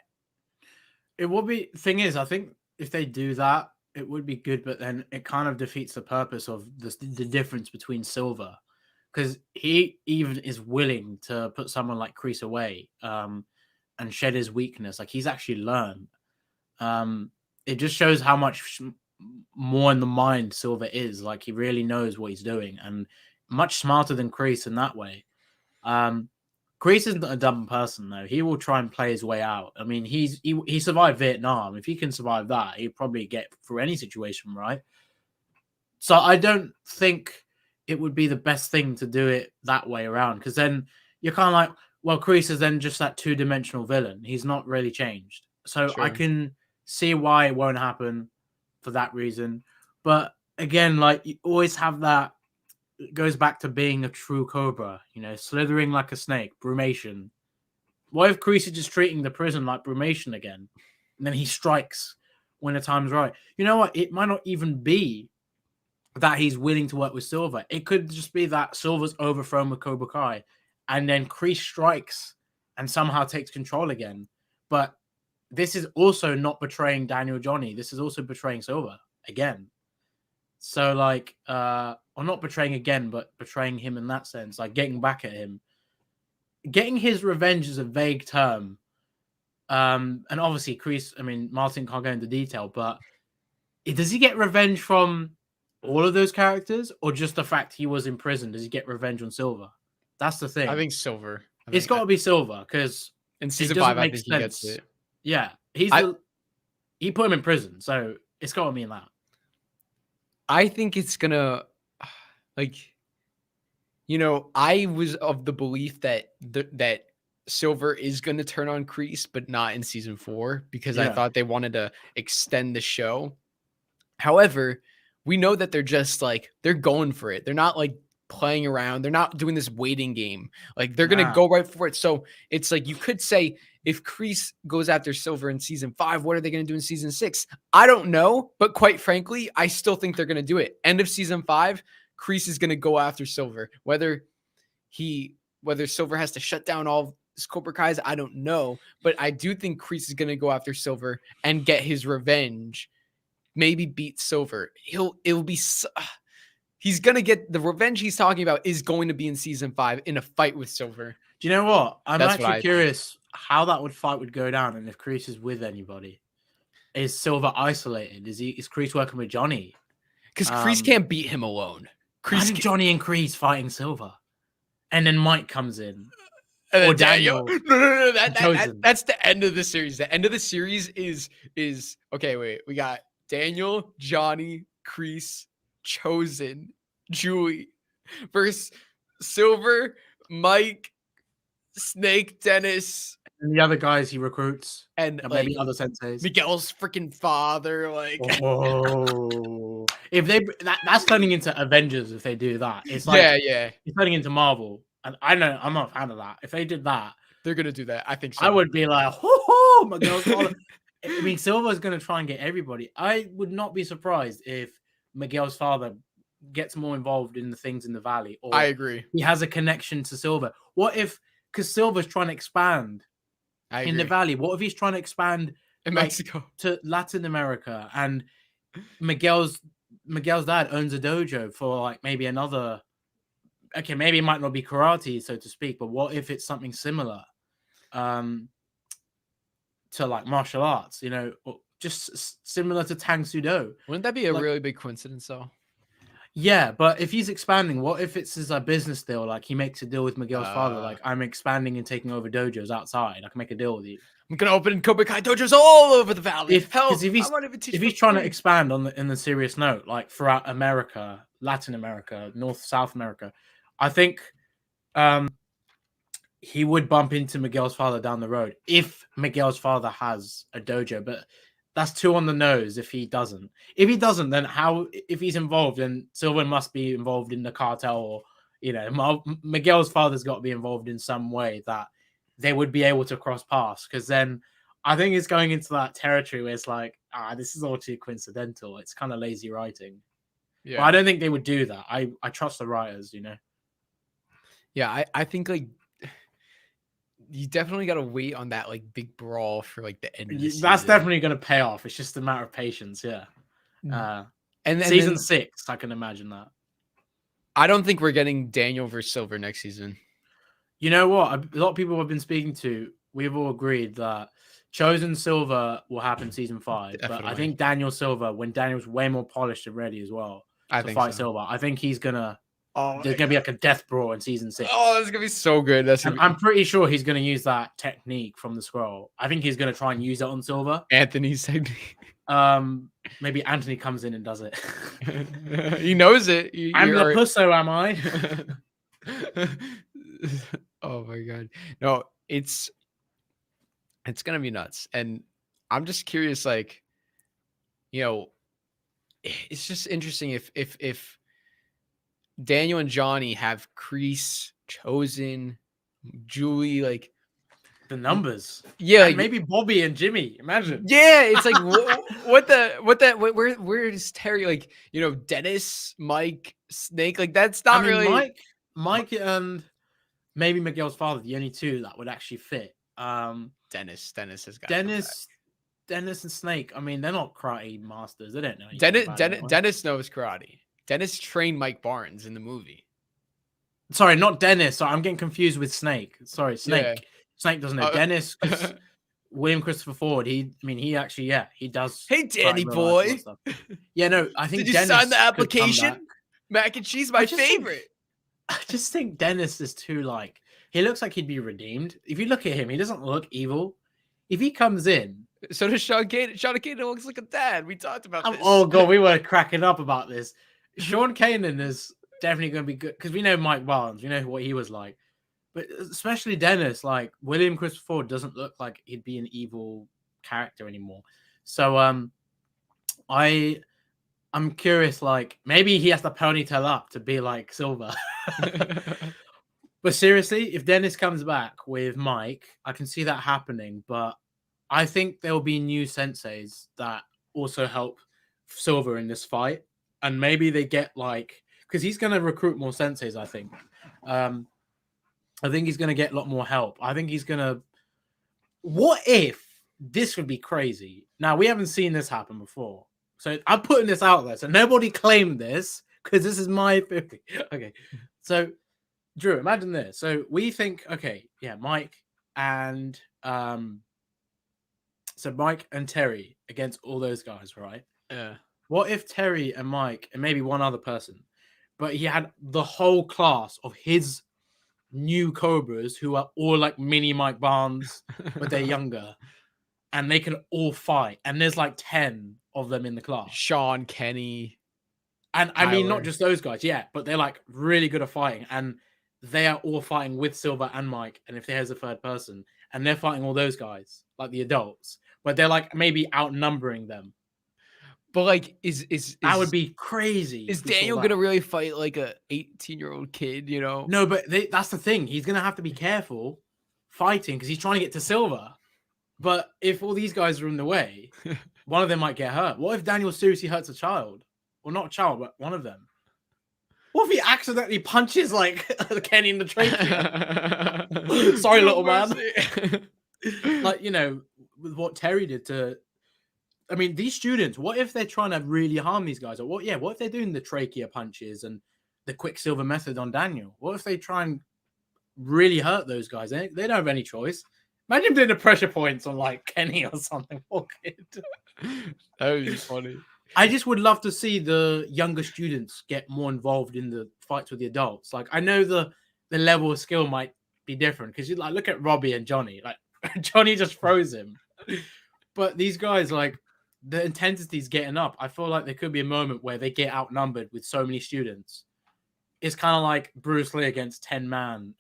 [SPEAKER 2] It will be. Thing is, I think if they do that, it would be good, but then it kind of defeats the purpose of the difference between Silver, because he even is willing to put someone like Kreese away, and shed his weakness. Like, he's actually learned. It just shows how much more in the mind Silver is. Like, he really knows what he's doing, and much smarter than Kreese in that way. Kreese isn't a dumb person, though. He will try and play his way out. I mean, he survived Vietnam. If he can survive that, he'd probably get through any situation, right? So I don't think it would be the best thing to do it that way around, because then you're kind of like, well, Kreese is then just that two-dimensional villain. He's not really changed. So I can see why it won't happen for that reason. But again, like, you always have that. It goes back to being a true Cobra, you know, slithering like a snake, Brumation. What if Kreese is just treating the prison like Brumation again? And then he strikes when the time's right. You know what? It might not even be that he's willing to work with Silver. It could just be that Silver's overthrown with Cobra Kai, and then Kreese strikes and somehow takes control again. But this is also not betraying Daniel Johnny. This is also betraying Silver again. So, like, or not betraying again, but betraying him in that sense, like getting back at him. Getting his revenge is a vague term. And obviously, Kreese, I mean, Martin can't go into detail, but does he get revenge from all of those characters, or just the fact he was in prison? Does he get revenge on Silver? That's the thing.
[SPEAKER 1] I think Silver.
[SPEAKER 2] It's got to be Silver, because
[SPEAKER 1] in season 5, I think he gets it.
[SPEAKER 2] Yeah, he put him in prison, so it's got to be in that.
[SPEAKER 1] I think it's gonna, like, you know, I was of the belief that that Silver is gonna turn on Kreese, but not in season 4, because I thought they wanted to extend the show. However, we know that they're just like, they're going for it. They're not like playing around. They're not doing this waiting game. Like, they're gonna go right for it. So it's like, you could say, if Kreese goes after Silver in season 5, what are they going to do in season 6? I don't know, but quite frankly, I still think they're going to do it. End of season 5, Kreese is going to go after Silver. Whether Silver has to shut down all his Cobra Kais, I don't know, but I do think Kreese is going to go after Silver and get his revenge. Maybe beat Silver. He's going to get the revenge he's talking about is going to be in season 5 in a fight with Silver.
[SPEAKER 2] Do you know what? I'm actually curious how that fight would go down, and if Kreese is with anybody. Is Silver isolated? Is Kreese working with Johnny?
[SPEAKER 1] Because Kreese can't beat him alone.
[SPEAKER 2] Johnny and Kreese fighting Silver, and then Mike comes in.
[SPEAKER 1] Or Daniel. No. That's the end of the series. The end of the series is okay. Wait, we got Daniel, Johnny, Kreese, Chozen, Julie versus Silver, Mike, Snake, Dennis,
[SPEAKER 2] and the other guys he recruits,
[SPEAKER 1] and
[SPEAKER 2] maybe other senseis.
[SPEAKER 1] Miguel's freaking father, like.
[SPEAKER 2] Oh, if that's turning into Avengers, if they do that, it's like it's turning into Marvel, and I know I'm not a fan of that. If they did that,
[SPEAKER 1] they're gonna do that. I think so.
[SPEAKER 2] I would be like, ho, Miguel's father. I mean, Silver's gonna try and get everybody. I would not be surprised if Miguel's father gets more involved in the things in the valley. Or
[SPEAKER 1] I agree.
[SPEAKER 2] He has a connection to Silver. What if, because Silver's trying to expand in the valley, what if he's trying to expand
[SPEAKER 1] in Mexico
[SPEAKER 2] to Latin America, and Miguel's dad owns a dojo for like maybe another, okay, maybe it might not be karate, so to speak, but what if it's something similar to like martial arts, you know, or just similar to Tang Sudo?
[SPEAKER 1] Wouldn't that be a really big coincidence though?
[SPEAKER 2] Yeah, but if he's expanding, what if it's his business deal? Like, he makes a deal with Miguel's father. Like, I'm expanding and taking over dojos outside. I can make a deal with you.
[SPEAKER 1] I'm gonna open Cobra Kai dojos all over the valley.
[SPEAKER 2] If he's trying to expand in the serious note, like throughout America, Latin America, North, South America, I think he would bump into Miguel's father down the road if Miguel's father has a dojo, but that's too on the nose if he doesn't. If he doesn't, then how? If he's involved, then Silva must be involved in the cartel, or Miguel's father's got to be involved in some way that they would be able to cross paths. Because then I think it's going into that territory where it's like, this is all too coincidental. It's kind of lazy writing. Yeah, but I don't think they would do that. I trust the writers,
[SPEAKER 1] Yeah, I think like you definitely got to wait on that like big brawl for like the end of the season.
[SPEAKER 2] That's definitely going to pay off. It's just a matter of patience. Yeah. And season 6, I can imagine that.
[SPEAKER 1] I don't think we're getting Daniel versus Silver next season.
[SPEAKER 2] You know what? A lot of people I've been speaking to, we've all agreed that Chosen Silver will happen season 5. Definitely. But I think Daniel Silver, when Daniel's way more polished and ready as well to fight Silver, I think he's going to... there's going to be like a death brawl in season 6.
[SPEAKER 1] Oh, that's going to be so good.
[SPEAKER 2] I'm pretty sure he's going to use that technique from the scroll. I think he's going to try and use it on Silver.
[SPEAKER 1] Anthony's technique.
[SPEAKER 2] Maybe Anthony comes in and does it.
[SPEAKER 1] He knows it.
[SPEAKER 2] I'm the pusso, am I?
[SPEAKER 1] Oh my god. No, it's going to be nuts. And I'm just curious, like, it's just interesting if Daniel and Johnny have Kreese, Chozen, Julie, like
[SPEAKER 2] the numbers.
[SPEAKER 1] Yeah,
[SPEAKER 2] like, maybe Bobby and Jimmy. Imagine.
[SPEAKER 1] Yeah, it's like where is Terry? Like, Dennis, Mike, Snake. Like that's not really
[SPEAKER 2] Mike and maybe Miguel's father. The only two that would actually fit.
[SPEAKER 1] Dennis has got
[SPEAKER 2] Dennis and Snake. I mean, they're not karate masters. They don't know.
[SPEAKER 1] Dennis knows karate. Dennis trained Mike Barnes in the movie.
[SPEAKER 2] Sorry, not Dennis. Sorry, I'm getting confused with Snake. Sorry, Snake. Yeah. Snake doesn't know. Dennis, William Christopher Ford. He does.
[SPEAKER 1] Hey, Danny boy.
[SPEAKER 2] Yeah, no, I think.
[SPEAKER 1] Did you
[SPEAKER 2] Dennis
[SPEAKER 1] sign the application? Mac and cheese, my favorite.
[SPEAKER 2] I just think Dennis is too like. He looks like he'd be redeemed. If you look at him, he doesn't look evil. If he comes in,
[SPEAKER 1] so does Sean Kanan. Sean Kanan looks like a dad. We talked about this.
[SPEAKER 2] Oh god, we were cracking up about this. Sean Kanan is definitely going to be good because we know Mike Barnes. We know what he was like. But especially Dennis, like William Christopher Ford doesn't look like he'd be an evil character anymore. So I'm curious, like maybe he has to ponytail up to be like Silver. But seriously, if Dennis comes back with Mike, I can see that happening. But I think there'll be new senseis that also help Silver in this fight. And maybe they get like, because he's going to recruit more senseis, I think. I think he's going to get a lot more help. I think he's going to... What if this would be crazy? Now, we haven't seen this happen before. So I'm putting this out there. So nobody claimed this because this is my theory. Okay. So, Drew, imagine this. So we think, okay, yeah, Mike and... so Mike and Terry against all those guys, right?
[SPEAKER 1] Yeah.
[SPEAKER 2] What if Terry and Mike and maybe one other person, but he had the whole class of his new Cobras who are all like mini Mike Barnes, but they're younger, and they can all fight. And there's like 10 of them in the class.
[SPEAKER 1] Sean, Kenny,
[SPEAKER 2] and Tyler. I mean not just those guys, yeah, but they're like really good at fighting, and they are all fighting with Silver and Mike. And if there's a third person, and they're fighting all those guys, like the adults, but they're like maybe outnumbering them.
[SPEAKER 1] But like, is
[SPEAKER 2] that would be crazy?
[SPEAKER 1] Is Daniel gonna really fight like a 18-year-old kid?
[SPEAKER 2] No, but that's the thing. He's gonna have to be careful fighting because he's trying to get to Silver. But if all these guys are in the way, one of them might get hurt. What if Daniel seriously hurts a child, or not a child, but one of them? What if he accidentally punches like Kenny in the trachea? Sorry, little man. Like with what Terry did to. I mean, these students, what if they're trying to really harm these guys? Or what if they're doing the trachea punches and the Quicksilver method on Daniel? What if they try and really hurt those guys? They don't have any choice. Imagine doing the pressure points on like Kenny or something. Poor kid.
[SPEAKER 1] That would be funny.
[SPEAKER 2] I just would love to see the younger students get more involved in the fights with the adults. Like, I know the level of skill might be different because you like look at Robbie and Johnny. Like Johnny just froze him. But these guys, like, the intensity's getting up. I feel like there could be a moment where they get outnumbered with so many students. is kind of like Bruce Lee against 10 men.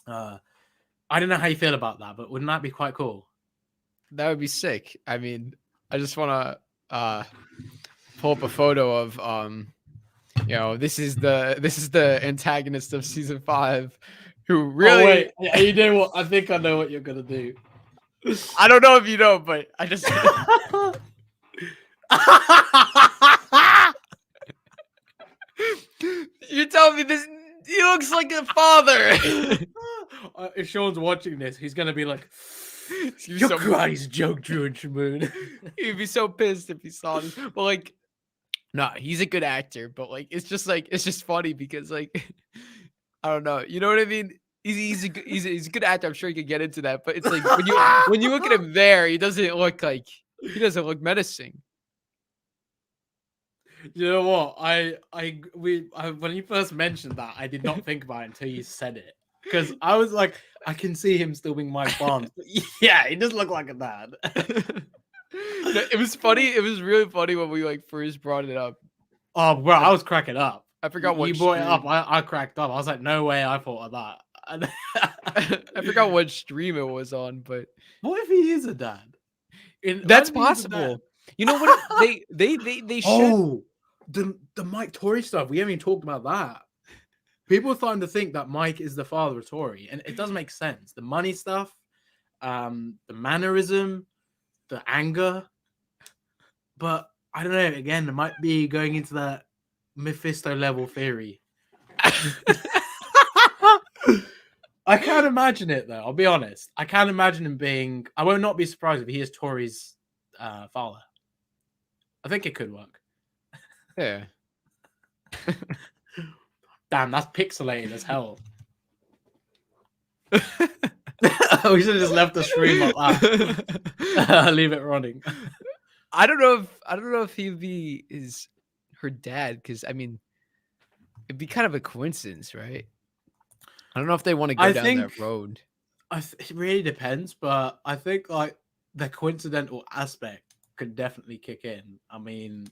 [SPEAKER 2] I don't know how you feel about that, but wouldn't that be quite cool?
[SPEAKER 1] That would be sick. I mean, I just want to pull up a photo of this is the antagonist of season 5, who really.
[SPEAKER 2] Oh, wait. You know what? I think I know what you're gonna do.
[SPEAKER 1] I don't know if you know, but I just. You're telling me this? He looks like a father.
[SPEAKER 2] If Sean's watching this, he's gonna be like,
[SPEAKER 1] Your
[SPEAKER 2] karate's a joke, Drew and Shamoon.
[SPEAKER 1] He'd be so pissed if he saw this. But like, nah, he's a good actor. But like, it's just funny because like, I don't know. You know what I mean? He's a good actor. I'm sure he could get into that. But it's like when you look at him there, he doesn't look menacing.
[SPEAKER 2] You know what? When you first mentioned that, I did not think about it until you said it. Because I was like, I can see him still being Mike Barnes. Yeah, he does look like a dad.
[SPEAKER 1] It was funny. It was really funny when we like first brought it up.
[SPEAKER 2] Oh, bro, I was cracking up.
[SPEAKER 1] I forgot what
[SPEAKER 2] you brought it up. I cracked up. I was like, no way I thought of that.
[SPEAKER 1] I forgot what stream it was on, but
[SPEAKER 2] what if he is a dad?
[SPEAKER 1] That's possible. You know what? They should.
[SPEAKER 2] Oh, the Mike Tory stuff. We haven't even talked about that. People are starting to think that Mike is the father of Tory, and it does make sense. The money stuff, the mannerism, the anger. But I don't know. Again, it might be going into that Mephisto level theory. I can't imagine it though. I'll be honest. I can't imagine him being. I will not be surprised if he is Tory's father. I think it could work.
[SPEAKER 1] Yeah.
[SPEAKER 2] Damn, that's pixelated as hell. We should have just left the stream like that. Leave it running.
[SPEAKER 1] I don't know if he'd be her dad, because I mean, it'd be kind of a coincidence, right? I don't know if they want to go down that road.
[SPEAKER 2] It really depends, but I think like the coincidental aspect could definitely kick in. I mean,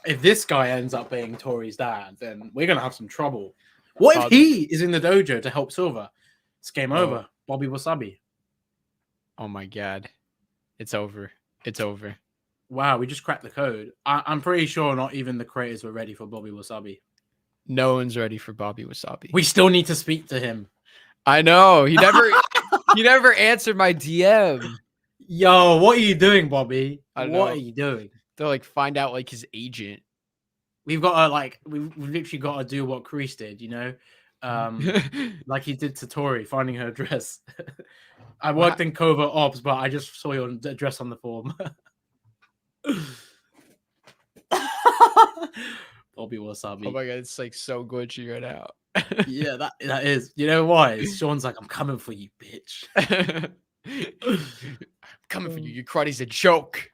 [SPEAKER 2] if this guy ends up being Tory's dad, then we're gonna have some trouble. What if he is in the dojo to help Silver? It's game over. Bobby Wasabi.
[SPEAKER 1] Oh my god, it's over. It's over.
[SPEAKER 2] Wow, we just cracked the code. I'm pretty sure not even the creators were ready for Bobby Wasabi.
[SPEAKER 1] No one's ready for Bobby Wasabi.
[SPEAKER 2] We still need to speak to him.
[SPEAKER 1] I know. He never answered my DM.
[SPEAKER 2] Yo, what are you doing, Bobby?
[SPEAKER 1] What
[SPEAKER 2] are you doing?
[SPEAKER 1] To like find out like his agent.
[SPEAKER 2] We've got to we've literally got to do what Kreese did, you know? Like he did to Tory, finding her address. I worked in covert ops, but I just saw your address on the form. Bobby Wasabi.
[SPEAKER 1] Oh my god, it's like so glitchy right now.
[SPEAKER 2] Yeah, that is. You know why? Sean's like, I'm coming for you, bitch.
[SPEAKER 1] I'm coming for you. Your karate's a joke.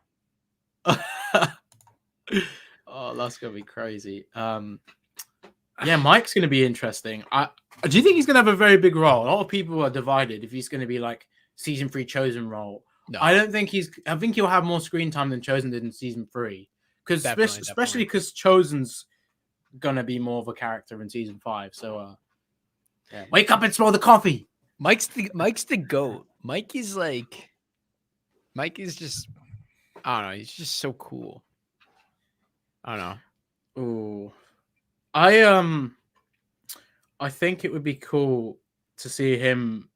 [SPEAKER 2] Oh, that's gonna be crazy. Yeah, Mike's gonna be interesting. Do you think he's gonna have a very big role? A lot of people are divided if he's gonna be like season 3 Chosen role. No. I don't think I think he'll have more screen time than Chosen did in season 3. Because especially because Chosen's gonna be more of a character in season 5. So yeah. Wake up and smell the coffee.
[SPEAKER 1] Mike's the GOAT. Mike is just, I don't know, he's just so cool. I don't know.
[SPEAKER 2] Ooh. I think it would be cool to see him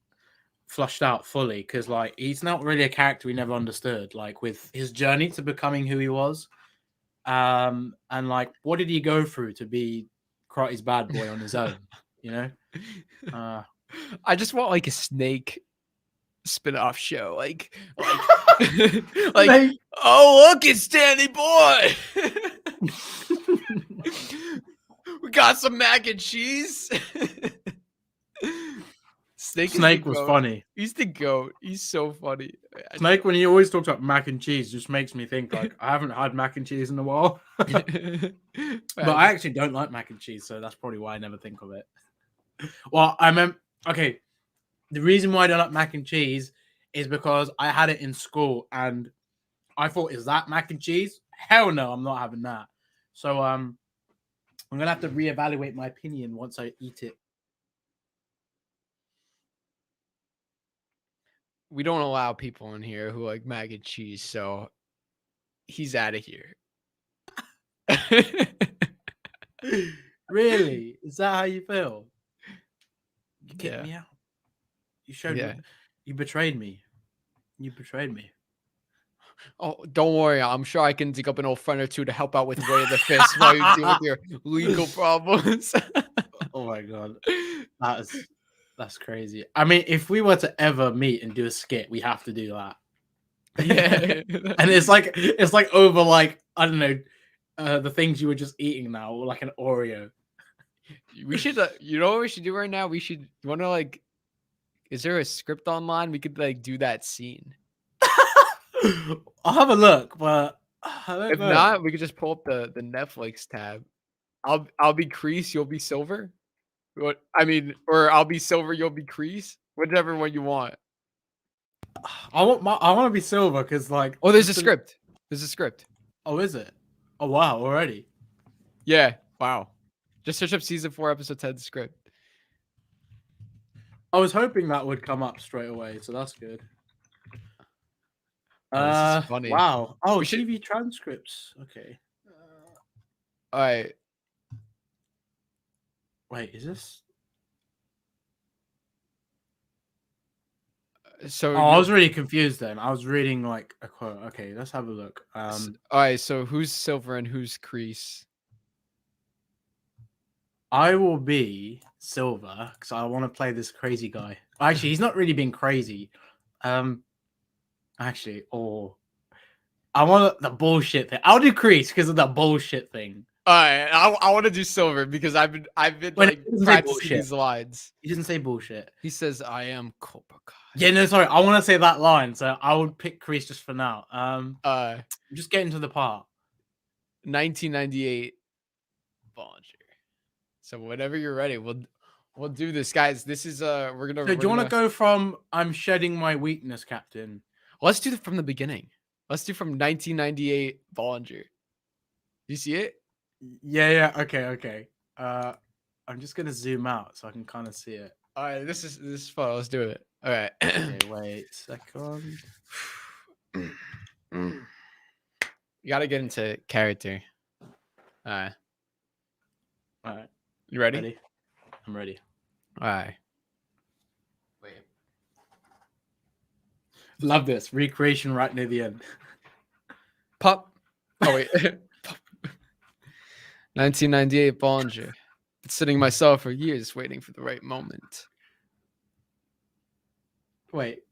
[SPEAKER 2] flushed out fully, because like he's not really a character we never understood, like with his journey to becoming who he was. And like what did he go through to be karate's bad boy on his own, you know?
[SPEAKER 1] I just want like a Snake spin-off show, like oh look, it's Danny Boy. We got some mac and cheese.
[SPEAKER 2] Snake was funny.
[SPEAKER 1] He's the GOAT. He's so funny.
[SPEAKER 2] Snake, when he always talks about mac and cheese, just makes me think like I haven't had mac and cheese in a while. But I actually don't like mac and cheese, so that's probably why I never think of it. Well, okay. The reason why I don't like mac and cheese is because I had it in school and I thought, is that mac and cheese? Hell no, I'm not having that. So I'm gonna have to reevaluate my opinion once I eat it.
[SPEAKER 1] We don't allow people in here who like mac and cheese, so he's out of here.
[SPEAKER 2] Really? Is that how you feel? You kicked
[SPEAKER 1] Yeah.
[SPEAKER 2] me out. You showed
[SPEAKER 1] Yeah.
[SPEAKER 2] me. You betrayed me. You betrayed me.
[SPEAKER 1] Oh, don't worry. I'm sure I can dig up an old friend or two to help out with Way of the Fist while you deal with your legal problems.
[SPEAKER 2] Oh my god, that's crazy. I mean, if we were to ever meet and do a skit, we have to do that. And it's like over like I don't know, the things you were just eating now, like an Oreo.
[SPEAKER 1] We should, you know what we should do right now? We should, you want to like, is there a script online? We could like do that scene.
[SPEAKER 2] I'll have a look, but I don't
[SPEAKER 1] If
[SPEAKER 2] know.
[SPEAKER 1] not, we could just pull up the Netflix tab. I'll be Kreese, you'll be Silver. What I mean, or I'll be Silver, you'll be Kreese. Whichever one you want.
[SPEAKER 2] I want to be Silver because like.
[SPEAKER 1] Oh, there's a script. There's a script.
[SPEAKER 2] Oh, is it? Oh wow, already.
[SPEAKER 1] Yeah. Wow. Just search up season 4, episode 10 script.
[SPEAKER 2] I was hoping that would come up straight away, so that's good.
[SPEAKER 1] Oh, this is funny.
[SPEAKER 2] Wow. Oh,
[SPEAKER 1] We should-
[SPEAKER 2] TV transcripts. Okay.
[SPEAKER 1] All right.
[SPEAKER 2] Wait, is this?
[SPEAKER 1] So
[SPEAKER 2] Oh, I was really confused then. I was reading like a quote. Okay, let's have a look.
[SPEAKER 1] all right. So who's Silver and who's Kreese?
[SPEAKER 2] I will be Silver because I want to play this crazy guy. Actually, he's not really being crazy. Actually, or I want the bullshit thing. I'll do Kreese because of the bullshit thing.
[SPEAKER 1] All right. I want to do Silver because I've been
[SPEAKER 2] Wait,
[SPEAKER 1] like
[SPEAKER 2] it doesn't say
[SPEAKER 1] practicing
[SPEAKER 2] bullshit.
[SPEAKER 1] these lines.
[SPEAKER 2] He didn't say bullshit.
[SPEAKER 1] He says, "I am Cobra Kai."
[SPEAKER 2] Yeah, no, sorry. I want to say that line, so I would pick Kreese just for now. Just get into the part.
[SPEAKER 1] 1998 Bollinger. So whenever you're ready, we'll do this, guys. This is we're gonna.
[SPEAKER 2] So do you want to go from "I'm shedding my weakness, Captain"?
[SPEAKER 1] Let's do it from the beginning. Let's do from 1998 Bollinger. You see it?
[SPEAKER 2] Yeah. Okay. I'm just gonna zoom out so I can kind of see it.
[SPEAKER 1] All right. This is fun. Let's do it. All right.
[SPEAKER 2] Okay, wait a second.
[SPEAKER 1] You gotta get into character. All right.
[SPEAKER 2] All right,
[SPEAKER 1] You ready?
[SPEAKER 2] ready? I'm ready.
[SPEAKER 1] All right.
[SPEAKER 2] Wait. Love this recreation right near the end.
[SPEAKER 1] Pop. Oh wait. Pop. 1998 Bollinger. Been sitting myself for years waiting for the right moment.
[SPEAKER 2] Wait,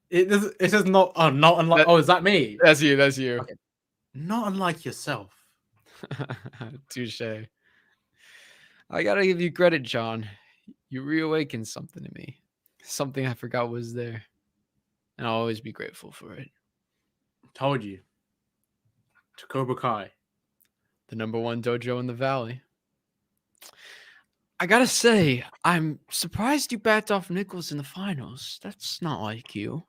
[SPEAKER 2] it says not. Oh, not unlike.
[SPEAKER 1] That-
[SPEAKER 2] Oh, is that me?
[SPEAKER 1] That's you. That's you.
[SPEAKER 2] Okay. Not unlike yourself.
[SPEAKER 1] Touche. I gotta give you credit, John. You reawakened something in me. Something I forgot was there. And I'll always be grateful for it.
[SPEAKER 2] Told you. To Cobra Kai.
[SPEAKER 1] The #1 dojo in the valley. I gotta say, I'm surprised you backed off Nichols in the finals. That's not like you.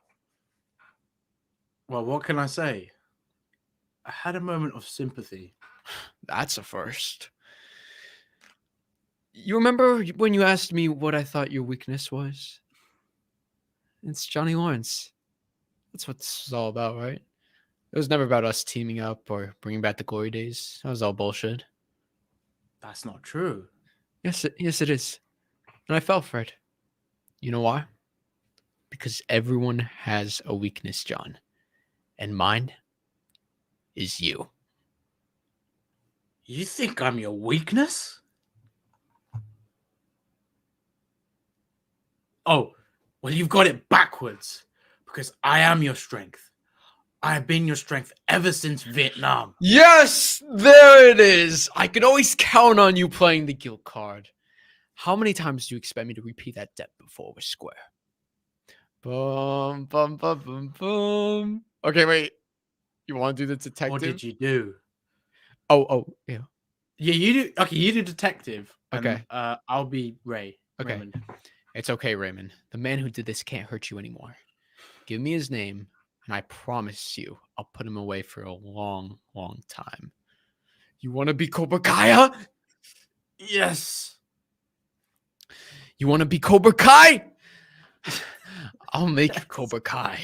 [SPEAKER 2] Well, what can I say? I had a moment of sympathy.
[SPEAKER 1] That's a first. You remember when you asked me what I thought your weakness was? It's Johnny Lawrence. That's what this is all about, right? It was never about us teaming up or bringing back the glory days. That was all bullshit.
[SPEAKER 2] That's not true.
[SPEAKER 1] Yes, it is. And I fell for it. You know why? Because everyone has a weakness, John. And mine is you.
[SPEAKER 2] You think I'm your weakness? Oh, well, you've got it backwards. Because I am your strength. I have been your strength ever since Vietnam.
[SPEAKER 1] Yes, there it is. I can always count on you playing the guilt card. How many times do you expect me to repeat that debt before we're square? Boom, boom, boom, boom, boom. Okay, wait. You want to do the detective?
[SPEAKER 2] What did you do?
[SPEAKER 1] Oh, yeah.
[SPEAKER 2] Yeah, you do. Okay, you do detective. and,
[SPEAKER 1] Okay.
[SPEAKER 2] I'll be Ray.
[SPEAKER 1] Okay.
[SPEAKER 2] Raymond.
[SPEAKER 1] It's okay, Raymond. The man who did this can't hurt you anymore. Give me his name, and I promise you, I'll put him away for a long, long time. You want to be Cobra Kai?
[SPEAKER 2] Yes.
[SPEAKER 1] You want to be Cobra Kai? I'll make you Cobra Kai,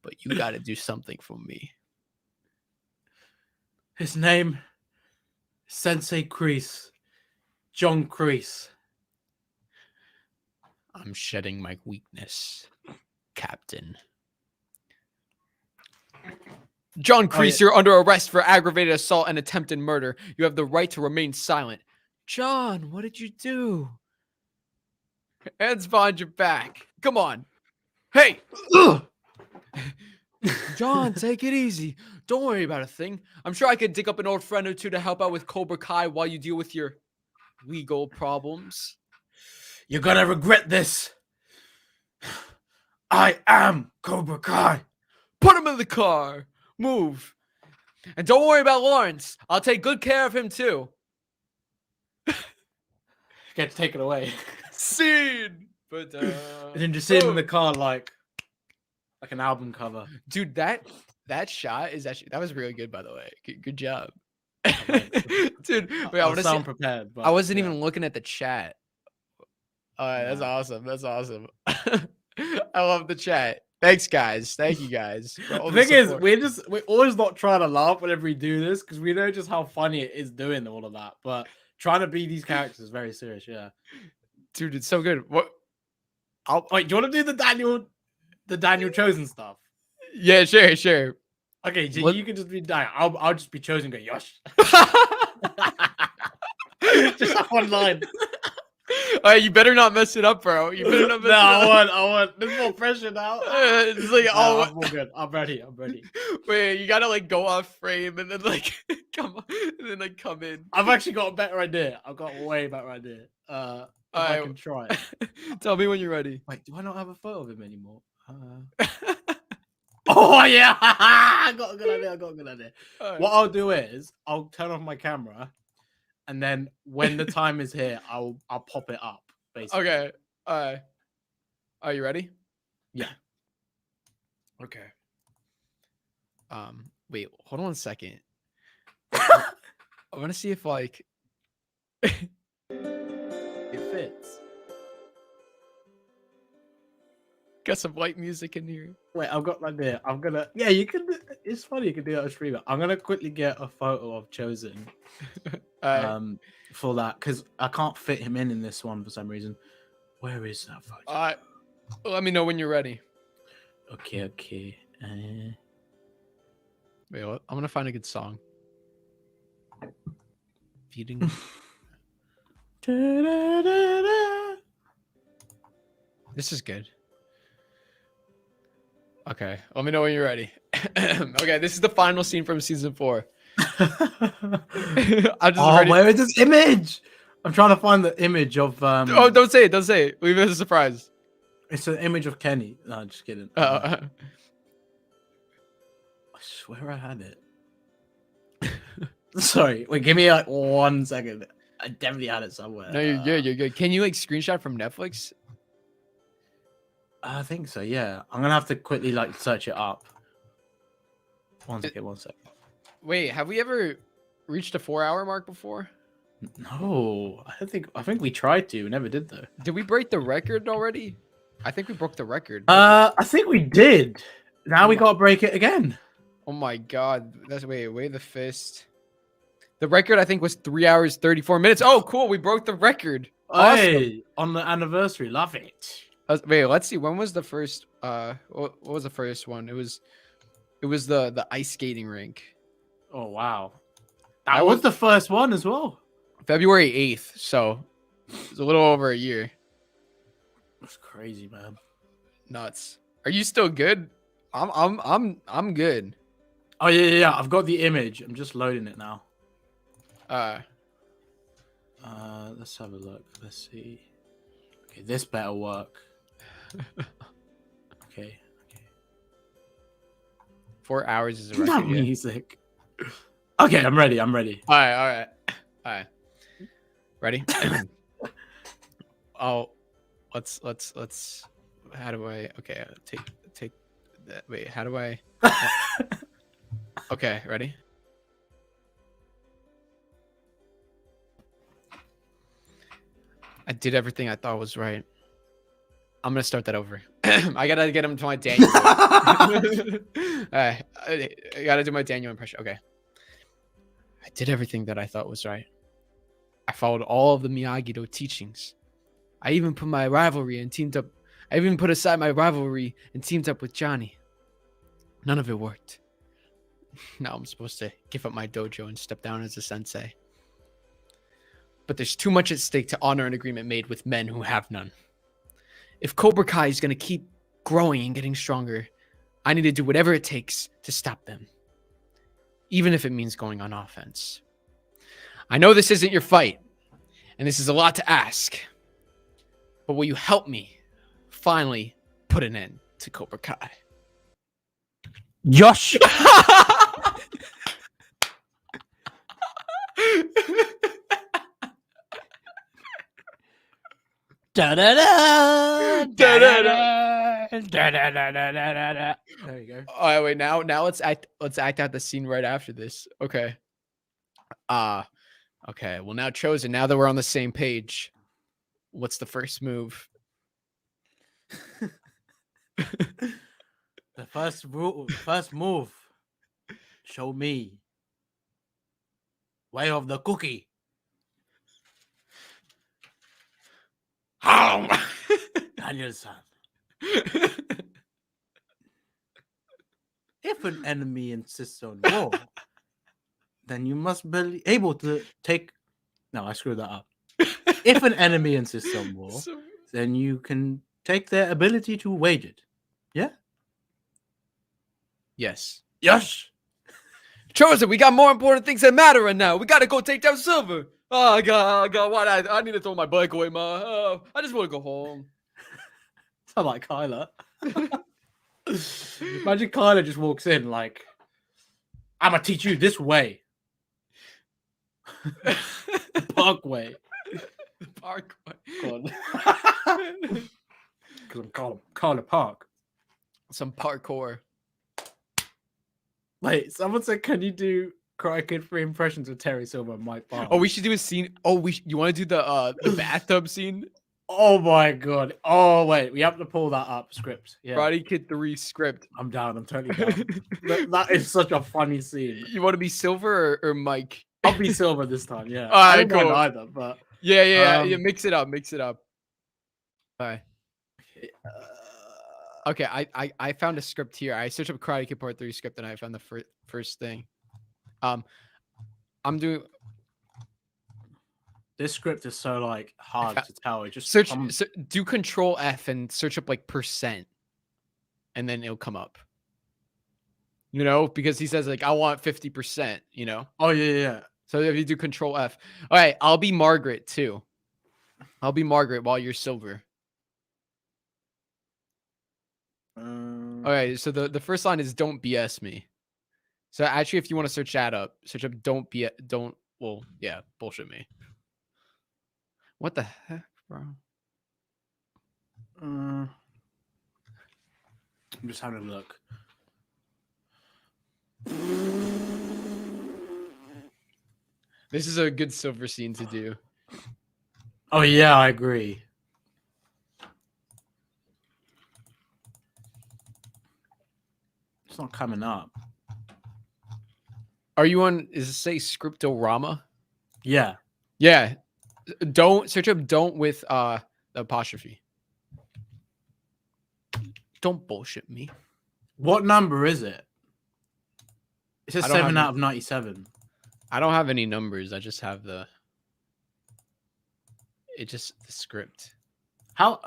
[SPEAKER 1] but you got to do something for me.
[SPEAKER 2] His name, Sensei Kreese. John Kreese.
[SPEAKER 1] I'm shedding my weakness, Captain. John Kreese, you're under arrest for aggravated assault and attempted murder. You have the right to remain silent. John, what did you do? Hands behind your back. Come on. Hey! John, take it easy. Don't worry about a thing. I'm sure I could dig up an old friend or two to help out with Cobra Kai while you deal with your legal problems.
[SPEAKER 2] You're gonna regret this. I am Cobra Kai.
[SPEAKER 1] Put him in the car. Move. And don't worry about Lawrence. I'll take good care of him too.
[SPEAKER 2] Get taken away.
[SPEAKER 1] Scene. But
[SPEAKER 2] And then just see him in the car like an album cover.
[SPEAKER 1] Dude, that shot is actually, that was really good, by the way. Good job. Dude, wait,
[SPEAKER 2] I sound prepared. But,
[SPEAKER 1] I wasn't even looking at the chat. All right, that's
[SPEAKER 2] No.
[SPEAKER 1] awesome. That's awesome. I love the chat. Thanks, guys. Thank you, guys. for all
[SPEAKER 2] The thing is,
[SPEAKER 1] support.
[SPEAKER 2] we're always not trying to laugh whenever we do this because we know just how funny it is doing all of that. But trying to be these characters is very serious. Yeah,
[SPEAKER 1] Dude, it's so good. What?
[SPEAKER 2] wait, do you want to do the Daniel Chosen stuff?
[SPEAKER 1] Yeah, sure.
[SPEAKER 2] Okay, so
[SPEAKER 1] What-
[SPEAKER 2] you can just be Daniel. I'll just be Chosen. Go Yosh. Just that one line.
[SPEAKER 1] All right, you better not mess it up, bro. You better not mess
[SPEAKER 2] No,
[SPEAKER 1] it up.
[SPEAKER 2] I want. There's more pressure now.
[SPEAKER 1] It's like,
[SPEAKER 2] No,
[SPEAKER 1] oh,
[SPEAKER 2] I'm all good. I'm ready.
[SPEAKER 1] wait, you gotta like go off frame and then like come in.
[SPEAKER 2] I've actually got a better idea. I've got a way better idea. If I
[SPEAKER 1] Alright.
[SPEAKER 2] can try.
[SPEAKER 1] Tell me when you're ready.
[SPEAKER 2] Wait, do I not have a photo of him anymore? Oh yeah, I got a good idea.
[SPEAKER 1] Alright.
[SPEAKER 2] What I'll do is I'll turn off my camera, and then when the time is here, I'll pop it up. Basically.
[SPEAKER 1] Okay. Are you ready?
[SPEAKER 2] Yeah.
[SPEAKER 1] Okay. Wait, hold on a second. I want to see if like
[SPEAKER 2] It fits.
[SPEAKER 1] got some white music in here.
[SPEAKER 2] Wait, I've got an idea. I'm gonna. Yeah, you can. It's funny you can do that on stream. I'm gonna quickly get a photo of Chosen.
[SPEAKER 1] Alright.
[SPEAKER 2] For that because I can't fit him in this one for some reason. Where is that photo?
[SPEAKER 1] Let me know when you're ready.
[SPEAKER 2] Okay.
[SPEAKER 1] Wait, what? I'm gonna find a good song. Feeding. This is good. Okay, let me know when you're ready. Okay, this is the final scene from season 4. I'm just ready.
[SPEAKER 2] Where is this image? I'm trying to find the image of.
[SPEAKER 1] Oh, don't say it. Don't say it. Leave it as a surprise.
[SPEAKER 2] It's an image of Kenny. No, just kidding.
[SPEAKER 1] Uh,
[SPEAKER 2] I swear I had it. Sorry. Wait, give me like 1 second. I definitely had it somewhere.
[SPEAKER 1] no, you're good. You're good. Can you like screenshot from Netflix?
[SPEAKER 2] I think so. Yeah, I'm gonna have to quickly like search it up. One second.
[SPEAKER 1] Wait, have we ever reached a 4-hour mark before?
[SPEAKER 2] No, I think we tried to. We never did though.
[SPEAKER 1] Did we break the record already? I think we broke the record.
[SPEAKER 2] I think we did. Now we gotta break it again.
[SPEAKER 1] Oh my god. That's wait the fist. The record I think was 3 hours 34 minutes. Oh, cool. We broke the record. Awesome.
[SPEAKER 2] Hey, on the anniversary. Love it.
[SPEAKER 1] Wait, let's see. When was the first what was the first one? It was the ice skating rink.
[SPEAKER 2] Oh wow. That was the first one as well.
[SPEAKER 1] February 8th. So it's a little over a year.
[SPEAKER 2] That's crazy, man.
[SPEAKER 1] Nuts. Are you still good? I'm good.
[SPEAKER 2] Oh yeah. I've got the image. I'm just loading it now. Let's have a look. Let's see. Okay, this better work. Okay.
[SPEAKER 1] 4 hours is a
[SPEAKER 2] That
[SPEAKER 1] record. Yeah.
[SPEAKER 2] music. Okay, I'm ready.
[SPEAKER 1] All right. Ready? Oh, let's. How do I? Okay, take that. Wait, how do I? Okay, ready? did everything I thought was right. I'm gonna start that over. I gotta get him to my Daniel. I gotta do my Daniel impression. Okay. I did everything that I thought was right. I followed all of the Miyagi-Do teachings. I even put my rivalry and teamed up. I even put aside my rivalry and teamed up with Johnny. None of it worked. Now I'm supposed to give up my dojo and step down as a sensei. But there's too much at stake to honor an agreement made with men who have none. If Cobra Kai is going to keep growing and getting stronger, I need to do whatever it takes to stop them. Even if it means going on offense. I know this isn't your fight, and this is a lot to ask. But will you help me finally put an end to Cobra Kai?
[SPEAKER 2] Yosh! Da da da da da da. There you go.
[SPEAKER 1] All right, wait. Now let's act out the scene right after this. Okay. Okay. Well, now Chosen. Now that we're on the same page, what's the first move?
[SPEAKER 2] The first move. Show me. Way of the cookie. Daniel-san. If an enemy insists on war, then you must be able to take. No, I screwed that up. If an enemy insists on war, then you can take their ability to wage it. Yeah?
[SPEAKER 1] Yes.
[SPEAKER 2] Yes!
[SPEAKER 1] Chosen, we got more important things that matter right now. We gotta go take down Silver. Oh God, what? I need to throw my bike away, ma. I just want to go home.
[SPEAKER 2] Sound like Kyler. Imagine Kyler just walks in like, I'm gonna teach you this way. The parkway.
[SPEAKER 1] The parkway.
[SPEAKER 2] Because I'm Kyler Park.
[SPEAKER 1] Some parkour.
[SPEAKER 2] Wait, someone said, can you do Karate Kid 3 impressions of Terry Silver and Mike Barnes?
[SPEAKER 1] Oh, we should do a scene. Oh, you want to do the bathtub scene?
[SPEAKER 2] Oh my god. Oh wait, we have to pull that up. Script. Yeah.
[SPEAKER 1] Karate Kid 3 script.
[SPEAKER 2] I'm down. I'm totally down. that is such a funny scene.
[SPEAKER 1] You want to be Silver or Mike?
[SPEAKER 2] I'll be Silver this time. Yeah.
[SPEAKER 1] All right,
[SPEAKER 2] I don't mind
[SPEAKER 1] cool.
[SPEAKER 2] either, but
[SPEAKER 1] Yeah. Mix it up. All right. Okay, I found a script here. I searched up Karate Kid Part 3 script and I found the first thing. I'm doing.
[SPEAKER 2] This script is so like hard to tell. It just
[SPEAKER 1] do Control F and search up like %, and then it'll come up. You know, because he says like I want 50%. You know.
[SPEAKER 2] Oh yeah.
[SPEAKER 1] So if you do Control F, all right, I'll be Margaret too. I'll be Margaret while you're Silver. All right, so the first line is "Don't BS me." So actually, if you want to search that up, search up bullshit me. What the heck, bro?
[SPEAKER 2] I'm just having a look.
[SPEAKER 1] This is a good Silver scene to do.
[SPEAKER 2] Oh yeah, I agree. It's not coming up.
[SPEAKER 1] Are you on? Is it say Scriptorama?
[SPEAKER 2] Yeah.
[SPEAKER 1] Yeah. Don't search up "don't" with the apostrophe. Don't bullshit me.
[SPEAKER 2] What number is it? It says 7
[SPEAKER 1] have
[SPEAKER 2] out of 97.
[SPEAKER 1] I don't have any numbers. I just have the script.
[SPEAKER 2] How?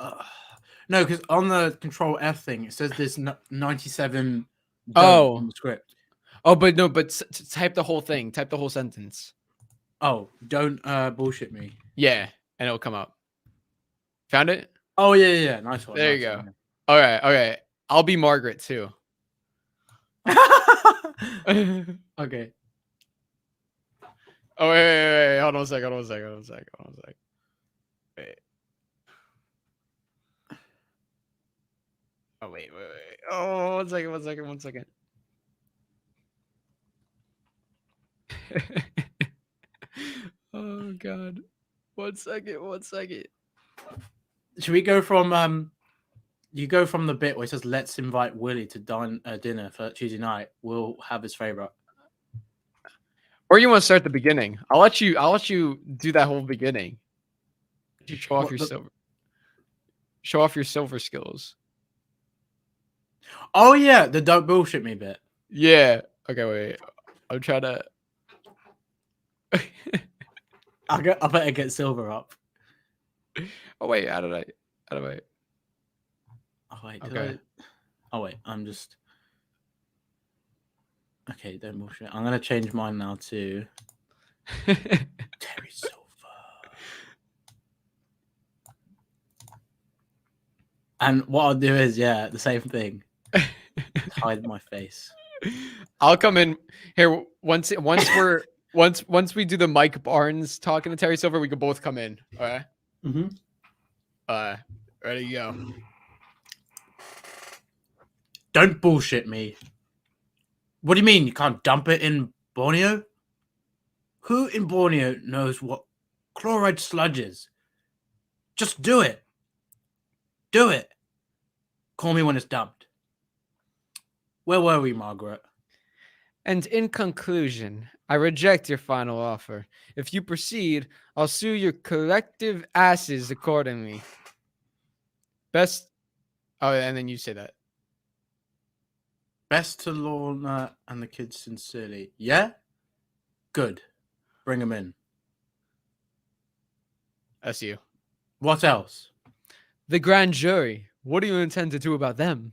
[SPEAKER 2] No, because on the Control F thing, it says there's 97
[SPEAKER 1] Oh.
[SPEAKER 2] in the script.
[SPEAKER 1] Oh, but no, type the whole thing. Type the whole sentence.
[SPEAKER 2] Oh, don't bullshit me.
[SPEAKER 1] Yeah, and it'll come up. Found it?
[SPEAKER 2] Oh, yeah. Nice one.
[SPEAKER 1] There you go. All right. I'll be Margaret too.
[SPEAKER 2] Okay.
[SPEAKER 1] Oh, wait. Hold on a second. Wait. Oh, wait. Oh, one second. Oh, God. One second.
[SPEAKER 2] Should we go from you go from the bit where it says let's invite Willie to dinner for Tuesday night. We'll have his favorite.
[SPEAKER 1] Or you want to start the beginning? I'll let you do that whole beginning. You show off show off your silver skills.
[SPEAKER 2] Oh yeah, the don't bullshit me bit.
[SPEAKER 1] Yeah. Okay, wait. I'm trying to
[SPEAKER 2] I better get silver up.
[SPEAKER 1] Oh wait, how do I
[SPEAKER 2] Oh wait,
[SPEAKER 1] Okay.
[SPEAKER 2] Oh wait, I'm just okay. Don't bullshit. I'm gonna change mine now to Terry Silver. And what I'll do is, yeah, the same thing. Hide my face.
[SPEAKER 1] I'll come in here once we do the Mike Barnes talking to Terry Silver, we can both come in. All right. Ready to go.
[SPEAKER 2] Don't bullshit me. What do you mean you can't dump it in Borneo? Who in Borneo knows what chloride sludge is? Just do it. Do it. Call me when it's dumped. Where were we, Margaret?
[SPEAKER 1] And in conclusion, I reject your final offer. If you proceed, I'll sue your collective asses accordingly. Best. Oh, and then you say that.
[SPEAKER 2] Best to Lorna and the kids sincerely. Yeah? Good. Bring them in.
[SPEAKER 1] That's you.
[SPEAKER 2] What else?
[SPEAKER 1] The grand jury. What do you intend to do about them?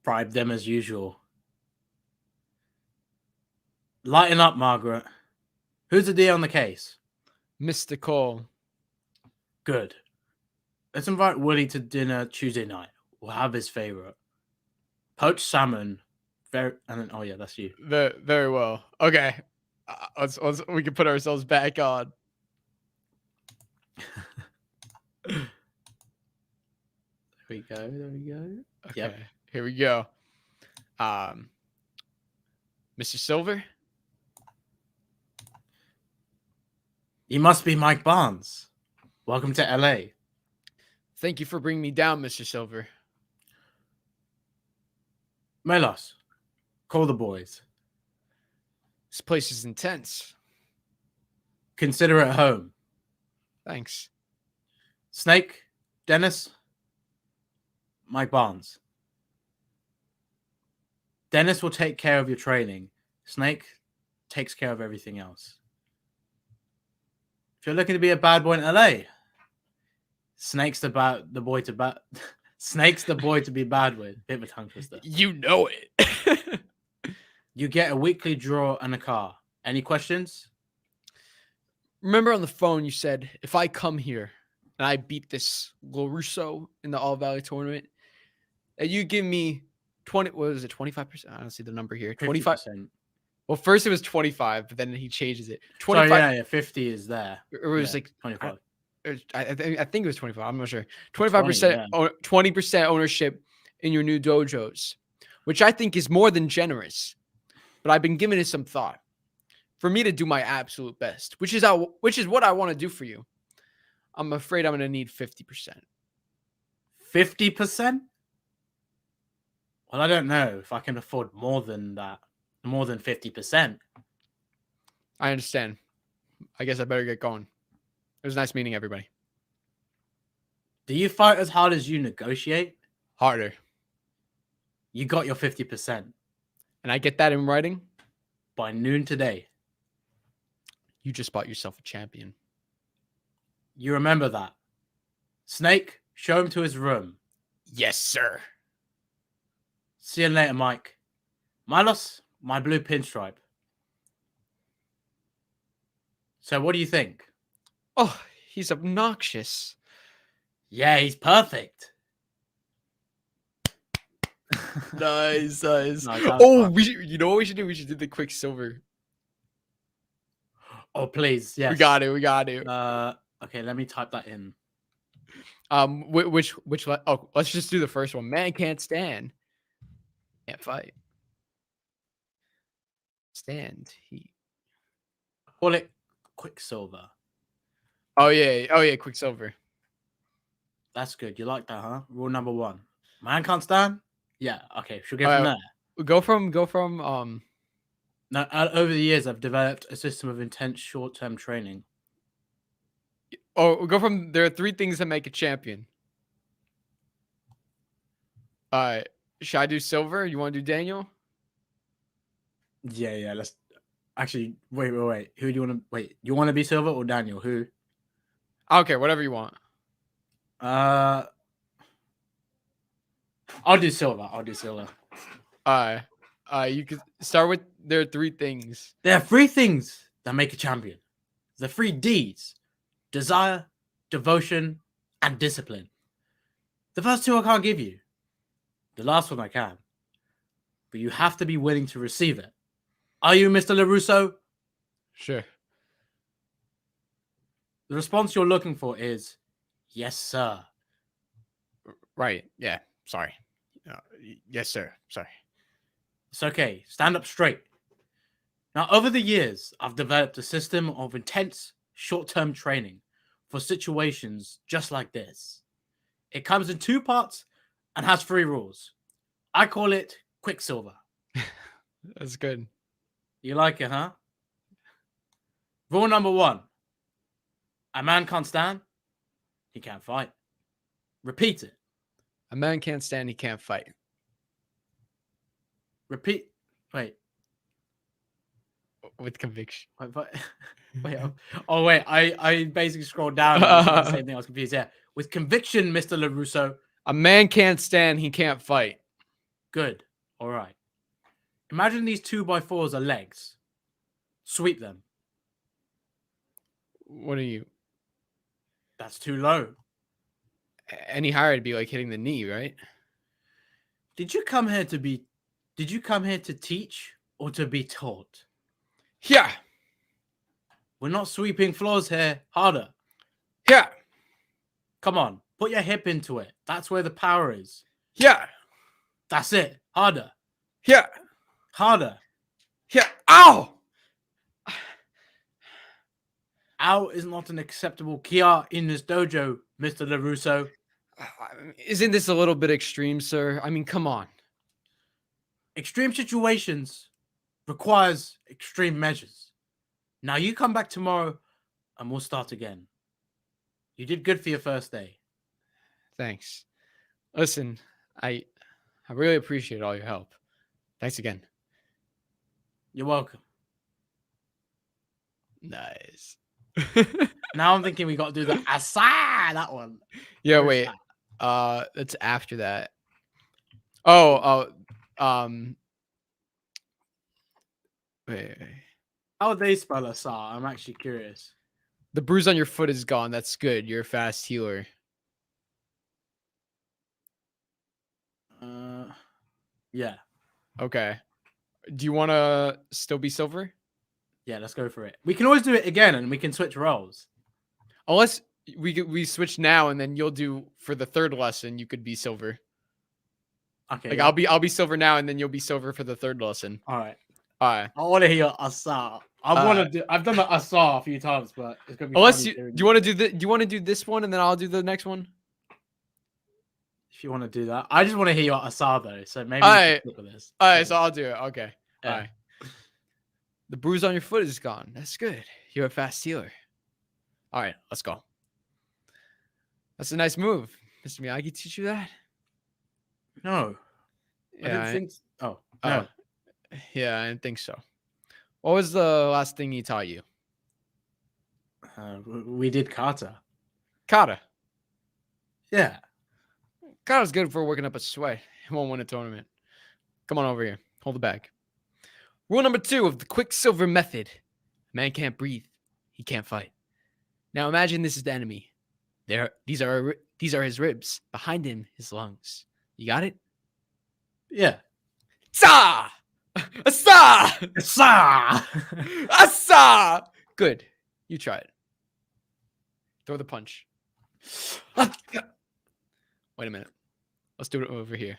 [SPEAKER 2] Bribe them as usual. Lighten up, Margaret. Who's the D on the case?
[SPEAKER 1] Mr. Cole.
[SPEAKER 2] Good. Let's invite Willie to dinner Tuesday night. We'll have his favorite. Poached salmon. And then, oh yeah, that's you.
[SPEAKER 1] Very well. Okay. We can put ourselves back on.
[SPEAKER 2] There we go. There we go.
[SPEAKER 1] Okay.
[SPEAKER 2] Yep.
[SPEAKER 1] Here we go. Mr. Silver.
[SPEAKER 2] You must be Mike Barnes. Welcome to LA.
[SPEAKER 1] Thank you for bringing me down, Mr. Silver.
[SPEAKER 2] Melos, call the boys.
[SPEAKER 1] This place is intense.
[SPEAKER 2] Consider it home.
[SPEAKER 1] Thanks.
[SPEAKER 2] Snake, Dennis, Mike Barnes. Dennis will take care of your training. Snake takes care of everything else. If you're looking to be a bad boy in LA, Snake's the boy to be bad with. Bit of a tongue twister.
[SPEAKER 1] You know it.
[SPEAKER 2] You get a weekly draw and a car. Any questions?
[SPEAKER 1] Remember on the phone you said, if I come here and I beat this LaRusso in the All Valley tournament, and you give me 20, what was it, 25%? I don't see the number here. 25.
[SPEAKER 2] 50%.
[SPEAKER 1] Well, first it was 25, but then he changes it. 25.
[SPEAKER 2] Sorry, yeah, 50 is there.
[SPEAKER 1] It was like
[SPEAKER 2] 25.
[SPEAKER 1] I think it was 25. I'm not sure. 25%, 20% ownership in your new dojos, which I think is more than generous. But I've been giving it some thought for me to do my absolute best, which is what I want to do for you. I'm afraid I'm going to need 50%.
[SPEAKER 2] 50%? Well, I don't know if I can afford more than that. More than 50%.
[SPEAKER 1] I understand. I guess I better get going. It was nice meeting everybody.
[SPEAKER 2] Do you fight as hard as you negotiate?
[SPEAKER 1] Harder.
[SPEAKER 2] You got your 50%.
[SPEAKER 1] And I get that in writing?
[SPEAKER 2] By noon today.
[SPEAKER 1] You just bought yourself a champion.
[SPEAKER 2] You remember that. Snake, show him to his room.
[SPEAKER 1] Yes, sir.
[SPEAKER 2] See you later, Mike. Milos, my blue pinstripe. So what do you think?
[SPEAKER 1] Oh, he's obnoxious.
[SPEAKER 2] Yeah, he's perfect.
[SPEAKER 1] Nice.
[SPEAKER 2] Oh,
[SPEAKER 1] you know what we should do? We should do the Quicksilver.
[SPEAKER 2] Oh, please. Yes.
[SPEAKER 1] We got it.
[SPEAKER 2] Okay, let me type that in.
[SPEAKER 1] Which let's just do the first one. Man can't stand. Can't fight. Stand. He.
[SPEAKER 2] Call it Quicksilver.
[SPEAKER 1] Oh yeah, Quicksilver.
[SPEAKER 2] That's good. You like that, huh? Rule number 1. Man can't stand? Yeah. Okay. Should we go from there?
[SPEAKER 1] Go from
[SPEAKER 2] Now, over the years, I've developed a system of intense short-term training.
[SPEAKER 1] go from there are 3 things that make a champion. Should I do silver? You want to do Daniel?
[SPEAKER 2] Yeah. Let's actually wait. Who do you want to wait? You want to be silver or Daniel? Who?
[SPEAKER 1] Okay, whatever you want.
[SPEAKER 2] I'll do silver.
[SPEAKER 1] You could start with there are 3 things.
[SPEAKER 2] There are 3 things that make a champion. The 3 Ds: desire, devotion, and discipline. The first 2 I can't give you. The last one I can. But you have to be willing to receive it. Are you, Mr. LaRusso?
[SPEAKER 1] Sure.
[SPEAKER 2] The response you're looking for is, yes, sir.
[SPEAKER 1] Right. Yeah. Sorry. Yes, sir. Sorry.
[SPEAKER 2] It's okay. Stand up straight. Now, over the years, I've developed a system of intense short-term training for situations just like this. It comes in 2 parts and has 3 rules. I call it Quicksilver.
[SPEAKER 1] That's good.
[SPEAKER 2] You like it, huh? Rule number 1. A man can't stand. He can't fight. Repeat it.
[SPEAKER 1] A man can't stand, he can't fight.
[SPEAKER 2] Repeat. Wait.
[SPEAKER 1] With conviction.
[SPEAKER 2] Wait. Oh, wait. I basically scrolled down. And the same thing. I was confused. Yeah. With conviction, Mr. LaRusso.
[SPEAKER 1] A man can't stand, he can't fight.
[SPEAKER 2] Good. All right. Imagine these 2x4s are legs. Sweep them.
[SPEAKER 1] What are you?
[SPEAKER 2] That's too low.
[SPEAKER 1] Any higher, it'd be like hitting the knee, right?
[SPEAKER 2] Did you come here to teach or to be taught?
[SPEAKER 1] Yeah.
[SPEAKER 2] We're not sweeping floors here. Harder.
[SPEAKER 1] Yeah.
[SPEAKER 2] Come on. Put your hip into it. That's where the power is.
[SPEAKER 1] Yeah.
[SPEAKER 2] That's it. Harder.
[SPEAKER 1] Yeah.
[SPEAKER 2] Harder.
[SPEAKER 1] Yeah. Ow!
[SPEAKER 2] Ow is not an acceptable kia in this dojo, Mr. LaRusso.
[SPEAKER 1] Isn't this a little bit extreme, sir? I mean, come on.
[SPEAKER 2] Extreme situations requires extreme measures. Now you come back tomorrow and we'll start again. You did good for your first day.
[SPEAKER 1] Thanks. Listen, I really appreciate all your help. Thanks again.
[SPEAKER 2] You're welcome.
[SPEAKER 1] Nice.
[SPEAKER 2] Now I'm thinking we got to do the asa, that one.
[SPEAKER 1] Yeah,
[SPEAKER 2] Where's
[SPEAKER 1] wait.
[SPEAKER 2] that?
[SPEAKER 1] That's after that. Wait.
[SPEAKER 2] How would they spell asa? I'm actually curious.
[SPEAKER 1] The bruise on your foot is gone. That's good. You're a fast healer.
[SPEAKER 2] Yeah.
[SPEAKER 1] Okay. Do you want to still be silver?
[SPEAKER 2] Yeah, let's go for it. We can always do it again and we can switch roles.
[SPEAKER 1] Unless we switch now and then you'll do for the 3rd lesson, you could be silver.
[SPEAKER 2] Okay.
[SPEAKER 1] Like
[SPEAKER 2] yeah.
[SPEAKER 1] I'll be silver now and then you'll be silver for the 3rd lesson.
[SPEAKER 2] All right.
[SPEAKER 1] All right.
[SPEAKER 2] I want to hear asa. I've done the asa a few times, but it's gonna be
[SPEAKER 1] Unless
[SPEAKER 2] funny
[SPEAKER 1] do
[SPEAKER 2] doing
[SPEAKER 1] you want to do this one and then I'll do the next one?
[SPEAKER 2] if you want to do that. I just want to hear your asa though, so maybe
[SPEAKER 1] All
[SPEAKER 2] we
[SPEAKER 1] right.
[SPEAKER 2] can stick with this.
[SPEAKER 1] All right, so I'll do it. Okay.
[SPEAKER 2] Yeah.
[SPEAKER 1] All right. The bruise on your foot is gone. That's good. You're a fast healer. All right, let's go. That's a nice move. Mr. Miyagi teach you that?
[SPEAKER 2] No. I didn't
[SPEAKER 1] Yeah.
[SPEAKER 2] think oh no.
[SPEAKER 1] Yeah, I didn't think so. What was the last thing he taught you?
[SPEAKER 2] We did kata.
[SPEAKER 1] Kata.
[SPEAKER 2] Yeah.
[SPEAKER 1] Kata's good for working up a sweat. He won't win a tournament. Come on over here. Hold the bag. Rule number 2 of the Quicksilver method. Man can't breathe. He can't fight. Now imagine this is the enemy. These are his ribs. Behind him, his lungs. You got it?
[SPEAKER 2] Yeah.
[SPEAKER 1] Sa! Asa!
[SPEAKER 2] Asa!
[SPEAKER 1] Asa! Good. You try it. Throw the punch. Wait a minute. Let's do it over here.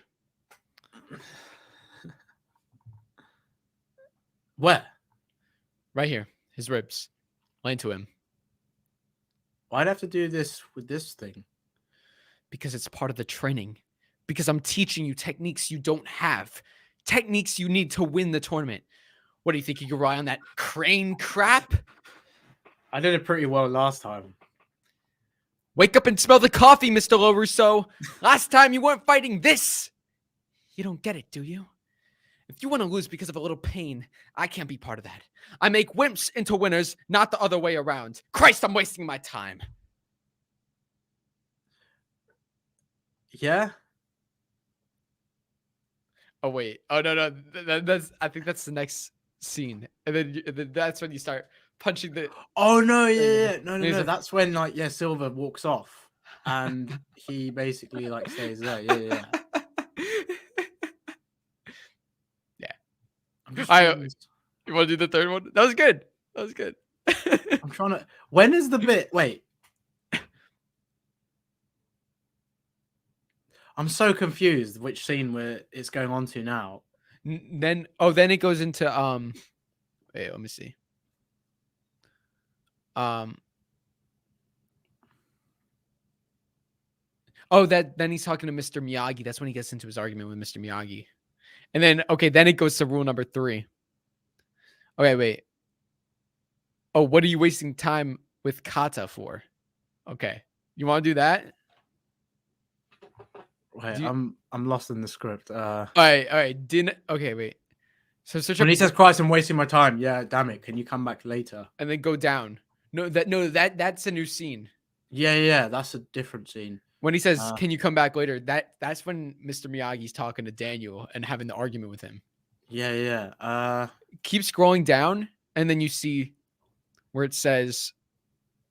[SPEAKER 2] Where?
[SPEAKER 1] Right here. His ribs. Lay into him.
[SPEAKER 2] Why'd I have to do this with this thing?
[SPEAKER 1] Because it's part of the training. Because I'm teaching you techniques you don't have. Techniques you need to win the tournament. What do you think? You can rely on that crane crap?
[SPEAKER 2] I did it pretty well last time.
[SPEAKER 1] Wake up and smell the coffee, Mr. LaRusso. Last time you weren't fighting this. You don't get it, do you? If you want to lose because of a little pain, I can't be part of that. I make wimps into winners, not the other way around. Christ, I'm wasting my time.
[SPEAKER 2] Yeah.
[SPEAKER 1] Oh, wait. Oh, no. That's. I think that's the next scene. And then that's when you start punching the...
[SPEAKER 2] Oh, no, yeah. No.
[SPEAKER 1] There's a-
[SPEAKER 2] That's when, like, yeah, Silver walks off. And he basically, like, stays there. Yeah. I'm just
[SPEAKER 1] You want to do the third one? That was good.
[SPEAKER 2] I'm trying to... When is the bit... Wait. I'm so confused which scene where it's going on to now.
[SPEAKER 1] Then it goes into wait, let me see. Then he's talking to Mr. Miyagi. That's when he gets into his argument with Mr. Miyagi. And then then it goes to rule number 3. Okay, wait. Oh, what are you wasting time with kata for? Okay. You want to do that?
[SPEAKER 2] Wait, I'm lost in the script.
[SPEAKER 1] All right. Okay, wait. So
[SPEAKER 2] when he says, "Christ, I'm wasting my time." Yeah, damn it. Can you come back later?
[SPEAKER 1] And then go down. That's a new scene.
[SPEAKER 2] Yeah, that's a different scene.
[SPEAKER 1] When he says, "Can you come back later?" That's when Mr. Miyagi's talking to Daniel and having the argument with him.
[SPEAKER 2] Yeah.
[SPEAKER 1] Keep scrolling down, and then you see where it says,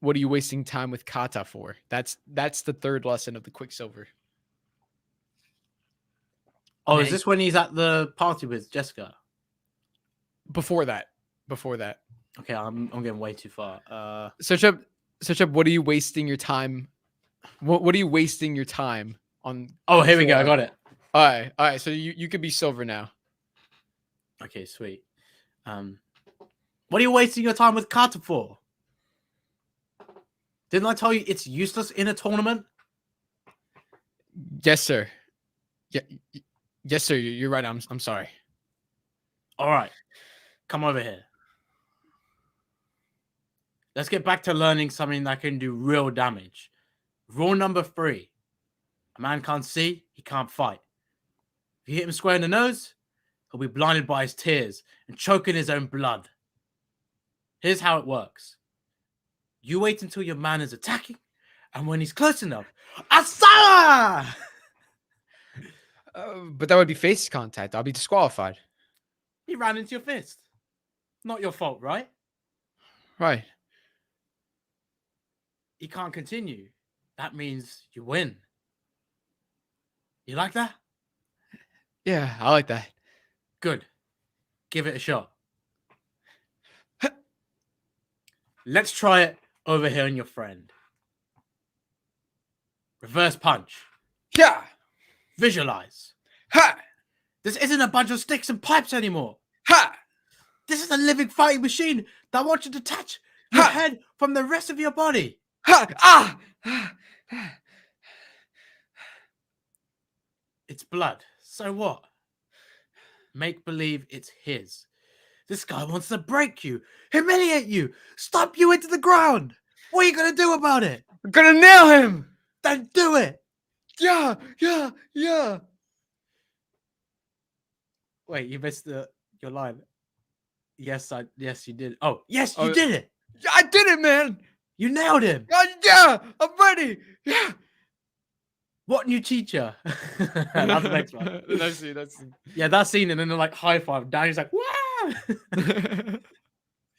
[SPEAKER 1] "What are you wasting time with kata for?" That's the third lesson of the Quicksilver.
[SPEAKER 2] Oh, is this when he's at the party with Jessica?
[SPEAKER 1] Before that.
[SPEAKER 2] Okay, I'm getting way too far.
[SPEAKER 1] Search up. What are you wasting your time? What are you wasting your time on?
[SPEAKER 2] Oh, here we go. I got it.
[SPEAKER 1] All right. So you could be Silver now.
[SPEAKER 2] Okay, sweet. What are you wasting your time with kata for? Didn't I tell you it's useless in a tournament?
[SPEAKER 1] Yes, sir. Yeah. Yes, sir. You're right. I'm sorry.
[SPEAKER 2] All right. Come over here. Let's get back to learning something that can do real damage. Rule number 3. A man can't see, he can't fight. If you hit him square in the nose, he'll be blinded by his tears and choke in his own blood. Here's how it works. You wait until your man is attacking, and when he's close enough, Asala!
[SPEAKER 1] But that would be face contact. I'll be disqualified.
[SPEAKER 2] He ran into your fist. Not your fault, right?
[SPEAKER 1] Right.
[SPEAKER 2] He can't continue. That means you win. You like that?
[SPEAKER 1] Yeah, I like that.
[SPEAKER 2] Good. Give it a shot. Let's try it over here on your friend. Reverse punch.
[SPEAKER 1] Yeah.
[SPEAKER 2] Visualize.
[SPEAKER 1] Ha.
[SPEAKER 2] This isn't a bunch of sticks and pipes anymore.
[SPEAKER 1] Ha.
[SPEAKER 2] This is a living fighting machine that wants you to detach your head from the rest of your body.
[SPEAKER 1] Ha. Ah.
[SPEAKER 2] It's blood. So what? Make believe it's his. This guy wants to break you, humiliate you, stomp you into the ground. What are you going to do about it?
[SPEAKER 1] I'm gonna nail him.
[SPEAKER 2] Then do it.
[SPEAKER 1] Yeah.
[SPEAKER 2] Wait, you missed your line. Yes, you did. Oh, yes, you did it.
[SPEAKER 1] Yeah, I did it, man.
[SPEAKER 2] You nailed him.
[SPEAKER 1] Yeah, I'm ready. Yeah.
[SPEAKER 2] What new teacher? That's the next one.
[SPEAKER 1] That's
[SPEAKER 2] Yeah, that scene, and then they're like high five. Danny's like, wow.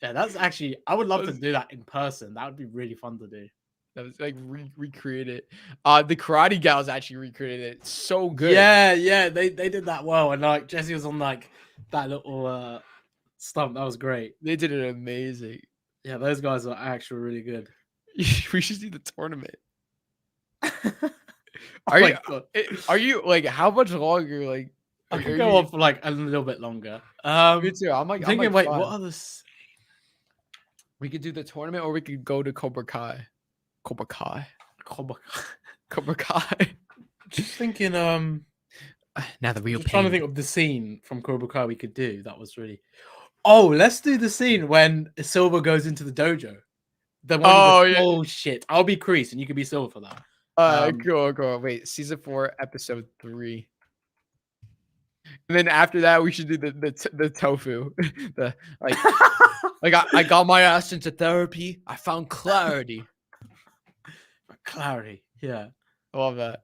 [SPEAKER 2] Yeah, that's actually, I would love to do that in person. That would be really fun to do.
[SPEAKER 1] That was like recreate it. The Karate Gals actually recreated it so good.
[SPEAKER 2] Yeah, they did that well. And like Jesse was on like that little stump. That was great.
[SPEAKER 1] They did it amazing.
[SPEAKER 2] Yeah, those guys are actually really good.
[SPEAKER 1] We should do the tournament.
[SPEAKER 2] Oh
[SPEAKER 1] Are you like how much longer? Like
[SPEAKER 2] I could go on for like a little bit longer.
[SPEAKER 1] Me too. I'm
[SPEAKER 2] thinking, wait, what are this?
[SPEAKER 1] We could do the tournament, or we could go to Cobra Kai. Cobra Kai. Cobra Kai.
[SPEAKER 2] Just thinking,
[SPEAKER 1] Now the real
[SPEAKER 2] just trying to
[SPEAKER 1] pain.
[SPEAKER 2] think of the scene from Cobra Kai we could do. That was really. Oh, let's do the scene when Silver goes into the dojo. The one
[SPEAKER 1] Oh,
[SPEAKER 2] he
[SPEAKER 1] yeah.
[SPEAKER 2] just, oh shit! I'll be Kreese and you can be Silver for that.
[SPEAKER 1] Go. Wait, season 4, episode 3. And then after that, we should do the tofu. The like I got my ass into therapy. I found clarity.
[SPEAKER 2] Clarity. Yeah.
[SPEAKER 1] I love that.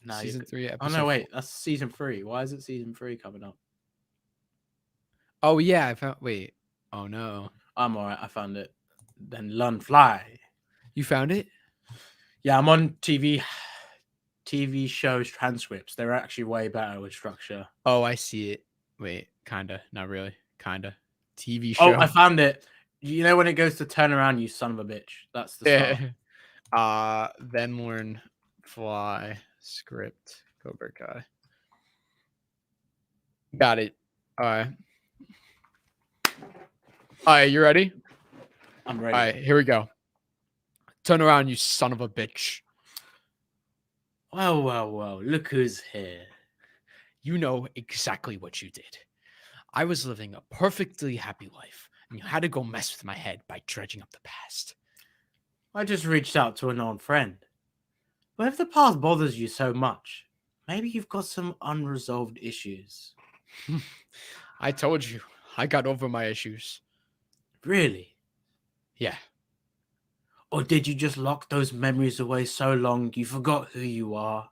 [SPEAKER 2] Now
[SPEAKER 1] Season 3,
[SPEAKER 2] Oh
[SPEAKER 1] episode
[SPEAKER 2] no, wait,
[SPEAKER 1] 4.
[SPEAKER 2] that's season 3. Why is it season 3 coming up?
[SPEAKER 1] Oh yeah, I found. Wait. Oh no.
[SPEAKER 2] I'm alright. I found it. Then learn fly.
[SPEAKER 1] You found it?
[SPEAKER 2] Yeah, I'm on TV shows transcripts. They're actually way better with structure.
[SPEAKER 1] Oh, I see it. Wait, kinda, not really, kinda. TV show.
[SPEAKER 2] Oh, I found it. You know when it goes to turn around, you son of a bitch. That's the start.
[SPEAKER 1] Then learn fly script Cobra Kai. Got it. All right. All right, you ready?
[SPEAKER 2] I'm ready.
[SPEAKER 1] All right, here we go. Turn around, you son of a bitch.
[SPEAKER 2] Well. Look who's here.
[SPEAKER 1] You know exactly what you did. I was living a perfectly happy life, and you had to go mess with my head by dredging up the past.
[SPEAKER 2] I just reached out to an old friend. But if the past bothers you so much, maybe you've got some unresolved issues.
[SPEAKER 1] I told you, I got over my issues.
[SPEAKER 2] Really?
[SPEAKER 1] Yeah.
[SPEAKER 2] Or did you just lock those memories away so long you forgot who you are?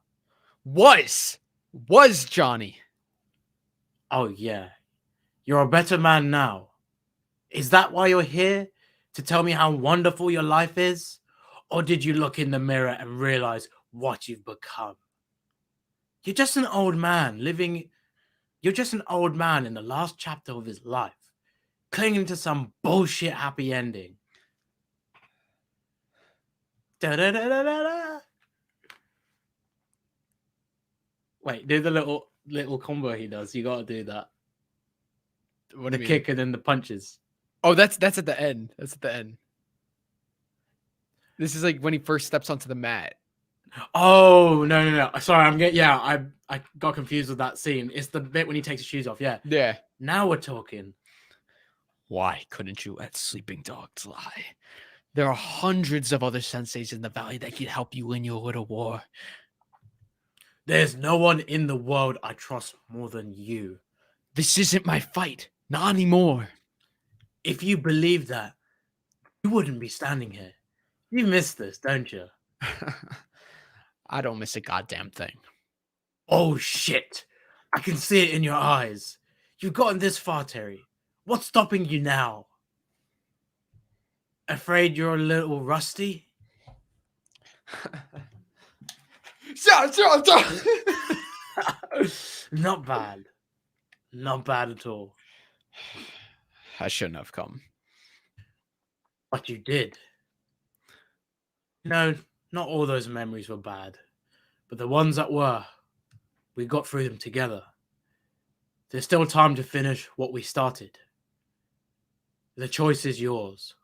[SPEAKER 1] Was Johnny.
[SPEAKER 2] Oh, yeah. You're a better man now. Is that why you're here? To tell me how wonderful your life is? Or did you look in the mirror and realize what you've become? You're just an old man You're just an old man in the last chapter of his life, clinging to some bullshit happy ending. Da-da-da-da-da-da. Wait, do the little combo he does. You gotta do that.
[SPEAKER 1] What
[SPEAKER 2] The
[SPEAKER 1] do you mean?
[SPEAKER 2] kick and then the punches.
[SPEAKER 1] Oh, that's at the end. That's at the end. This is like when he first steps onto the mat.
[SPEAKER 2] Oh no! Sorry, I got confused with that scene. It's the bit when he takes his shoes off. Yeah.
[SPEAKER 1] Yeah.
[SPEAKER 2] Now we're talking.
[SPEAKER 1] Why couldn't you let sleeping dogs lie? There are hundreds of other senseis in the valley that could help you win your little war.
[SPEAKER 2] There's no one in the world I trust more than you.
[SPEAKER 1] This isn't my fight. Not anymore.
[SPEAKER 2] If you believe that, you wouldn't be standing here. You miss this, don't you?
[SPEAKER 1] I don't miss a goddamn thing.
[SPEAKER 2] Oh shit! I can see it in your eyes. You've gotten this far, Terry. What's stopping you now? Afraid you're a little rusty? Not bad. Not bad at all.
[SPEAKER 1] I shouldn't have come.
[SPEAKER 2] But you did. No, not all those memories were bad. But the ones that were, we got through them together. There's still time to finish what we started. The choice is yours.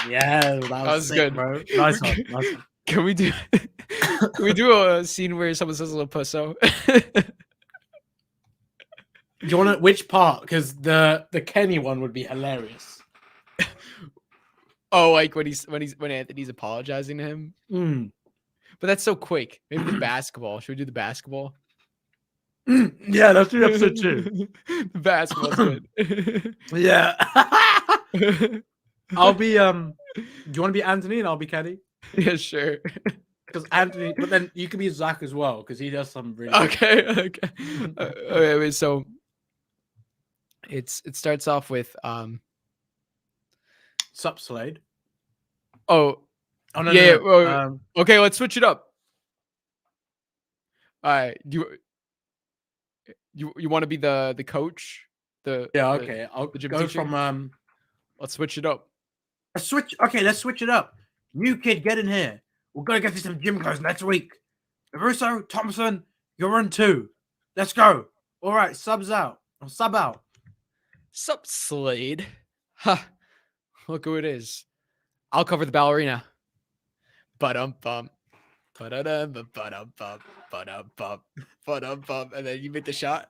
[SPEAKER 2] Yeah, that was sick,
[SPEAKER 1] good,
[SPEAKER 2] bro. Nice one. Nice one.
[SPEAKER 1] Can we do a scene where someone says a little pusso?
[SPEAKER 2] Do you want to, which part? Because the Kenny one would be hilarious.
[SPEAKER 1] Oh, like when Anthony's apologizing to him. But that's so quick. Maybe the basketball. Should we do the basketball?
[SPEAKER 2] Yeah, let's do episode 2.
[SPEAKER 1] The basketball's good.
[SPEAKER 2] Yeah. I'll be do you want to be Anthony and I'll be Kenny?
[SPEAKER 1] Yeah, sure.
[SPEAKER 2] Because Anthony, but then you can be Zach as well because he does some really
[SPEAKER 1] Okay. Wait, so it starts off with
[SPEAKER 2] Sup, Slade.
[SPEAKER 1] Oh
[SPEAKER 2] no,
[SPEAKER 1] yeah.
[SPEAKER 2] no.
[SPEAKER 1] Well, okay, let's switch it up. All right, you want to be the coach?
[SPEAKER 2] Okay. I'll
[SPEAKER 1] the gym
[SPEAKER 2] go
[SPEAKER 1] teacher?
[SPEAKER 2] from
[SPEAKER 1] Let's switch it up.
[SPEAKER 2] let's switch it up. New kid, get in here. We're gonna get you some gym clothes next week. Russo, Thompson, you're on 2. Let's go. All right, subs out. Or sub out.
[SPEAKER 1] Sup, Slade? Huh. Look who it is. I'll cover the ballerina. Ba-dum-bum. Ba-da-dum, ba-dum-bum. Ba-dum-bum. Ba-dum-bum. And then you make the shot.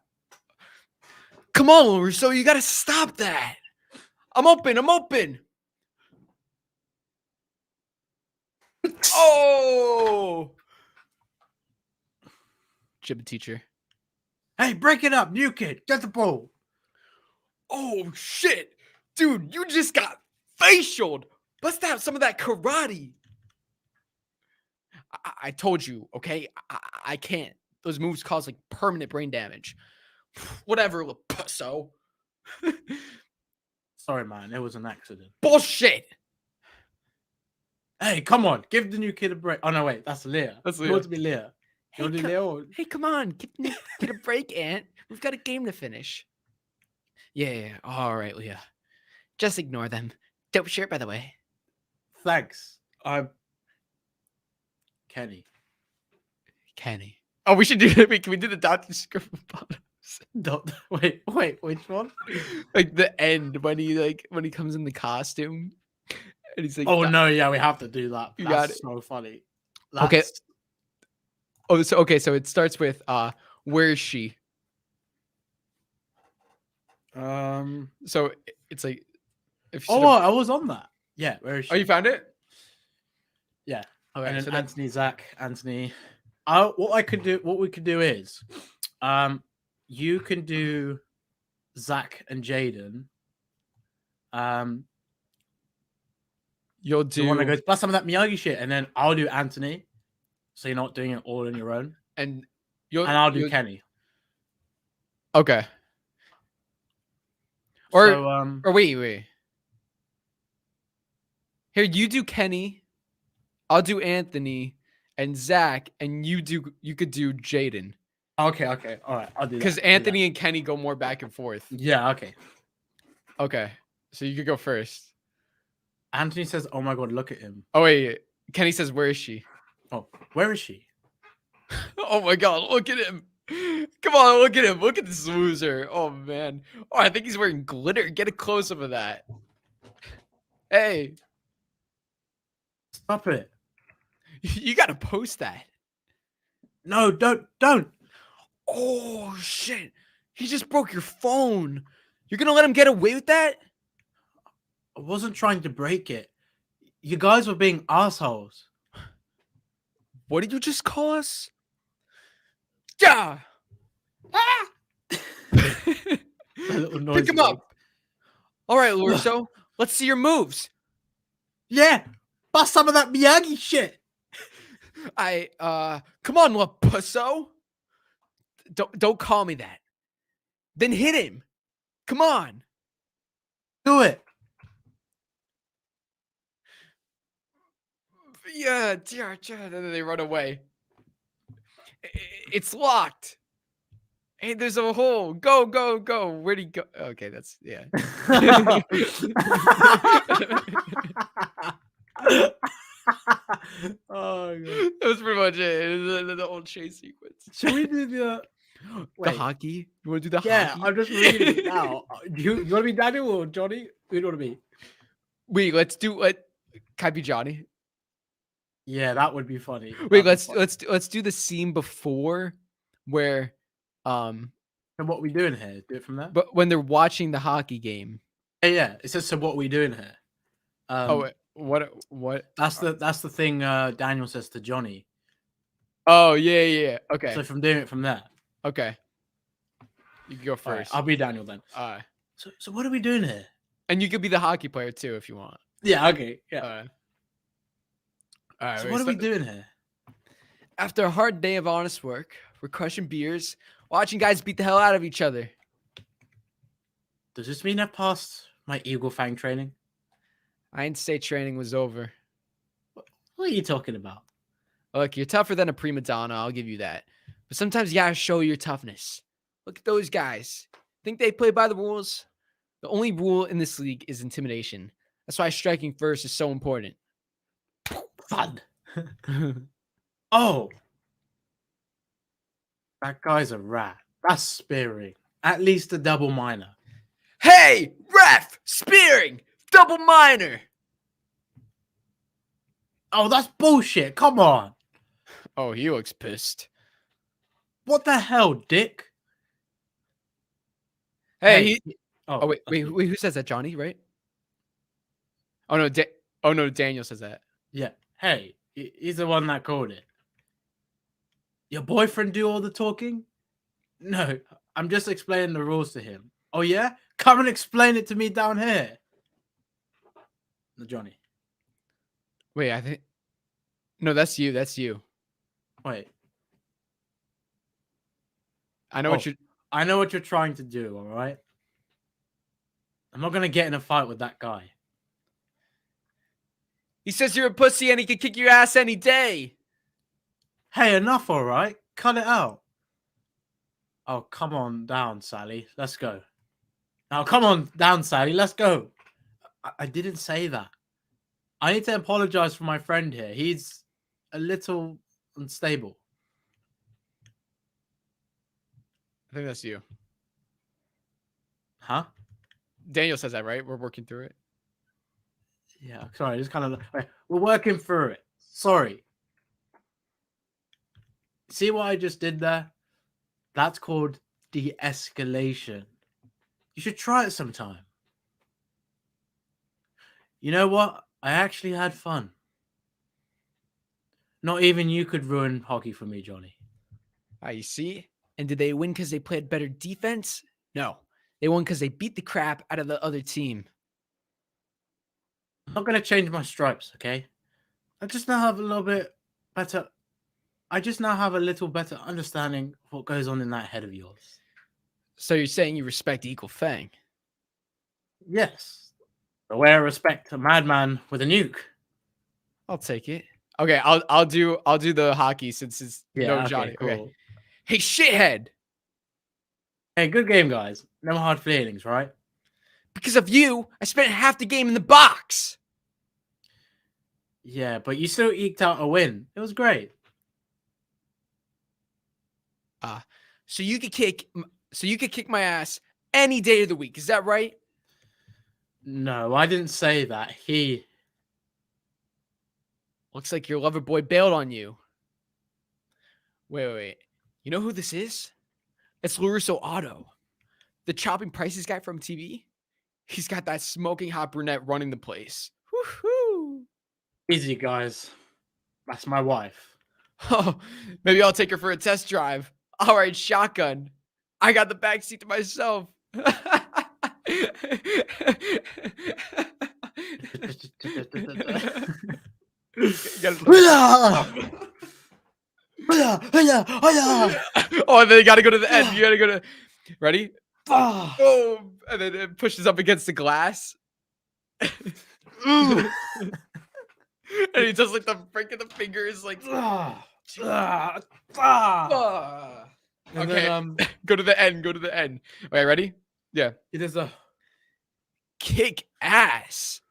[SPEAKER 1] Come on, Russo. You got to stop that. I'm open. Oh! Gym teacher.
[SPEAKER 2] Hey, break it up, new kid. Get the ball.
[SPEAKER 1] Oh, shit. Dude, you just got facialed. Bust out some of that karate. I told you, okay? I can't. Those moves cause like permanent brain damage. Whatever, so.
[SPEAKER 2] Sorry, man. It was an accident.
[SPEAKER 1] Bullshit.
[SPEAKER 2] Hey, come on. Give the new kid a break. Oh, no, wait. That's Leah.
[SPEAKER 1] That's
[SPEAKER 2] You
[SPEAKER 1] Leah.
[SPEAKER 2] want to be Leah? You want to be Leah? Or...
[SPEAKER 1] Hey, come on. Get a break, Aunt. We've got a game to finish. Yeah. All right, Leah. Just ignore them. Dope shirt, by the way.
[SPEAKER 2] Thanks. I'm Kenny.
[SPEAKER 1] Oh, we should do it. Can we do the Dr. Scribble
[SPEAKER 2] Wait, which one?
[SPEAKER 1] Like the end when he comes in the costume and he's like,
[SPEAKER 2] Oh no, yeah, we have to do that.
[SPEAKER 1] You
[SPEAKER 2] That's
[SPEAKER 1] got it.
[SPEAKER 2] so funny.
[SPEAKER 1] Okay.
[SPEAKER 2] That's-
[SPEAKER 1] Oh, so it starts with where is she? So it's like if she's
[SPEAKER 2] I was on that. Yeah, where is she?
[SPEAKER 1] Oh, you found it?
[SPEAKER 2] Yeah.
[SPEAKER 1] Okay,
[SPEAKER 2] And
[SPEAKER 1] so
[SPEAKER 2] then
[SPEAKER 1] then,
[SPEAKER 2] Anthony, Zach, Anthony. What we could do is, you can do Zach and Jaden.
[SPEAKER 1] you'll
[SPEAKER 2] Do you want to
[SPEAKER 1] do
[SPEAKER 2] go bust some of that Miyagi shit, and then I'll do Anthony, so you're not doing it all on your own,
[SPEAKER 1] and
[SPEAKER 2] I'll do Kenny.
[SPEAKER 1] Okay. Or
[SPEAKER 2] So,
[SPEAKER 1] or wait. Here, you do Kenny, I'll do Anthony and Zach, and you could do Jaden.
[SPEAKER 2] okay, all right, I'll do that.
[SPEAKER 1] Because Anthony and Kenny go more back and forth.
[SPEAKER 2] Yeah, okay.
[SPEAKER 1] Okay. So you could go first.
[SPEAKER 2] Anthony says, "Oh my god, look at him."
[SPEAKER 1] Oh wait. Kenny says, where is she?
[SPEAKER 2] Oh, where is she?
[SPEAKER 1] Oh my god, look at him. Come on, look at him. Look at this loser. Oh man. Oh, I think he's wearing glitter. Get a close up of that. Hey,
[SPEAKER 2] Stop it!
[SPEAKER 1] you gotta post that.
[SPEAKER 2] No, don't.
[SPEAKER 1] Oh shit. He just broke your phone. You're gonna let him get away with that?
[SPEAKER 2] I wasn't trying to break it. You guys were being assholes.
[SPEAKER 1] What did you just call us? Yeah.
[SPEAKER 2] Little noise
[SPEAKER 1] Pick him
[SPEAKER 2] again.
[SPEAKER 1] up. All right, Lurso. Let's see your moves.
[SPEAKER 2] Yeah, bust some of that Miyagi shit.
[SPEAKER 1] Come on, little pusso. Don't call me that. Then hit him. Come on.
[SPEAKER 2] Do it.
[SPEAKER 1] Yeah, and then they run away. It's locked. Hey, there's a hole. Go. Where'd he go? Okay, that's yeah.
[SPEAKER 2] Oh god.
[SPEAKER 1] That was pretty much it. It was the whole chase sequence.
[SPEAKER 2] Should we do the
[SPEAKER 1] The
[SPEAKER 2] wait.
[SPEAKER 1] hockey? You want to do the
[SPEAKER 2] Yeah,
[SPEAKER 1] hockey?
[SPEAKER 2] I'm just reading it now. You want to be Daniel or Johnny? Who do you want to be?
[SPEAKER 1] Wait, can I be Johnny?
[SPEAKER 2] Yeah, that would be funny.
[SPEAKER 1] Wait,
[SPEAKER 2] That'd be funny.
[SPEAKER 1] let's do the scene before where
[SPEAKER 2] And what we doing here? Do it from there.
[SPEAKER 1] but when they're watching the hockey game.
[SPEAKER 2] Yeah. It says, so what we doing here?
[SPEAKER 1] What?
[SPEAKER 2] That's the thing Daniel says to Johnny.
[SPEAKER 1] Oh, yeah. Okay.
[SPEAKER 2] So from doing it from there.
[SPEAKER 1] Okay. You can go
[SPEAKER 2] All right,
[SPEAKER 1] first.
[SPEAKER 2] I'll be Daniel then. So what are we doing here?
[SPEAKER 1] And you could be the hockey player too if you want.
[SPEAKER 2] Yeah, okay. Yeah.
[SPEAKER 1] All right.
[SPEAKER 2] So what are we doing here?
[SPEAKER 1] After a hard day of honest work, we're crushing beers, watching guys beat the hell out of each other.
[SPEAKER 2] Does this mean I've passed my Eagle Fang training?
[SPEAKER 1] I didn't say training was over.
[SPEAKER 2] What are you talking about?
[SPEAKER 1] Look, you're tougher than a prima donna, I'll give you that. But sometimes you gotta show your toughness. Look at those guys. Think they play by the rules? The only rule in this league is intimidation. That's why striking first is so important.
[SPEAKER 2] Fun. Oh. That guy's a rat. That's spearing. At least a double minor.
[SPEAKER 1] Hey, ref! Spearing! Double minor.
[SPEAKER 2] Oh, that's bullshit. Come on.
[SPEAKER 1] Oh, he looks pissed.
[SPEAKER 2] What the hell, Dick?
[SPEAKER 1] Hey,
[SPEAKER 2] Oh,
[SPEAKER 1] oh wait, who says that? Johnny, right? Oh no, oh no, Daniel says that.
[SPEAKER 2] Yeah. Hey, he's the one that called it. Your boyfriend do all the talking? No, I'm just explaining the rules to him. Oh yeah? Come and explain it to me down here. No, Johnny.
[SPEAKER 1] Wait, I think no, that's you. That's you.
[SPEAKER 2] Wait.
[SPEAKER 1] I know what you.
[SPEAKER 2] I know what you're trying to do, all right? I'm not gonna get in a fight with that guy.
[SPEAKER 1] He says you're a pussy and he can kick your ass any day.
[SPEAKER 2] Hey, enough, all right? Cut it out. Oh, come on down, Sally. Let's go. Now, come on down, Sally. Let's go. I didn't say that. I need to apologize for my friend here. He's a little unstable.
[SPEAKER 1] I think that's you.
[SPEAKER 2] Huh?
[SPEAKER 1] Daniel says that, right? We're working through it.
[SPEAKER 2] Yeah, sorry. Just kind of... We're working through it. Sorry. See what I just did there? That's called de-escalation. You should try it sometime. You know what? I actually had fun. Not even you could ruin hockey for me, Johnny.
[SPEAKER 1] You see? And did they win because they played better defense? No. They won because they beat the crap out of the other team.
[SPEAKER 2] I'm not going to change my stripes, okay? I just now have a little better understanding of what goes on in that head of yours.
[SPEAKER 1] So you're saying you respect Equal Fang?
[SPEAKER 2] Yes. The way I respect a madman with a nuke.
[SPEAKER 1] I'll take it. Okay, I'll do the hockey since it's no Johnny.
[SPEAKER 2] Cool.
[SPEAKER 1] Okay. Hey, shithead.
[SPEAKER 2] Hey, good game, guys. No hard feelings, right?
[SPEAKER 1] Because of you, I spent half the game in the box.
[SPEAKER 2] Yeah, but you still eked out a win. It was great.
[SPEAKER 1] So you could kick my ass any day of the week. Is that right?
[SPEAKER 2] No, I didn't say that. He...
[SPEAKER 1] Looks like your lover boy bailed on you. Wait. You know who this is? It's LaRusso Otto. The chopping prices guy from TV. He's got that smoking hot brunette running the place. Woohoo!
[SPEAKER 2] Easy, guys. That's my wife.
[SPEAKER 1] Oh, maybe I'll take her for a test drive. All right, shotgun. I got the backseat to myself. Oh, and then you gotta go to the end. You gotta go to... Ready? Boom! And then it pushes up against the glass. And he does like the break of the fingers, like...
[SPEAKER 2] And
[SPEAKER 1] Okay,
[SPEAKER 2] then,
[SPEAKER 1] go to the end. Go to the end. Okay, ready? Yeah.
[SPEAKER 2] it is a...
[SPEAKER 1] Kick ass.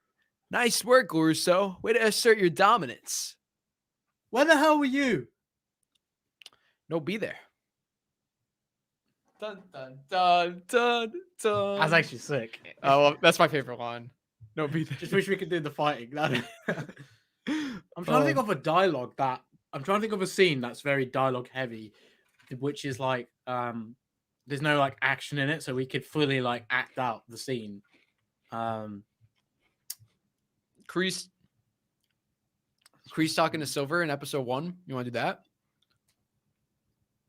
[SPEAKER 1] Nice work, Russo. Way to assert your dominance.
[SPEAKER 2] Where the hell were you?
[SPEAKER 1] No, be there. Dun, dun, dun, dun, dun.
[SPEAKER 2] That's actually sick.
[SPEAKER 1] Oh, well, that's my favorite line. No, be there.
[SPEAKER 2] Just wish we could do the fighting. I'm trying to think of a dialogue that... I'm trying to think of a scene that's very dialogue heavy, which is like, there's no like action in it, so we could fully like act out the scene.
[SPEAKER 1] Kreese talking to Silver in episode 1. You want to do that?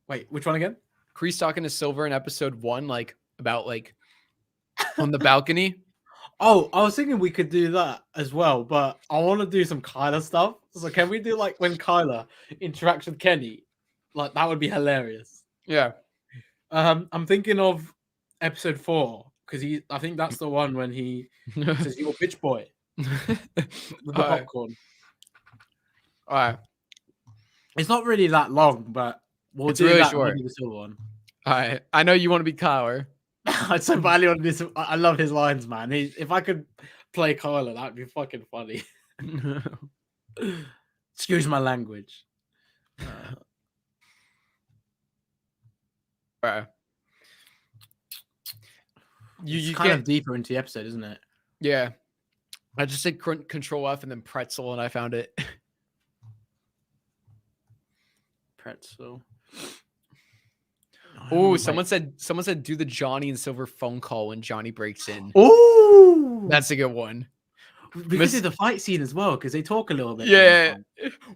[SPEAKER 2] Wait, which one again?
[SPEAKER 1] Kreese talking to Silver in episode 1, like about like on the balcony.
[SPEAKER 2] Oh, I was thinking we could do that as well, but I want to do some Kyler stuff. So can we do like when Kyler interacts with Kenny? Like that would be hilarious.
[SPEAKER 1] Yeah.
[SPEAKER 2] I'm thinking of episode 4 because I think that's the one when he says you're a bitch boy with the popcorn.
[SPEAKER 1] All right.
[SPEAKER 2] It's not really that long, but we'll
[SPEAKER 1] It's
[SPEAKER 2] do
[SPEAKER 1] really
[SPEAKER 2] that
[SPEAKER 1] short.
[SPEAKER 2] with the silver one.
[SPEAKER 1] All right. I know you want to be Kyler.
[SPEAKER 2] It's so badly on this. I love his lines, man. If I could play Kyler, that'd be fucking funny. Excuse my language.
[SPEAKER 1] All right.
[SPEAKER 2] You
[SPEAKER 1] You
[SPEAKER 2] kind
[SPEAKER 1] can't...
[SPEAKER 2] of deeper into the episode, isn't it?
[SPEAKER 1] Yeah. I just said Control F and then pretzel, and I found it.
[SPEAKER 2] Pretzel.
[SPEAKER 1] Oh, someone said do the Johnny and Silver phone call when Johnny breaks in.
[SPEAKER 2] Oh,
[SPEAKER 1] That's a good one.
[SPEAKER 2] we could do the fight scene as well because they talk a little bit.
[SPEAKER 1] Yeah.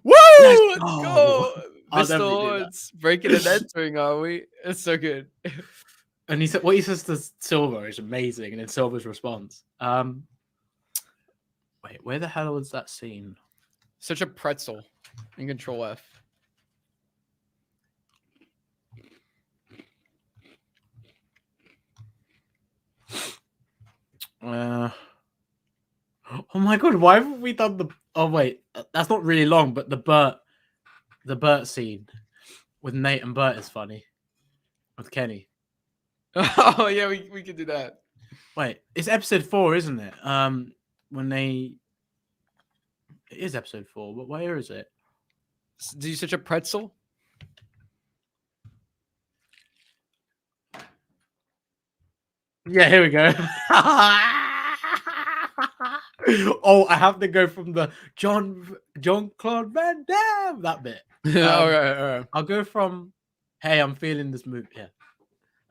[SPEAKER 1] Woo!
[SPEAKER 2] Let's
[SPEAKER 1] Let's go.
[SPEAKER 2] I'll
[SPEAKER 1] Mr.
[SPEAKER 2] definitely do that.
[SPEAKER 1] Lawrence breaking and entering, are we? It's so good.
[SPEAKER 2] And he said what he says to Silver is amazing, and then Silver's response. Wait, where the hell was that scene?
[SPEAKER 1] Such a pretzel in Control F.
[SPEAKER 2] Oh my god, why haven't we done the? Oh wait, that's not really long, but the Bert scene with Nate and Bert is funny. With Kenny.
[SPEAKER 1] Oh yeah, we could do that.
[SPEAKER 2] Wait, it's episode 4, isn't it? When they, it is episode 4, but where is it?
[SPEAKER 1] Do you such a pretzel?
[SPEAKER 2] Yeah, here we go. Oh, I have to go from the John Claude Van Damme, that bit.
[SPEAKER 1] All right.
[SPEAKER 2] I'll go from, hey, I'm feeling this move. Yeah.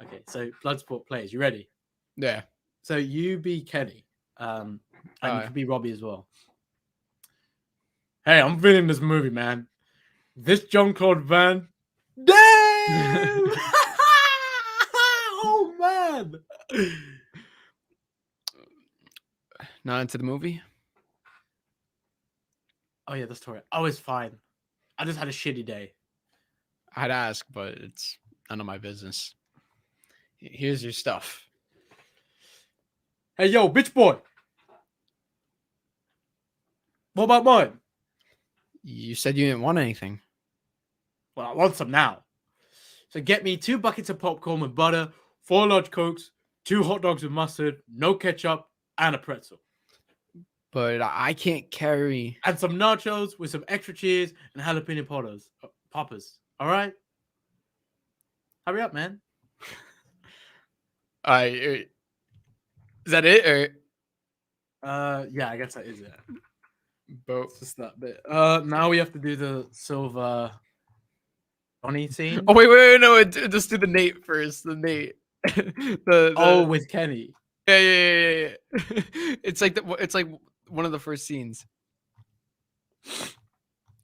[SPEAKER 2] Okay, so Bloodsport plays. You ready?
[SPEAKER 1] Yeah.
[SPEAKER 2] So you be Kenny, and you can be Robbie as well. Hey, I'm feeling this movie, man. This John Claude Van Damme. Oh man.
[SPEAKER 1] Not into the movie?
[SPEAKER 2] Oh yeah, that's Tory. I was fine. I just had a shitty day.
[SPEAKER 1] I'd ask, but it's none of my business. Here's your stuff.
[SPEAKER 2] Hey yo, bitch boy. What about mine?
[SPEAKER 1] You said you didn't want anything.
[SPEAKER 2] Well, I want some now. So get me 2 buckets of popcorn with butter, 4 large Cokes, 2 hot dogs with mustard, no ketchup, and a pretzel.
[SPEAKER 1] But I can't carry.
[SPEAKER 2] And some nachos with some extra cheese and jalapeno poppers. All right? Hurry up, man.
[SPEAKER 1] Is that it? Or?
[SPEAKER 2] Yeah, I guess that is it.
[SPEAKER 1] Both.
[SPEAKER 2] It's just that bit. Now we have to do the Silver Johnny scene.
[SPEAKER 1] Oh wait, no, just do the Nate first. The Nate. the
[SPEAKER 2] with Kenny.
[SPEAKER 1] Yeah. It's like one of the first scenes.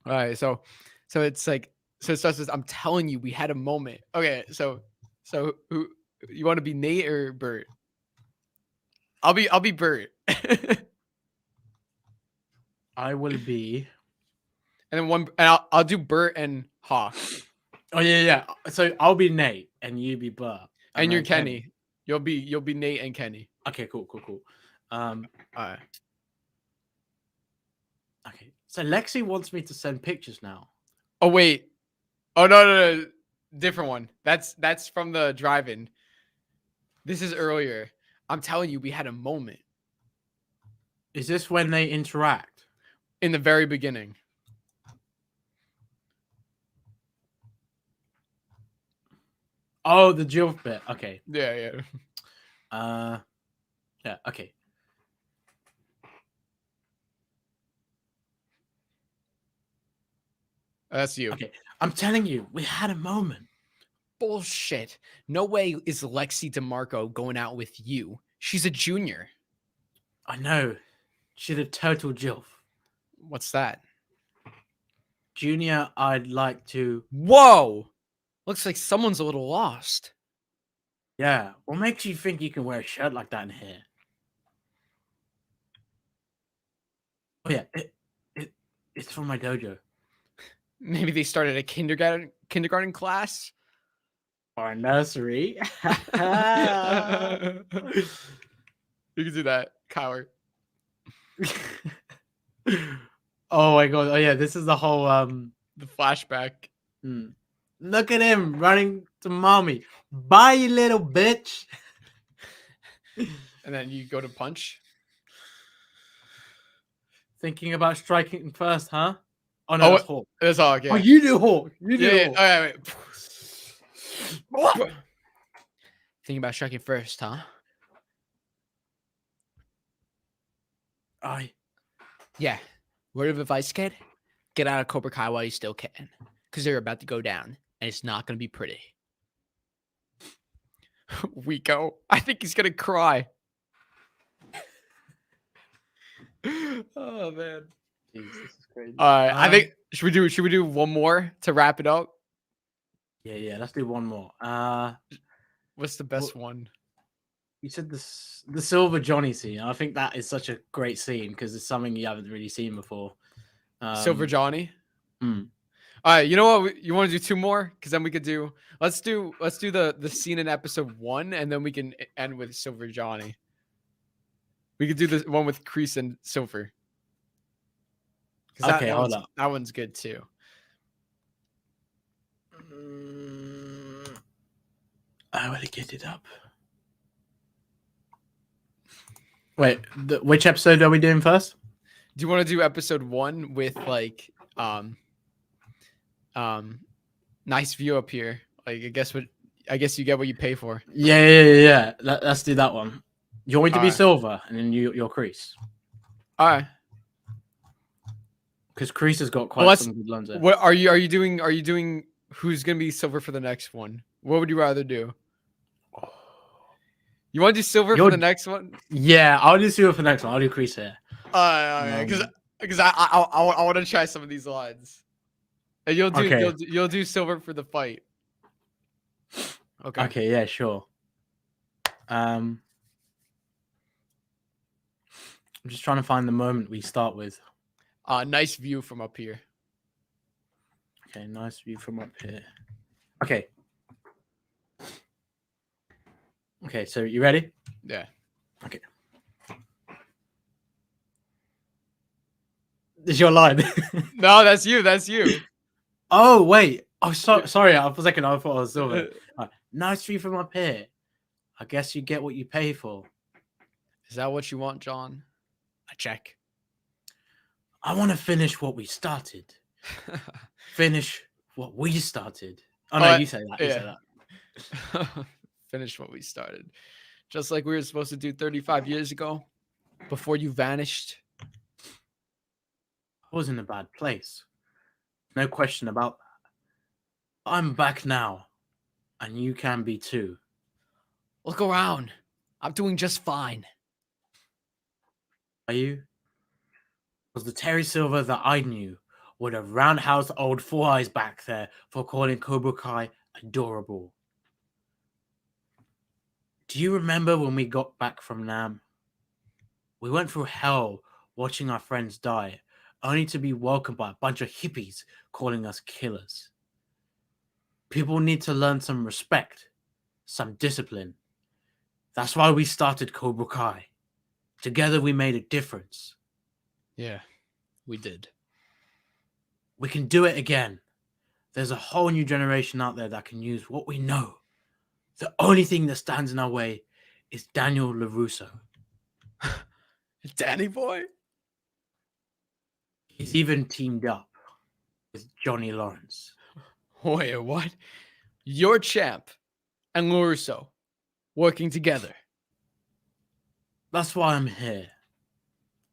[SPEAKER 1] All right, so it's like it starts with, I'm telling you, we had a moment. Okay, so who you want to be, Nate or Bert? I'll be Bert.
[SPEAKER 2] I will be.
[SPEAKER 1] And then I'll do Bert and Hawk.
[SPEAKER 2] Oh yeah. So I'll be Nate and you be Bert.
[SPEAKER 1] And you're Kenny. You'll be Nate and Kenny.
[SPEAKER 2] Okay, cool.
[SPEAKER 1] All right.
[SPEAKER 2] Okay. So Lexi wants me to send pictures now.
[SPEAKER 1] Oh wait. Oh no. Different one. That's from the drive-in. This is earlier. I'm telling you, we had a moment.
[SPEAKER 2] Is this when they interact?
[SPEAKER 1] In the very beginning.
[SPEAKER 2] Oh, the Jill bit. Okay.
[SPEAKER 1] Yeah.
[SPEAKER 2] Yeah, okay.
[SPEAKER 1] That's you.
[SPEAKER 2] Okay. I'm telling you, we had a moment.
[SPEAKER 1] Bullshit. No way is Lexi DeMarco going out with you. She's a junior.
[SPEAKER 2] I know. She's a total Jill.
[SPEAKER 1] What's that?
[SPEAKER 2] Junior, I'd like to.
[SPEAKER 1] Whoa! Looks like someone's a little lost.
[SPEAKER 2] Yeah. What makes you think you can wear a shirt like that in here? Oh yeah, it's from my dojo.
[SPEAKER 1] Maybe they started a kindergarten class.
[SPEAKER 2] Or a nursery.
[SPEAKER 1] You can do that, coward.
[SPEAKER 2] Oh my god. Oh yeah, this is the whole
[SPEAKER 1] The flashback.
[SPEAKER 2] Look at him running to mommy. Bye, you little bitch.
[SPEAKER 1] And then you go to punch.
[SPEAKER 2] Thinking about striking first, huh? Oh no, that's Hawk.
[SPEAKER 1] That's Hawk, yeah.
[SPEAKER 2] Oh, you do Hawk. You do Hawk.
[SPEAKER 1] All right. Thinking about striking first, huh? Yeah. Word of advice, kid? Get out of Cobra Kai while you still can. Because they're about to go down. And it's not going to be pretty. Rico. I think he's going to cry. Oh, man.
[SPEAKER 2] Jeez, this is crazy.
[SPEAKER 1] All right. I think, should we do one more to wrap it up?
[SPEAKER 2] Yeah, let's do one more.
[SPEAKER 1] What's the best one?
[SPEAKER 2] You said the Silver Johnny scene. I think that is such a great scene because it's something you haven't really seen before.
[SPEAKER 1] Silver Johnny?
[SPEAKER 2] Hmm.
[SPEAKER 1] All right, you know what? You want to do two more? Because then we could do. Let's do the scene in episode 1, and then we can end with Silver Johnny. We could do the one with Kreese and Silver.
[SPEAKER 2] Okay, hold up.
[SPEAKER 1] That one's good too.
[SPEAKER 2] I will get it up. Wait, which episode are we doing first?
[SPEAKER 1] Do you want to do episode 1 with like nice view up here? Like I guess you get what you pay for.
[SPEAKER 2] Yeah. Let's do that one. You want me to be
[SPEAKER 1] Alright.
[SPEAKER 2] Silver and then you're Kreese.
[SPEAKER 1] All right.
[SPEAKER 2] Because Kreese has got quite some good lines there.
[SPEAKER 1] What are you doing who's gonna be Silver for the next one? What would you rather do? You want to do Silver for the next one?
[SPEAKER 2] Yeah, I'll do Silver for the next one. I'll do Kreese here.
[SPEAKER 1] Because I want to try some of these lines. And you'll do Silver for the fight. Okay.
[SPEAKER 2] Okay, yeah, sure. I'm just trying to find the moment we start with.
[SPEAKER 1] Nice view from up here.
[SPEAKER 2] Okay, nice view from up here. Okay. Okay, so you ready?
[SPEAKER 1] Yeah.
[SPEAKER 2] Okay. This is your line.
[SPEAKER 1] No, that's you. That's you.
[SPEAKER 2] Oh, wait. Oh, sorry. For a second, I thought I was Silver. Nice view from up here. I guess you get what you pay for.
[SPEAKER 1] Is that what you want, John? I check.
[SPEAKER 2] I want to finish what we started. Finish what we started. Oh, no, you say that. You say
[SPEAKER 1] that. Finish what we started. Just like we were supposed to do 35 years ago before you vanished.
[SPEAKER 2] I was in a bad place. No question about that. I'm back now. And you can be too.
[SPEAKER 1] Look around. I'm doing just fine.
[SPEAKER 2] Are you? Was the Terry Silver that I knew with a roundhouse old 4 eyes back there for calling Cobra Kai adorable? Do you remember when we got back from Nam? We went through hell watching our friends die, only to be welcomed by a bunch of hippies calling us killers. People need to learn some respect, some discipline. That's why we started Cobra Kai. Together we made a difference.
[SPEAKER 1] Yeah, we did.
[SPEAKER 2] We can do it again. There's a whole new generation out there that can use what we know. The only thing that stands in our way is Daniel LaRusso.
[SPEAKER 1] Danny boy?
[SPEAKER 2] He's even teamed up with Johnny Lawrence.
[SPEAKER 1] Wait, what? Your champ and LaRusso working together.
[SPEAKER 2] That's why I'm here.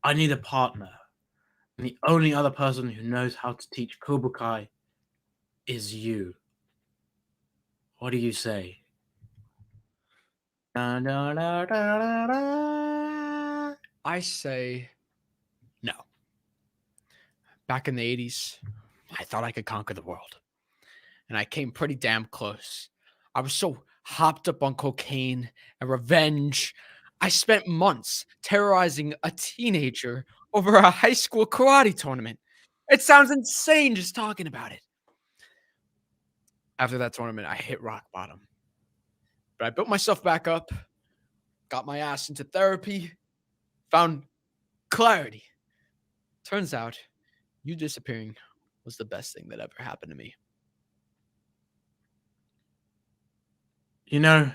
[SPEAKER 2] I need a partner. And the only other person who knows how to teach Cobra Kai is you. What do you say?
[SPEAKER 1] I say no. Back in the 80s, I thought I could conquer the world. And I came pretty damn close. I was so hopped up on cocaine and revenge. I spent months terrorizing a teenager over a high school karate tournament. It sounds insane just talking about it. After that tournament, I hit rock bottom. But I built myself back up, got my ass into therapy, found clarity. Turns out, you disappearing was the best thing that ever happened to me.
[SPEAKER 2] You know,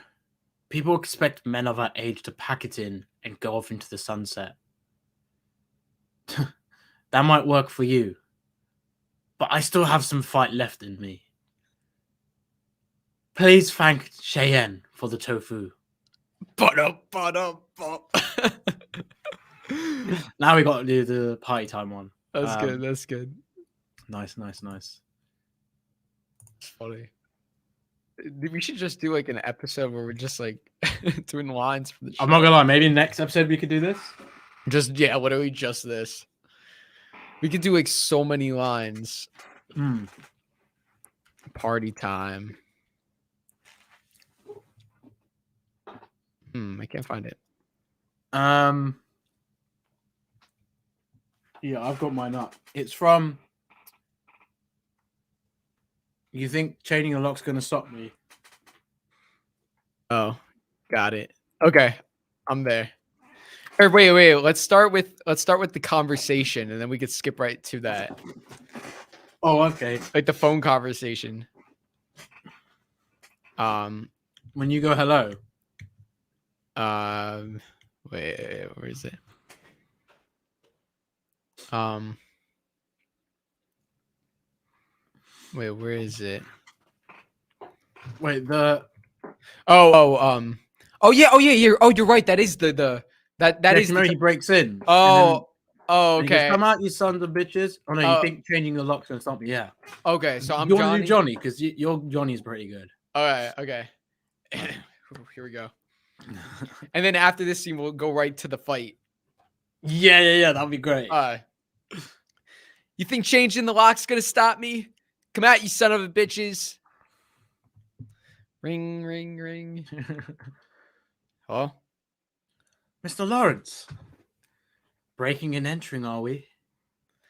[SPEAKER 2] people expect men of our age to pack it in and go off into the sunset. That might work for you, but I still have some fight left in me. Please thank Cheyenne for the tofu. Now we got to do the party time one.
[SPEAKER 1] That's good. That's good.
[SPEAKER 2] Nice.
[SPEAKER 1] It's funny. We should just do like an episode where we're just like doing lines from the show.
[SPEAKER 2] I'm not gonna lie. Maybe next episode we could do this.
[SPEAKER 1] Just literally just this. We could do like so many lines. Party time. I can't find it.
[SPEAKER 2] Yeah, I've got mine up. It's from. You think chaining a lock's gonna stop me?
[SPEAKER 1] Oh, got it. Okay, I'm there. Or wait. Let's start with the conversation, and then we could skip right to that.
[SPEAKER 2] Oh, okay.
[SPEAKER 1] Like the phone conversation.
[SPEAKER 2] When you go hello.
[SPEAKER 1] Wait, where is it? Wait, where is it?
[SPEAKER 2] Wait, the.
[SPEAKER 1] Oh yeah. You're right. That is that
[SPEAKER 2] Yeah,
[SPEAKER 1] is.
[SPEAKER 2] remember he breaks in.
[SPEAKER 1] Oh,
[SPEAKER 2] and he goes,
[SPEAKER 1] okay.
[SPEAKER 2] come out, you sons of bitches. Oh no, you think changing the lock's gonna stop me? Yeah.
[SPEAKER 1] Okay, so I'm
[SPEAKER 2] you want to
[SPEAKER 1] Johnny.
[SPEAKER 2] do Johnny because your Johnny's pretty good.
[SPEAKER 1] All right. Okay. Here we go. And then after this scene, we'll go right to the fight.
[SPEAKER 2] Yeah. That'd be great.
[SPEAKER 1] You think changing the lock's gonna stop me? Come out, you son of a bitches. Ring, ring, ring. Hello?
[SPEAKER 2] Mr. Lawrence. Breaking and entering, are we?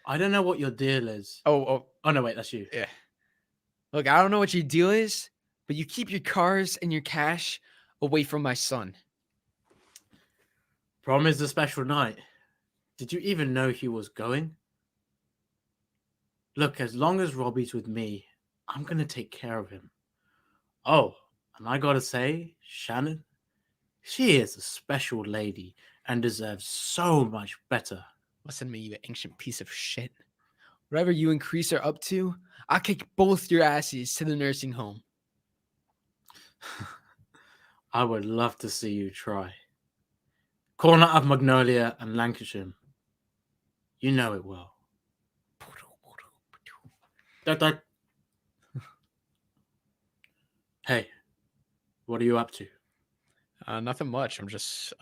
[SPEAKER 2] I don't know what your deal is.
[SPEAKER 1] Oh
[SPEAKER 2] no, wait, that's you.
[SPEAKER 1] yeah. Look, I don't know what your deal is, but you keep your cars and your cash away from my son.
[SPEAKER 2] Prom is a special night. Did you even know he was going? Look, as long as Robbie's with me, I'm going to take care of him. Oh, and I got to say, Shannon, she is a special lady and deserves so much better.
[SPEAKER 1] Listen to me, you ancient piece of shit. Whatever you and Kreese are up to, I'll kick both your asses to the nursing home.
[SPEAKER 2] I would love to see you try. Corner of Magnolia and Lancashire. You know it well. Hey, what are you up to?
[SPEAKER 1] Nothing much. I'm just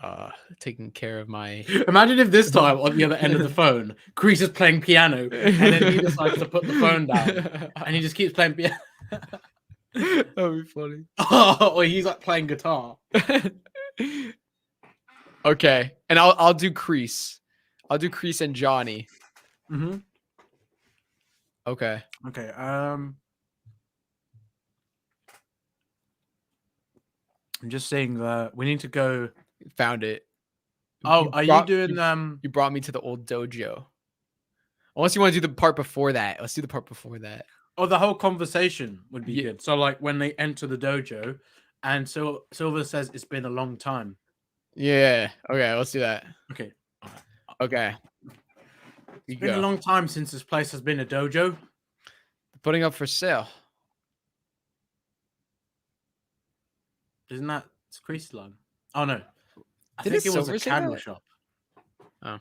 [SPEAKER 1] taking care of my.
[SPEAKER 2] Imagine if this time on the other end of the phone, Kreese is playing piano, and then he decides to put the phone down, and he just keeps playing piano.
[SPEAKER 1] That'd be funny.
[SPEAKER 2] Oh, or he's like playing guitar.
[SPEAKER 1] Okay, and I'll do Kreese. I'll do Kreese and Johnny.
[SPEAKER 2] Mm-hmm.
[SPEAKER 1] Okay.
[SPEAKER 2] Okay. I'm just saying that we need to go.
[SPEAKER 1] Found it.
[SPEAKER 2] Oh, are you doing
[SPEAKER 1] You brought me to the old dojo. Unless you want to do the part before that. Let's do the part before that.
[SPEAKER 2] Oh, the whole conversation would be good. So, like, when they enter the dojo, and so Silver says it's been a long time.
[SPEAKER 1] Yeah. Okay, let's do that.
[SPEAKER 2] Okay.
[SPEAKER 1] Okay.
[SPEAKER 2] It's been a long time since this place has been a dojo.
[SPEAKER 1] Putting up for sale.
[SPEAKER 2] Isn't that Kreese line? Oh no. I
[SPEAKER 1] Did
[SPEAKER 2] think it was
[SPEAKER 1] Silver
[SPEAKER 2] a
[SPEAKER 1] say
[SPEAKER 2] candle
[SPEAKER 1] that?
[SPEAKER 2] shop.
[SPEAKER 1] Oh.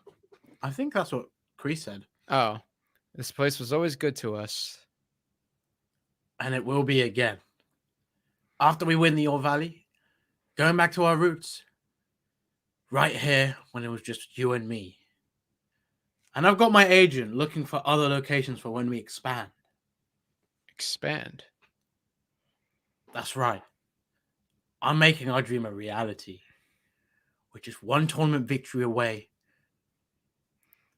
[SPEAKER 2] I think that's what Kreese said.
[SPEAKER 1] Oh. This place was always good to us.
[SPEAKER 2] And it will be again. After we win the All Valley, going back to our roots. Right here when it was just you and me. And I've got my agent looking for other locations for when we expand.
[SPEAKER 1] Expand?
[SPEAKER 2] That's right. I'm making our dream a reality. We're just one tournament victory away.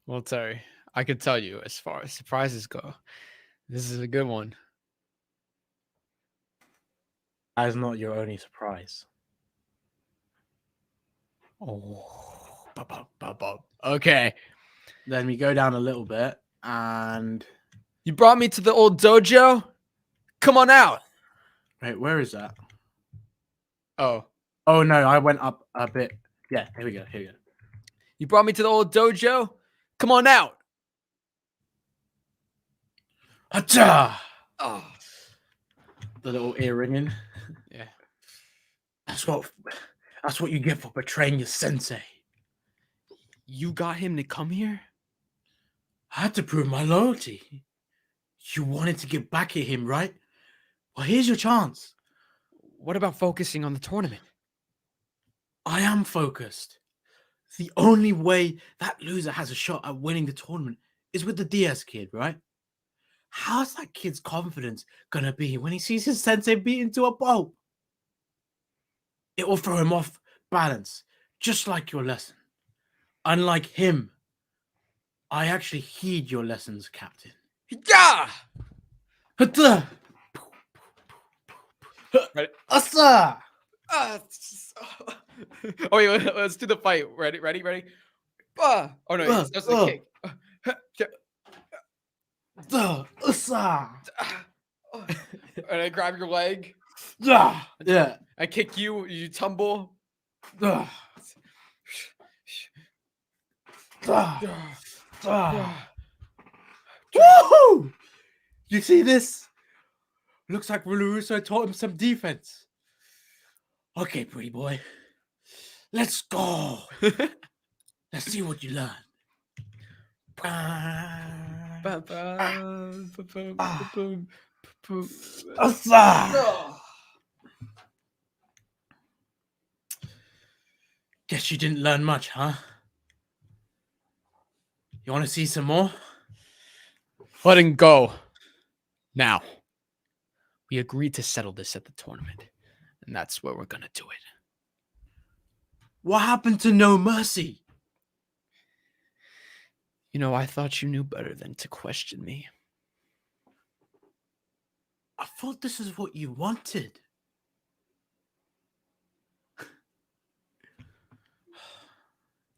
[SPEAKER 1] Well, Terry, I can tell you as far as surprises go, this is a good one.
[SPEAKER 2] That is not your only surprise.
[SPEAKER 1] Oh, okay.
[SPEAKER 2] Then we go down a little bit and...
[SPEAKER 1] You brought me to the old dojo? Come on out.
[SPEAKER 2] Wait, where is that?
[SPEAKER 1] Oh.
[SPEAKER 2] Oh, no, I went up a bit. Yeah, here we go.
[SPEAKER 1] You brought me to the old dojo? Come on out.
[SPEAKER 2] Hacha!
[SPEAKER 1] Oh.
[SPEAKER 2] The little ear ringing.
[SPEAKER 1] Yeah.
[SPEAKER 2] That's what you get for betraying your sensei.
[SPEAKER 1] You got him to come here?
[SPEAKER 2] I had to prove my loyalty. You wanted to get back at him, right? Well, here's your chance.
[SPEAKER 1] What about focusing on the tournament?
[SPEAKER 2] I am focused. The only way that loser has a shot at winning the tournament is with the DS kid, right? How's that kid's confidence gonna be when he sees his sensei beat into a pulp? It will throw him off balance, just like your lesson. Unlike him, I actually heed your lessons, Captain.
[SPEAKER 1] Yeah!
[SPEAKER 2] Hata!
[SPEAKER 1] Ready?
[SPEAKER 2] Asa!
[SPEAKER 1] Oh, wait, let's do the fight. Ready? Oh no, that's the kick.
[SPEAKER 2] Asa!
[SPEAKER 1] And I grab your leg.
[SPEAKER 2] Yeah.
[SPEAKER 1] I kick you. You tumble.
[SPEAKER 2] Woohoo! You see this? Looks like LaRusso taught him some defense. Okay, pretty boy. Let's go. Let's see what you learn. Guess you didn't learn much, huh? You want to see some more?
[SPEAKER 1] Let him go. Now, we agreed to settle this at the tournament, and that's where we're gonna do it.
[SPEAKER 2] What happened to no mercy?
[SPEAKER 1] You know, I thought you knew better than to question me.
[SPEAKER 2] I thought this is what you wanted.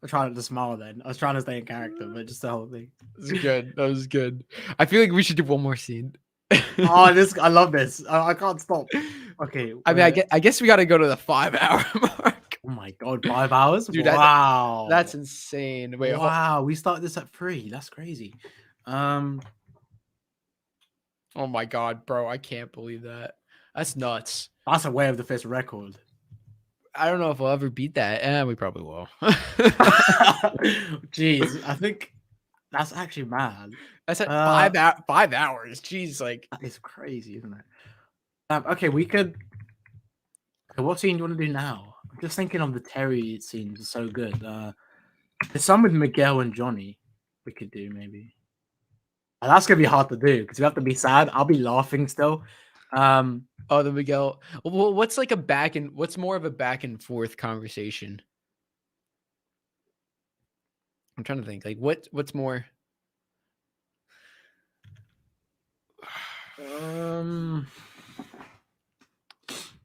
[SPEAKER 2] I tried not to smile then. I was trying to stay in character, but just the whole thing.
[SPEAKER 1] That was good. That was good. I feel like we should do one more scene.
[SPEAKER 2] I love this. I can't stop. Okay.
[SPEAKER 1] I mean, I guess we got to go to the 5-hour mark.
[SPEAKER 2] Oh my god, 5 hours?
[SPEAKER 1] Dude,
[SPEAKER 2] wow.
[SPEAKER 1] That's insane. Wait,
[SPEAKER 2] wow, we started this at 3. That's crazy.
[SPEAKER 1] Oh my god, bro, I can't believe that. That's nuts.
[SPEAKER 2] That's a way of the fist record.
[SPEAKER 1] I don't know if we'll ever beat that. We probably will.
[SPEAKER 2] Jeez, I think that's actually mad.
[SPEAKER 1] That's at 5 hours. Jeez, like
[SPEAKER 2] that is crazy, isn't it? Okay, we could. Okay, what scene do you want to do now? I'm just thinking of the Terry scenes are so good. There's some with Miguel and Johnny we could do maybe. That's gonna be hard to do because we have to be sad. I'll be laughing still.
[SPEAKER 1] Oh, the Miguel. Well, what's like what's more of a back and forth conversation? I'm trying to think. Like what's more?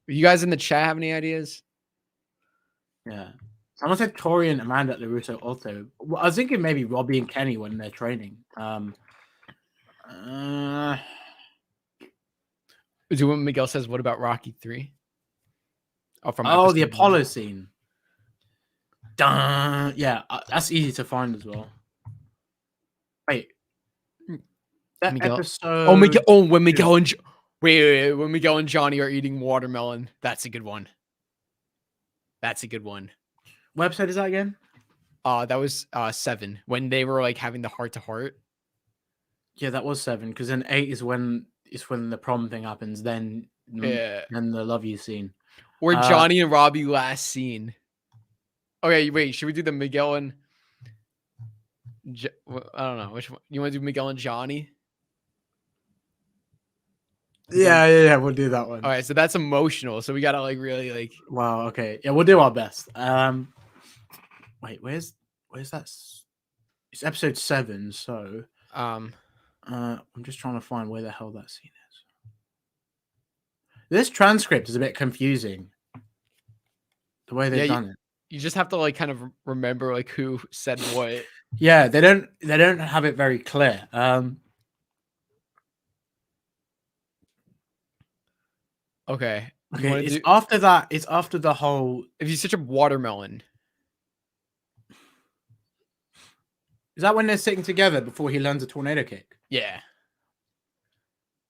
[SPEAKER 1] You guys in the chat have any ideas?
[SPEAKER 2] Yeah. Someone said Tory and Amanda LaRusso also. Well, I was thinking maybe Robbie and Kenny when they're training.
[SPEAKER 1] Do what Miguel says, what about Rocky 3?
[SPEAKER 2] Oh, the Apollo scene. Dun! Yeah, that's easy to find as well. Wait. That
[SPEAKER 1] Miguel.
[SPEAKER 2] episode...
[SPEAKER 1] Oh, Miguel. Oh, when Miguel and... Wait. When Miguel and Johnny are eating watermelon. That's a good one. That's a good one.
[SPEAKER 2] What episode is that again?
[SPEAKER 1] That was 7. When they were like having the heart-to-heart.
[SPEAKER 2] Yeah, that was 7. Because then 8 is when the prom thing happens. Then the love you scene.
[SPEAKER 1] Or Johnny and Robbie last scene. Okay, wait. Should we do the Miguel and... I don't know. Which one? You want to do Miguel and Johnny?
[SPEAKER 2] Yeah. We'll do that one.
[SPEAKER 1] All right, so that's emotional. So we gotta like really like.
[SPEAKER 2] Wow. Okay. Yeah, we'll do our best. Wait. Where's that? It's episode 7. So I'm just trying to find where the hell that scene is. This transcript is a bit confusing. The way they've done it.
[SPEAKER 1] You just have to like kind of remember like who said what.
[SPEAKER 2] Yeah, they don't have it very clear.
[SPEAKER 1] Okay.
[SPEAKER 2] It's after that. It's after the whole.
[SPEAKER 1] If you search up watermelon.
[SPEAKER 2] Is that when they're sitting together before he learns a tornado kick?
[SPEAKER 1] Yeah.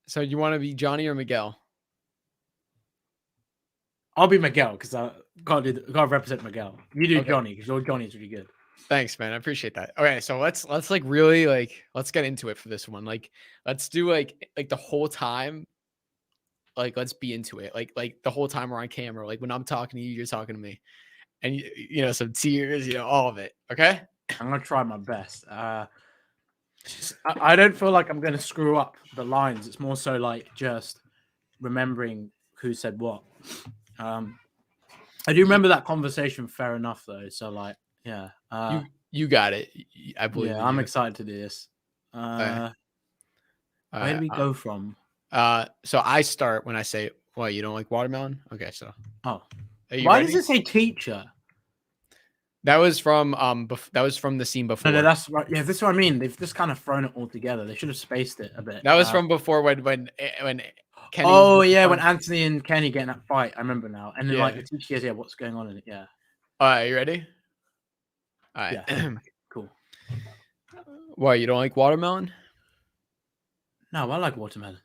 [SPEAKER 1] So you want to be Johnny or Miguel?
[SPEAKER 2] I'll be Miguel because I gotta represent Miguel. You do Johnny because your Johnny's really good.
[SPEAKER 1] Thanks, man. I appreciate that. Okay, so let's like really like let's get into it for this one. Like let's do like the whole time. Like let's be into it. Like the whole time we're on camera. Like when I'm talking to you, you're talking to me, and you know some tears, you know all of it. Okay.
[SPEAKER 2] I'm gonna try my best. I don't feel like I'm gonna screw up the lines. It's more so like just remembering who said what. I do remember that conversation fair enough though. So like, yeah.
[SPEAKER 1] You got it. I believe.
[SPEAKER 2] Yeah,
[SPEAKER 1] in
[SPEAKER 2] I'm
[SPEAKER 1] you.
[SPEAKER 2] excited to do this.
[SPEAKER 1] Okay.
[SPEAKER 2] Where do we go from?
[SPEAKER 1] So I start when I say, "Well, you don't like watermelon?" Okay, so.
[SPEAKER 2] Oh,
[SPEAKER 1] why
[SPEAKER 2] does it say teacher?
[SPEAKER 1] That was from that was from the scene before.
[SPEAKER 2] No, that's right. Yeah, this is what I mean. They've just kind of thrown it all together. They should have spaced it a bit.
[SPEAKER 1] That was from before when Kenny.
[SPEAKER 2] Oh yeah, when Anthony and Kenny get in that fight. I remember now. And then like the teacher goes, "Yeah, what's going on in it?" Yeah.
[SPEAKER 1] All right, you ready? All right.
[SPEAKER 2] Yeah. Cool.
[SPEAKER 1] Why you don't like watermelon?
[SPEAKER 2] No, I like watermelon.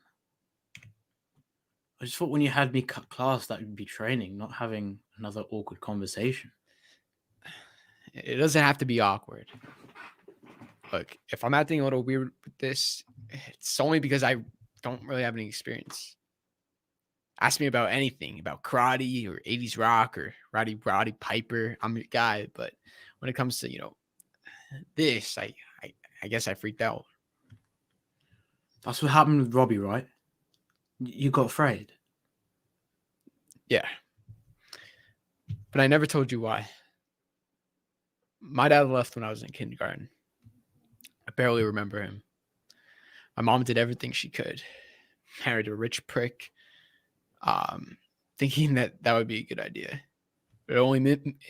[SPEAKER 2] I just thought when you had me cut class, that would be training, not having another awkward conversation.
[SPEAKER 1] It doesn't have to be awkward. Look, if I'm acting a little weird with this, it's only because I don't really have any experience. Ask me about anything, about karate or 80s rock or Roddy Piper. I'm your guy, but when it comes to, you know, this, I guess I freaked out.
[SPEAKER 2] That's what happened with Robbie, right? You got afraid.
[SPEAKER 1] Yeah. But I never told you why. My dad left when I was in kindergarten. I barely remember him. My mom did everything she could. Married a rich prick. Thinking that would be a good idea. But it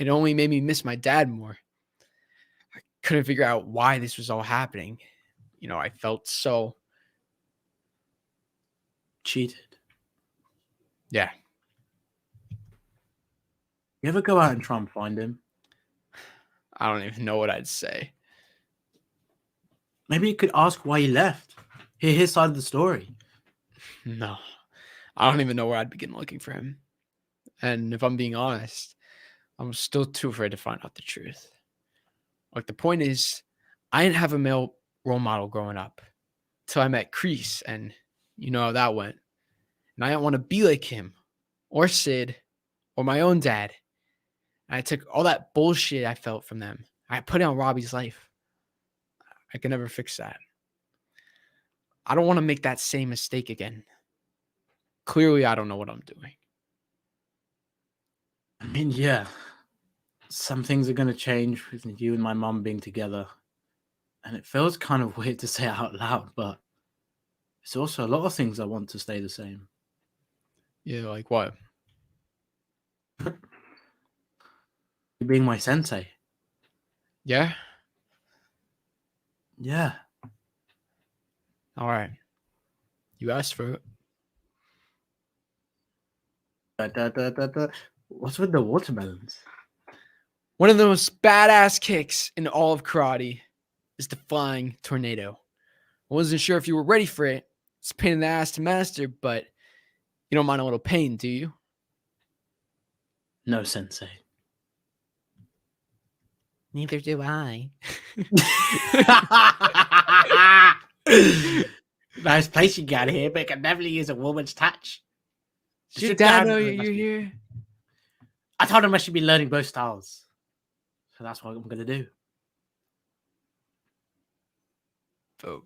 [SPEAKER 1] only made me miss my dad more. I couldn't figure out why this was all happening. You know, I felt so
[SPEAKER 2] cheated.
[SPEAKER 1] Yeah.
[SPEAKER 2] You ever go out and try and find him?
[SPEAKER 1] I don't even know what I'd say.
[SPEAKER 2] Maybe you could ask why he left. Hear his side of the story.
[SPEAKER 1] No. I don't even know where I'd begin looking for him. And if I'm being honest, I'm still too afraid to find out the truth. Like, the point is, I didn't have a male role model growing up till I met Kreese, and you know how that went. And I didn't want to be like him or Sid or my own dad. And I took all that bullshit I felt from them. I put it on Robbie's life. I can never fix that. I don't want to make that same mistake again. Clearly, I don't know what I'm doing.
[SPEAKER 2] I mean, yeah. Some things are going to change with you and my mum being together. And it feels kind of weird to say it out loud, but it's also a lot of things I want to stay the same.
[SPEAKER 1] Yeah, like what?
[SPEAKER 2] Being my sensei.
[SPEAKER 1] Yeah?
[SPEAKER 2] Yeah.
[SPEAKER 1] All right. You asked for it.
[SPEAKER 2] What's with the watermelons?
[SPEAKER 1] One of the most badass kicks in all of karate is the flying tornado. I wasn't sure if you were ready for it. It's a pain in the ass to master, but you don't mind a little pain, do you?
[SPEAKER 2] No, sensei.
[SPEAKER 1] Neither do I.
[SPEAKER 2] Nice place you got here, but can never use a woman's touch.
[SPEAKER 1] Does your dad know you're here?
[SPEAKER 2] I told him I should be learning both styles. So that's what I'm going to do.
[SPEAKER 1] Oh.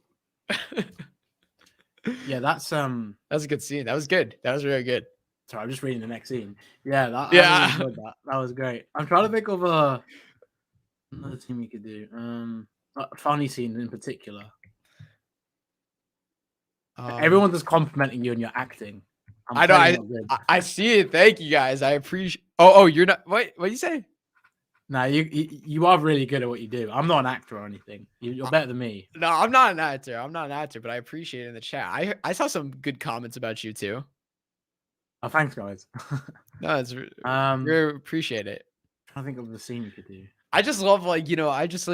[SPEAKER 2] Yeah, that's
[SPEAKER 1] a good scene. That was good. That was really good.
[SPEAKER 2] Sorry, I'm just reading the next scene. Yeah, that was great. I'm trying to think of another thing we could do. A funny scene in particular. Everyone just complimenting you and your acting.
[SPEAKER 1] I know. I see it. Thank you guys. I appreciate. Oh, you're not. What do you say?
[SPEAKER 2] No, you are really good at what you do. I'm not an actor or anything. You're better than me.
[SPEAKER 1] No, I'm not an actor. But I appreciate it in the chat. I saw some good comments about you too.
[SPEAKER 2] Oh, thanks, guys.
[SPEAKER 1] No, it's really appreciate it.
[SPEAKER 2] I'm trying to think of the scene we could do.
[SPEAKER 1] I just love, like, you know, I just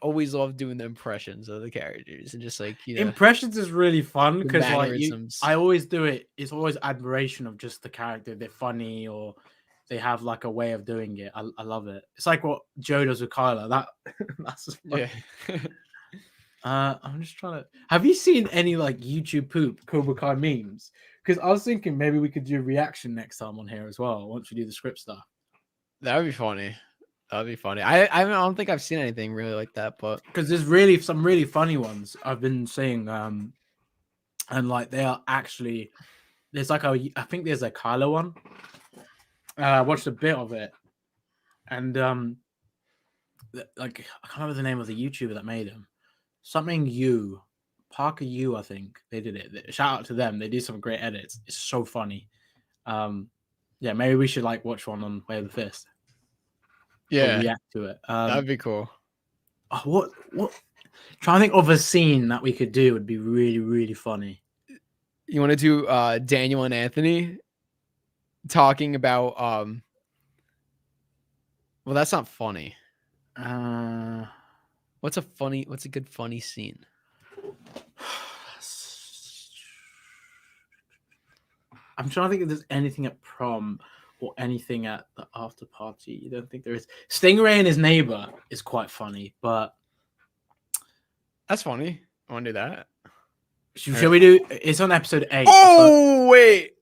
[SPEAKER 1] always love doing the impressions of the characters and just, like, you know,
[SPEAKER 2] impressions is really fun because like
[SPEAKER 1] mannerisms.
[SPEAKER 2] I always do it. It's always admiration of just the character. They're funny or they have like a way of doing it. I love it. It's like what Joe does with Kyla. That's just
[SPEAKER 1] Yeah.
[SPEAKER 2] I'm just trying to. Have you seen any like YouTube poop Cobra Kai memes? Because I was thinking maybe we could do a reaction next time on here as well once we do the script stuff.
[SPEAKER 1] That would be funny. That'd be funny. I don't think I've seen anything really like that, but
[SPEAKER 2] Because there's really some really funny ones I've been seeing, and like they are actually there's like I think there's a Kylo one. I watched a bit of it, and like I can't remember the name of the YouTuber that made him. Something you, Parker you, I think they did it. Shout out to them. They do some great edits. It's so funny. Yeah, maybe we should like watch one on Way of the Fist.
[SPEAKER 1] yeah,
[SPEAKER 2] Or react to it.
[SPEAKER 1] that'd be cool.
[SPEAKER 2] What? Trying to think of a scene that we could do would be really, really funny.
[SPEAKER 1] You want to do Daniel and Anthony talking about well, that's not funny. What's a good funny scene?
[SPEAKER 2] I'm trying to think if there's anything at prom or anything at the after party. You don't think there is? Stingray and his neighbor is quite funny, but
[SPEAKER 1] That's funny. I want to do that.
[SPEAKER 2] shall we do? It's on episode 8.
[SPEAKER 1] Oh wait.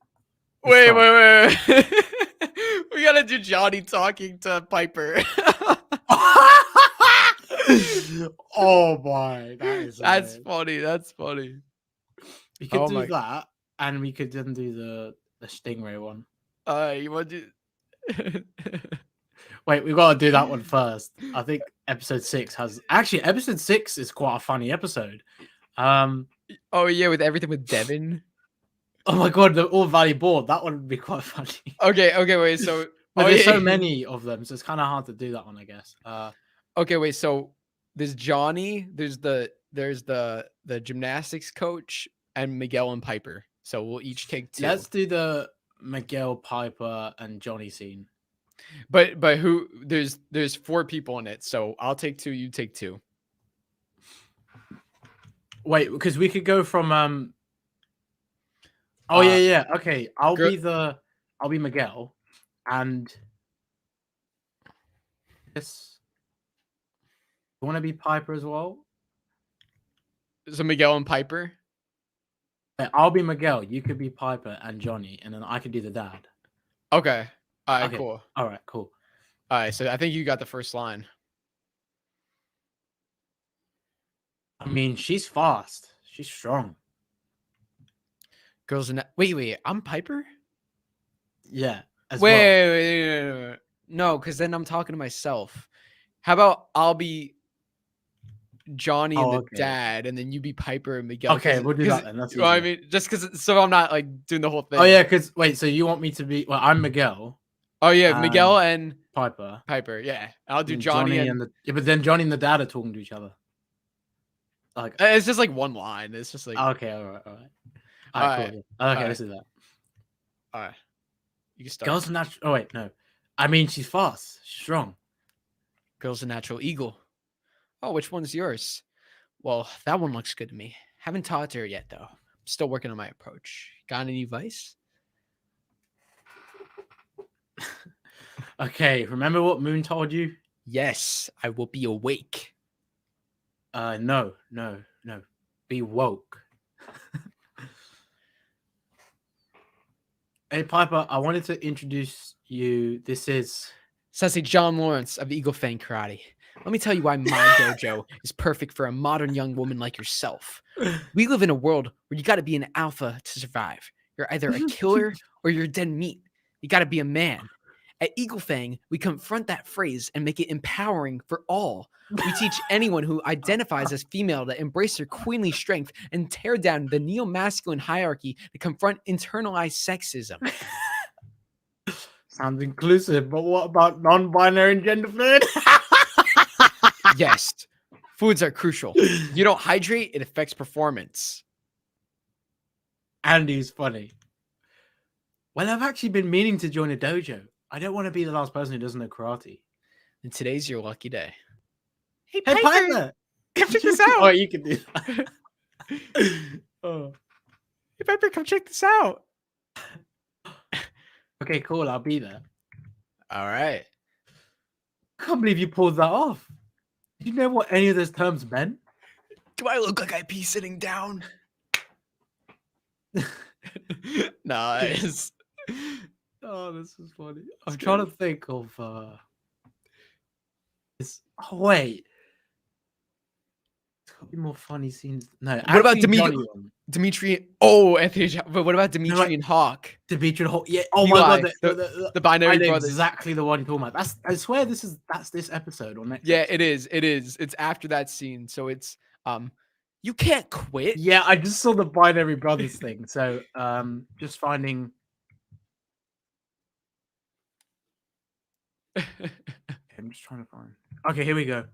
[SPEAKER 2] It's
[SPEAKER 1] We gotta do Johnny talking to Piper.
[SPEAKER 2] Oh my,
[SPEAKER 1] That's
[SPEAKER 2] hilarious.
[SPEAKER 1] funny. That's funny.
[SPEAKER 2] We could
[SPEAKER 1] Oh
[SPEAKER 2] do
[SPEAKER 1] my-
[SPEAKER 2] that, and we could then do the Stingray one.
[SPEAKER 1] You want to do?
[SPEAKER 2] Wait, we've got to do that one first. I think episode 6 has actually episode 6 is quite a funny episode.
[SPEAKER 1] Oh yeah, with everything with Devin.
[SPEAKER 2] Oh my god, the All Valley board. That one would be quite funny.
[SPEAKER 1] Okay, wait. So
[SPEAKER 2] But there's so
[SPEAKER 1] yeah.
[SPEAKER 2] many of them, so it's kind of hard to do that one, I guess.
[SPEAKER 1] Okay, wait. So there's Johnny. There's the gymnastics coach and Miguel and Piper. So we'll each take 2.
[SPEAKER 2] Let's do the Miguel, Piper, and Johnny scene.
[SPEAKER 1] But who? There's 4 people in it. So I'll take 2. You take 2.
[SPEAKER 2] Wait, because we could go from Oh yeah. Okay, I'll be Miguel, and yes, you want to be Piper as well?
[SPEAKER 1] So Miguel and Piper.
[SPEAKER 2] Yeah, I'll be Miguel. You could be Piper and Johnny, and then I could do the dad.
[SPEAKER 1] Okay. All right.
[SPEAKER 2] Okay.
[SPEAKER 1] Cool.
[SPEAKER 2] All right, cool.
[SPEAKER 1] All right. So I think you got the first line.
[SPEAKER 2] I mean, she's fast. She's strong.
[SPEAKER 1] Girls in wait. I'm Piper.
[SPEAKER 2] Yeah. As
[SPEAKER 1] Wait,
[SPEAKER 2] well.
[SPEAKER 1] no, because then I'm talking to myself. How about I'll be Johnny and the
[SPEAKER 2] okay.
[SPEAKER 1] dad, and then you be Piper and Miguel.
[SPEAKER 2] Okay, we'll do that then. That's
[SPEAKER 1] well, I
[SPEAKER 2] easier.
[SPEAKER 1] mean, just because, so I'm not like doing the whole thing.
[SPEAKER 2] Oh yeah, because wait, so you want me to be? Well, I'm Miguel.
[SPEAKER 1] Oh yeah, Miguel and
[SPEAKER 2] Piper.
[SPEAKER 1] Yeah, I'll do
[SPEAKER 2] And
[SPEAKER 1] Johnny and
[SPEAKER 2] the but then Johnny and the dad are talking to each other. Like,
[SPEAKER 1] it's just like one line. It's just like
[SPEAKER 2] okay, all right.
[SPEAKER 1] Alright,
[SPEAKER 2] Cool. Okay,
[SPEAKER 1] alright.
[SPEAKER 2] let's do that.
[SPEAKER 1] all right. You can start.
[SPEAKER 2] Girls are natural. Oh wait, no. I mean, she's fast, she's strong.
[SPEAKER 1] Girl's a natural eagle. Oh, which one's yours? Well, that one looks good to me. Haven't taught her yet though. Still working on my approach. Got any advice?
[SPEAKER 2] Okay, remember what Moon told you?
[SPEAKER 1] Yes, I will be awake.
[SPEAKER 2] No. Be woke. Hey Piper, I wanted to introduce you. This is
[SPEAKER 1] Sensei John Lawrence of Eagle Fang Karate. Let me tell you why my dojo is perfect for a modern young woman like yourself. We live in a world where you got to be an alpha to survive. You're either a killer or you're dead meat. You got to be a man. At Eagle Fang, we confront that phrase and make it empowering for all. We teach anyone who identifies as female to embrace their queenly strength and tear down the neo-masculine hierarchy to confront internalized sexism.
[SPEAKER 2] sounds inclusive, but what about non-binary and gender fluid?
[SPEAKER 1] Yes, foods are crucial. You don't hydrate, it affects performance.
[SPEAKER 2] Andy's funny. Well, I've actually been meaning to join a dojo. I don't want to be the last person who doesn't know karate.
[SPEAKER 1] And today's your lucky day. Hey,
[SPEAKER 2] Hey,
[SPEAKER 1] Piper,
[SPEAKER 2] Piper!
[SPEAKER 1] come check this out.
[SPEAKER 2] Oh, you can do that. Oh.
[SPEAKER 1] Hey, Piper, come check this out.
[SPEAKER 2] Okay, cool. I'll be there.
[SPEAKER 1] All right.
[SPEAKER 2] I can't believe you pulled that off. Do you know what any of those terms meant?
[SPEAKER 1] Do I look like I pee sitting down? Nice.
[SPEAKER 2] Oh, this is funny. I'm
[SPEAKER 1] It's
[SPEAKER 2] trying
[SPEAKER 1] good.
[SPEAKER 2] to think of this. Oh wait, there's got to be more funny scenes. No,
[SPEAKER 1] What about
[SPEAKER 2] actually, Johnny one.
[SPEAKER 1] Dimitri? Oh, Anthony. But what about Dimitri
[SPEAKER 2] like-
[SPEAKER 1] and Hawk?
[SPEAKER 2] Demetri Hall. Yeah. Oh my
[SPEAKER 1] Eli,
[SPEAKER 2] god.
[SPEAKER 1] the binary
[SPEAKER 2] I know
[SPEAKER 1] brothers.
[SPEAKER 2] exactly the one you're talking about. I swear that's this episode or next.
[SPEAKER 1] Yeah,
[SPEAKER 2] episode.
[SPEAKER 1] it is. It is. It's after that scene. So it's you can't quit.
[SPEAKER 2] Yeah, I just saw the binary brothers thing. So just finding. I'm just trying to find. Okay, here we go.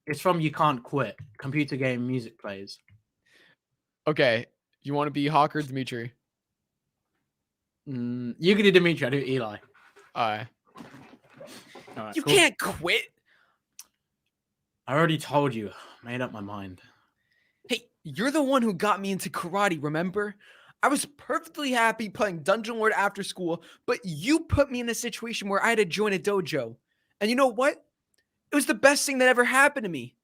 [SPEAKER 2] It's from You Can't Quit. Computer game music plays.
[SPEAKER 1] Okay. You want to be Hawk or Dimitri?
[SPEAKER 2] You can do Demetri. I do Eli.
[SPEAKER 1] All right.
[SPEAKER 2] All right,
[SPEAKER 1] You
[SPEAKER 2] cool.
[SPEAKER 1] can't quit.
[SPEAKER 2] I already told you. Made up my mind.
[SPEAKER 1] Hey, you're the one who got me into karate, remember? I was perfectly happy playing Dungeon Lord after school, but you put me in a situation where I had to join a dojo. And you know what? It was the best thing that ever happened to me.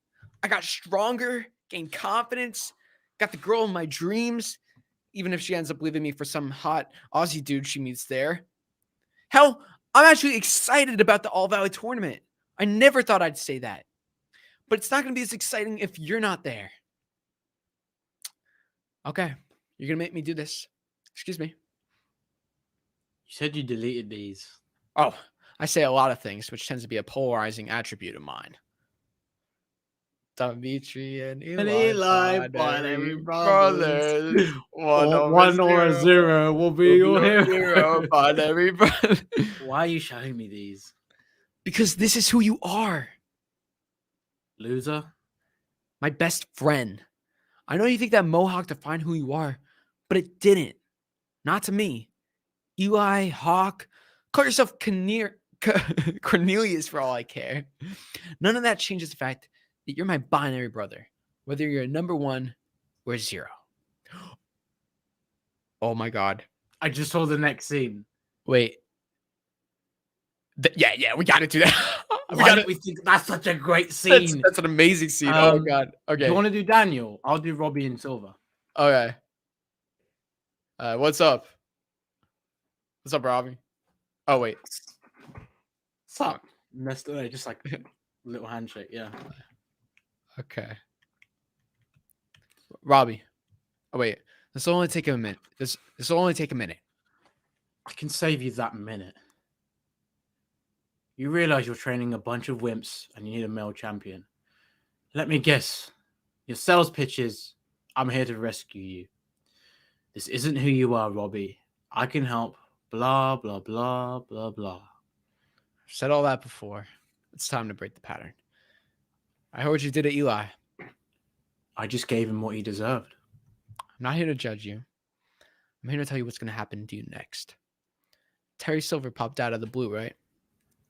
[SPEAKER 1] I got stronger, gained confidence, got the girl in my dreams, even if she ends up leaving me for some hot Aussie dude she meets there. Hell, I'm actually excited about the All Valley tournament. I never thought I'd say that. But it's not going to be as exciting if you're not there. Okay, you're going to make me do this. Excuse me.
[SPEAKER 2] You said you deleted these.
[SPEAKER 1] Oh, I say a lot of things, which tends to be a polarizing attribute of mine. Dimitri and Eli,
[SPEAKER 2] binary
[SPEAKER 1] brothers.
[SPEAKER 2] One or a zero will be your hero.
[SPEAKER 1] Binary brothers.
[SPEAKER 2] Why are you showing me these?
[SPEAKER 1] Because this is who you are.
[SPEAKER 2] Loser?
[SPEAKER 1] My best friend. I know you think that mohawk defined who you are, but it didn't. Not to me. Eli, Hawk, call yourself Cornelius for all I care. None of that changes the fact that you're my binary brother, whether you're a number 1 or 0. Oh my God.
[SPEAKER 2] I just saw the next scene.
[SPEAKER 1] Wait. Yeah, we got to do that.
[SPEAKER 2] Why do we think that's such a great scene?
[SPEAKER 1] That's an amazing scene. Oh my God.
[SPEAKER 2] Do
[SPEAKER 1] Okay.
[SPEAKER 2] you want to do Daniel? I'll do Robbie and Silver.
[SPEAKER 1] Okay. What's up? What's up, Robbie? Oh, wait.
[SPEAKER 2] Suck. Just like a little handshake, yeah.
[SPEAKER 1] Okay. Robbie. Oh, wait. This will only take a minute. This will only take a minute.
[SPEAKER 2] I can save you that minute. You realize you're training a bunch of wimps and you need a male champion. Let me guess. Your sales pitch is, I'm here to rescue you. This isn't who you are, Robbie. I can help. Blah, blah, blah, blah, blah.
[SPEAKER 1] I've said all that before. It's time to break the pattern. I heard what you did to Eli.
[SPEAKER 2] I just gave him what he deserved.
[SPEAKER 1] I'm not here to judge you. I'm here to tell you what's going to happen to you next. Terry Silver popped out of the blue, right?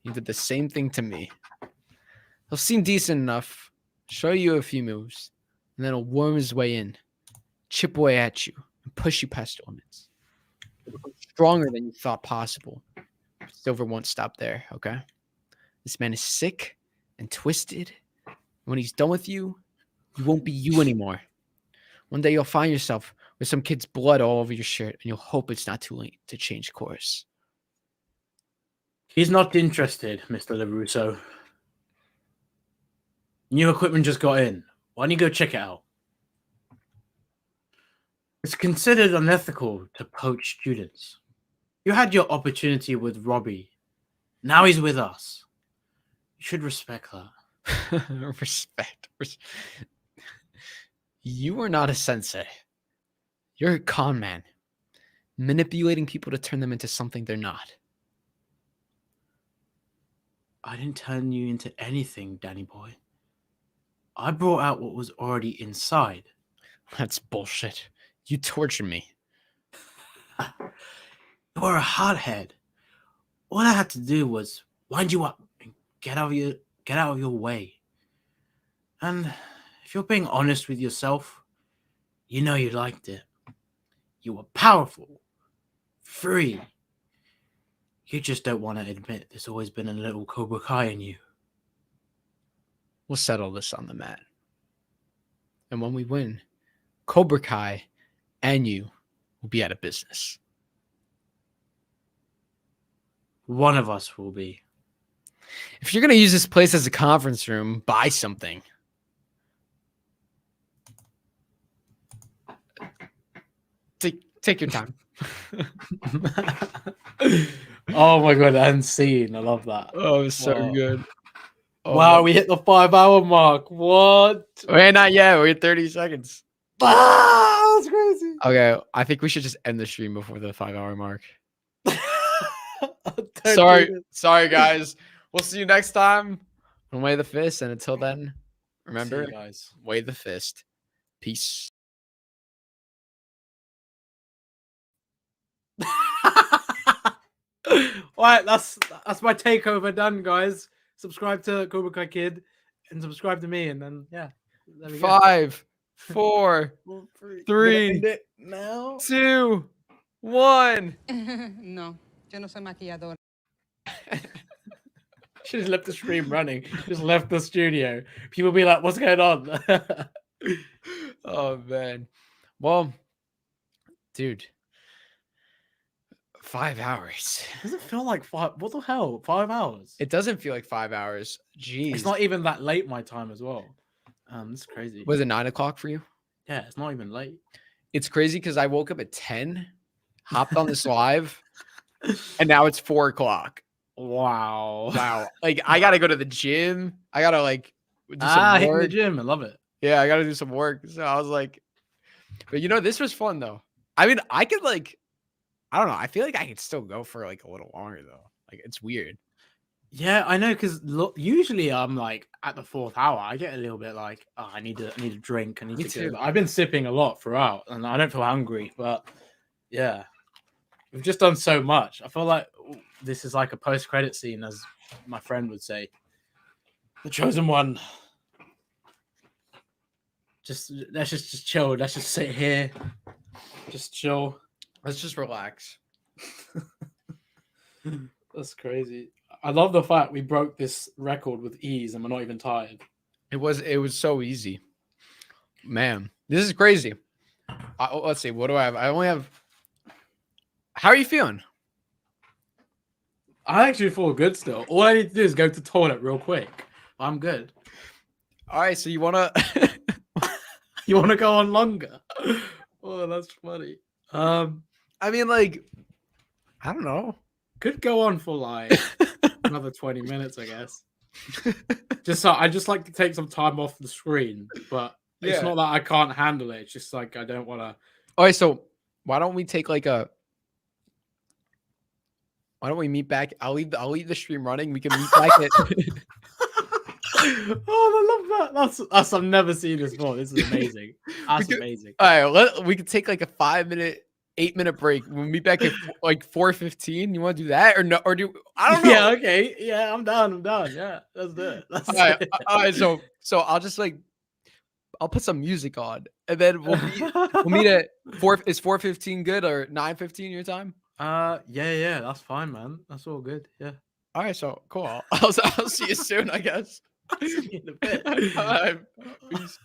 [SPEAKER 1] He did the same thing to me. He'll seem decent enough, show you a few moves, and then he'll worm his way in, chip away at you, and push you past your limits. He'll become stronger than you thought possible. Silver won't stop there, okay? This man is sick and twisted. When he's done with you, you won't be you anymore. One day you'll find yourself with some kid's blood all over your shirt, and you'll hope it's not too late to change course.
[SPEAKER 2] He's not interested, Mr. LaRusso. New equipment just got in. Why don't you go check it out? It's considered unethical to poach students. You had your opportunity with Robbie. Now he's with us. You should respect that.
[SPEAKER 1] Respect. You are not a sensei. You're a con man, manipulating people to turn them into something they're not.
[SPEAKER 2] I didn't turn you into anything, Danny boy. I brought out what was already inside.
[SPEAKER 1] That's bullshit. You tortured me.
[SPEAKER 2] You're a hothead. All I had to do was wind you up and get out of your way. And if you're being honest with yourself, you know you liked it. You were powerful, free. You just don't want to admit there's always been a little Cobra Kai in you.
[SPEAKER 1] We'll settle this on the mat. And when we win, Cobra Kai and you will be out of business.
[SPEAKER 2] One of us will be.
[SPEAKER 1] If you're going to use this place as a conference room, buy something. Take your time.
[SPEAKER 2] Oh my god, unseen. I love that.
[SPEAKER 1] Oh, so
[SPEAKER 2] Wow.
[SPEAKER 1] good. Oh,
[SPEAKER 2] Wow, we hit the 5-hour mark. What?
[SPEAKER 1] Wait, not yet. We're at 30 seconds.
[SPEAKER 2] Ah, that's crazy.
[SPEAKER 1] Okay, I think we should just end the stream before the 5-hour mark.
[SPEAKER 2] Don't do
[SPEAKER 1] Sorry, guys. We'll see you next time on Way the Fist. And until then, remember,
[SPEAKER 2] See you guys.
[SPEAKER 1] Way the Fist. Peace.
[SPEAKER 2] Alright, that's my takeover done, guys. Subscribe to Cobra Kai Kid and subscribe to me, and then yeah. There we go.
[SPEAKER 1] 5, 4, 3,
[SPEAKER 2] now.
[SPEAKER 1] 2, 1.
[SPEAKER 4] No, yo no soy maquilladora.
[SPEAKER 2] Should have left the stream running. Just left the studio. People be like, "What's going on?"
[SPEAKER 1] Oh man. Well, dude. 5 hours.
[SPEAKER 2] Does it feel like 5? What the hell? 5 hours?
[SPEAKER 1] It doesn't feel like 5 hours. Jeez.
[SPEAKER 2] It's not even that late my time as well. It's crazy.
[SPEAKER 1] Was it 9 o'clock for you?
[SPEAKER 2] Yeah, it's not even late.
[SPEAKER 1] It's crazy because I woke up at 10, hopped on this live, and now it's 4 o'clock.
[SPEAKER 2] Wow.
[SPEAKER 1] Wow. Like I gotta go to the gym. I gotta like do some
[SPEAKER 2] Hitting the
[SPEAKER 1] work.
[SPEAKER 2] gym. I love it.
[SPEAKER 1] Yeah, I gotta do some work. So I was like, but you know, this was fun though. I mean, I could like, I don't know. I feel like I could still go for like a little longer though. Like it's weird.
[SPEAKER 2] Yeah, I know, because usually I'm like at the 4th hour, I get a little bit like, oh, I need a drink. I need
[SPEAKER 1] Me
[SPEAKER 2] to
[SPEAKER 1] too.
[SPEAKER 2] go. I've been sipping a lot throughout, and I don't feel hungry, but yeah, we've just done so much. I feel like this is like a post-credit scene, as my friend would say. The chosen one. Let's just chill. Let's just sit here, just chill.
[SPEAKER 1] Let's just relax.
[SPEAKER 2] That's crazy. I love the fact we broke this record with ease and we're not even tired.
[SPEAKER 1] It was so easy. Man, this is crazy. Let's see. What do I have? I only have. How are you feeling?
[SPEAKER 2] I actually feel good still. All I need to do is go to the toilet real quick. I'm good.
[SPEAKER 1] All right. So you wanna?
[SPEAKER 2] You want to go on longer? Oh, that's funny.
[SPEAKER 1] I mean, like, I don't know.
[SPEAKER 2] Could go on for like another 20 minutes, I guess. I just like to take some time off the screen, but
[SPEAKER 1] Yeah.
[SPEAKER 2] it's not that I can't handle it. It's just like I don't want to.
[SPEAKER 1] All right. So why don't we take like a? Why don't we meet back? I'll leave the stream running. We can meet back at.
[SPEAKER 2] Oh, I love that. That's I've never seen this before. This is amazing. That's amazing.
[SPEAKER 1] All right. We could take like a 5-minute, 8-minute break. We'll meet back at like 4:15. You want to do that or no? Or do I don't know.
[SPEAKER 2] Yeah. Okay. Yeah. I'm done. Yeah. Let's do it.
[SPEAKER 1] All right. All right. So I'll just like I'll put some music on and then we'll meet at 4. Is 4:15 good or 9:15 your time?
[SPEAKER 2] Yeah. That's fine, man. That's all good. Yeah.
[SPEAKER 1] All right. So cool. I'll see you soon, I guess.
[SPEAKER 2] See you in a bit.
[SPEAKER 1] All right. Peace.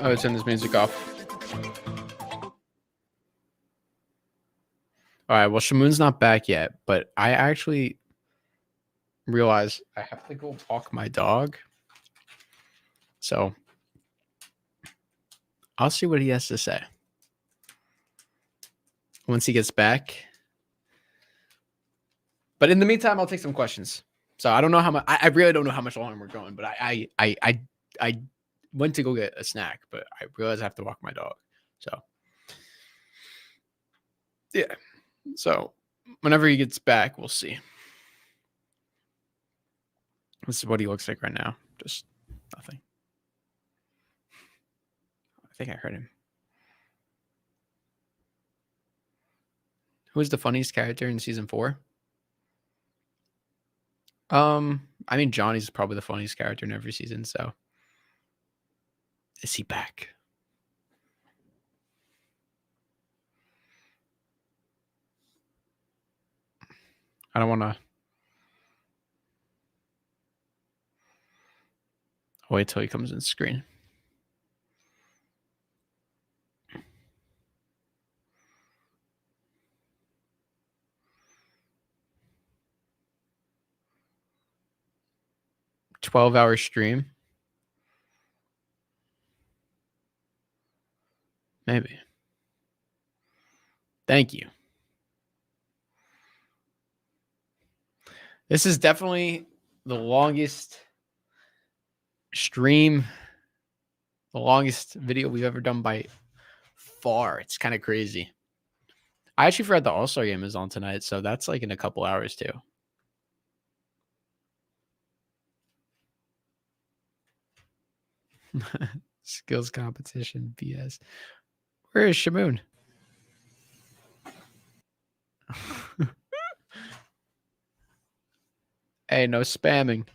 [SPEAKER 1] Oh, turn this music off. All right. Well, Shamoon's not back yet, but I actually realize I have to go walk my dog. So I'll see what he has to say once he gets back. But in the meantime, I'll take some questions. So I don't know how much. I really don't know how much longer we're going. But I went to go get a snack, but I realized I have to walk my dog. So yeah. So whenever he gets back, we'll see. This is what he looks like right now. Just nothing. I think I heard him. Who was the funniest character in season 4? I mean, Johnny's probably the funniest character in every season. So is he back? I don't want to wait till he comes in screen. $12-hour stream. Maybe. Thank you. This is definitely the longest stream, the longest video we've ever done by far. It's kind of crazy. I actually forgot the All-Star game is on tonight, so that's like in a couple hours too. Skills competition, BS. Where is Shamoon? Hey, no spamming.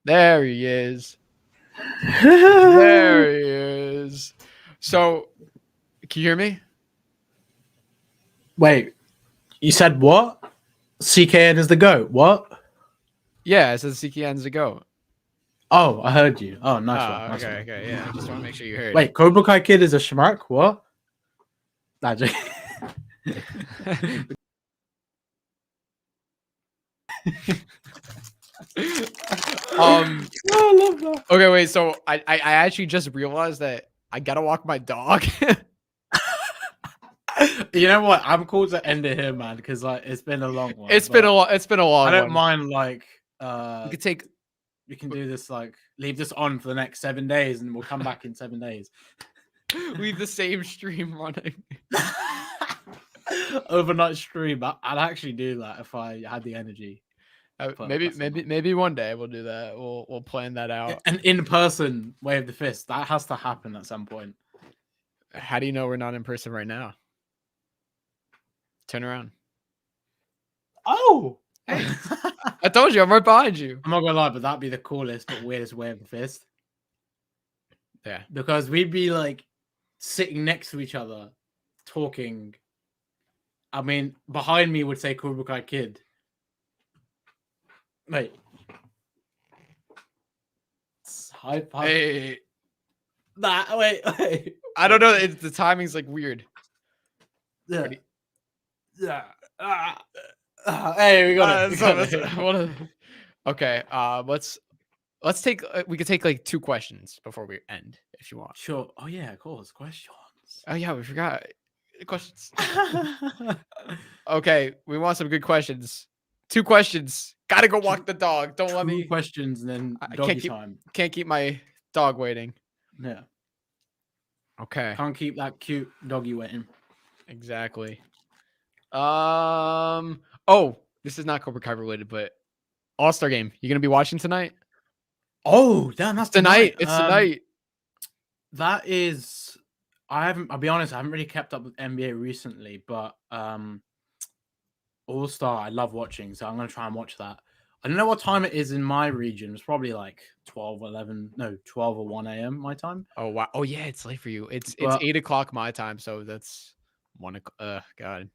[SPEAKER 1] There he is. There he is. So, can you hear me?
[SPEAKER 2] Wait, you said what? CKN is the GOAT. What?
[SPEAKER 1] Yeah, it says CKN's a go.
[SPEAKER 2] Oh, I heard you. Oh, nice one.
[SPEAKER 1] Oh,
[SPEAKER 2] Nice
[SPEAKER 1] okay,
[SPEAKER 2] one.
[SPEAKER 1] okay, yeah. I just want to make sure you heard.
[SPEAKER 2] Wait, Cobra Kai Kid is a schmuck? What? Nah, joking.
[SPEAKER 1] I
[SPEAKER 2] love that.
[SPEAKER 1] Okay, wait. So I actually just realized that I gotta walk my dog.
[SPEAKER 2] You know what? I'm cool to end it here, man, because like it's been a long one.
[SPEAKER 1] It's been a long
[SPEAKER 2] I don't
[SPEAKER 1] one.
[SPEAKER 2] mind like
[SPEAKER 1] We could take.
[SPEAKER 2] we can do this like leave this on for the next 7 days, and we'll come back in 7 days.
[SPEAKER 1] Leave the same stream running.
[SPEAKER 2] Overnight stream. I'd actually do that if I had the energy.
[SPEAKER 1] Maybe one day we'll do that. We'll plan that out.
[SPEAKER 2] An in-person wave the fist that has to happen at some point.
[SPEAKER 1] How do you know we're not in person right now? Turn around.
[SPEAKER 2] Oh,
[SPEAKER 1] hey. I told you I'm right behind you.
[SPEAKER 2] I'm not gonna lie, but that'd be the coolest but weirdest wave the fist.
[SPEAKER 1] Yeah,
[SPEAKER 2] because we'd be like sitting next to each other, talking. I mean, behind me would say Cobra Kai Kid. Wait. High five.
[SPEAKER 1] Hey.
[SPEAKER 2] Wait.
[SPEAKER 1] I don't know. The timing's like weird.
[SPEAKER 2] Yeah. Yeah. Hey, we got
[SPEAKER 1] it. Okay. Let's take. We could take like 2 questions before we end, if you want.
[SPEAKER 2] Sure. Oh yeah, of course. Questions.
[SPEAKER 1] Oh yeah, we forgot questions. Okay, we want some good questions. 2 questions. Gotta go walk the dog. Don't let me.
[SPEAKER 2] 2 questions and then doggy time.
[SPEAKER 1] Can't keep my dog waiting.
[SPEAKER 2] Yeah.
[SPEAKER 1] Okay.
[SPEAKER 2] Can't keep that cute doggy waiting.
[SPEAKER 1] Exactly. Oh, this is not Cobra Kai related, but All-Star game. You gonna be watching tonight?
[SPEAKER 2] Oh, damn, that's
[SPEAKER 1] tonight. It's tonight.
[SPEAKER 2] That is. I'll be honest, I haven't really kept up with NBA recently, but All-Star I love watching, so I'm gonna try and watch that. I don't know what time it is in my region. It's probably like 12 or 1 a.m. my time.
[SPEAKER 1] Oh wow. Oh yeah, it's late for you. It's 8 o'clock my time, so that's 1 o'clock. God.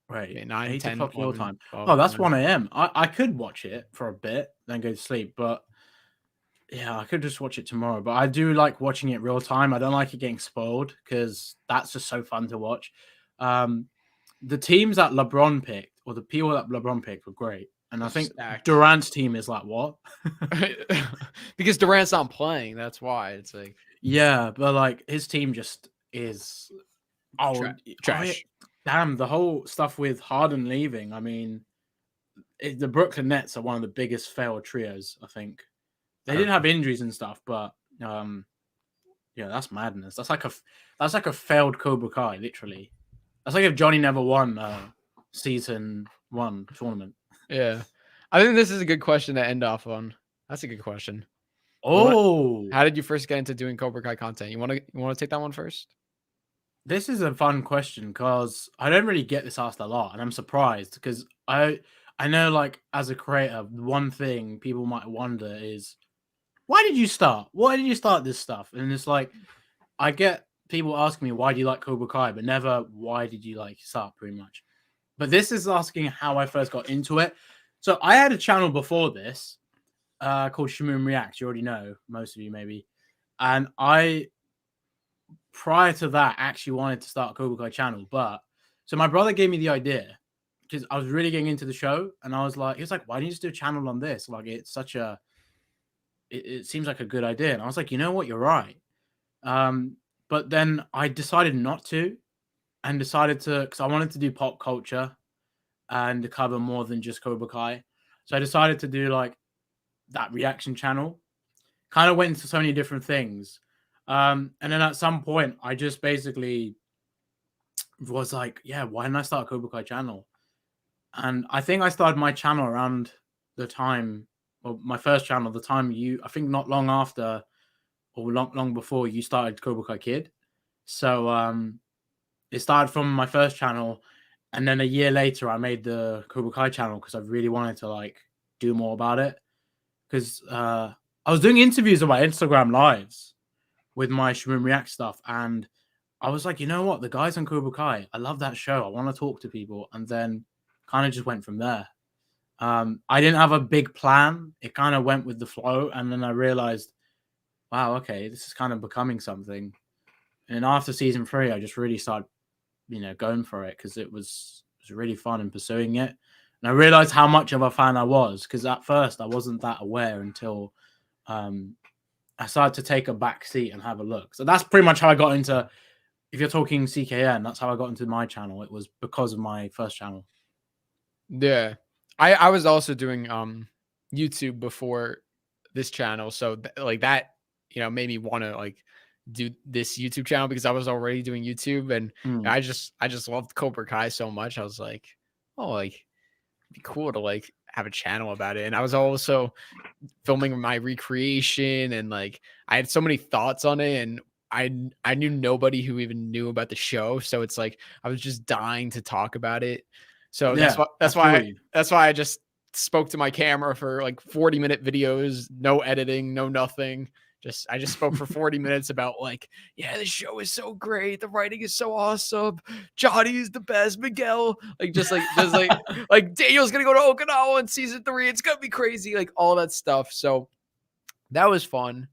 [SPEAKER 2] Right.
[SPEAKER 1] Okay, 9,
[SPEAKER 2] 8
[SPEAKER 1] 10,
[SPEAKER 2] o'clock your
[SPEAKER 1] 11,
[SPEAKER 2] time.
[SPEAKER 1] 12,
[SPEAKER 2] Oh, that's 1 a.m. I could watch it for a bit, then go to sleep, but yeah, I could just watch it tomorrow. But I do like watching it real time. I don't like it getting spoiled because that's just so fun to watch. The teams that LeBron picked, or the people that LeBron picked, were great. And I think Durant's team is like, what?
[SPEAKER 1] Because Durant's not playing. That's why. It's like,
[SPEAKER 2] yeah, but like his team just is
[SPEAKER 1] trash.
[SPEAKER 2] Damn, the whole stuff with Harden leaving. I mean, the Brooklyn Nets are one of the biggest failed trios, I think. They didn't have injuries and stuff, but yeah, that's madness. That's like a failed Cobra Kai, literally. That's like if Johnny never won season 1 tournament.
[SPEAKER 1] Yeah. I think this is a good question to end off on. That's a good question.
[SPEAKER 2] Oh,
[SPEAKER 1] how did you first get into doing Cobra Kai content? You want to take that one first?
[SPEAKER 2] This is a fun question because I don't really get this asked a lot, and I'm surprised because I know, like, as a creator, one thing people might wonder is, why did you start? Why did you start this stuff? And it's like, I get people asking me, why do you like Cobra Kai? But never, why did you like start, pretty much. But this is asking how I first got into it. So I had a channel before this called Shamoon Reacts. You already know, most of you maybe. And prior to that, actually wanted to start a Cobra Kai channel. But so my brother gave me the idea because I was really getting into the show. And I was like, he was like, why don't you just do a channel on this? Like, it's such a, it seems like a good idea. And I was like, you know what? You're right. But then I decided not to, and decided to, because I wanted to do pop culture. and cover more than just Cobra Kai. So I decided to do like that reaction channel. Kind of went into so many different things. And then at some point, I just basically was like, yeah, why didn't I start a Cobra Kai channel? And I think I started my channel around the time, or my first channel, the time I think not long after or long before you started Cobra Kai Kid. So it started from my first channel, and then a year later I made the Cobra Kai channel because I really wanted to like do more about it. Because I was doing interviews on my Instagram lives with my Shroom React stuff, and I was like, you know what, the guys on Cobra Kai, I love that show. I want to talk to people, and then kind of just went from there. I didn't have a big plan. It kind of went with the flow, and then I realized, wow, okay, this is kind of becoming something. And after season 3, I just really started, going for it because it was really fun in pursuing it. And I realized how much of a fan I was, because at first I wasn't that aware until I started to take a back seat and have a look. So that's pretty much how I got into, if you're talking CKN, that's how I got into my channel. It was because of my first channel.
[SPEAKER 1] Yeah. I was also doing YouTube before this channel. So like that, made me want to like do this YouTube channel because I was already doing YouTube, and I just loved Cobra Kai so much. I was like, oh, like it'd be cool to like have a channel about it. And I was also filming my recreation, and like I had so many thoughts on it, and I knew nobody who even knew about the show. So it's like I was just dying to talk about it. So
[SPEAKER 2] Yeah,
[SPEAKER 1] that's why I just spoke to my camera for like 40-minute videos, no editing, no nothing. I just spoke for 40 minutes about like, yeah, the show is so great, the writing is so awesome, Johnny is the best, Miguel, like like Daniel's gonna go to Okinawa in season 3, it's gonna be crazy, like all that stuff. So that was fun,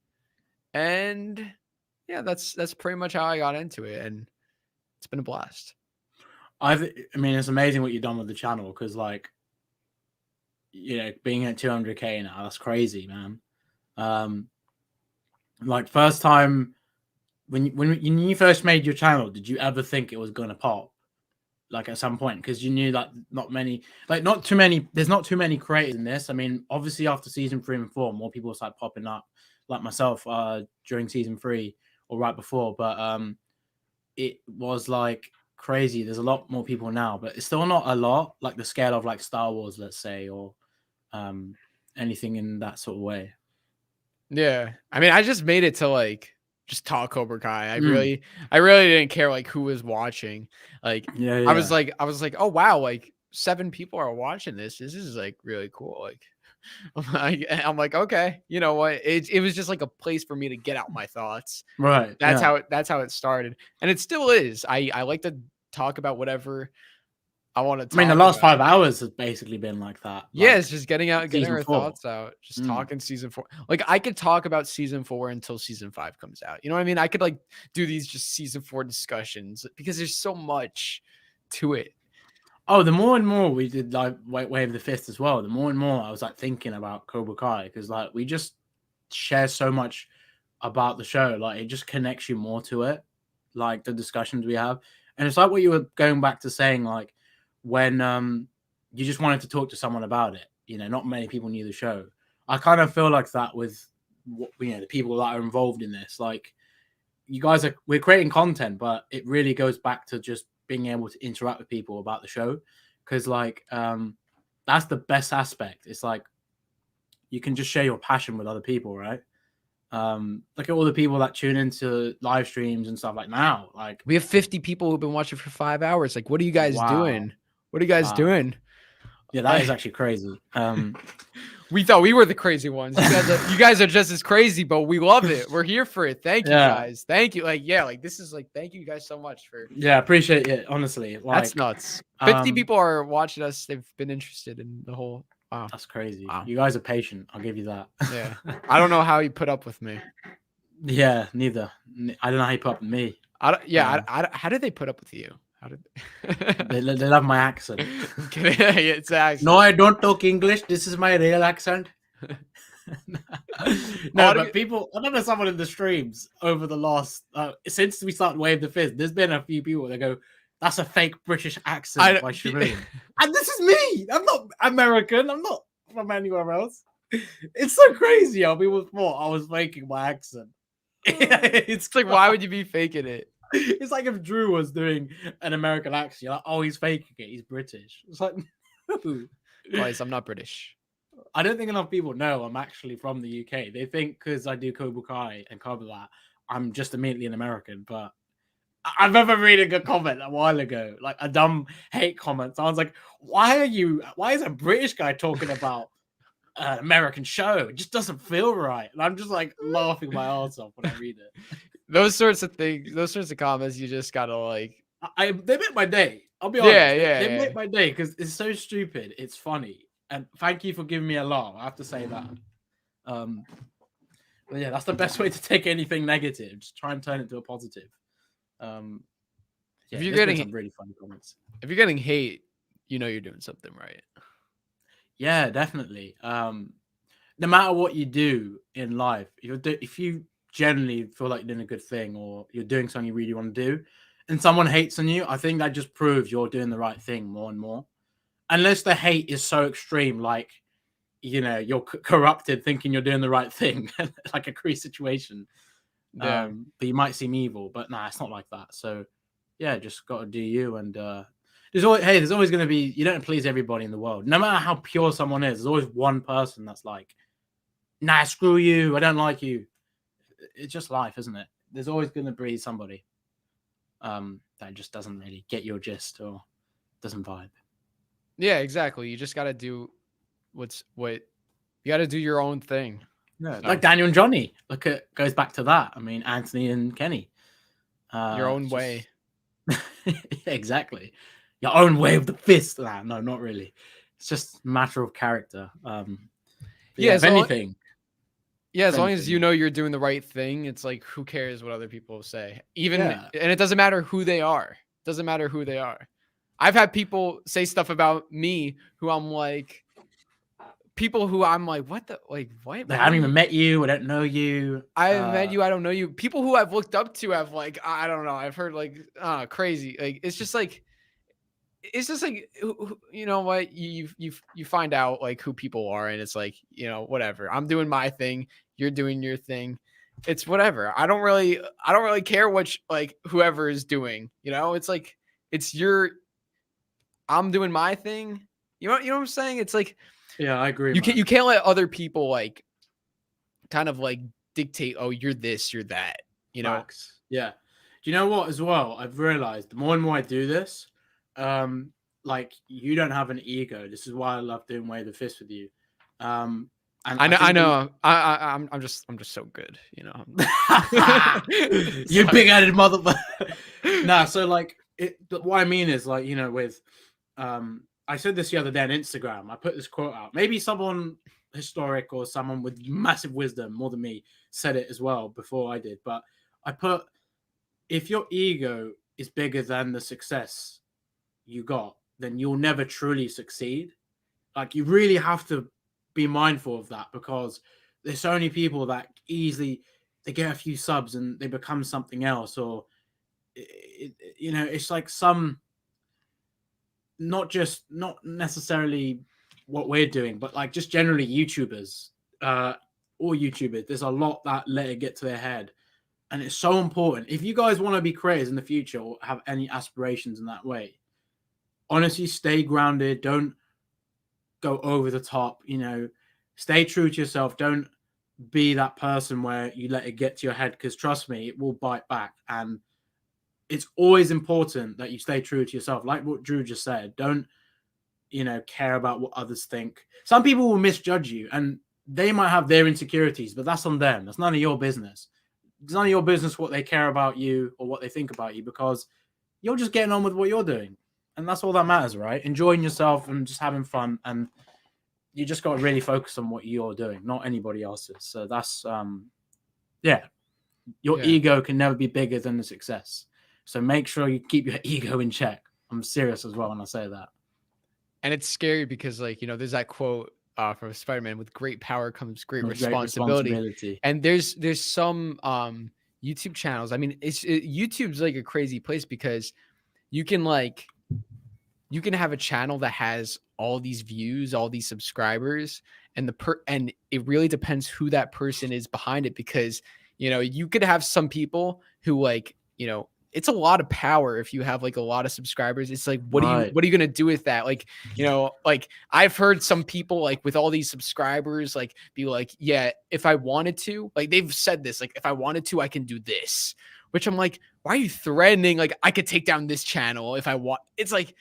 [SPEAKER 1] and yeah, that's pretty much how I got into it, and it's been a blast.
[SPEAKER 2] I mean, it's amazing what you've done with the channel because, like, being at 200K now, that's crazy, man. Like, first time when you first made your channel, did you ever think it was gonna pop? Like at some point, because you knew that there's not too many creators in this. I mean, obviously after season 3 and 4, more people started popping up, like myself, during season 3 or right before. But it was like crazy. There's a lot more people now, but it's still not a lot, like the scale of like Star Wars, let's say, or anything in that sort of way.
[SPEAKER 1] Yeah, I mean, I just made it to like just talk Cobra Kai. I really didn't care like who was watching. Like,
[SPEAKER 2] Yeah.
[SPEAKER 1] I was like, oh wow, like 7 people are watching this. This is like really cool. Like, I'm like, okay, you know what? It was just like a place for me to get out my thoughts.
[SPEAKER 2] Right.
[SPEAKER 1] That's how it started, and it still is. I like to talk about whatever I want to talk.
[SPEAKER 2] I mean, the last 5 hours has basically been like that.
[SPEAKER 1] Yeah,
[SPEAKER 2] like,
[SPEAKER 1] it's just getting our thoughts out, just talking season 4. Like I could talk about season 4 until season 5 comes out. You know what I mean? I could like do these just season 4 discussions because there's so much to it.
[SPEAKER 2] Oh, the more and more we did like Wave the Fist as well, the more and more I was like thinking about Cobra Kai because like we just share so much about the show. Like it just connects you more to it, like the discussions we have. And it's like what you were going back to saying, like when you just wanted to talk to someone about it. Not many people knew the show. I kind of feel like that with the people that are involved in this. Like you guys we're creating content, but it really goes back to just being able to interact with people about the show, because like that's the best aspect. It's like you can just share your passion with other people, right? Look at all the people that tune into live streams and stuff like now. Like
[SPEAKER 1] we have 50 people who've been watching for 5 hours. Like, what are you guys doing? What are you guys doing?
[SPEAKER 2] Yeah, that is actually crazy.
[SPEAKER 1] We thought we were the crazy ones. You guys are just as crazy, but we love it. We're here for it. Thank you guys. Thank you. Like, yeah, like this is like, thank you guys so much for.
[SPEAKER 2] Yeah, appreciate it. Honestly, like,
[SPEAKER 1] that's nuts. 50 people are watching us. They've been interested in the whole. Wow,
[SPEAKER 2] that's crazy.
[SPEAKER 1] Wow.
[SPEAKER 2] You guys are patient. I'll give you that.
[SPEAKER 1] Yeah, I don't know how you put up with me.
[SPEAKER 2] Yeah, neither. I don't know how you put up with me.
[SPEAKER 1] How did they put up with you? How did
[SPEAKER 2] they love my accent?
[SPEAKER 1] It's actually...
[SPEAKER 2] No, I don't talk English. This is my real accent. No, but people, I remember someone in the streams over the last since we started Wave the Fist, there's been a few people that go, That's a fake British accent by Shamoon. And this is me. I'm not American. I'm not from anywhere else. It's so crazy how people thought I was faking my accent.
[SPEAKER 1] It's like, why would you be faking it?
[SPEAKER 2] It's like if Drew was doing an American accent, you're like, oh, he's faking it. He's British. It's like, no.
[SPEAKER 1] Guys, I'm not British.
[SPEAKER 2] I don't think enough people know I'm actually from the UK. They think because I do Cobra Kai and cover that, I'm just immediately an American. But I remember reading a comment a while ago, like a dumb hate comment. So I was like, why is a British guy talking about an American show? It just doesn't feel right. And I'm just like laughing my ass off when I read it.
[SPEAKER 1] Those sorts of things, those sorts of comments, you just gotta like.
[SPEAKER 2] They make my day. I'll be honest. They
[SPEAKER 1] Yeah.
[SPEAKER 2] make my day because it's so stupid. It's funny. And thank you for giving me a laugh. I have to say that. But yeah, that's the best way to take anything negative. Just try and turn it to a positive. Yeah,
[SPEAKER 1] if you're getting
[SPEAKER 2] some really funny comments,
[SPEAKER 1] if you're getting hate, you know you're doing something right.
[SPEAKER 2] Yeah, definitely. No matter what you do in life, if you generally feel like you're doing a good thing or you're doing something you really want to do, and someone hates on you, I think that just proves you're doing the right thing more and more. Unless the hate is so extreme, like, you know, you're corrupted thinking you're doing the right thing, like a Kreese situation.
[SPEAKER 1] Yeah.
[SPEAKER 2] But you might seem evil, but nah, it's not like that. So yeah, just got to do you. And there's always going to be, you don't please everybody in the world. No matter how pure someone is, there's always one person that's like, nah, screw you, I don't like you. It's just life, isn't it? There's always going to be somebody that just doesn't really get your gist or doesn't vibe.
[SPEAKER 1] Yeah, exactly. You just got to do what you got to do your own thing.
[SPEAKER 2] Yeah, like Daniel and Johnny. Look at goes back to that. I mean, Anthony and Kenny.
[SPEAKER 1] Your own way.
[SPEAKER 2] Yeah, exactly. Your own way of the fist. Nah, no, not really. It's just a matter of character.
[SPEAKER 1] Yeah,
[SPEAKER 2] if anything.
[SPEAKER 1] Yeah, as long as you know you're doing the right thing, it's like, who cares what other people say? And it doesn't matter who they are. It doesn't matter who they are. I've had people say stuff about me who I'm like, what the, like, what?
[SPEAKER 2] I haven't even met you. I don't know you.
[SPEAKER 1] I haven't met you. I don't know you. People who I've looked up to have like, I don't know. I've heard like, crazy. Like, it's just like, you know what? You find out like who people are, and it's like, you know, whatever. I'm doing my thing. You're doing your thing. It's whatever. I don't really care what like whoever is doing. You know, it's like, I'm doing my thing. You know what I'm saying? It's like,
[SPEAKER 2] yeah, I agree.
[SPEAKER 1] You can't let other people like kind of like dictate, oh, you're this, you're that, you know?
[SPEAKER 2] Yeah. Do you know what as well? I've realized the more and more I do this, like, you don't have an ego. This is why I love doing Way of the Fist with you. And
[SPEAKER 1] I know. I'm just so good, you know.
[SPEAKER 2] You big-headed motherfucker. Nah, so like what I mean is, like, you know, with I said this the other day on Instagram. I put this quote out. Maybe someone historic or someone with massive wisdom, more than me, said it as well before I did. But I put, if your ego is bigger than the success you got, then you'll never truly succeed. Like, you really have to be mindful of that, because there's so many people that easily, they get a few subs and they become something else, or you know, it's like not necessarily what we're doing, but like just generally YouTubers, or YouTubers, there's a lot that let it get to their head. And it's so important. If you guys want to be creators in the future or have any aspirations in that way, honestly, stay grounded. Don't go over the top, you know, stay true to yourself. Don't be that person where you let it get to your head, because trust me, it will bite back. And it's always important that you stay true to yourself. Like what Drew just said, don't, you know, care about what others think. Some people will misjudge you and they might have their insecurities, but that's on them. That's none of your business. It's none of your business what they care about you or what they think about you, because you're just getting on with what you're doing. And that's all that matters, right? Enjoying yourself and just having fun. And you just got to really focus on what you're doing, not anybody else's. So that's, your ego can never be bigger than the success. So make sure you keep your ego in check. I'm serious as well when I say that.
[SPEAKER 1] And it's scary because, like, you know, there's that quote from Spider-Man, with great power comes great responsibility. And there's some YouTube channels. I mean, YouTube's like a crazy place, because you can have a channel that has all these views, all these subscribers, and and it really depends who that person is behind it, because you could have some people who it's a lot of power if you have like a lot of subscribers. It's like, what are you gonna do with that? Like, I've heard some people like with all these subscribers like be like, yeah, if I wanted to, like they've said this, like if I wanted to, I can do this. Which I'm like, why are you threatening? Like, I could take down this channel if I want. It's like,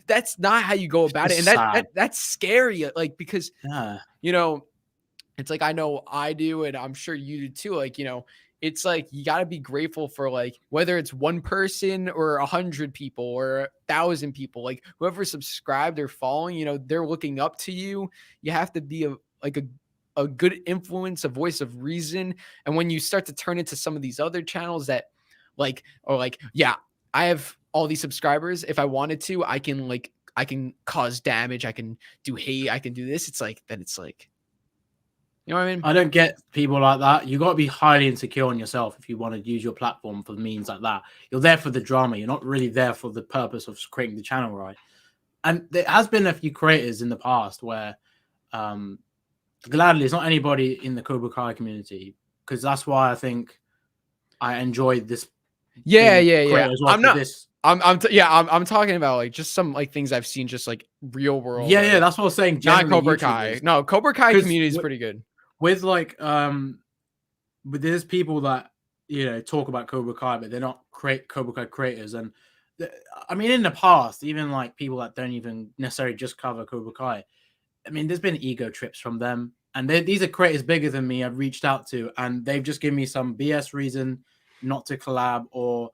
[SPEAKER 1] that's not how you go about it. And that's scary. Like, because, it's like, I know I do, and I'm sure you do too. Like, it's like, you got to be grateful for like, whether it's one person or 100 people or 1,000 people, like whoever subscribed or following, they're looking up to you. You have to be a good influence, a voice of reason. And when you start to turn into some of these other channels that yeah, I have all these subscribers. If I wanted to, I can cause damage. I can do hate. I can do this. It's like, then it's like, you know what I mean?
[SPEAKER 2] I don't get people like that. You got to be highly insecure on yourself if you want to use your platform for means like that. You're there for the drama. You're not really there for the purpose of creating the channel, right? And there has been a few creators in the past where, gladly, it's not anybody in the Cobra Kai community, because that's why I think I enjoyed this.
[SPEAKER 1] Yeah.
[SPEAKER 2] I'm not.
[SPEAKER 1] I'm talking about like just some like things I've seen, just like real world.
[SPEAKER 2] Yeah, that's what I was saying.
[SPEAKER 1] Not Cobra Kai. No, Cobra Kai community is pretty good.
[SPEAKER 2] With like, but there's people that talk about Cobra Kai, but they're not Cobra Kai creators. And I mean, in the past, even like people that don't even necessarily just cover Cobra Kai, I mean, there's been ego trips from them, and these are creators bigger than me I've reached out to, and they've just given me some BS reason not to collab, or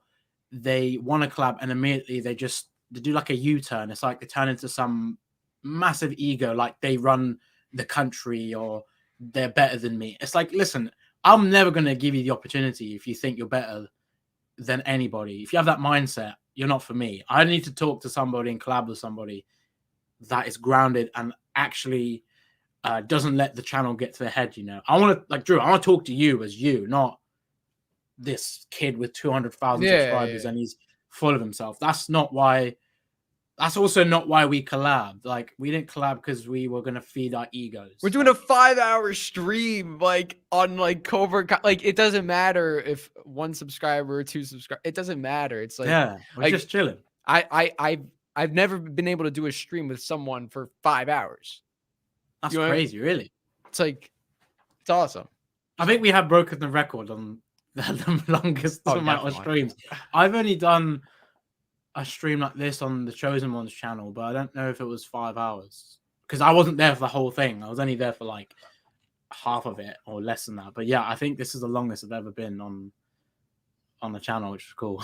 [SPEAKER 2] they want to collab and immediately they do like a U-turn. It's like they turn into some massive ego, like they run the country or they're better than me. It's like, listen, I'm never going to give you the opportunity if you think you're better than anybody. If you have that mindset, you're not for me. I need to talk to somebody and collab with somebody that is grounded and actually doesn't let the channel get to their head. I want to, like, Drew, I want to talk to you as you, not this kid with 200,000 subscribers and he's full of himself. That's also not why we collabed. Like, we didn't collab because we were gonna feed our egos.
[SPEAKER 1] We're doing a 5-hour stream like on like Cobra Kai. Like, it doesn't matter if 1 subscriber or 2 subscribers. It doesn't matter. It's like,
[SPEAKER 2] yeah, we're just chilling.
[SPEAKER 1] I've never been able to do a stream with someone for 5 hours.
[SPEAKER 2] That's crazy, really.
[SPEAKER 1] It's like, it's awesome.
[SPEAKER 2] I think we have broken the record on the longest amount of streams. I've only done a stream like this on the Chosen One's channel, but I don't know if it was 5 hours because I wasn't there for the whole thing. I was only there for like half of it or less than that. But yeah, I think this is the longest I've ever been on the channel, which is cool.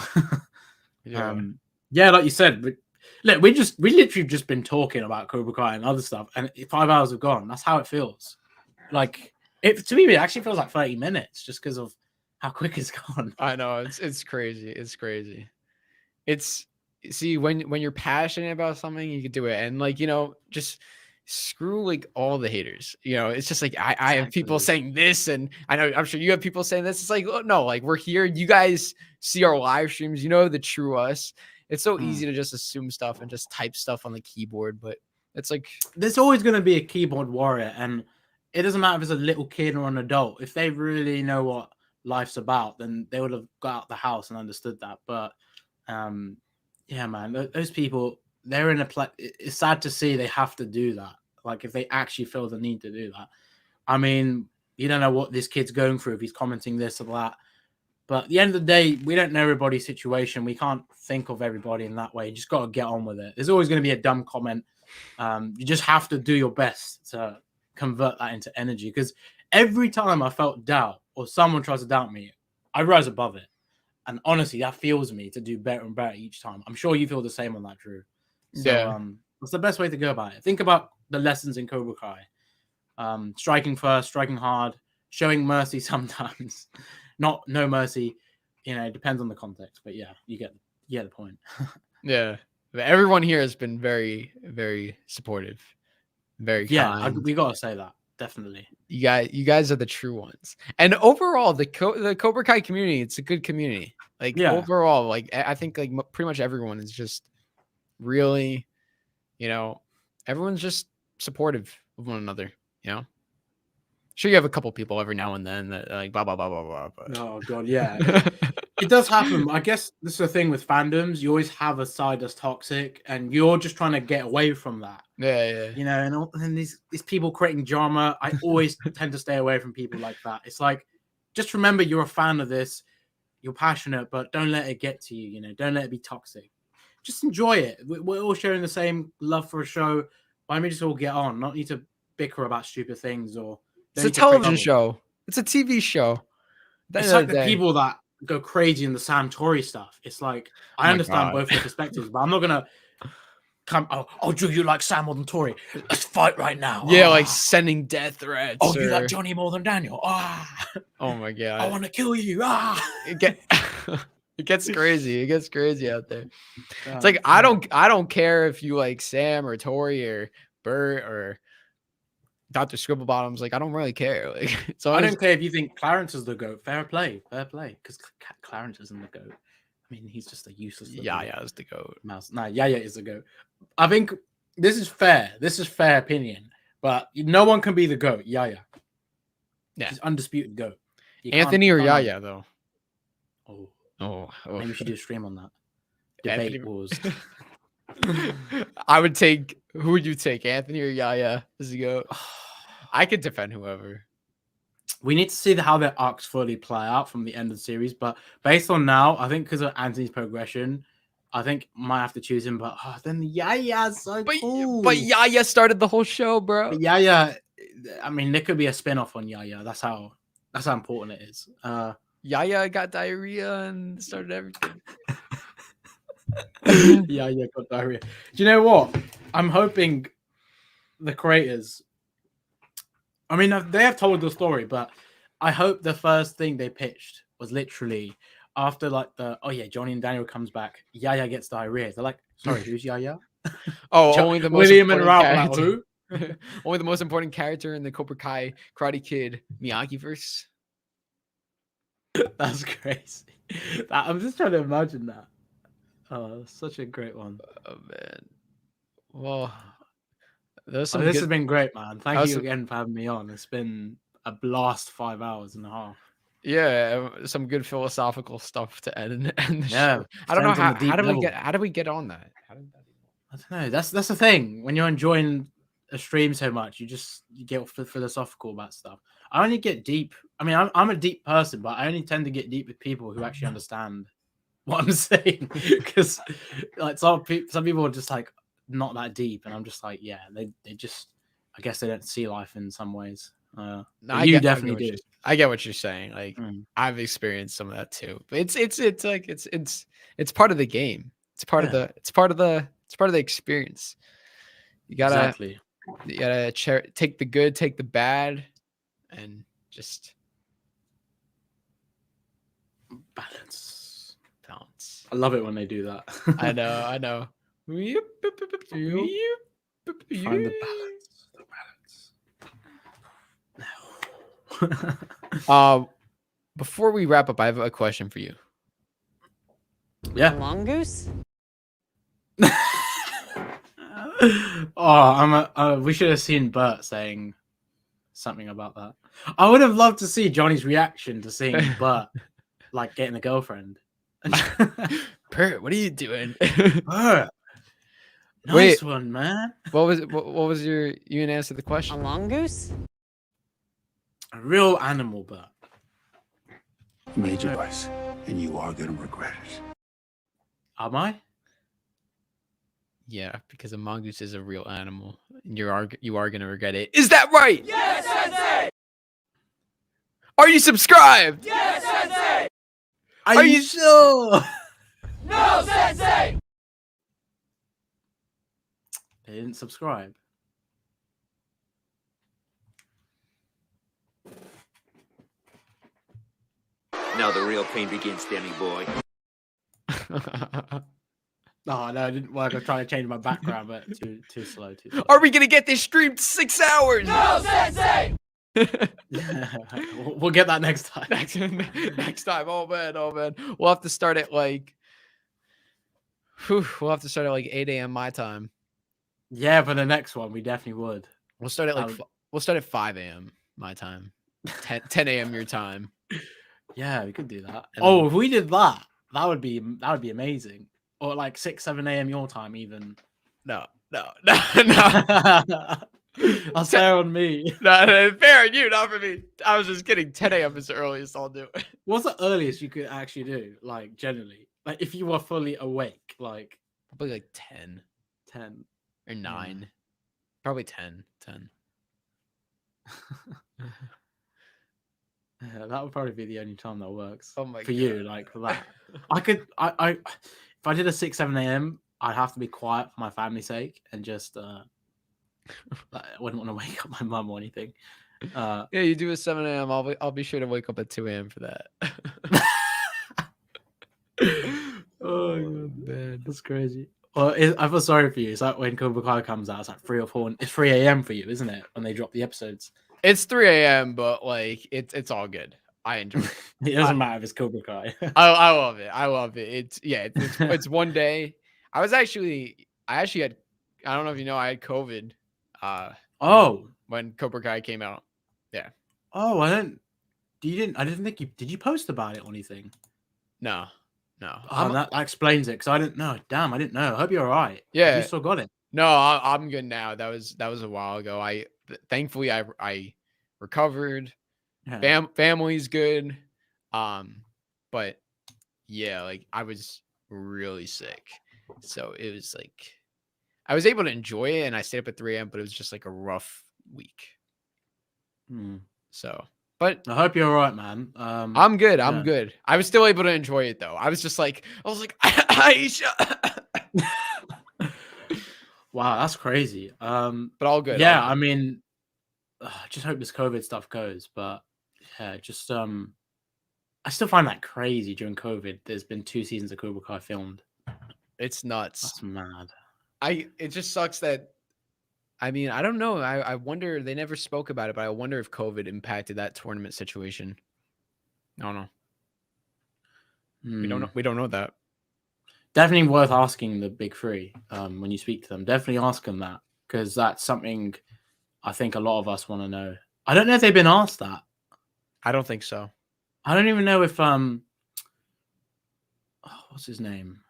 [SPEAKER 2] Yeah, like you said, but look, we literally just been talking about Cobra Kai and other stuff, and 5 hours have gone. That's how it feels. Like, to me, it actually feels like 30 minutes just because of how quick it's gone.
[SPEAKER 1] I know, it's crazy. It's crazy. See, when you're passionate about something, you can do it, and like, just screw like all the haters. It's just like I have people saying this, and I'm sure you have people saying this. It's like, no, like, we're here. You guys see our live streams. The true us. It's so easy to just assume stuff and just type stuff on the keyboard, but it's like,
[SPEAKER 2] there's always going to be a keyboard warrior, and it doesn't matter if it's a little kid or an adult. If they really know what life's about, then they would have got out the house and understood that. But yeah, man, those people, they're in a place. It's sad to see they have to do that. Like, if they actually feel the need to do that. I mean, you don't know what this kid's going through if he's commenting this or that. But at the end of the day, we don't know everybody's situation. We can't think of everybody in that way. You just got to get on with it. There's always going to be a dumb comment. You just have to do your best to convert that into energy. Because every time I felt doubt or someone tries to doubt me, I rise above it. And honestly, that fuels me to do better and better each time. I'm sure you feel the same on that, Drew. So that's the best way to go about it. Think about the lessons in Cobra Kai. Striking first, striking hard, showing mercy sometimes. No mercy. It depends on the context. But yeah, you get the point.
[SPEAKER 1] Yeah. Everyone here has been very, very supportive. Very kind.
[SPEAKER 2] We got to say that. definitely.
[SPEAKER 1] You guys are the true ones. And overall, the Cobra Kai community, it's a good community. Like overall, like I think like pretty much everyone is just really, everyone's just supportive of one another. Sure, you have a couple people every now and then that like blah blah blah blah blah. But...
[SPEAKER 2] Oh god, yeah. It does happen. I guess this is the thing with fandoms. You always have a side that's toxic, and you're just trying to get away from that.
[SPEAKER 1] Yeah.
[SPEAKER 2] And then these people creating drama. I always tend to stay away from people like that. It's like, just remember you're a fan of this. You're passionate, but don't let it get to you. Don't let it be toxic. Just enjoy it. We're all sharing the same love for a show. Why don't we just all get on? Not need to bicker about stupid things or.
[SPEAKER 1] It's a television show. It's a TV show.
[SPEAKER 2] It's like the people that go crazy in the Sam Tory stuff. It's like, I understand both their perspectives, but I'm not gonna come. Oh, do you like Sam more than Tory? Let's fight right now.
[SPEAKER 1] Yeah, like sending death threats.
[SPEAKER 2] Oh, you like Johnny more than Daniel?
[SPEAKER 1] Oh my god.
[SPEAKER 2] I want to kill you.
[SPEAKER 1] It gets crazy. It gets crazy out there. It's like I don't care if you like Sam or Tory or Bert or Dr. Scribblebottom's. Like I don't really care. Like
[SPEAKER 2] I don't care if you think Clarence is the GOAT. Fair play, because Clarence isn't the GOAT. I mean, he's just a useless.
[SPEAKER 1] Yaya is the GOAT.
[SPEAKER 2] No, Yaya is the GOAT. I think this is fair. This is fair opinion, but no one can be the GOAT. Yaya, he's undisputed GOAT.
[SPEAKER 1] Anthony or Yaya though.
[SPEAKER 2] Oh, maybe we should do a stream on that. Debate wars.
[SPEAKER 1] I would take. Who would you take, Anthony or Yaya? As you go, I could defend whoever.
[SPEAKER 2] We need to see how their arcs fully play out from the end of the series, but based on now, I think because of Anthony's progression, I think might have to choose him. But then Yaya's so cool.
[SPEAKER 1] But Yaya started the whole show, bro.
[SPEAKER 2] But Yaya, I mean, there could be a spin-off on Yaya. That's how important it is.
[SPEAKER 1] Yaya got diarrhea and started everything.
[SPEAKER 2] Yaya got diarrhea. Do you know what? I'm hoping the creators. I mean, they have told the story, but I hope the first thing they pitched was literally after like Johnny and Daniel comes back, Yaya gets diarrhea. They're like, sorry, who's Yaya?
[SPEAKER 1] Only the most
[SPEAKER 2] William and Ralph. Who?
[SPEAKER 1] Only the most important character in the Cobra Kai Karate Kid Miyagi-verse.
[SPEAKER 2] That's crazy. I'm just trying to imagine that. Oh, such a great one.
[SPEAKER 1] Oh man. Well, this
[SPEAKER 2] has been great, man. Thank you again for having me on. It's been a blast 5 hours and a half.
[SPEAKER 1] Yeah, some good philosophical stuff to end the
[SPEAKER 2] yeah,
[SPEAKER 1] show. I don't know how did we get on that? I
[SPEAKER 2] don't know. That's the thing. When you're enjoying a stream so much, you get philosophical about stuff. I only get deep. I mean, I'm a deep person, but I only tend to get deep with people who actually understand what I'm saying. Because like some people are just like not that deep, and I'm just like, yeah, they just, I guess they don't see life in some ways. You definitely do.
[SPEAKER 1] I get what you're saying. Like I've experienced some of that too. But it's part of the game. It's part of the experience. You gotta take the good, take the bad, and just
[SPEAKER 2] balance.
[SPEAKER 1] I
[SPEAKER 2] love it when they do that.
[SPEAKER 1] I know.
[SPEAKER 2] Find the balance.
[SPEAKER 1] Before we wrap up, I have a question for you.
[SPEAKER 2] Yeah.
[SPEAKER 4] Mongoose?
[SPEAKER 2] We should have seen Bert saying something about that. I would have loved to see Johnny's reaction to seeing Bert like getting a girlfriend.
[SPEAKER 1] Bert, what are you doing?
[SPEAKER 2] Bert, nice one, man.
[SPEAKER 1] What was you gonna answer the question?
[SPEAKER 4] A mongoose?
[SPEAKER 2] A real animal, Bert.
[SPEAKER 3] You made your choice, and you are gonna regret it.
[SPEAKER 2] Am I?
[SPEAKER 1] Yeah, because a mongoose is a real animal, and you are gonna regret it. Is that right?
[SPEAKER 5] Yes, Sensei!
[SPEAKER 1] Are you subscribed?
[SPEAKER 5] Yes, Sensei!
[SPEAKER 2] Are you sure?
[SPEAKER 5] No, Sensei!
[SPEAKER 2] They didn't subscribe.
[SPEAKER 6] Now the real pain begins, Demi boy.
[SPEAKER 2] Oh no, it didn't work. I was trying to change my background, but too slow.
[SPEAKER 1] Are we gonna get this streamed 6 hours?
[SPEAKER 5] No sensei!
[SPEAKER 2] We'll get that next time.
[SPEAKER 1] Next time. Oh man. We'll have to start at like. We'll have to start at like 8 a.m. my time.
[SPEAKER 2] Yeah, for the next one, we definitely would.
[SPEAKER 1] We'll start at like we'll start at 5 a.m. my time. 10 a.m. your time.
[SPEAKER 2] Yeah, we could do that.
[SPEAKER 1] And
[SPEAKER 2] Oh,
[SPEAKER 1] then-
[SPEAKER 2] if we did that, that would be amazing. Or like 6, 7 a.m. your time, even.
[SPEAKER 1] No.
[SPEAKER 2] I'll say on me.
[SPEAKER 1] No, fair on you, not for me. I was just kidding. 10 a.m. is the earliest I'll do it.
[SPEAKER 2] What's the earliest you could actually do? Like generally, like if you were fully awake, like
[SPEAKER 1] Probably like 10
[SPEAKER 2] 10.
[SPEAKER 1] or 9. Probably 10.
[SPEAKER 2] Yeah, that would probably be the only time that works.
[SPEAKER 1] Oh my
[SPEAKER 2] for you,
[SPEAKER 1] God.
[SPEAKER 2] like for that. I if I did a 6, 7 a.m., I'd have to be quiet for my family's sake and just I wouldn't want to wake up my mum or anything.
[SPEAKER 1] Yeah, you do a 7 a.m. I'll be sure to wake up at 2 a.m. for that.
[SPEAKER 2] Oh man, that's crazy. Well, I feel sorry for you. It's like when Cobra Kai comes out, it's like 3 or 4. It's 3 a.m. for you, isn't it? When they drop the episodes,
[SPEAKER 1] It's 3 a.m., but like it's all good. I enjoy it.
[SPEAKER 2] it doesn't matter if it's Cobra Kai.
[SPEAKER 1] I love it. I love it. It's one day. I actually had, I don't know if you know, I had COVID
[SPEAKER 2] Oh,
[SPEAKER 1] when Cobra Kai came out.
[SPEAKER 2] I didn't think did you post about it or anything?
[SPEAKER 1] No.
[SPEAKER 2] Oh, that explains it because I didn't know. Damn, I didn't know. I hope you're all right.
[SPEAKER 1] Yeah.
[SPEAKER 2] You still got it.
[SPEAKER 1] No, I'm good now. That was a while ago. Thankfully I recovered.
[SPEAKER 2] Yeah.
[SPEAKER 1] Family's good. But yeah, like I was really sick. So it was like I was able to enjoy it and I stayed up at 3 a.m., but it was just like a rough week.
[SPEAKER 2] Hmm.
[SPEAKER 1] So, but
[SPEAKER 2] I hope you're all right, man.
[SPEAKER 1] I'm good. I'm
[SPEAKER 2] yeah.
[SPEAKER 1] good. I was still able to enjoy it though. I was like, Aisha.
[SPEAKER 2] Wow, that's crazy.
[SPEAKER 1] But all good.
[SPEAKER 2] Yeah,
[SPEAKER 1] all
[SPEAKER 2] I
[SPEAKER 1] good.
[SPEAKER 2] mean, I just hope this COVID stuff goes. But yeah, just I still find that crazy during COVID. There's been 2 seasons of Cobra Kai filmed.
[SPEAKER 1] It's nuts.
[SPEAKER 2] That's mad.
[SPEAKER 1] It just sucks that. I mean, I don't know. I wonder. They never spoke about it, but I wonder if COVID impacted that tournament situation. I don't know. We don't know. We don't know that.
[SPEAKER 2] Definitely worth asking the big 3 when you speak to them. Definitely ask them that because that's something I think a lot of us want to know. I don't know if they've been asked that.
[SPEAKER 1] I don't think so.
[SPEAKER 2] I don't even know if what's his name?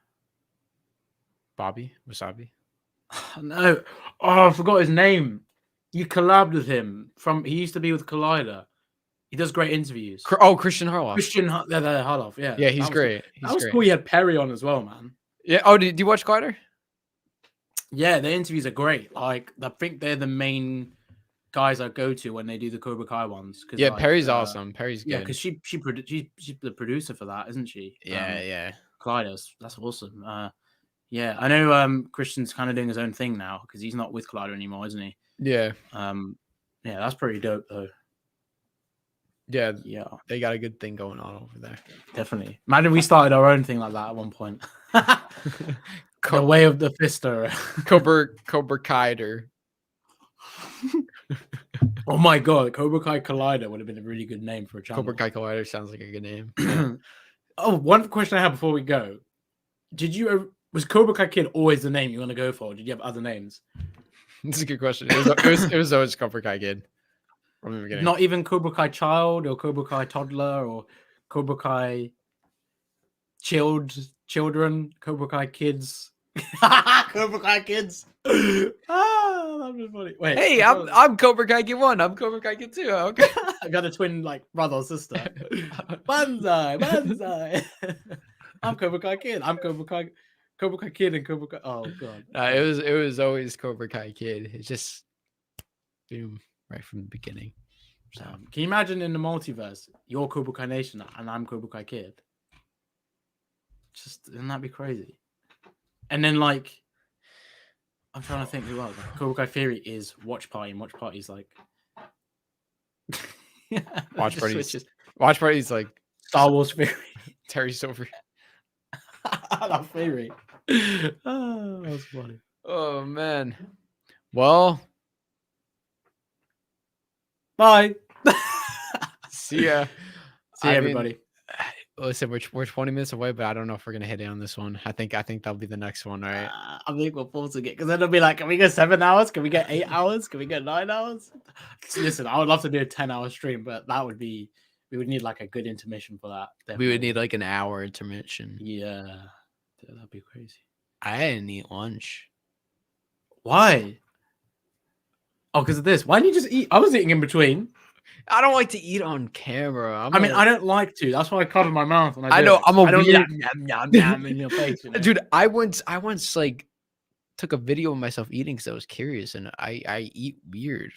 [SPEAKER 1] Bobby Wasabi.
[SPEAKER 2] No. Oh, I forgot his name. You collabed with him he used to be with Collider. He does great interviews.
[SPEAKER 1] Christian Harloff.
[SPEAKER 2] Harloff, yeah.
[SPEAKER 1] Yeah, he's
[SPEAKER 2] That was
[SPEAKER 1] great.
[SPEAKER 2] Cool. That was cool. He had Perry on as well, man.
[SPEAKER 1] Yeah. Oh, do you watch Collider?
[SPEAKER 2] Yeah, their interviews are great. Like, I think they're the main guys I go to when they do the Cobra Kai ones.
[SPEAKER 1] Yeah,
[SPEAKER 2] like,
[SPEAKER 1] Perry's awesome. Perry's good.
[SPEAKER 2] Yeah, because she's the producer for that, isn't she?
[SPEAKER 1] Yeah.
[SPEAKER 2] Collider's. That's awesome. Yeah, I know Christian's kind of doing his own thing now because he's not with Collider anymore, isn't he?
[SPEAKER 1] Yeah.
[SPEAKER 2] Yeah, that's pretty dope though.
[SPEAKER 1] Yeah.
[SPEAKER 2] Yeah,
[SPEAKER 1] They got a good thing going on over there.
[SPEAKER 2] definitely. Imagine we started our own thing like that at one point. The way of the fister.
[SPEAKER 1] Cobra Kaider.
[SPEAKER 2] Oh my god, Cobra Kai Collider would have been a really good name for a channel.
[SPEAKER 1] Cobra Kai Collider sounds like a good name.
[SPEAKER 2] Oh, one question I have before we go. Was Cobra Kai Kid always the name you want to go for? Or did you have other names?
[SPEAKER 1] That's a good question. It was always Cobra Kai Kid from the beginning.
[SPEAKER 2] Not even Cobra Kai Child or Cobra Kai Toddler or Cobra Kai Children, Cobra Kai Kids. Cobra Kai Kids. That was funny. Wait.
[SPEAKER 1] Hey, I'm Cobra Kai Kid 1. I'm Cobra Kai Kid 2. Okay.
[SPEAKER 2] I got a twin like brother or sister. Banzai. I'm Cobra Kai Kid. I'm Cobra Kai Kid and Cobra Kai. Oh god.
[SPEAKER 1] It was always Cobra Kai Kid. It's just boom right from the beginning. So
[SPEAKER 2] Can you imagine in the multiverse, you're Cobra Kai Nation and I'm Cobra Kai Kid? Wouldn't that be crazy? And then like, I'm trying to think who else. Like, Cobra Kai Theory is Watch Party, and Watch Party's like
[SPEAKER 1] Watch Party's like
[SPEAKER 2] Star Wars Theory.
[SPEAKER 1] Terry Silver.
[SPEAKER 2] I love Theory. Oh, that was funny.
[SPEAKER 1] Oh man. Well,
[SPEAKER 2] Bye.
[SPEAKER 1] see ya.
[SPEAKER 2] See you,
[SPEAKER 1] I mean,
[SPEAKER 2] everybody.
[SPEAKER 1] listen, we're 20 minutes away, but I don't know if we're gonna hit it on this one. I think that'll be the next one, right?
[SPEAKER 2] I think we're forcing it because then it'll be like, can we get 7 hours? Can we get 8 hours? Can we get 9 hours? Listen, I would love to do a 10-hour stream, but that would be, we would need like a good intermission for that.
[SPEAKER 1] We would
[SPEAKER 2] definitely.
[SPEAKER 1] need like an hour intermission.
[SPEAKER 2] Yeah, that'd be crazy.
[SPEAKER 1] I didn't eat lunch.
[SPEAKER 2] Why? Oh, because of this. Why didn't you just eat? I was eating in between.
[SPEAKER 1] I don't like to eat on camera.
[SPEAKER 2] I mean, I don't like to. That's why I cover my mouth when I
[SPEAKER 1] I
[SPEAKER 2] do
[SPEAKER 1] know
[SPEAKER 2] it.
[SPEAKER 1] I'm a
[SPEAKER 2] I don't
[SPEAKER 1] weird
[SPEAKER 2] yum in your face, you know?
[SPEAKER 1] dude. I once like took a video of myself eating because I was curious, and I eat weird.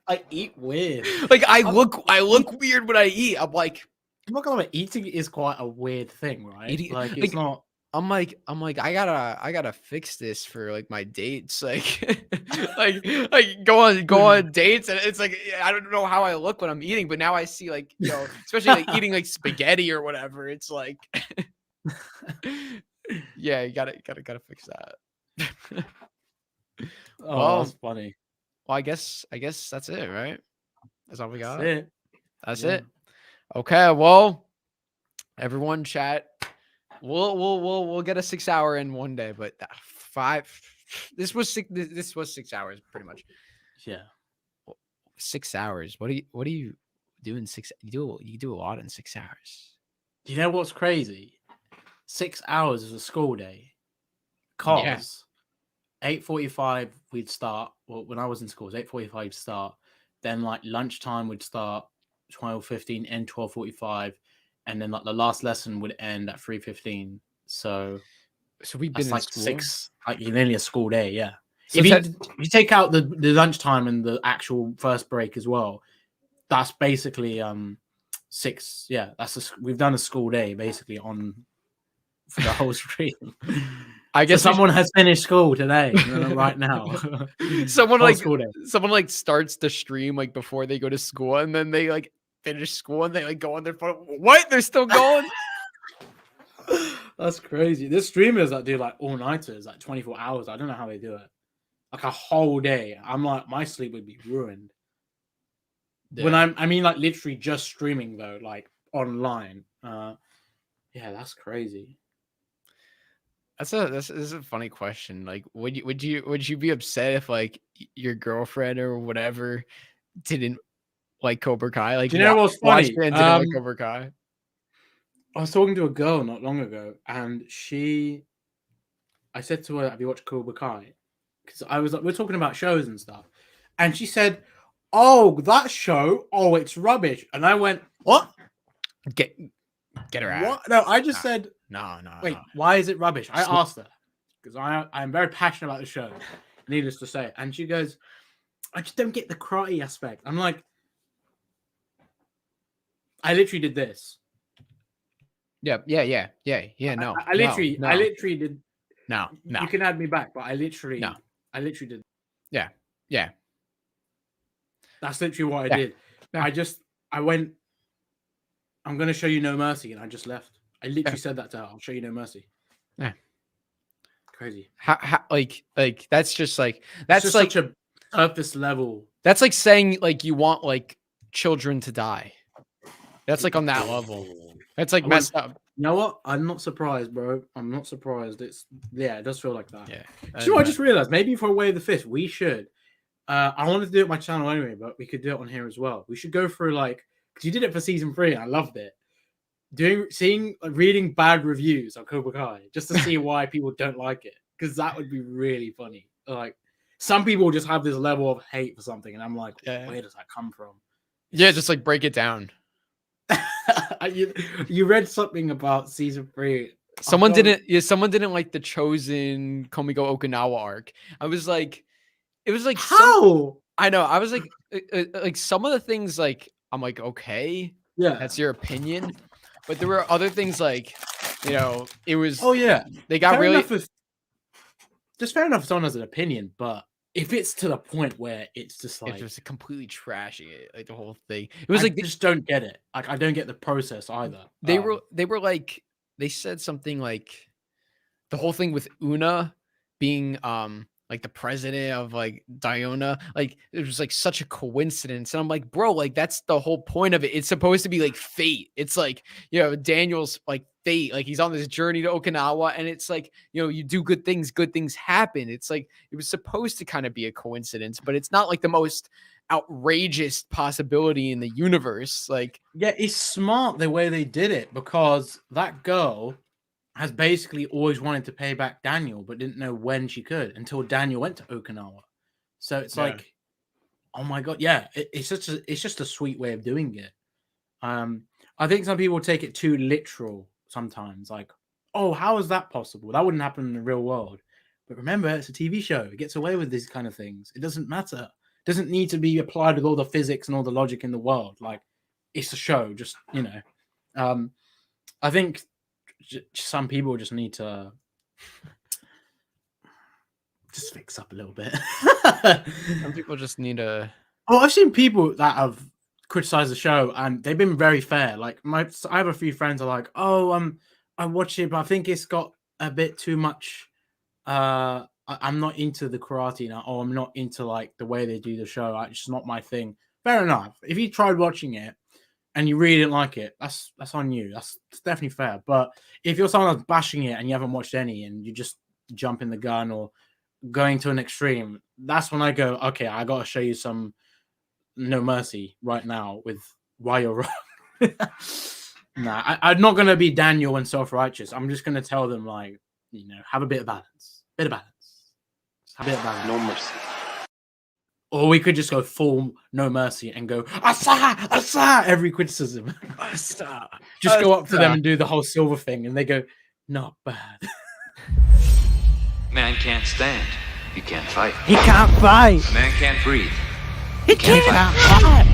[SPEAKER 2] I eat weird.
[SPEAKER 1] Like I look weird when I eat. I'm like,
[SPEAKER 2] I'm not gonna lie, eating is quite a weird thing, right?
[SPEAKER 1] Eating-
[SPEAKER 2] like
[SPEAKER 1] like,
[SPEAKER 2] it's not.
[SPEAKER 1] I'm like I gotta fix this for like my dates, like like go on dates, and it's like I don't know how I look when I'm eating, but now I see like especially like eating like spaghetti or whatever. It's like yeah, you gotta fix that.
[SPEAKER 2] Oh,
[SPEAKER 1] Well,
[SPEAKER 2] that's funny.
[SPEAKER 1] Well, I guess that's it, right? That's all we got.
[SPEAKER 2] That's it.
[SPEAKER 1] That's
[SPEAKER 2] Yeah.
[SPEAKER 1] it. Okay, well, everyone chat. We'll get a 6 hour in one day, but 5. This was 6 hours pretty much.
[SPEAKER 2] Yeah.
[SPEAKER 1] 6 hours. What do you do in 6? You do a lot in 6 hours.
[SPEAKER 2] Do you know what's crazy? 6 hours is a school day. Cause 8:45 we'd start. Well, when I was in school, it was 8:45 start. Then like lunchtime would start 12:15, end 12:45, and then like the last lesson would end at 3:15. So
[SPEAKER 1] we've been
[SPEAKER 2] that's
[SPEAKER 1] in
[SPEAKER 2] like
[SPEAKER 1] school?
[SPEAKER 2] 6, like nearly a school day. Yeah.
[SPEAKER 1] So
[SPEAKER 2] if
[SPEAKER 1] it's
[SPEAKER 2] you take out the lunchtime and the actual first break as well, that's basically 6. Yeah, we've done a school day basically on for the whole stream.
[SPEAKER 1] I guess
[SPEAKER 2] someone has finished school today, right now.
[SPEAKER 1] someone
[SPEAKER 2] Whole
[SPEAKER 1] like
[SPEAKER 2] school day.
[SPEAKER 1] someone like starts the stream like before they go to school, and then they like finish school and they like go on their phone. What? They're still going?
[SPEAKER 2] That's crazy. There's streamers that do like all-nighters, like 24 hours. I don't know how they do it. Like a whole day. I'm like, my sleep would be ruined.
[SPEAKER 1] Yeah.
[SPEAKER 2] When I mean like literally just streaming though, like online. Yeah, that's crazy.
[SPEAKER 1] This is a funny question. Like, would you be upset if like your girlfriend or whatever didn't like Cobra Kai? Like,
[SPEAKER 2] Do you know what's funny?
[SPEAKER 1] Didn't like Cobra Kai.
[SPEAKER 2] I was talking to a girl not long ago, and I said to her, "Have you watched Cobra Kai?" Because I was like, we're talking about shows and stuff, and she said, "Oh, that show. Oh, it's rubbish." And I went, "What?
[SPEAKER 1] Get her out."
[SPEAKER 2] What? No, I just said,
[SPEAKER 1] No.
[SPEAKER 2] wait, why is it rubbish? I asked her because I'm very passionate about the show, needless to say. And she goes, I just don't get the karate aspect. I'm like, I literally did this.
[SPEAKER 1] Yeah. No,
[SPEAKER 2] I literally did.
[SPEAKER 1] No.
[SPEAKER 2] You can add me back, but I literally did.
[SPEAKER 1] Yeah.
[SPEAKER 2] That's literally what I did.
[SPEAKER 1] Yeah.
[SPEAKER 2] I went, I'm going to show you no mercy. And I just left. I literally said that to her. I'll show you no mercy.
[SPEAKER 1] Yeah.
[SPEAKER 2] Crazy.
[SPEAKER 1] How like that's just like
[SPEAKER 2] It's like such a surface level.
[SPEAKER 1] That's like saying like you want like children to die. That's like on that level. That's like messed up.
[SPEAKER 2] You know what? I'm not surprised, bro. I'm not surprised. It does feel like that.
[SPEAKER 1] Yeah.
[SPEAKER 2] You know, I just realized maybe for Way of the Fist, we should. I wanted to do it on my channel anyway, but we could do it on here as well. We should go through like, because you did it for season 3 and I loved it. Reading bad reviews on Cobra Kai just to see why people don't like it, because that would be really funny. Like, some people just have this level of hate for something, and I'm like, where does that come from?
[SPEAKER 1] Yeah, just like break it down.
[SPEAKER 2] You read something about season 3.
[SPEAKER 1] Someone didn't like the Chozen Komiko Okinawa arc. It was like
[SPEAKER 2] how?
[SPEAKER 1] I know. I was like some of the things like I'm like, okay,
[SPEAKER 2] yeah,
[SPEAKER 1] that's your opinion. But there were other things like, it was.
[SPEAKER 2] Oh yeah,
[SPEAKER 1] they got fair
[SPEAKER 2] enough if someone has an opinion, but if it's to the point where it's just like
[SPEAKER 1] it's just completely trashing it, like the whole thing. It was like
[SPEAKER 2] just don't get it. Like I don't get the process either.
[SPEAKER 1] They were like they said something like the whole thing with Una being like the president of like Diona, like it was like such a coincidence. And I'm like, bro, like that's the whole point of it. It's supposed to be like fate. It's like, you know, Daniel's like fate, like he's on this journey to Okinawa, and it's like, you know, you do good things happen. It's like it was supposed to kind of be a coincidence, but it's not like the most outrageous possibility in the universe. Like,
[SPEAKER 2] Yeah, it's smart the way they did it, because that girl has basically always wanted to pay back Daniel, but didn't know when she could until Daniel went to Okinawa. So it's like, oh my god, yeah, it's just a sweet way of doing it. I think some people take it too literal sometimes, like, oh, how is that possible? That wouldn't happen in the real world. But remember, it's a TV show. It gets away with these kind of things. It doesn't matter. It doesn't need to be applied with all the physics and all the logic in the world. Like, it's a show. Just, you know, I think some people just need to just fix up a little bit.
[SPEAKER 1] some people just need to.
[SPEAKER 2] Oh, I've seen people that have criticized the show and they've been very fair. Like I have a few friends are like, oh, I watch it, but I think it's got a bit too much. I'm not into the karate now, or I'm not into like the way they do the show. It's just not my thing. Fair enough. If you tried watching it and you really didn't like it, that's on you. That's definitely fair. But if you're someone that's bashing it and you haven't watched any and you just jumping the gun or going to an extreme, that's when I go, okay, I got to show you some no mercy right now with why you're wrong. Nah, I'm not going to be Daniel and self-righteous. I'm just going to tell them, like, you know, have a bit of balance. Have a bit of balance.
[SPEAKER 3] No mercy.
[SPEAKER 2] Or we could just go full no mercy and go, Asa, every criticism.
[SPEAKER 1] Asa.
[SPEAKER 2] Just go up to them and do the whole silver thing, and they go, not bad.
[SPEAKER 6] Man can't stand. He can't fight.
[SPEAKER 7] He can't fight.
[SPEAKER 6] Man can't breathe.
[SPEAKER 7] He can't fight.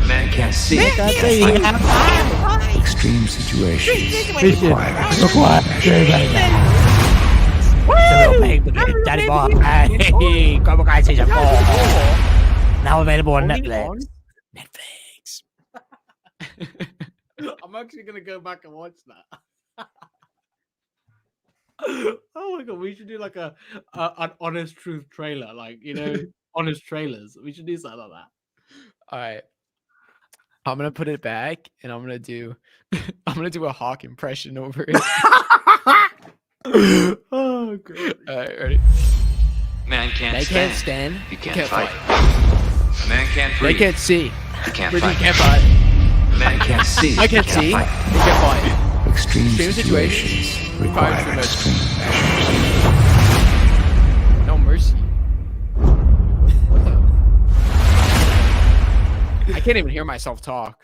[SPEAKER 6] Man can't see.
[SPEAKER 7] He can't fight.
[SPEAKER 3] Extreme situations
[SPEAKER 7] Require Daddy Boy. Hey, Cobra Kai Season 4. Now available on Netflix. Netflix.
[SPEAKER 2] I'm actually going to go back and watch that. Oh my god, we should do like an honest truth trailer, like, you know, honest trailers. We should do something like that.
[SPEAKER 1] All right. I'm gonna put it back and I'm gonna do a Hawk impression over it.
[SPEAKER 2] Oh god.
[SPEAKER 1] All right, ready?
[SPEAKER 6] Man can't
[SPEAKER 1] They
[SPEAKER 6] stand.
[SPEAKER 1] can't stand.
[SPEAKER 6] He
[SPEAKER 1] They
[SPEAKER 6] can't
[SPEAKER 1] fight.
[SPEAKER 6] Man can't
[SPEAKER 1] They
[SPEAKER 6] breathe.
[SPEAKER 1] can't see.
[SPEAKER 6] He can't
[SPEAKER 1] They
[SPEAKER 6] fight.
[SPEAKER 1] can't fight.
[SPEAKER 6] Man can't see.
[SPEAKER 1] I can't see. They can't fight.
[SPEAKER 3] extreme
[SPEAKER 1] Extreme
[SPEAKER 3] situations
[SPEAKER 1] situations
[SPEAKER 3] require
[SPEAKER 1] require
[SPEAKER 3] extreme
[SPEAKER 1] No mercy. I can't even hear myself talk.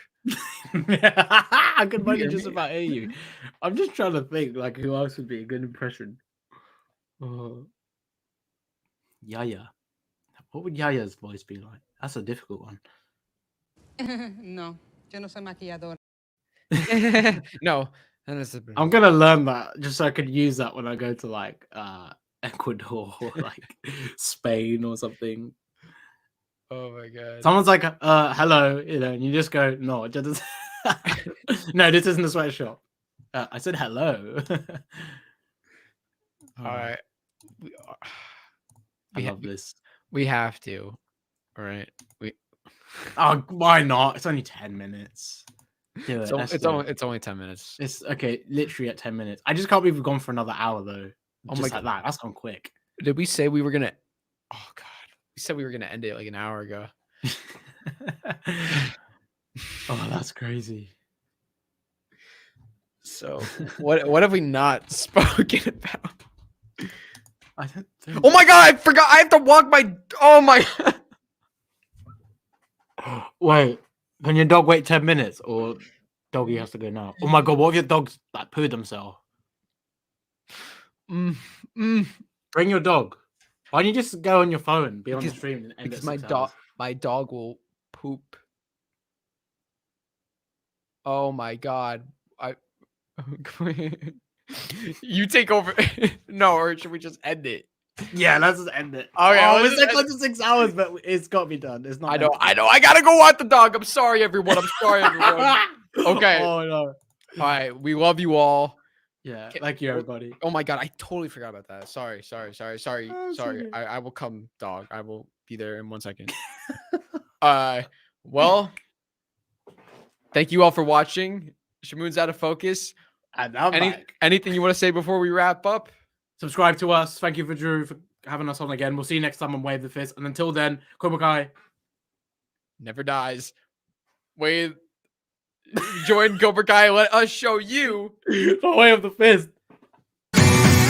[SPEAKER 2] I could fucking just about hear you. I'm just trying to think like who else would be a good impression. Yaya. What would Yaya's voice be like? That's a difficult one.
[SPEAKER 4] No, yo no soy maquilladora.
[SPEAKER 1] No. That is
[SPEAKER 2] I'm gonna learn that just so I could use that when I go to like Ecuador or like Spain or something.
[SPEAKER 1] Oh my god.
[SPEAKER 2] Someone's like, hello, you know, and you just go, no, it doesn't. No, this isn't a sweatshop. I said hello.
[SPEAKER 1] All right.
[SPEAKER 2] I love this.
[SPEAKER 1] We have to. All right.
[SPEAKER 2] Oh, why not? It's only 10 minutes. Do it.
[SPEAKER 1] It's only 10 minutes.
[SPEAKER 2] It's okay, literally at 10 minutes. I just can't believe we've gone for another hour though.
[SPEAKER 1] Oh
[SPEAKER 2] Just
[SPEAKER 1] my
[SPEAKER 2] like
[SPEAKER 1] god.
[SPEAKER 2] that. That's gone quick.
[SPEAKER 1] Did we say we were gonna? Oh god. We said we were gonna end it like an hour ago.
[SPEAKER 2] Oh, that's crazy.
[SPEAKER 1] So what have we not spoken about?
[SPEAKER 2] I don't think...
[SPEAKER 1] Oh my god! I forgot. I have to walk my. Oh my.
[SPEAKER 2] Wait, can your dog wait 10 minutes or doggy has to go now? Oh my god, what if your dog's like pooed themselves? Bring your dog. Why don't you just go on your phone, be on the stream, and end
[SPEAKER 1] Because
[SPEAKER 2] it
[SPEAKER 1] my dog will poop. Oh my god! You take over. No, or should we just end it?
[SPEAKER 2] Yeah, let's just end it.
[SPEAKER 1] Okay,
[SPEAKER 2] Oh,
[SPEAKER 1] let's
[SPEAKER 2] it's
[SPEAKER 1] just
[SPEAKER 2] like close to 6 hours, but it's got to be done. It's not.
[SPEAKER 1] I know. I gotta go walk the dog. I'm sorry, everyone. I'm sorry, everyone. Okay.
[SPEAKER 2] Oh no.
[SPEAKER 1] All right. We love you all.
[SPEAKER 2] Yeah,
[SPEAKER 1] Okay,
[SPEAKER 2] thank you,
[SPEAKER 1] well-
[SPEAKER 2] everybody.
[SPEAKER 1] Oh my god, I totally forgot about that. Sorry.
[SPEAKER 2] Oh, it's okay.
[SPEAKER 1] I will come, dog. I will be there in 1 second. Well, thank you all for watching. Shamoon's out of focus.
[SPEAKER 2] And I'm back.
[SPEAKER 1] Anything you want to say before we wrap up?
[SPEAKER 2] Subscribe to us. Thank you for Drew for having us on again. We'll see you next time on Wave the Fist. And until then, Cobra Kai.
[SPEAKER 1] Never dies. Wait, join Cobra Kai. Let us show you
[SPEAKER 2] The Way of the Fist.